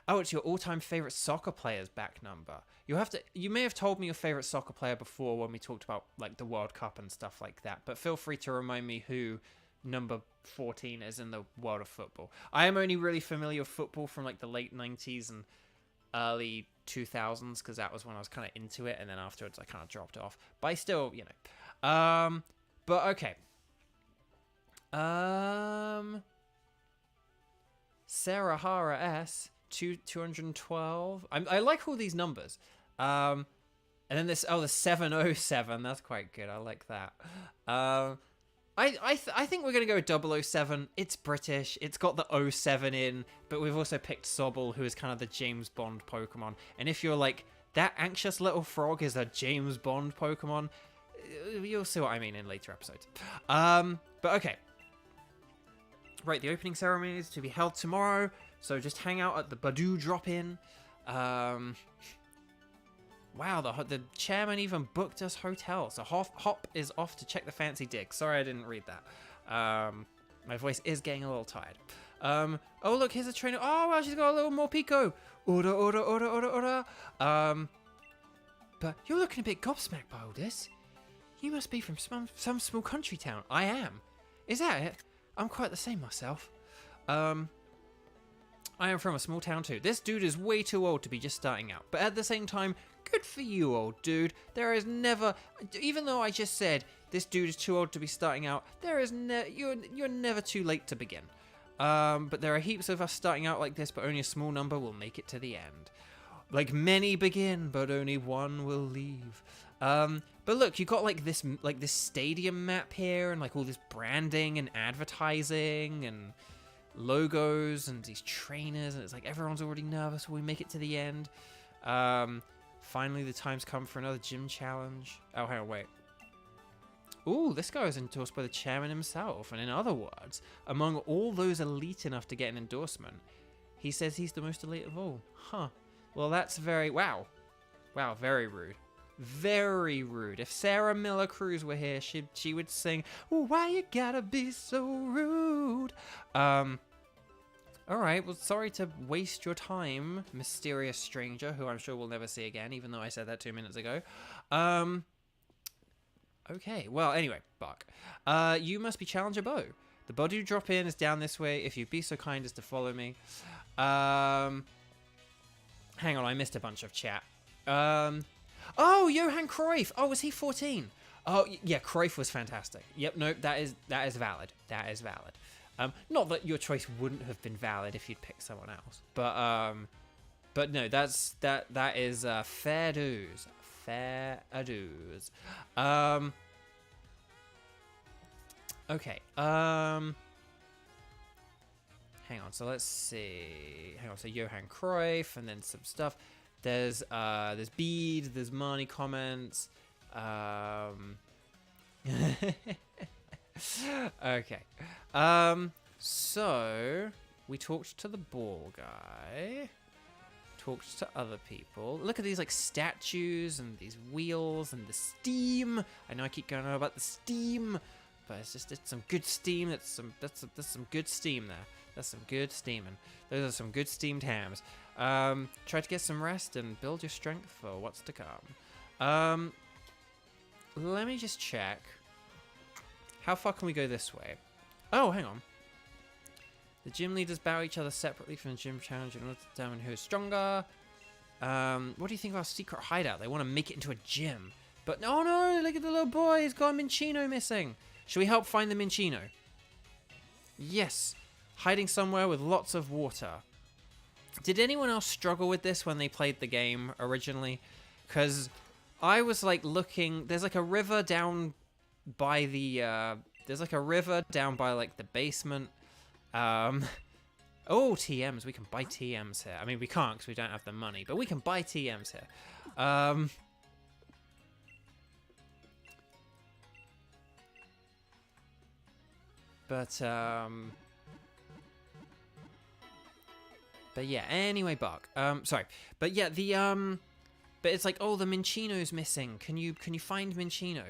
B: it's your all-time favorite soccer player's back number. You may have told me your favorite soccer player before when we talked about like the World Cup and stuff like that, but feel free to remind me who number 14 is in the world of football. I am only really familiar with football from like the late 90s and early 2000s, because that was when I was kind of into it, and then afterwards I kind of dropped off. But I still, you know. But okay. Sarah Hara S 212. I like all these numbers. And then this, the 707. That's quite good. I like that. I think we're going to go with 007. It's British. It's got the 07 in, but we've also picked Sobble, who is kind of the James Bond Pokemon. And if you're like, that anxious little frog is a James Bond Pokemon, you'll see what I mean in later episodes. But okay. Right, the opening ceremony is to be held tomorrow, so just hang out at the Badoo drop-in. Wow, the chairman even booked us hotel. So Hop is off to check the fancy dig. Sorry I didn't read that. My voice is getting a little tired. Oh, look, here's a trainer. Oh, wow, she's got a little more Pico. Order. But you're looking a bit gobsmacked by all this. You must be from some small country town. I am. Is that it? I'm quite the same myself. I am from a small town too. This dude is way too old to be just starting out. But at the same time, good for you, old dude. There is never... Even though I just said this dude is too old to be starting out, there is you're never too late to begin. But there are heaps of us starting out like this, but only a small number will make it to the end. Like many begin, but only one will leave. But look, you got like this stadium map here, and like all this branding and advertising and logos and these trainers, and it's like everyone's already nervous when we make it to the end. Finally, the time's come for another gym challenge. Oh, hang on, wait. Ooh, this guy was endorsed by the chairman himself, and in other words, among all those elite enough to get an endorsement, he says he's the most elite of all. Huh. Well, that's very... Wow. Wow, very rude. Very rude. If Sarah Miller Cruz were here, she would sing, "Oh, why you gotta be so rude?" Alright, well, sorry to waste your time, mysterious stranger, who I'm sure we'll never see again, even though I said that 2 minutes ago. Okay, well, anyway, Buck. You must be Challenger Bo. The body you drop in is down this way, if you'd be so kind as to follow me. Hang on, I missed a bunch of chat. Oh, Johan Cruyff! Oh, was he 14? Oh, yeah, Cruyff was fantastic. Yep, no, that is valid. That is valid. Not that your choice wouldn't have been valid if you'd picked someone else, but no, that is fair dues. Fair dues. Okay. Hang on. So let's see. Hang on. So Johan Cruyff, and then some stuff. There's Bede. There's Marnie comments. Okay. So we talked to the ball guy. Talked to other people. Look at these like statues and these wheels and the steam. I know I keep going on about the steam, but it's some good steam. That's some good steam there. That's some good steaming. Those are some good steamed hams. Try to get some rest and build your strength for what's to come. Let me just check. How far can we go this way? Oh, hang on. The gym leaders bow each other separately from the gym challenge in order to determine who is stronger. What do you think of our secret hideout? They want to make it into a gym. But no, look at the little boy. He's got a Minccino missing. Should we help find the Minccino? Yes. Hiding somewhere with lots of water. Did anyone else struggle with this when they played the game originally? Because I was like looking... There's like a river down by the... There's like a river down by like the basement. Oh, TMs. We can buy TMs here. I mean, we can't because we don't have the money, but we can buy TMs here. But yeah, anyway, Buck. Sorry. But yeah, but it's like, oh, the Minccino's missing. Can you find Minccino?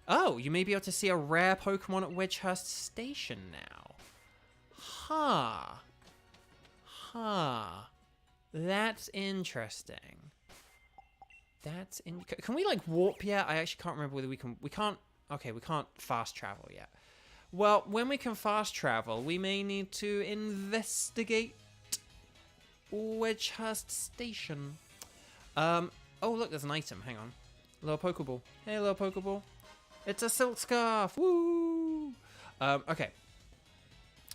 B: Oh, you may be able to see a rare Pokemon at Wedgehurst Station now. That's interesting. Can we like warp yet? I actually can't remember whether we can't. Okay, we can't fast travel yet. Well, when we can fast travel, we may need to investigate Wedgehurst Station. Oh look, there's an item. Hang on. Little Pokeball. Hey, little Pokeball. It's a silk scarf. Woo! Okay.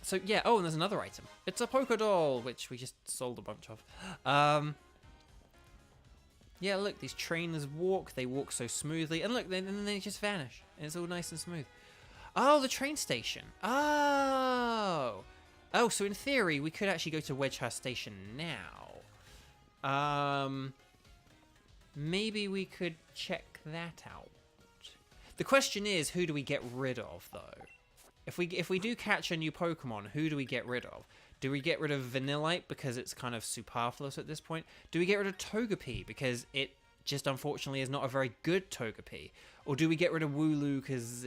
B: So yeah, oh, and there's another item. It's a Pokédoll, which we just sold a bunch of. Yeah, look, these trainers walk. They walk so smoothly, and look, then they just vanish. And it's all nice and smooth. Oh, the train station. Oh, so in theory, we could actually go to Wedgehurst Station now. Maybe we could check that out. The question is, who do we get rid of, though? If we do catch a new Pokemon, who do we get rid of? Do we get rid of Vanillite because it's kind of superfluous at this point? Do we get rid of Togepi because it just unfortunately is not a very good Togepi? Or do we get rid of Wooloo because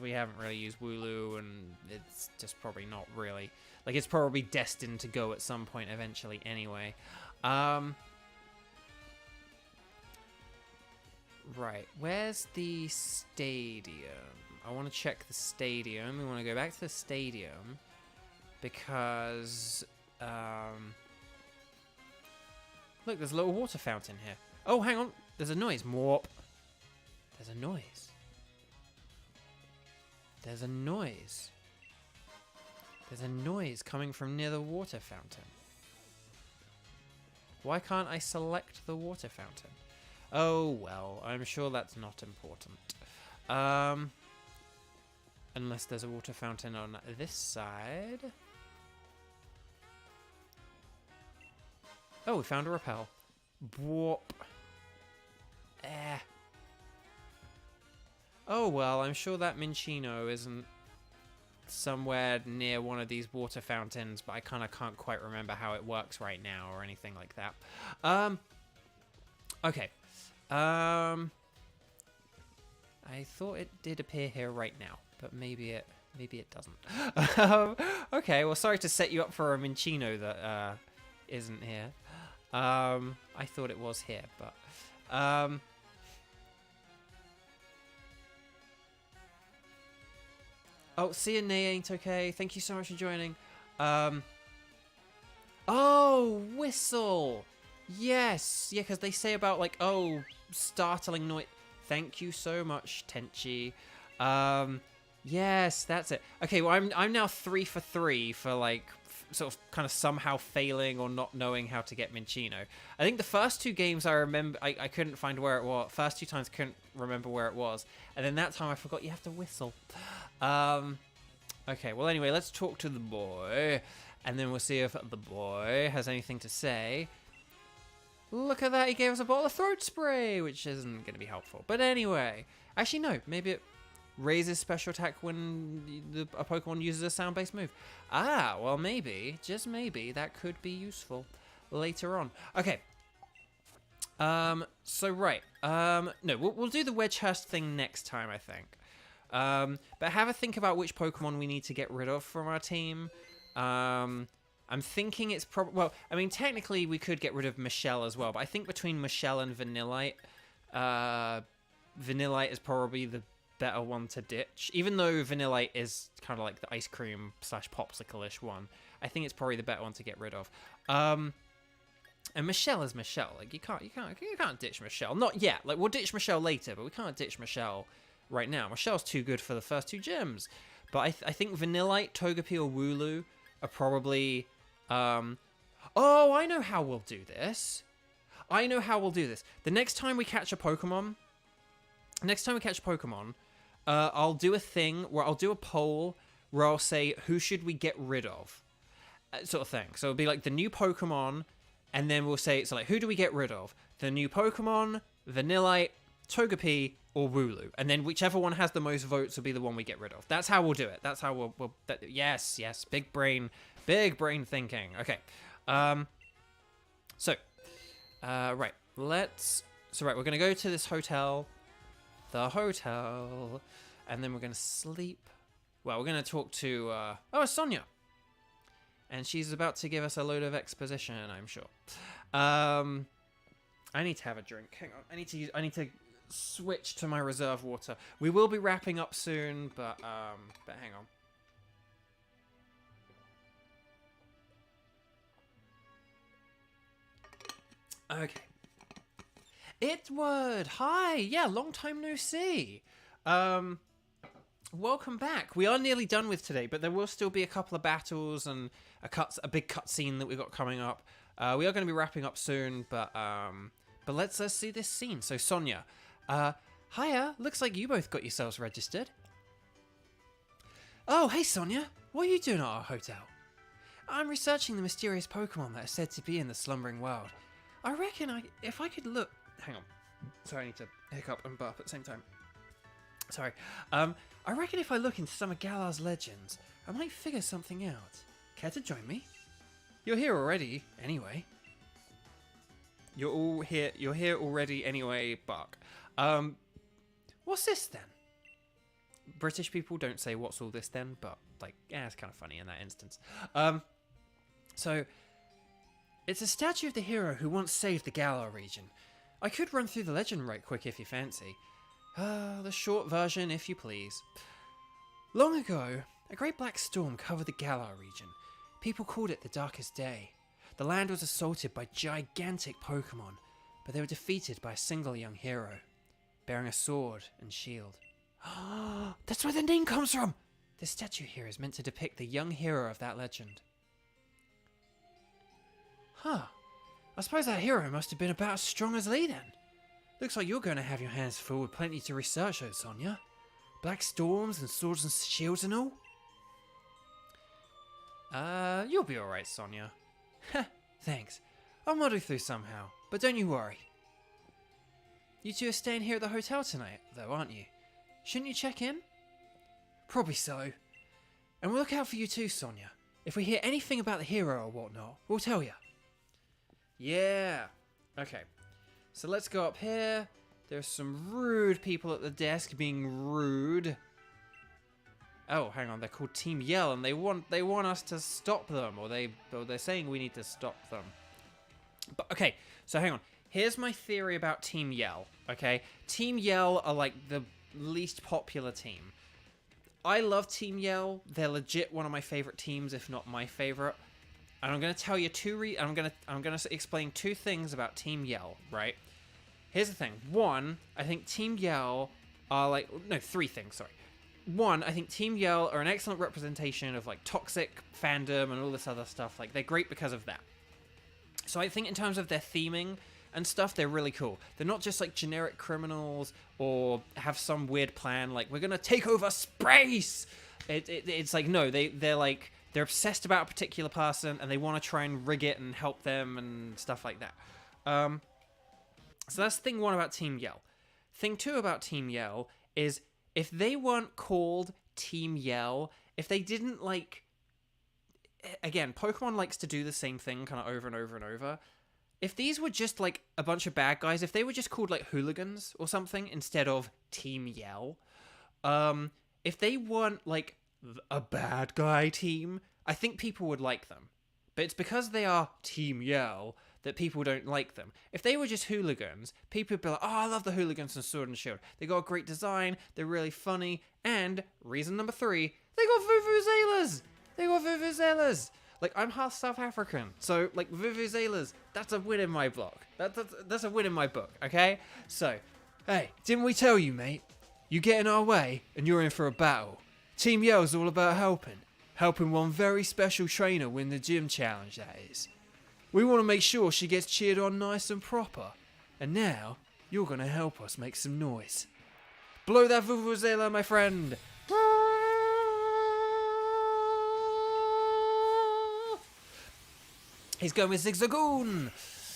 B: we haven't really used Wooloo and it's just probably not really... Like, it's probably destined to go at some point eventually anyway. Right, where's the stadium? I want to check the stadium. We want to go back to the stadium because... Look, there's a little water fountain here. Oh, hang on. There's a noise. Morp. There's a noise. There's a noise. There's a noise coming from near the water fountain. Why can't I select the water fountain?
A: Oh, well, I'm sure that's not important. Unless there's a water fountain on this side. Oh, we found a repel. Bwop. Eh. Oh, well, I'm sure that Minchino isn't somewhere near one of these water fountains, but I kind of can't quite remember how it works right now or anything like that. Okay. I thought it did appear here right now, but maybe it doesn't. Okay, well, sorry to set you up for a Minchino that isn't here. I thought it was here, but oh, see you, Nay ain't okay. Thank you so much for joining. Oh, whistle. Yes, yeah, because they say about like, oh, startling noise. Thank you so much, Tenchi. Yes, that's it. Okay, well, I'm now 3 for 3 for like sort of kind of somehow failing or not knowing how to get Minchino. I think the first 2 games I remember, I couldn't find where it was. First 2 times I couldn't remember where it was, and then that time I forgot you have to whistle. Okay, well, anyway, let's talk to the boy, and then we'll see if the boy has anything to say. Look at that, he gave us a bottle of throat spray, which isn't going to be helpful. But anyway, actually, no, maybe it raises special attack when a Pokemon uses a sound-based move. Ah, well, maybe, just maybe, that could be useful later on. Okay. So, right. No, we'll do the Wedgehurst thing next time, I think. But have a think about which Pokemon we need to get rid of from our team. I'm thinking it's probably... Well, I mean, technically we could get rid of Michelle as well, but I think between Michelle and Vanillite, Vanillite is probably the better one to ditch. Even though Vanillite is kind of like the ice cream / popsicle-ish one, I think it's probably the better one to get rid of. And Michelle is Michelle. Like, you can't ditch Michelle. Not yet. Like, we'll ditch Michelle later, but we can't ditch Michelle right now. Michelle's too good for the first 2 gyms. But I think Vanillite, Togepi, or Wooloo are probably... Oh, I know how we'll do this. The next time we catch a Pokemon... I'll do a thing where I'll do a poll where I'll say, who should we get rid of? Sort of thing. So it'll be like the new Pokemon, and then we'll say, so like, who do we get rid of? The new Pokemon, Vanillite, Togepi, or Wooloo. And then whichever one has the most votes will be the one we get rid of. That's how we'll do it. That's how we'll yes, big brain thinking. Okay. Right, we're going to go to this hotel. The hotel. And then we're going to sleep. Well, we're going to talk to, Sonia. And she's about to give us a load of exposition, I'm sure. I need to have a drink. Hang on. I need to switch to my reserve water. We will be wrapping up soon, but hang on. Okay. Itward, hi. Yeah, long time no see. Welcome back. We are nearly done with today, but there will still be a couple of battles and a big cutscene that we've got coming up. We are going to be wrapping up soon, but let's see this scene. So Sonia, hiya. Looks like you both got yourselves registered. Oh, hey Sonia. What are you doing at our hotel? I'm researching the mysterious Pokemon that are said to be in the Slumbering World. I reckon if I could look... Hang on. Sorry, I need to hiccup and burp at the same time. Sorry. I reckon if I look into some of Galar's legends, I might figure something out. Care to join me? You're here already, anyway. You're here already anyway, Buck. What's this then? British people don't say what's all this then, but like, yeah, it's kind of funny in that instance. So it's a statue of the hero who once saved the Galar region. I could run through the legend right quick if you fancy. The short version, if you please. Long ago, a great black storm covered the Galar region. People called it the Darkest Day. The land was assaulted by gigantic Pokemon, but they were defeated by a single young hero, bearing a sword and shield. That's where the name comes from! This statue here is meant to depict the young hero of that legend. Huh. I suppose that hero must have been about as strong as Lee then.
B: Looks like you're going to have your hands full with plenty to research, though, Sonia. Black storms and swords and shields and all.
A: You'll be alright, Sonia.
B: Thanks. I'll muddle through somehow, but don't you worry. You two are staying here at the hotel tonight, though, aren't you? Shouldn't you check in? Probably so. And we'll look out for you too, Sonia. If we hear anything about the hero or whatnot, we'll tell you.
A: Yeah. Okay. So let's go up here. There's some rude people at the desk being rude. Oh, hang on. They're called Team Yell, and they want us to stop them, or they're saying we need to stop them. But okay. So hang on. Here's my theory about Team Yell. Okay, Team Yell are like the least popular team. I love Team Yell. They're legit one of my favorite teams, if not my favorite. And I'm gonna tell you I'm gonna explain two things about Team Yell. Right. Here's the thing. One, I think Team Yell are three things. Sorry. One, I think Team Yell are an excellent representation of like toxic fandom and all this other stuff. Like they're great because of that. So I think in terms of their theming and stuff, they're really cool. They're not just like generic criminals or have some weird plan like we're gonna take over space. It's like no, they're obsessed about a particular person and they want to try and rig it and help them and stuff like that. So that's thing one about Team Yell. Thing two about Team Yell is if they weren't called Team Yell, if they didn't like, again, Pokemon likes to do the same thing kind of over and over and over. If these were just like a bunch of bad guys, if they were just called like hooligans or something instead of Team Yell, if they weren't like a bad guy team, I think people would like them. But it's because they are Team Yell that people don't like them. If they were just hooligans, people would be like, oh, I love the hooligans in Sword and Shield. They got a great design, they're really funny, and reason number three, they got vuvuzelas! They got vuvuzelas! Like, I'm half South African, so, like, vuvuzelas, that's a win in my book. That's a win in my book, okay? So,
B: hey, didn't we tell you, mate? You get in our way, and you're in for a battle. Team Yell's all about helping. Helping one very special trainer win the gym challenge, that is. We want to make sure she gets cheered on nice and proper. And now, you're going to help us make some noise. Blow that vuvuzela, my friend! He's going with Zigzagoon!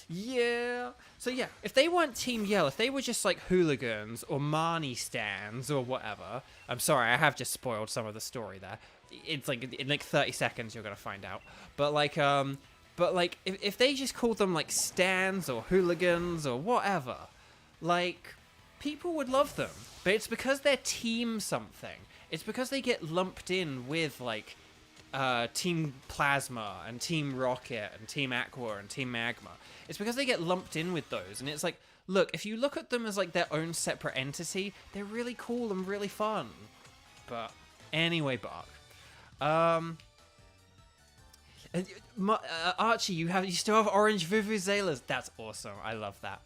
B: Yeah! So yeah, if they weren't Team Yell, if they were just like hooligans or Marnie stands or whatever, I'm sorry, I have just spoiled some of the story there. It's like, in like 30 seconds you're going to find out. But like, if they just called them like stands or hooligans or whatever, like, people would love them. But it's because they're Team something. It's because they get lumped in with like Team Plasma and Team Rocket and Team Aqua and Team Magma. It's because they get lumped in with those. And it's like, look, if you look at them as like their own separate entity, they're really cool and really fun. But anyway, Bark. Archie, you still have orange vuvuzelas. That's awesome. I love that.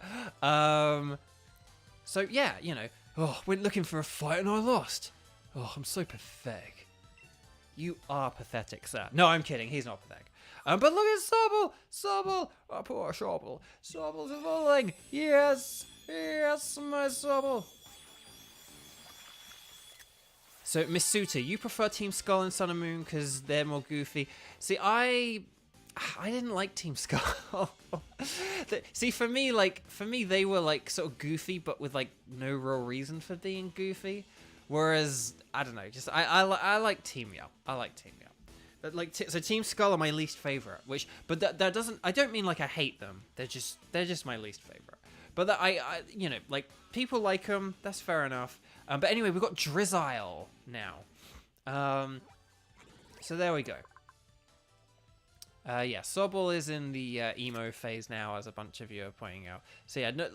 B: So yeah, you know. Oh, went looking for a fight and I lost. Oh, I'm so pathetic.
A: You are pathetic, sir. No, I'm kidding. He's not pathetic. But look at Sobble! Sobble! Oh, poor Sobble. Sobble's evolving. Yes! Yes, my Sobble. So, Miss Suter, you prefer Team Skull and Sun and Moon because they're more goofy. See, I didn't like Team Skull. See, for me, they were like sort of goofy, but with like no real reason for being goofy. Whereas, I don't know, just I like Team Yell. I like Team Yell. But like, so Team Skull are my least favorite. But that doesn't. I don't mean like I hate them. They're just my least favorite. But that I you know, like people like them. That's fair enough. But anyway, we've got Drizzile now. So there we go. Yeah, Sobble is in the emo phase now, as a bunch of you are pointing out. So yeah, no,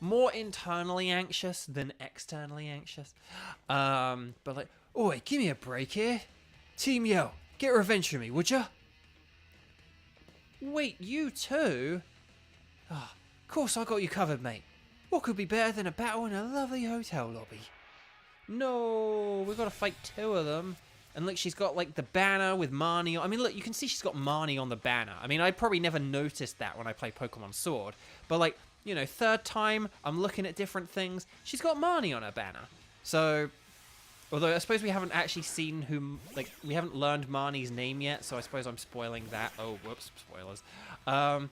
A: more internally anxious than externally anxious. But like,
B: oi, give me a break here. Team Yell, get revenge for me, would ya?
A: Wait, you too?
B: Ah, of course I got you covered, mate. What could be better than a battle in a lovely hotel lobby?
A: No, we've got to fight two of them.
B: And look, she's got like the banner with Marnie. I mean, look, you can see she's got Marnie on the banner. I mean, I probably never noticed that when I play Pokemon Sword. But like, you know, third time I'm looking at different things. She's got Marnie on her banner. So, although I suppose we haven't actually seen who, like, we haven't learned Marnie's name yet. So I suppose I'm spoiling that. Oh, whoops, spoilers. But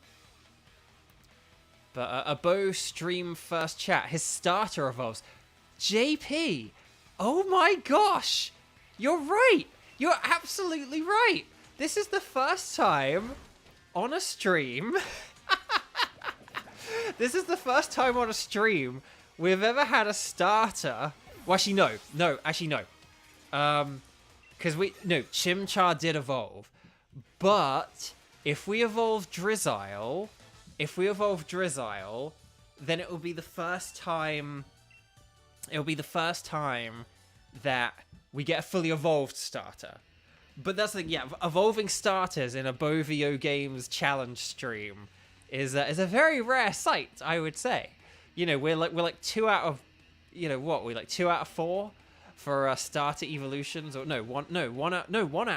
B: a Bo stream first chat. His starter evolves. JP. Oh my gosh. You're right. You're absolutely right. This is the first time on a stream. This is the first time on a stream we've ever had a starter. Well, actually, no. Actually, no. Because Chimchar did evolve. But if we evolve Drizzile, then it will be the first time. It'll be the first time that we get a fully evolved starter. But that's the thing, yeah, evolving starters in a Bovio Games challenge stream is a very rare sight, I would say. You know, we're like 2 out of, you know what, we're like 2 out of 4 for starter evolutions, or one out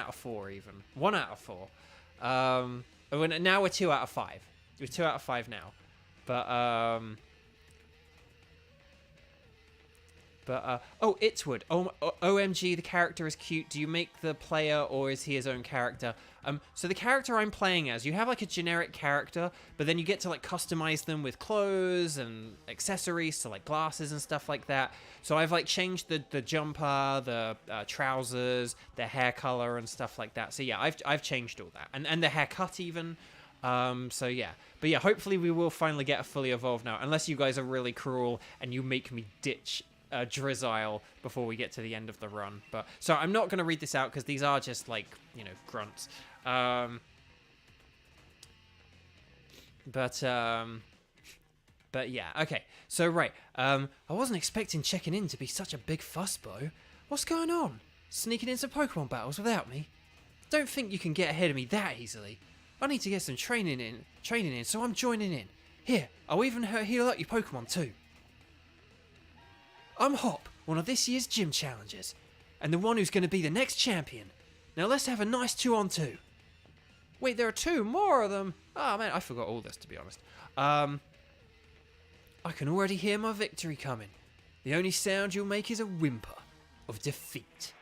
B: of 4 even. 1 out of 4. Now we're 2 out of 5. We're 2 out of 5 now. Oh, Itzwood. OMG, the character is cute. Do you make the player, or is he his own character? So the character I'm playing as, you have like a generic character, but then you get to like customize them with clothes and accessories, so like glasses and stuff like that. So I've like changed the jumper, the trousers, the hair color and stuff like that. So yeah, I've changed all that, and the haircut even. So yeah, but yeah, hopefully we will finally get a fully evolved now, unless you guys are really cruel and you make me ditch Drizzile before we get to the end of the run. But so I'm not going to read this out because these are just like, you know, grunts. But yeah, okay. So right, I wasn't expecting checking in to be such a big fuss, Bo. What's going on? Sneaking into Pokemon battles without me? Don't think you can get ahead of me that easily. I need to get some training in, so I'm joining in. Here, I'll even heal up your Pokemon too. I'm Hop, one of this year's gym challengers, and the one who's going to be the next champion. Now let's have a nice 2-on-2. Wait, there are 2 more of them. Oh man, I forgot all this, to be honest. I can already hear my victory coming. The only sound you'll make is a whimper of defeat.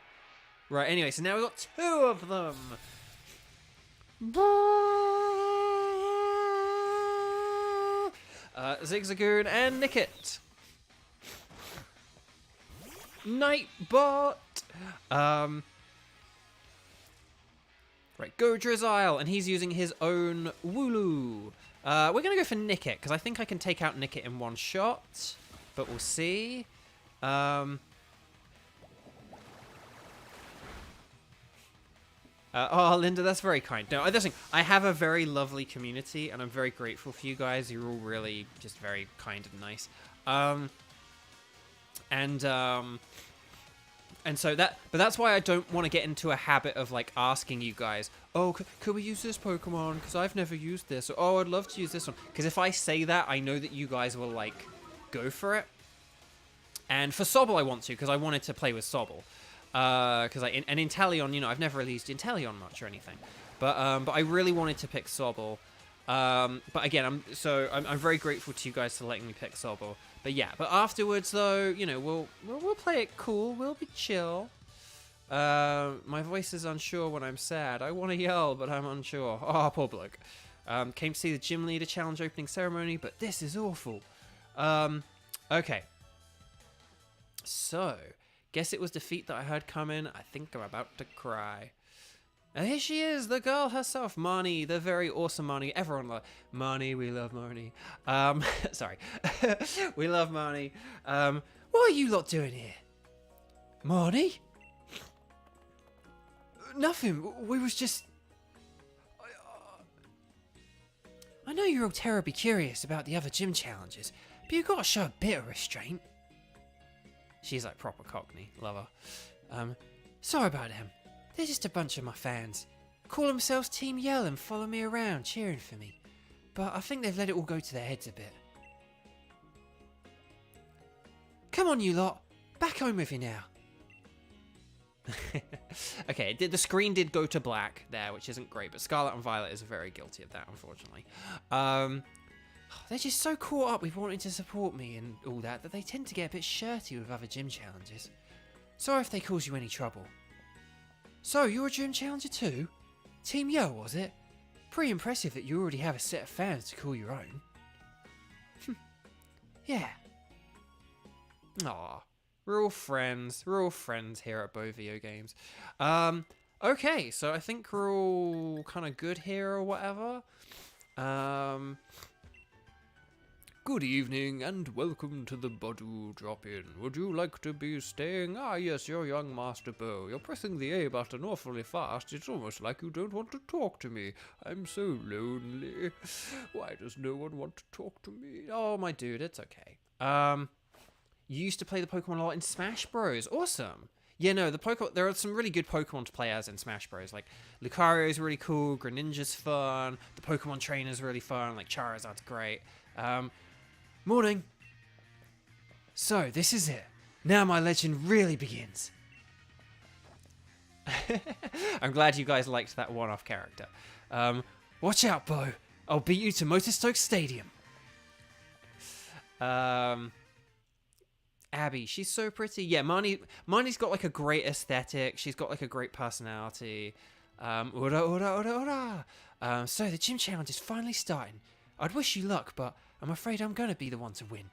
B: Right, anyway, so now we've got 2 of them. Zigzagoon and Nickit. Nightbot. Right, go Drizzile, and he's using his own Wooloo. We're gonna go for Nickit because I think I can take out Nickit in one shot, but we'll see. Oh, Linda, that's very kind. No, I have a very lovely community, and I'm very grateful for you guys. You're all really just very kind and nice. And so that's why I don't want to get into a habit of like asking you guys, oh, could we use this Pokemon? Because I've never used this. Or, oh, I'd love to use this one. Because if I say that, I know that you guys will like go for it. And for Sobble, I want to, because I wanted to play with Sobble. Because in Inteleon, you know, I've never really used Inteleon much or anything. But I really wanted to pick Sobble. But again, I'm very grateful to you guys for letting me pick Sobble. But yeah, but afterwards though, you know, we'll play it cool. We'll be chill. My voice is unsure when I'm sad. I want to yell, but I'm unsure. Oh, poor bloke. Came to see the gym leader challenge opening ceremony, but this is awful. Okay. So, guess it was defeat that I heard coming. I think I'm about to cry. And here she is, the girl herself, Marnie, the very awesome Marnie. Everyone loves Marnie. We love Marnie. Sorry. We love Marnie. What are you lot doing here? Marnie? Nothing. We was just... I know you're all terribly curious about the other gym challenges, but you've got to show a bit of restraint. She's like proper Cockney. Love her. Sorry about them. They're just a bunch of my fans. Call themselves Team Yell and follow me around, cheering for me. But I think they've let it all go to their heads a bit. Come on, you lot. Back home with you now.
A: Okay, the screen did go to black there, which isn't great, but Scarlet and Violet is very guilty of that, unfortunately. They're just so caught up with wanting to support me and all that they tend to get a bit shirty with other gym challenges. Sorry if they cause you any trouble. So, you're a gym challenger too? Team Yo, was it? Pretty impressive that you already have a set of fans to call your own. Yeah. Aw. We're all friends here at Bo Video Games. Okay, so I think we're all kind of good here or whatever. Good evening and welcome to the Badu drop-in. Would you like to be staying? Ah, yes, you're young Master Bo. You're pressing the A button awfully fast. It's almost like you don't want to talk to me. I'm so lonely. Why does no one want to talk to me? Oh, my dude, it's okay. You used to play the Pokemon a lot in Smash Bros. Awesome. Yeah, no, there are some really good Pokemon to play as in Smash Bros. Like, Lucario's really cool, Greninja's fun, the Pokemon Trainer's really fun, like, Charizard's great. Morning. So, this is it. Now my legend really begins. I'm glad you guys liked that one-off character. Watch out, Bo. I'll beat you to Motostoke Stadium. Abby, she's so pretty. Yeah, Marnie's got like a great aesthetic. She's got like a great personality. Ora. So the gym challenge is finally starting. I'd wish you luck, but I'm afraid I'm gonna be the one to win.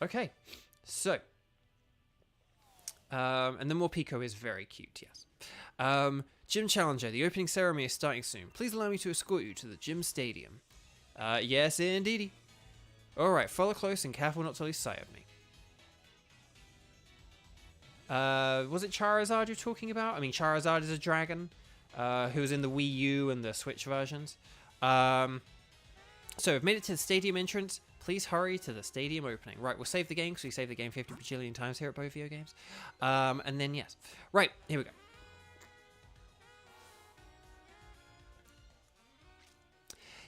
A: Okay. So. And the Morpeko is very cute, yes. Gym Challenger, the opening ceremony is starting soon. Please allow me to escort you to the gym stadium. Yes, indeedy. Alright, follow close and careful not to lose sight of me. Was it Charizard you're talking about? I mean, Charizard is a dragon, who was in the Wii U and the Switch versions. So, we've made it to the stadium entrance. Please hurry to the stadium opening. Right, we'll save the game, because we saved the game 50 bajillion times here at Bo Video Games. And then, yes. Right, here we go.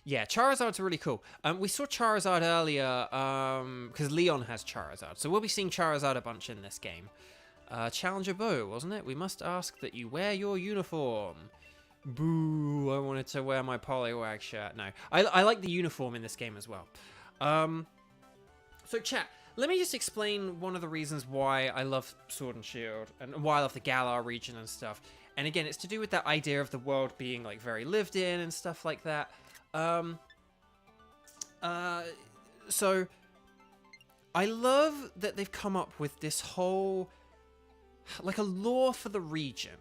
A: Yeah, Charizard's really cool. We saw Charizard earlier, because Leon has Charizard. So we'll be seeing Charizard a bunch in this game. Challenger Bo, wasn't it? We must ask that you wear your uniform. Boo, I wanted to wear my Poliwag shirt. No, I like the uniform in this game as well. So chat, let me just explain one of the reasons why I love Sword and Shield, and why I love the Galar region and stuff. And again, it's to do with that idea of the world being like very lived in and stuff like that. So I love that they've come up with this whole, like, a lore for the region.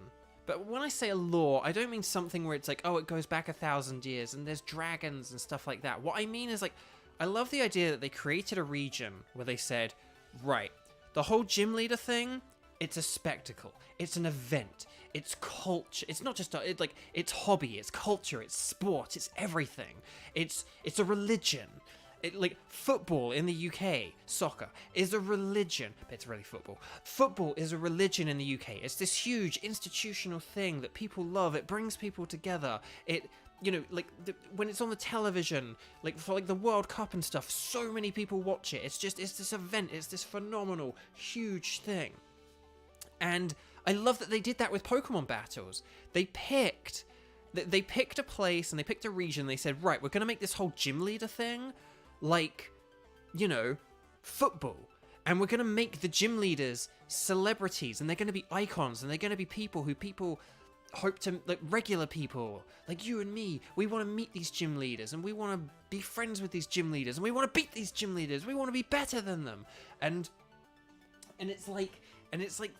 A: But when I say a lore, I don't mean something where it's like, oh, it goes back 1,000 years and there's dragons and stuff like that. What I mean is, like, I love the idea that they created a region where they said, right, the whole gym leader thing, it's a spectacle. It's an event. It's culture. It's not just it's hobby. It's culture. It's sport. It's everything. It's a religion. Like football in the UK, soccer is a religion, but it's really football. Football is a religion in the UK. It's this huge institutional thing that people love. It brings people together. It, you know, like when it's on the television, like for like the World Cup and stuff, so many people watch it. It's this event. It's this phenomenal, huge thing. And I love that they did that with Pokemon battles. They picked a place and they picked a region. They said, right, we're going to make this whole gym leader thing like, you know, football. And we're going to make the gym leaders celebrities, and they're going to be icons, and they're going to be people who people hope to, like, regular people, like you and me. We want to meet these gym leaders, and we want to be friends with these gym leaders, and we want to beat these gym leaders. We want to be better than them. And it's like,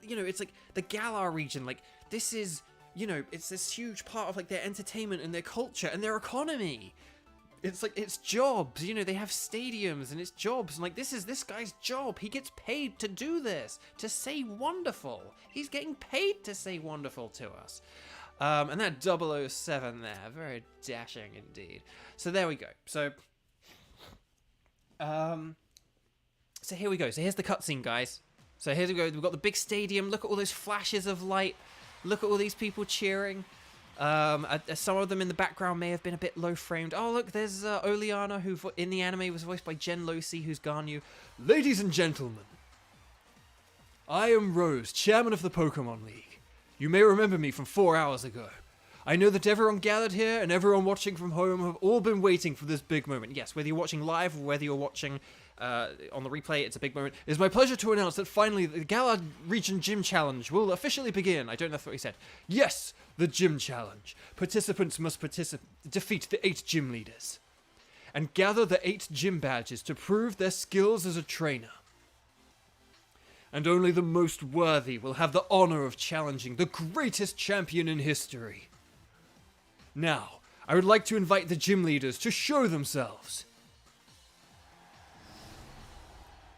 A: you know, it's like the Galar region, like, this is, you know, it's this huge part of, like, their entertainment and their culture and their economy. It's like, it's jobs, you know, they have stadiums and it's jobs. And like, this is this guy's job. He gets paid to do this, to say wonderful. He's getting paid to say wonderful to us. And that 007 there, very dashing indeed. So there we go. So here we go. So here's the cutscene, guys. So here we go. We've got the big stadium. Look at all those flashes of light. Look at all these people cheering. Some of them in the background may have been a bit low framed. Oh, look, there's Oleana, who in the anime was voiced by Jen Losey, who's Ganyu. Ladies and gentlemen,
B: I am Rose, chairman of the Pokemon League. You may remember me from 4 hours ago. I know that everyone gathered here and everyone watching from home have all been waiting for this big moment. Yes, whether you're watching live or whether you're watching on the replay, it's a big moment. It is my pleasure to announce that finally the Galar Region Gym Challenge will officially begin. I don't know if that's what he said. Yes, the Gym Challenge. Participants must defeat the 8 gym leaders and gather the 8 gym badges to prove their skills as a trainer. And only the most worthy will have the honor of challenging the greatest champion in history. Now, I would like to invite the gym leaders to show themselves.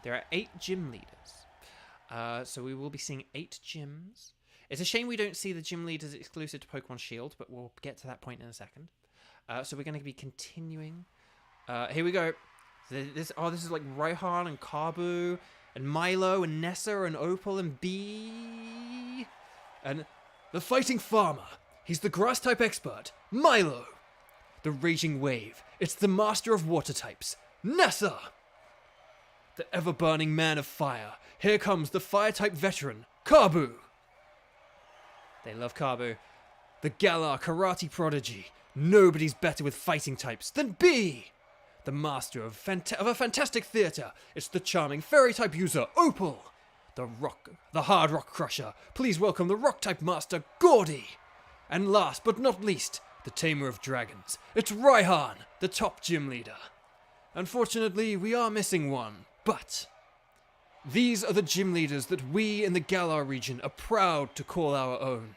A: There are 8 gym leaders. So we will be seeing 8 gyms. It's a shame we don't see the gym leaders exclusive to Pokemon Shield, but we'll get to that point in a second. So we're going to be continuing. Here we go. This is like Raihan and Kabu and Milo and Nessa and Opal and Bee.
B: And the fighting farmer. He's the grass type expert, Milo. The raging wave. It's the master of water types, Nessa. The ever-burning man of fire. Here comes the fire type veteran, Kabu.
A: They love Kabu.
B: The Galar karate prodigy. Nobody's better with fighting types than Bee. The master of a fantastic theatre. It's the charming fairy type user, Opal. The hard rock crusher. Please welcome the rock type master, Gordy. And last but not least, the tamer of dragons. It's Raihan, the top gym leader. Unfortunately, we are missing one, but these are the gym leaders that we in the Galar region are proud to call our own.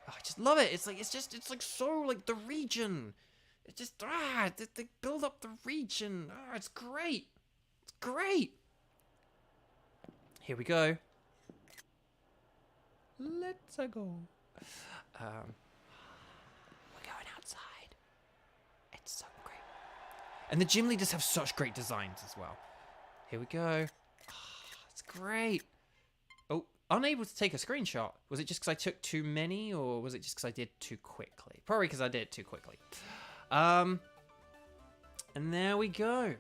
A: Oh, I just love it. It's like so like the region. It just they build up the region. It's great. It's great. Here we go. Let's go. We're going outside. It's so great. And the gym leaders have such great designs as well. Here we go. It's great. Oh, unable to take a screenshot. Was it just because I took too many, or was it just because I did too quickly? Probably because I did it too quickly. And there we go.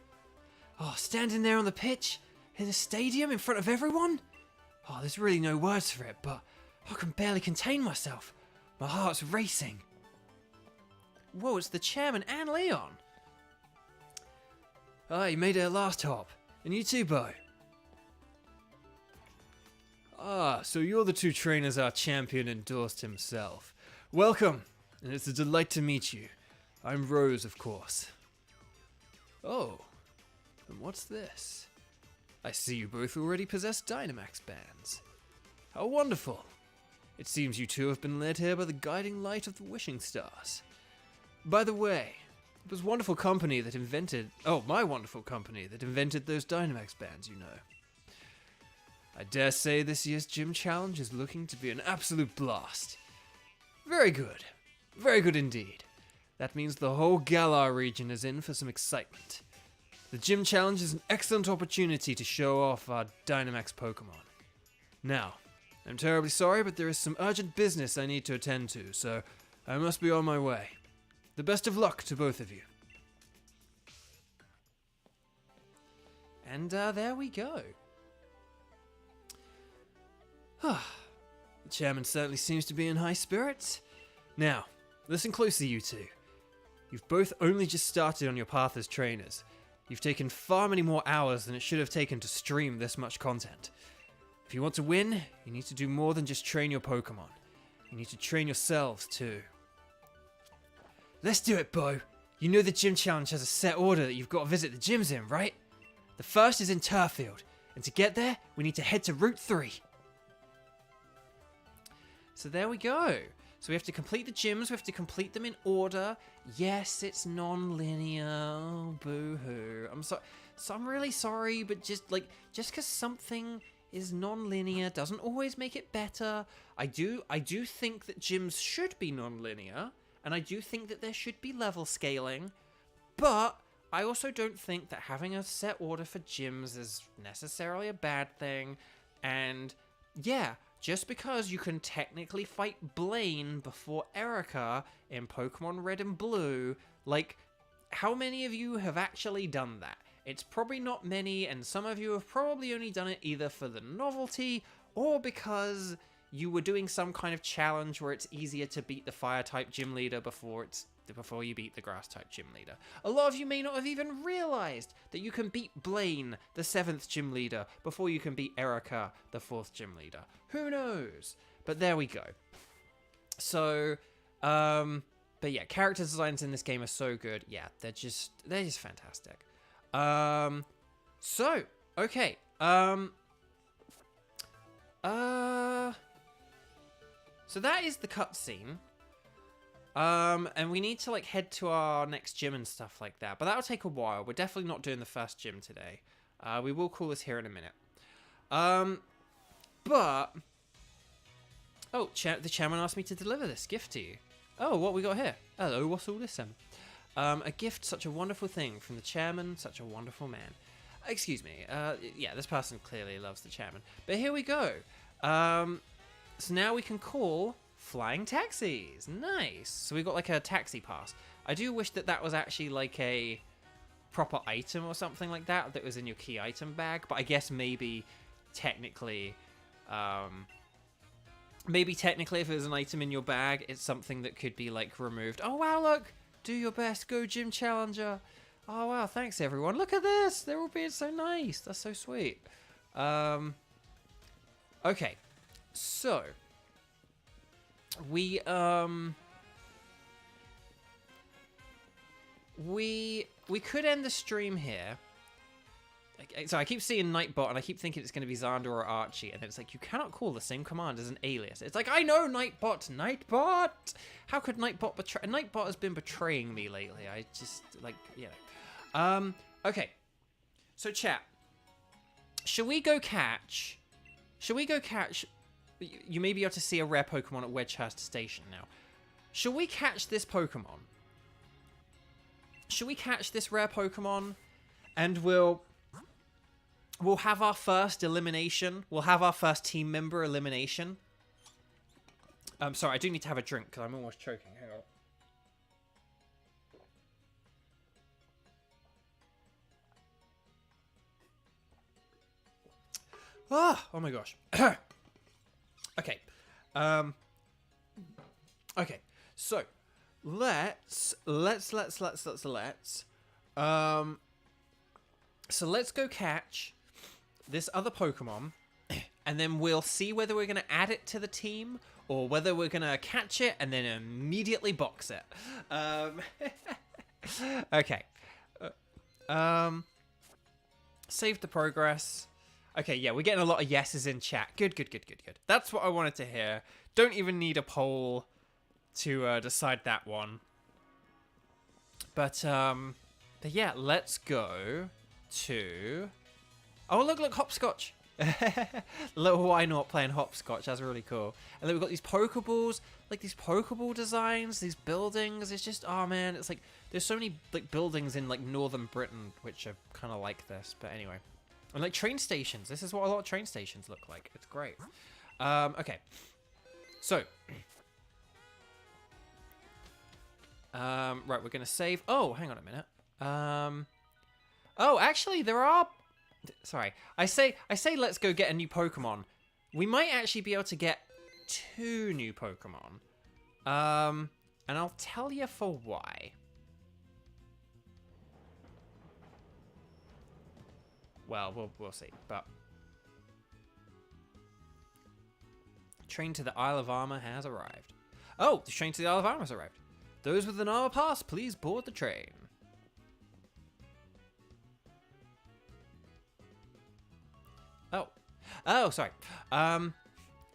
A: Oh, standing there on the pitch in the stadium in front of everyone. Oh, there's really no words for it, but I can barely contain myself. My heart's racing. Whoa, it's the chairman and Leon.
B: Ah, you made it at last, Hop. And you too, Bo. Ah, so you're the 2 trainers our champion endorsed himself. Welcome, and it's a delight to meet you. I'm Rose, of course. Oh, and what's this? I see you both already possess Dynamax bands. How wonderful. It seems you 2 have been led here by the guiding light of the wishing stars. By the way, it was wonderful company that invented... Oh, my wonderful company that invented those Dynamax bands, you know. I dare say this year's gym challenge is looking to be an absolute blast. Very good. Very good indeed. That means the whole Galar region is in for some excitement. The gym challenge is an excellent opportunity to show off our Dynamax Pokemon. Now, I'm terribly sorry, but there is some urgent business I need to attend to, so I must be on my way. The best of luck to both of you.
A: And there we go.
B: The chairman certainly seems to be in high spirits. Now, listen closely, you 2. You've both only just started on your path as trainers. You've taken far many more hours than it should have taken to stream this much content. If you want to win, you need to do more than just train your Pokemon. You need to train yourselves too. Let's do it, Bo. You know the gym challenge has a set order that you've got to visit the gyms in, right? The first is in Turffield, and to get there, we need to head to Route 3.
A: So there we go. So we have to complete the gyms, we have to complete them in order. Yes, it's non-linear. Oh, boo-hoo. I'm really sorry, but just because something is non-linear doesn't always make it better. I do think that gyms should be non-linear, and I do think that there should be level scaling, but I also don't think that having a set order for gyms is necessarily a bad thing. And yeah, just because you can technically fight Blaine before Erica in Pokemon Red and Blue, like, how many of you have actually done that?
C: It's probably not many, and some of you have probably only done it either for the novelty or because you were doing some kind of challenge where it's easier to beat the fire type gym leader before you beat the grass type gym leader. A lot of you may not have even realized that you can beat Blaine, the 7th gym leader, before you can beat Erica, the 4th gym leader. Who knows? But there we go. So, but yeah, character designs in this game are so good. Yeah, they're just fantastic. So, okay. So that is the cutscene. And we need to like head to our next gym and stuff like that. But that'll take a while. We're definitely not doing the first gym today. We will call this here in a minute. But oh, the chairman asked me to deliver this gift to you. Oh, what we got here? Hello, what's all this then? A gift, such a wonderful thing from the chairman, such a wonderful man. Excuse me. Yeah, this person clearly loves the chairman. But here we go. So now we can call flying taxis. Nice. So we got like a taxi pass. I do wish that was actually like a proper item or something like that was in your key item bag. But I guess maybe technically, if it was an item in your bag, it's something that could be like removed. Oh wow, look. Do your best. Go gym challenger. Oh wow, thanks everyone. Look at this. They're all being so nice. That's so sweet. Okay. So we could end the stream here. So I keep seeing Nightbot and I keep thinking it's going to be Xander or Archie, and then it's like, you cannot call the same command as an alias. It's like, I know Nightbot. How could Nightbot betray? Nightbot has been betraying me lately. I just like, you know. Okay. So chat. Should we go catch? You may be able to see a rare Pokemon at Wedgehurst Station now. Should we catch this Pokemon? Should we catch this rare Pokemon? And we'll have our first elimination. We'll have our first team member elimination. I'm sorry, I do need to have a drink because I'm almost choking. Hang on. Oh my gosh. Okay. Okay. So let's go catch this other Pokemon, and then we'll see whether we're going to add it to the team or whether we're going to catch it and then immediately box it. Okay. Save the progress. Okay, yeah, we're getting a lot of yeses in chat. Good. That's what I wanted to hear. Don't even need a poll to decide that one. But yeah, let's go to... Oh, look, hopscotch. Little why not playing hopscotch. That's really cool. And then we've got these Pokeballs, like these Pokeball designs, these buildings. It's just, oh man, it's like, there's so many like buildings in like northern Britain which are kind of like this. But anyway. And like train stations. This is what a lot of train stations look like. It's great. Okay. So. Right, we're going to save. Oh, hang on a minute. Oh, actually, there are... Sorry. I say let's go get a new Pokemon. We might actually be able to get 2 new Pokemon. And I'll tell you for why. Well, we'll see, but... Train to the Isle of Armor has arrived. Oh, the train to the Isle of Armor has arrived. Those with an armor pass, please board the train. Oh, sorry.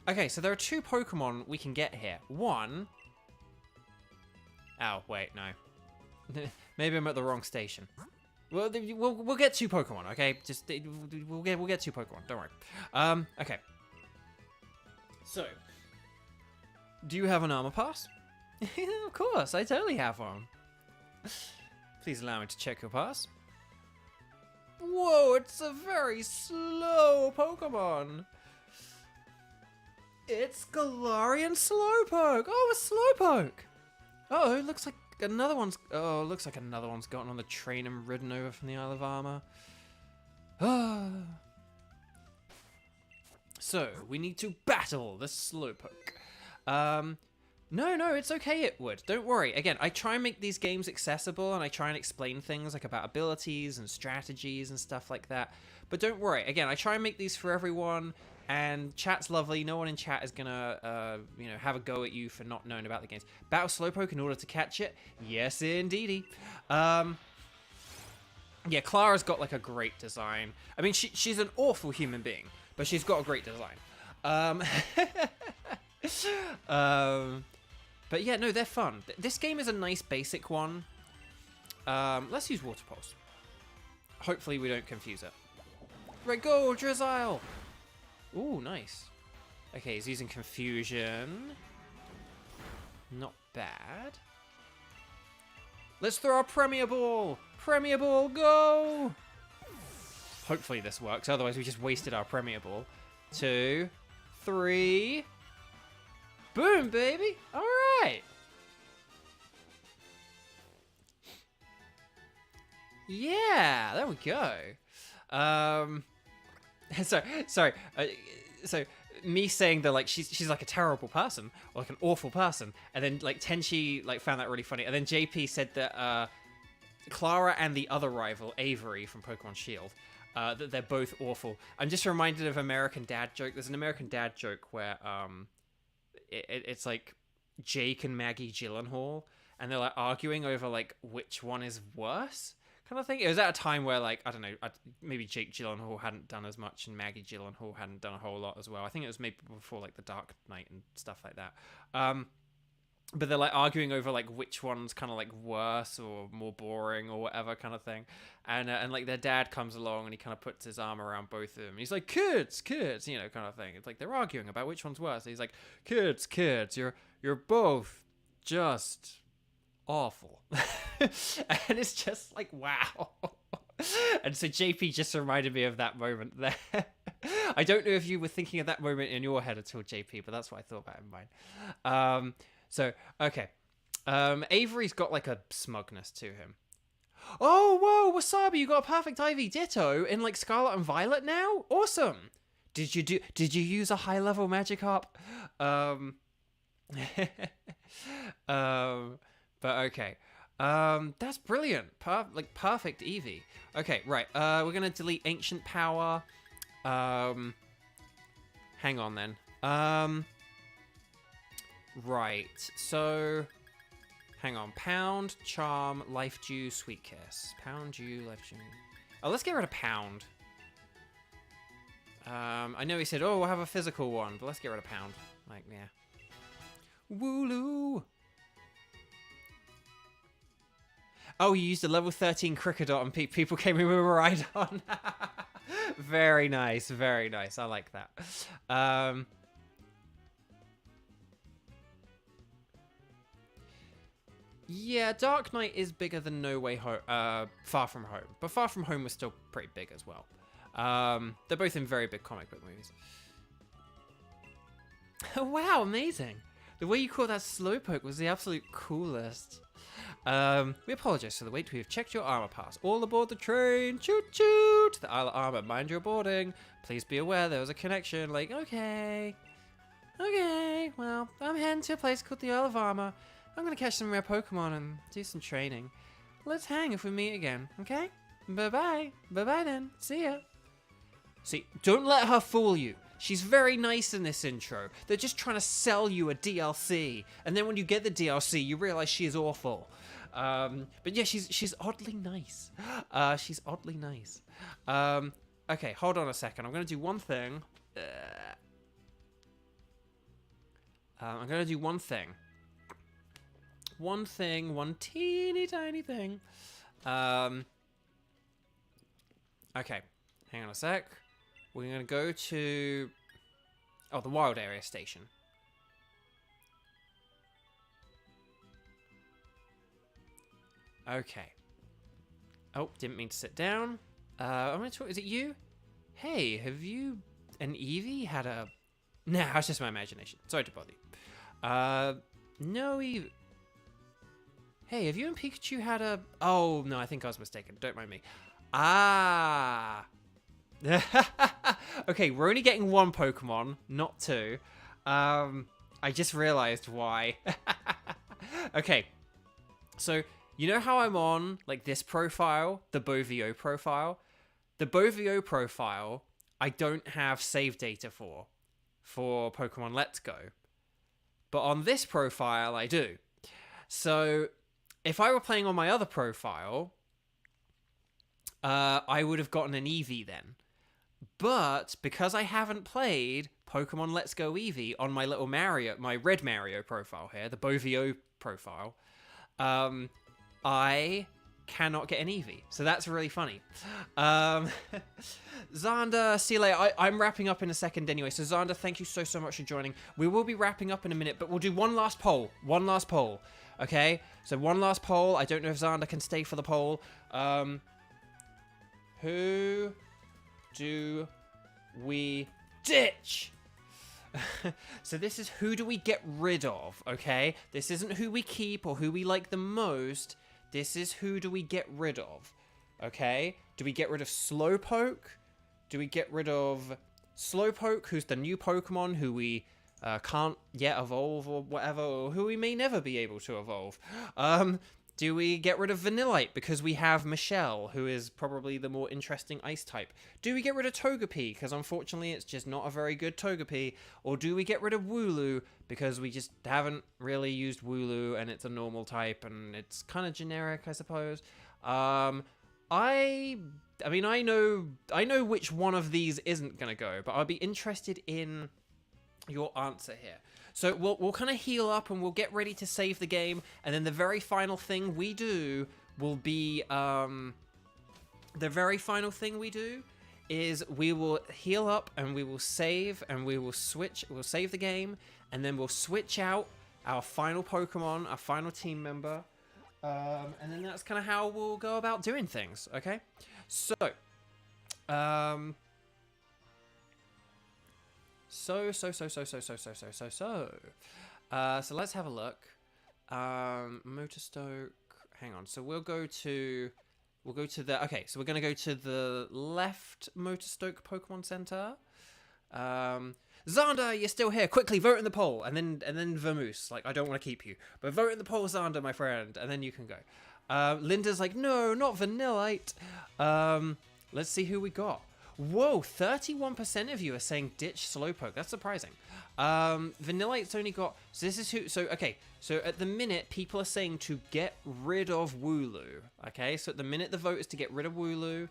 C: Okay, so there are 2 Pokemon we can get here. One... Oh, wait, no. Maybe I'm at the wrong station. Well, we'll get 2 Pokemon, okay? Just we'll get 2 Pokemon. Don't worry. Okay. So, do you have an armor pass? Of course, I totally have one. Please allow me to check your pass. Whoa, it's a very slow Pokemon. It's Galarian Slowpoke. Oh, a Slowpoke. Oh, it looks like another one's... Oh, looks like another one's gotten on the train and ridden over from the Isle of Armor. So, we need to battle the Slowpoke. No, it's okay, Itwood. Don't worry. Again, I try and make these games accessible, and I try and explain things like about abilities and strategies and stuff like that. But don't worry. Again, I try and make these for everyone, and chat's lovely. No one in chat is gonna, have a go at you for not knowing about the games. Battle Slowpoke in order to catch it? Yes, indeedy. Yeah, Clara's got, like, a great design. I mean, she's an awful human being, but she's got a great design. But yeah, no, they're fun. This game is a nice basic one. Let's use Water Pulse. Hopefully we don't confuse it. Right, go, Drizzile! Ooh, nice. Okay, he's using Confusion. Not bad. Let's throw our Premier Ball! Premier Ball, go! Hopefully this works, otherwise we just wasted our Premier Ball. 2, 3... Boom, baby! Alright! Yeah, there we go. Sorry. So me saying that, like, she's like a terrible person, or like an awful person, and then, like, Tenchi, like, found that really funny, and then JP said that, Clara and the other rival, Avery from Pokemon Shield, that they're both awful. I'm just reminded of American Dad joke. There's an American Dad joke where, it's like Jake and Maggie Gyllenhaal, and they're like arguing over like which one is worse, kind of thing. It was at a time where, like, I don't know, maybe Jake Gyllenhaal hadn't done as much and Maggie Gyllenhaal hadn't done a whole lot as well. I think it was maybe before like The Dark Knight and stuff like that. But they're like arguing over like which one's kind of like worse or more boring or whatever kind of thing, and like their dad comes along and he kind of puts his arm around both of them. He's like, kids, kind of thing. It's like they're arguing about which one's worse. And he's like, kids, you're both just awful, and it's just like, wow. And so JP just reminded me of that moment there. I don't know if you were thinking of that moment in your head at all, JP, but that's what I thought about in mine. So, okay. Avery's got, like, a smugness to him. Oh, whoa, Wasabi, you got a perfect IV Ditto in, like, Scarlet and Violet now? Awesome! Did you use a high-level Magikarp? But okay. That's brilliant. Perfect Eevee. Okay, right. We're gonna delete Ancient Power. Hang on, then. Right, so, hang on. Pound, Charm, Life Dew, Sweet Kiss. Pound, Dew, Life Dew. Oh, let's get rid of Pound. I know he said, oh, we'll have a physical one, but let's get rid of Pound. Like, yeah. Wooloo! Oh, you used a level 13 Kricketot and people came in with a Rhydon. Very nice, very nice. I like that. Yeah, Dark Knight is bigger than No Way Home, Far From Home. But Far From Home was still pretty big as well. They're both in very big comic book movies. Wow, amazing. The way you call that Slowpoke was the absolute coolest. We apologize for the wait. We have checked your armor pass. All aboard the train. Choo choo to the Isle of Armor. Mind your boarding. Please be aware there was a connection. Like, okay. Okay, well, I'm heading to a place called the Isle of Armor. I'm gonna catch some rare Pokemon and do some training. Let's hang if we meet again, okay? Bye-bye. Bye-bye then. See ya. See, don't let her fool you. She's very nice in this intro. They're just trying to sell you a DLC. And then when you get the DLC, you realize she is awful. But yeah, she's oddly nice. She's oddly nice. Okay, hold on a second. I'm going to do one thing. I'm going to do one thing. One teeny tiny thing. Okay, hang on a sec. We're going to go to... Oh, the wild area station. Okay. Oh, didn't mean to sit down. I'm going to talk... Is it you? Hey, have you and Eevee had a... Nah, it's just my imagination. Sorry to bother you. No, Eevee... Hey, have you and Pikachu had a... Oh, no, I think I was mistaken. Don't mind me. Ah. Okay, we're only getting one Pokemon, not two. I just realized why. Okay, so you know how I'm on, like, this profile, the Bovio profile? The Bovio profile, I don't have save data for Pokemon Let's Go. But on this profile, I do. So, if I were playing on my other profile, I would have gotten an Eevee then. But because I haven't played Pokemon Let's Go Eevee on my little Mario, my red Mario profile here, the Bovio profile, I cannot get an Eevee. So that's really funny. Xander, see you later. I'm wrapping up in a second anyway. So Xander, thank you so much for joining. We will be wrapping up in a minute, but we'll do one last poll. One last poll. Okay? So one last poll. I don't know if Xander can stay for the poll. Who do we ditch? So this is who do we get rid of, okay? This isn't who we keep or who we like the most. This is who do we get rid of, okay? Do we get rid of Slowpoke? Do we get rid of Slowpoke, who's the new Pokemon who we can't yet evolve or whatever, or who we may never be able to evolve? Do we get rid of Vanillite because we have Michelle, who is probably the more interesting ice type? Do we get rid of Togepi because unfortunately it's just not a very good Togepi? Or do we get rid of Wooloo because we just haven't really used Wooloo and it's a normal type and it's kind of generic, I suppose? I mean, I know which one of these isn't gonna go, but I'll be interested in your answer here. So we'll kind of heal up and we'll get ready to save the game, and then the very final thing we do will be is we will heal up and we will save and we'll save the game, and then we'll switch out our final Pokemon, our final team member, and then that's kind of how we'll go about doing things. Okay, so So let's have a look. Motostoke. Hang on. So we'll go to the. Okay, so we're gonna go to the left Motostoke Pokemon Center. Xander, you're still here. Quickly vote in the poll, and then Vermoose. Like, I don't want to keep you, but vote in the poll, Xander, my friend, and then you can go. Linda's like, no, not Vanillite. Let's see who we got. Whoa, 31% of you are saying ditch Slowpoke. That's surprising. Vanillite's only got... So this is who... So, okay. So at the minute, people are saying to get rid of Wooloo. Okay, so at the minute, the vote is to get rid of Wooloo.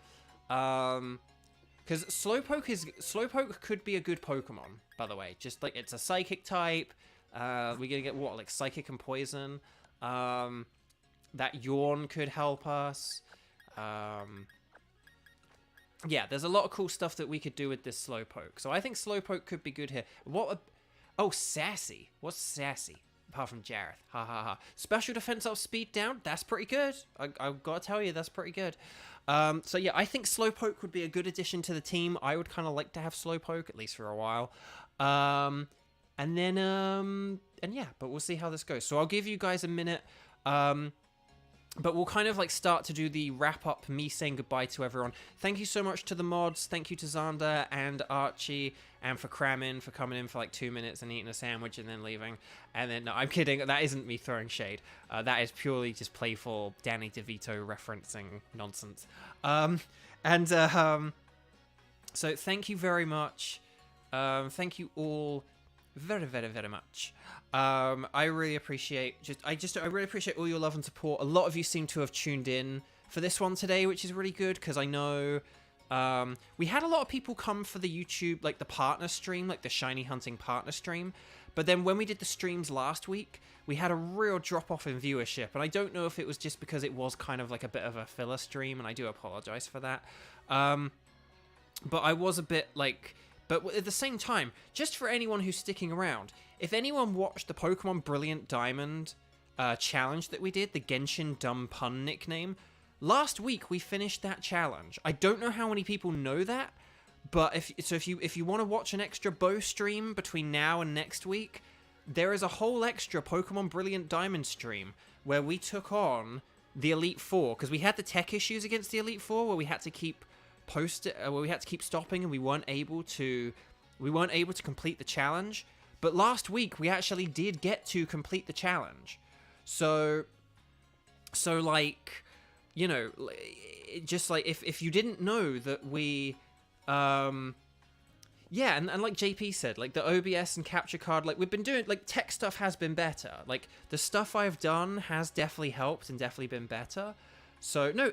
C: Because Slowpoke could be a good Pokemon, by the way. Just, like, it's a Psychic type. We're gonna get, what, like, Psychic and Poison. That Yawn could help us. Yeah, there's a lot of cool stuff that we could do with this Slowpoke. So I think Slowpoke could be good here. Oh, Sassy. What's Sassy? Apart from Jareth. Ha ha ha. Special defense up, speed down. That's pretty good. I've got to tell you, that's pretty good. So yeah, I think Slowpoke would be a good addition to the team. I would kind of like to have Slowpoke, at least for a while. And yeah, but we'll see how this goes. So I'll give you guys a minute. But we'll kind of like start to do the wrap up, me saying goodbye to everyone. Thank you so much to the mods. Thank you to Xander and Archie and for cramming, for coming in for like 2 minutes and eating a sandwich and then leaving. And then, no, I'm kidding. That isn't me throwing shade. That is purely just playful Danny DeVito referencing nonsense. So thank you very much. Thank you all very, very, very much. I really appreciate I really appreciate all your love and support. A lot of you seem to have tuned in for this one today, which is really good because I know we had a lot of people come for the YouTube, like the partner stream, like the shiny hunting partner stream. But then when we did the streams last week, we had a real drop off in viewership, and I don't know if it was just because it was kind of like a bit of a filler stream, and I do apologize for that. But I was a bit like. But at the same time, just for anyone who's sticking around, if anyone watched the Pokemon Brilliant Diamond challenge that we did, the Genshin Dumb Pun nickname, last week we finished that challenge. I don't know how many people know that, but if you want to watch an extra bow stream between now and next week, there is a whole extra Pokemon Brilliant Diamond stream where we took on the Elite Four, because we had the tech issues against the Elite Four where we had to keep stopping, and we weren't able to complete the challenge. But last week we actually did get to complete the challenge. So like, you know, just like if you didn't know that we yeah, and like JP said, like the OBS and capture card, like we've been doing, like tech stuff has been better. Like the stuff I've done has definitely helped and definitely been better. So no,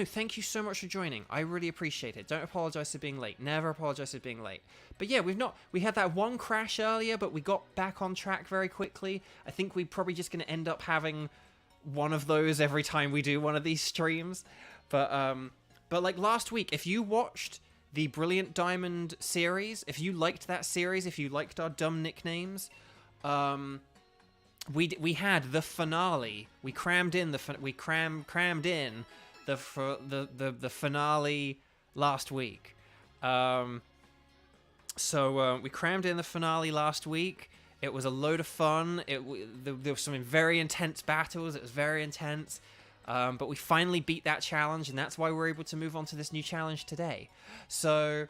C: thank you so much for joining. I really appreciate it. Don't apologize for being late. Never apologize for being late. But yeah, we had that one crash earlier, but we got back on track very quickly. I think we're probably just going to end up having one of those every time we do one of these streams. But like last week, if you watched the Brilliant Diamond series, if you liked that series, if you liked our dumb nicknames, we had the finale. We crammed in the finale last week. So we crammed in the finale last week. It was a load of fun. There were some very intense battles. It was very intense. But we finally beat that challenge, and that's why we're able to move on to this new challenge today. So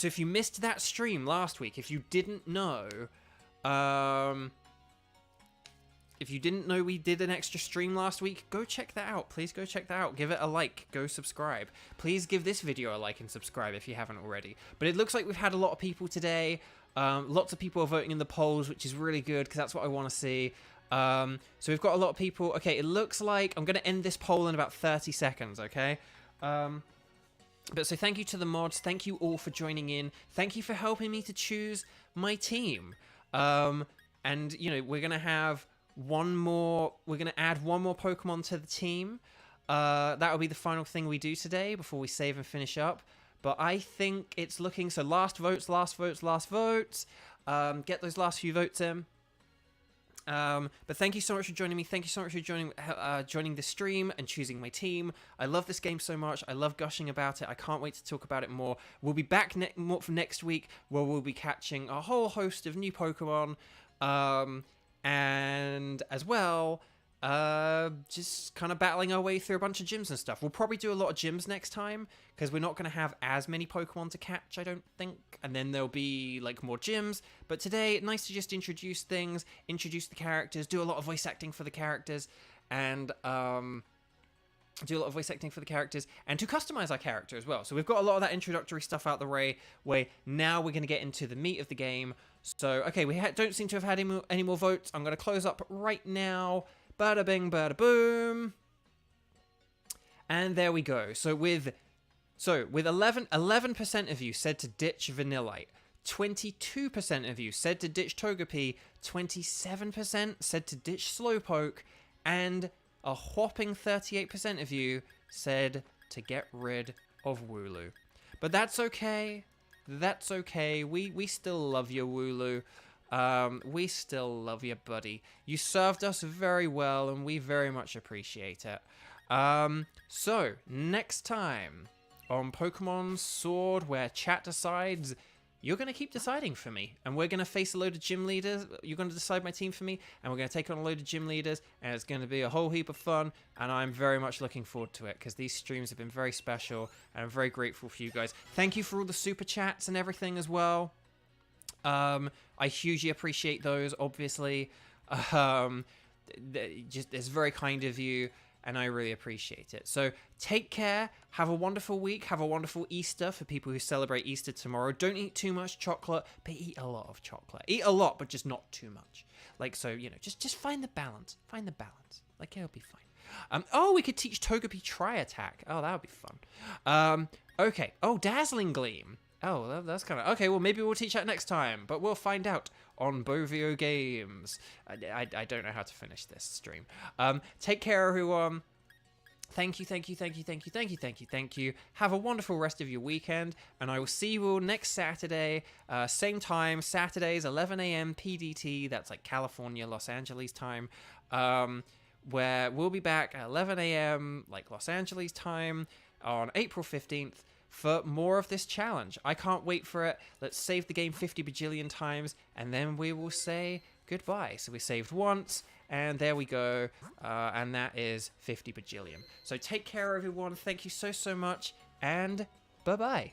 C: if you missed that stream last week, if you didn't know we did an extra stream last week, go check that out. Please go check that out. Give it a like. Go subscribe. Please give this video a like and subscribe if you haven't already. But it looks like we've had a lot of people today. Lots of people are voting in the polls, which is really good because that's what I want to see. So we've got a lot of people. Okay, it looks like I'm going to end this poll in about 30 seconds, okay? But so thank you to the mods. Thank you all for joining in. Thank you for helping me to choose my team. And, you know, we're going to add one more Pokemon to the team. That will be the final thing we do today before we save and finish up. But I think it's looking... So last votes. Get those last few votes in. But thank you so much for joining me. Thank you so much for joining the stream and choosing my team. I love this game so much. I love gushing about it. I can't wait to talk about it more. We'll be back for next week where we'll be catching a whole host of new Pokemon. And as well, just kind of battling our way through a bunch of gyms and stuff. We'll probably do a lot of gyms next time because we're not going to have as many Pokemon to catch, I don't think. And then there'll be like more gyms. But today, nice to just introduce things, introduce the characters, do a lot of voice acting for the characters, and to customize our character as well. So we've got a lot of that introductory stuff out the way. Now we're going to get into the meat of the game. So, okay, we don't seem to have had any more votes. I'm going to close up right now. Bada bing, bada boom. And there we go. So with 11% of you said to ditch Vanillite, 22% of you said to ditch Togepi, 27% said to ditch Slowpoke, and a whopping 38% of you said to get rid of Wooloo. But that's okay. That's okay. We still love you, Wooloo. We still love you, buddy. You served us very well, and we very much appreciate it. So, next time on Pokemon Sword, where chat decides, you're going to keep deciding for me. And we're going to face a load of gym leaders. You're going to decide my team for me, and we're going to take on a load of gym leaders, and it's going to be a whole heap of fun, and I'm very much looking forward to it, because these streams have been very special, and I'm very grateful for you guys. Thank you for all the super chats and everything as well. I hugely appreciate those, obviously. It's very kind of you, and I really appreciate it. So take care, have a wonderful week, have a wonderful Easter for people who celebrate Easter tomorrow. Don't eat too much chocolate, but eat a lot of chocolate. Eat a lot, but just not too much. Like, so, you know, just find the balance. Find the balance. Like, it'll be fine. Oh, we could teach Togepi Tri-Attack. Oh, that would be fun. Okay. Oh, Dazzling Gleam. Oh, that's kind of... Okay, well, maybe we'll teach that next time, but we'll find out on Bovio Games. I don't know how to finish this stream. Take care, everyone. Thank you. Have a wonderful rest of your weekend, and I will see you all next Saturday, same time, Saturdays, 11 a.m. PDT, that's like California, Los Angeles time, where we'll be back at 11 a.m. like Los Angeles time on April 15th, for more of this challenge. I can't wait for it. Let's save the game 50 bajillion times, and then we will say goodbye. So we saved once,
A: And there we go. And that is 50 bajillion. So take care, everyone. Thank you so much. And bye-bye.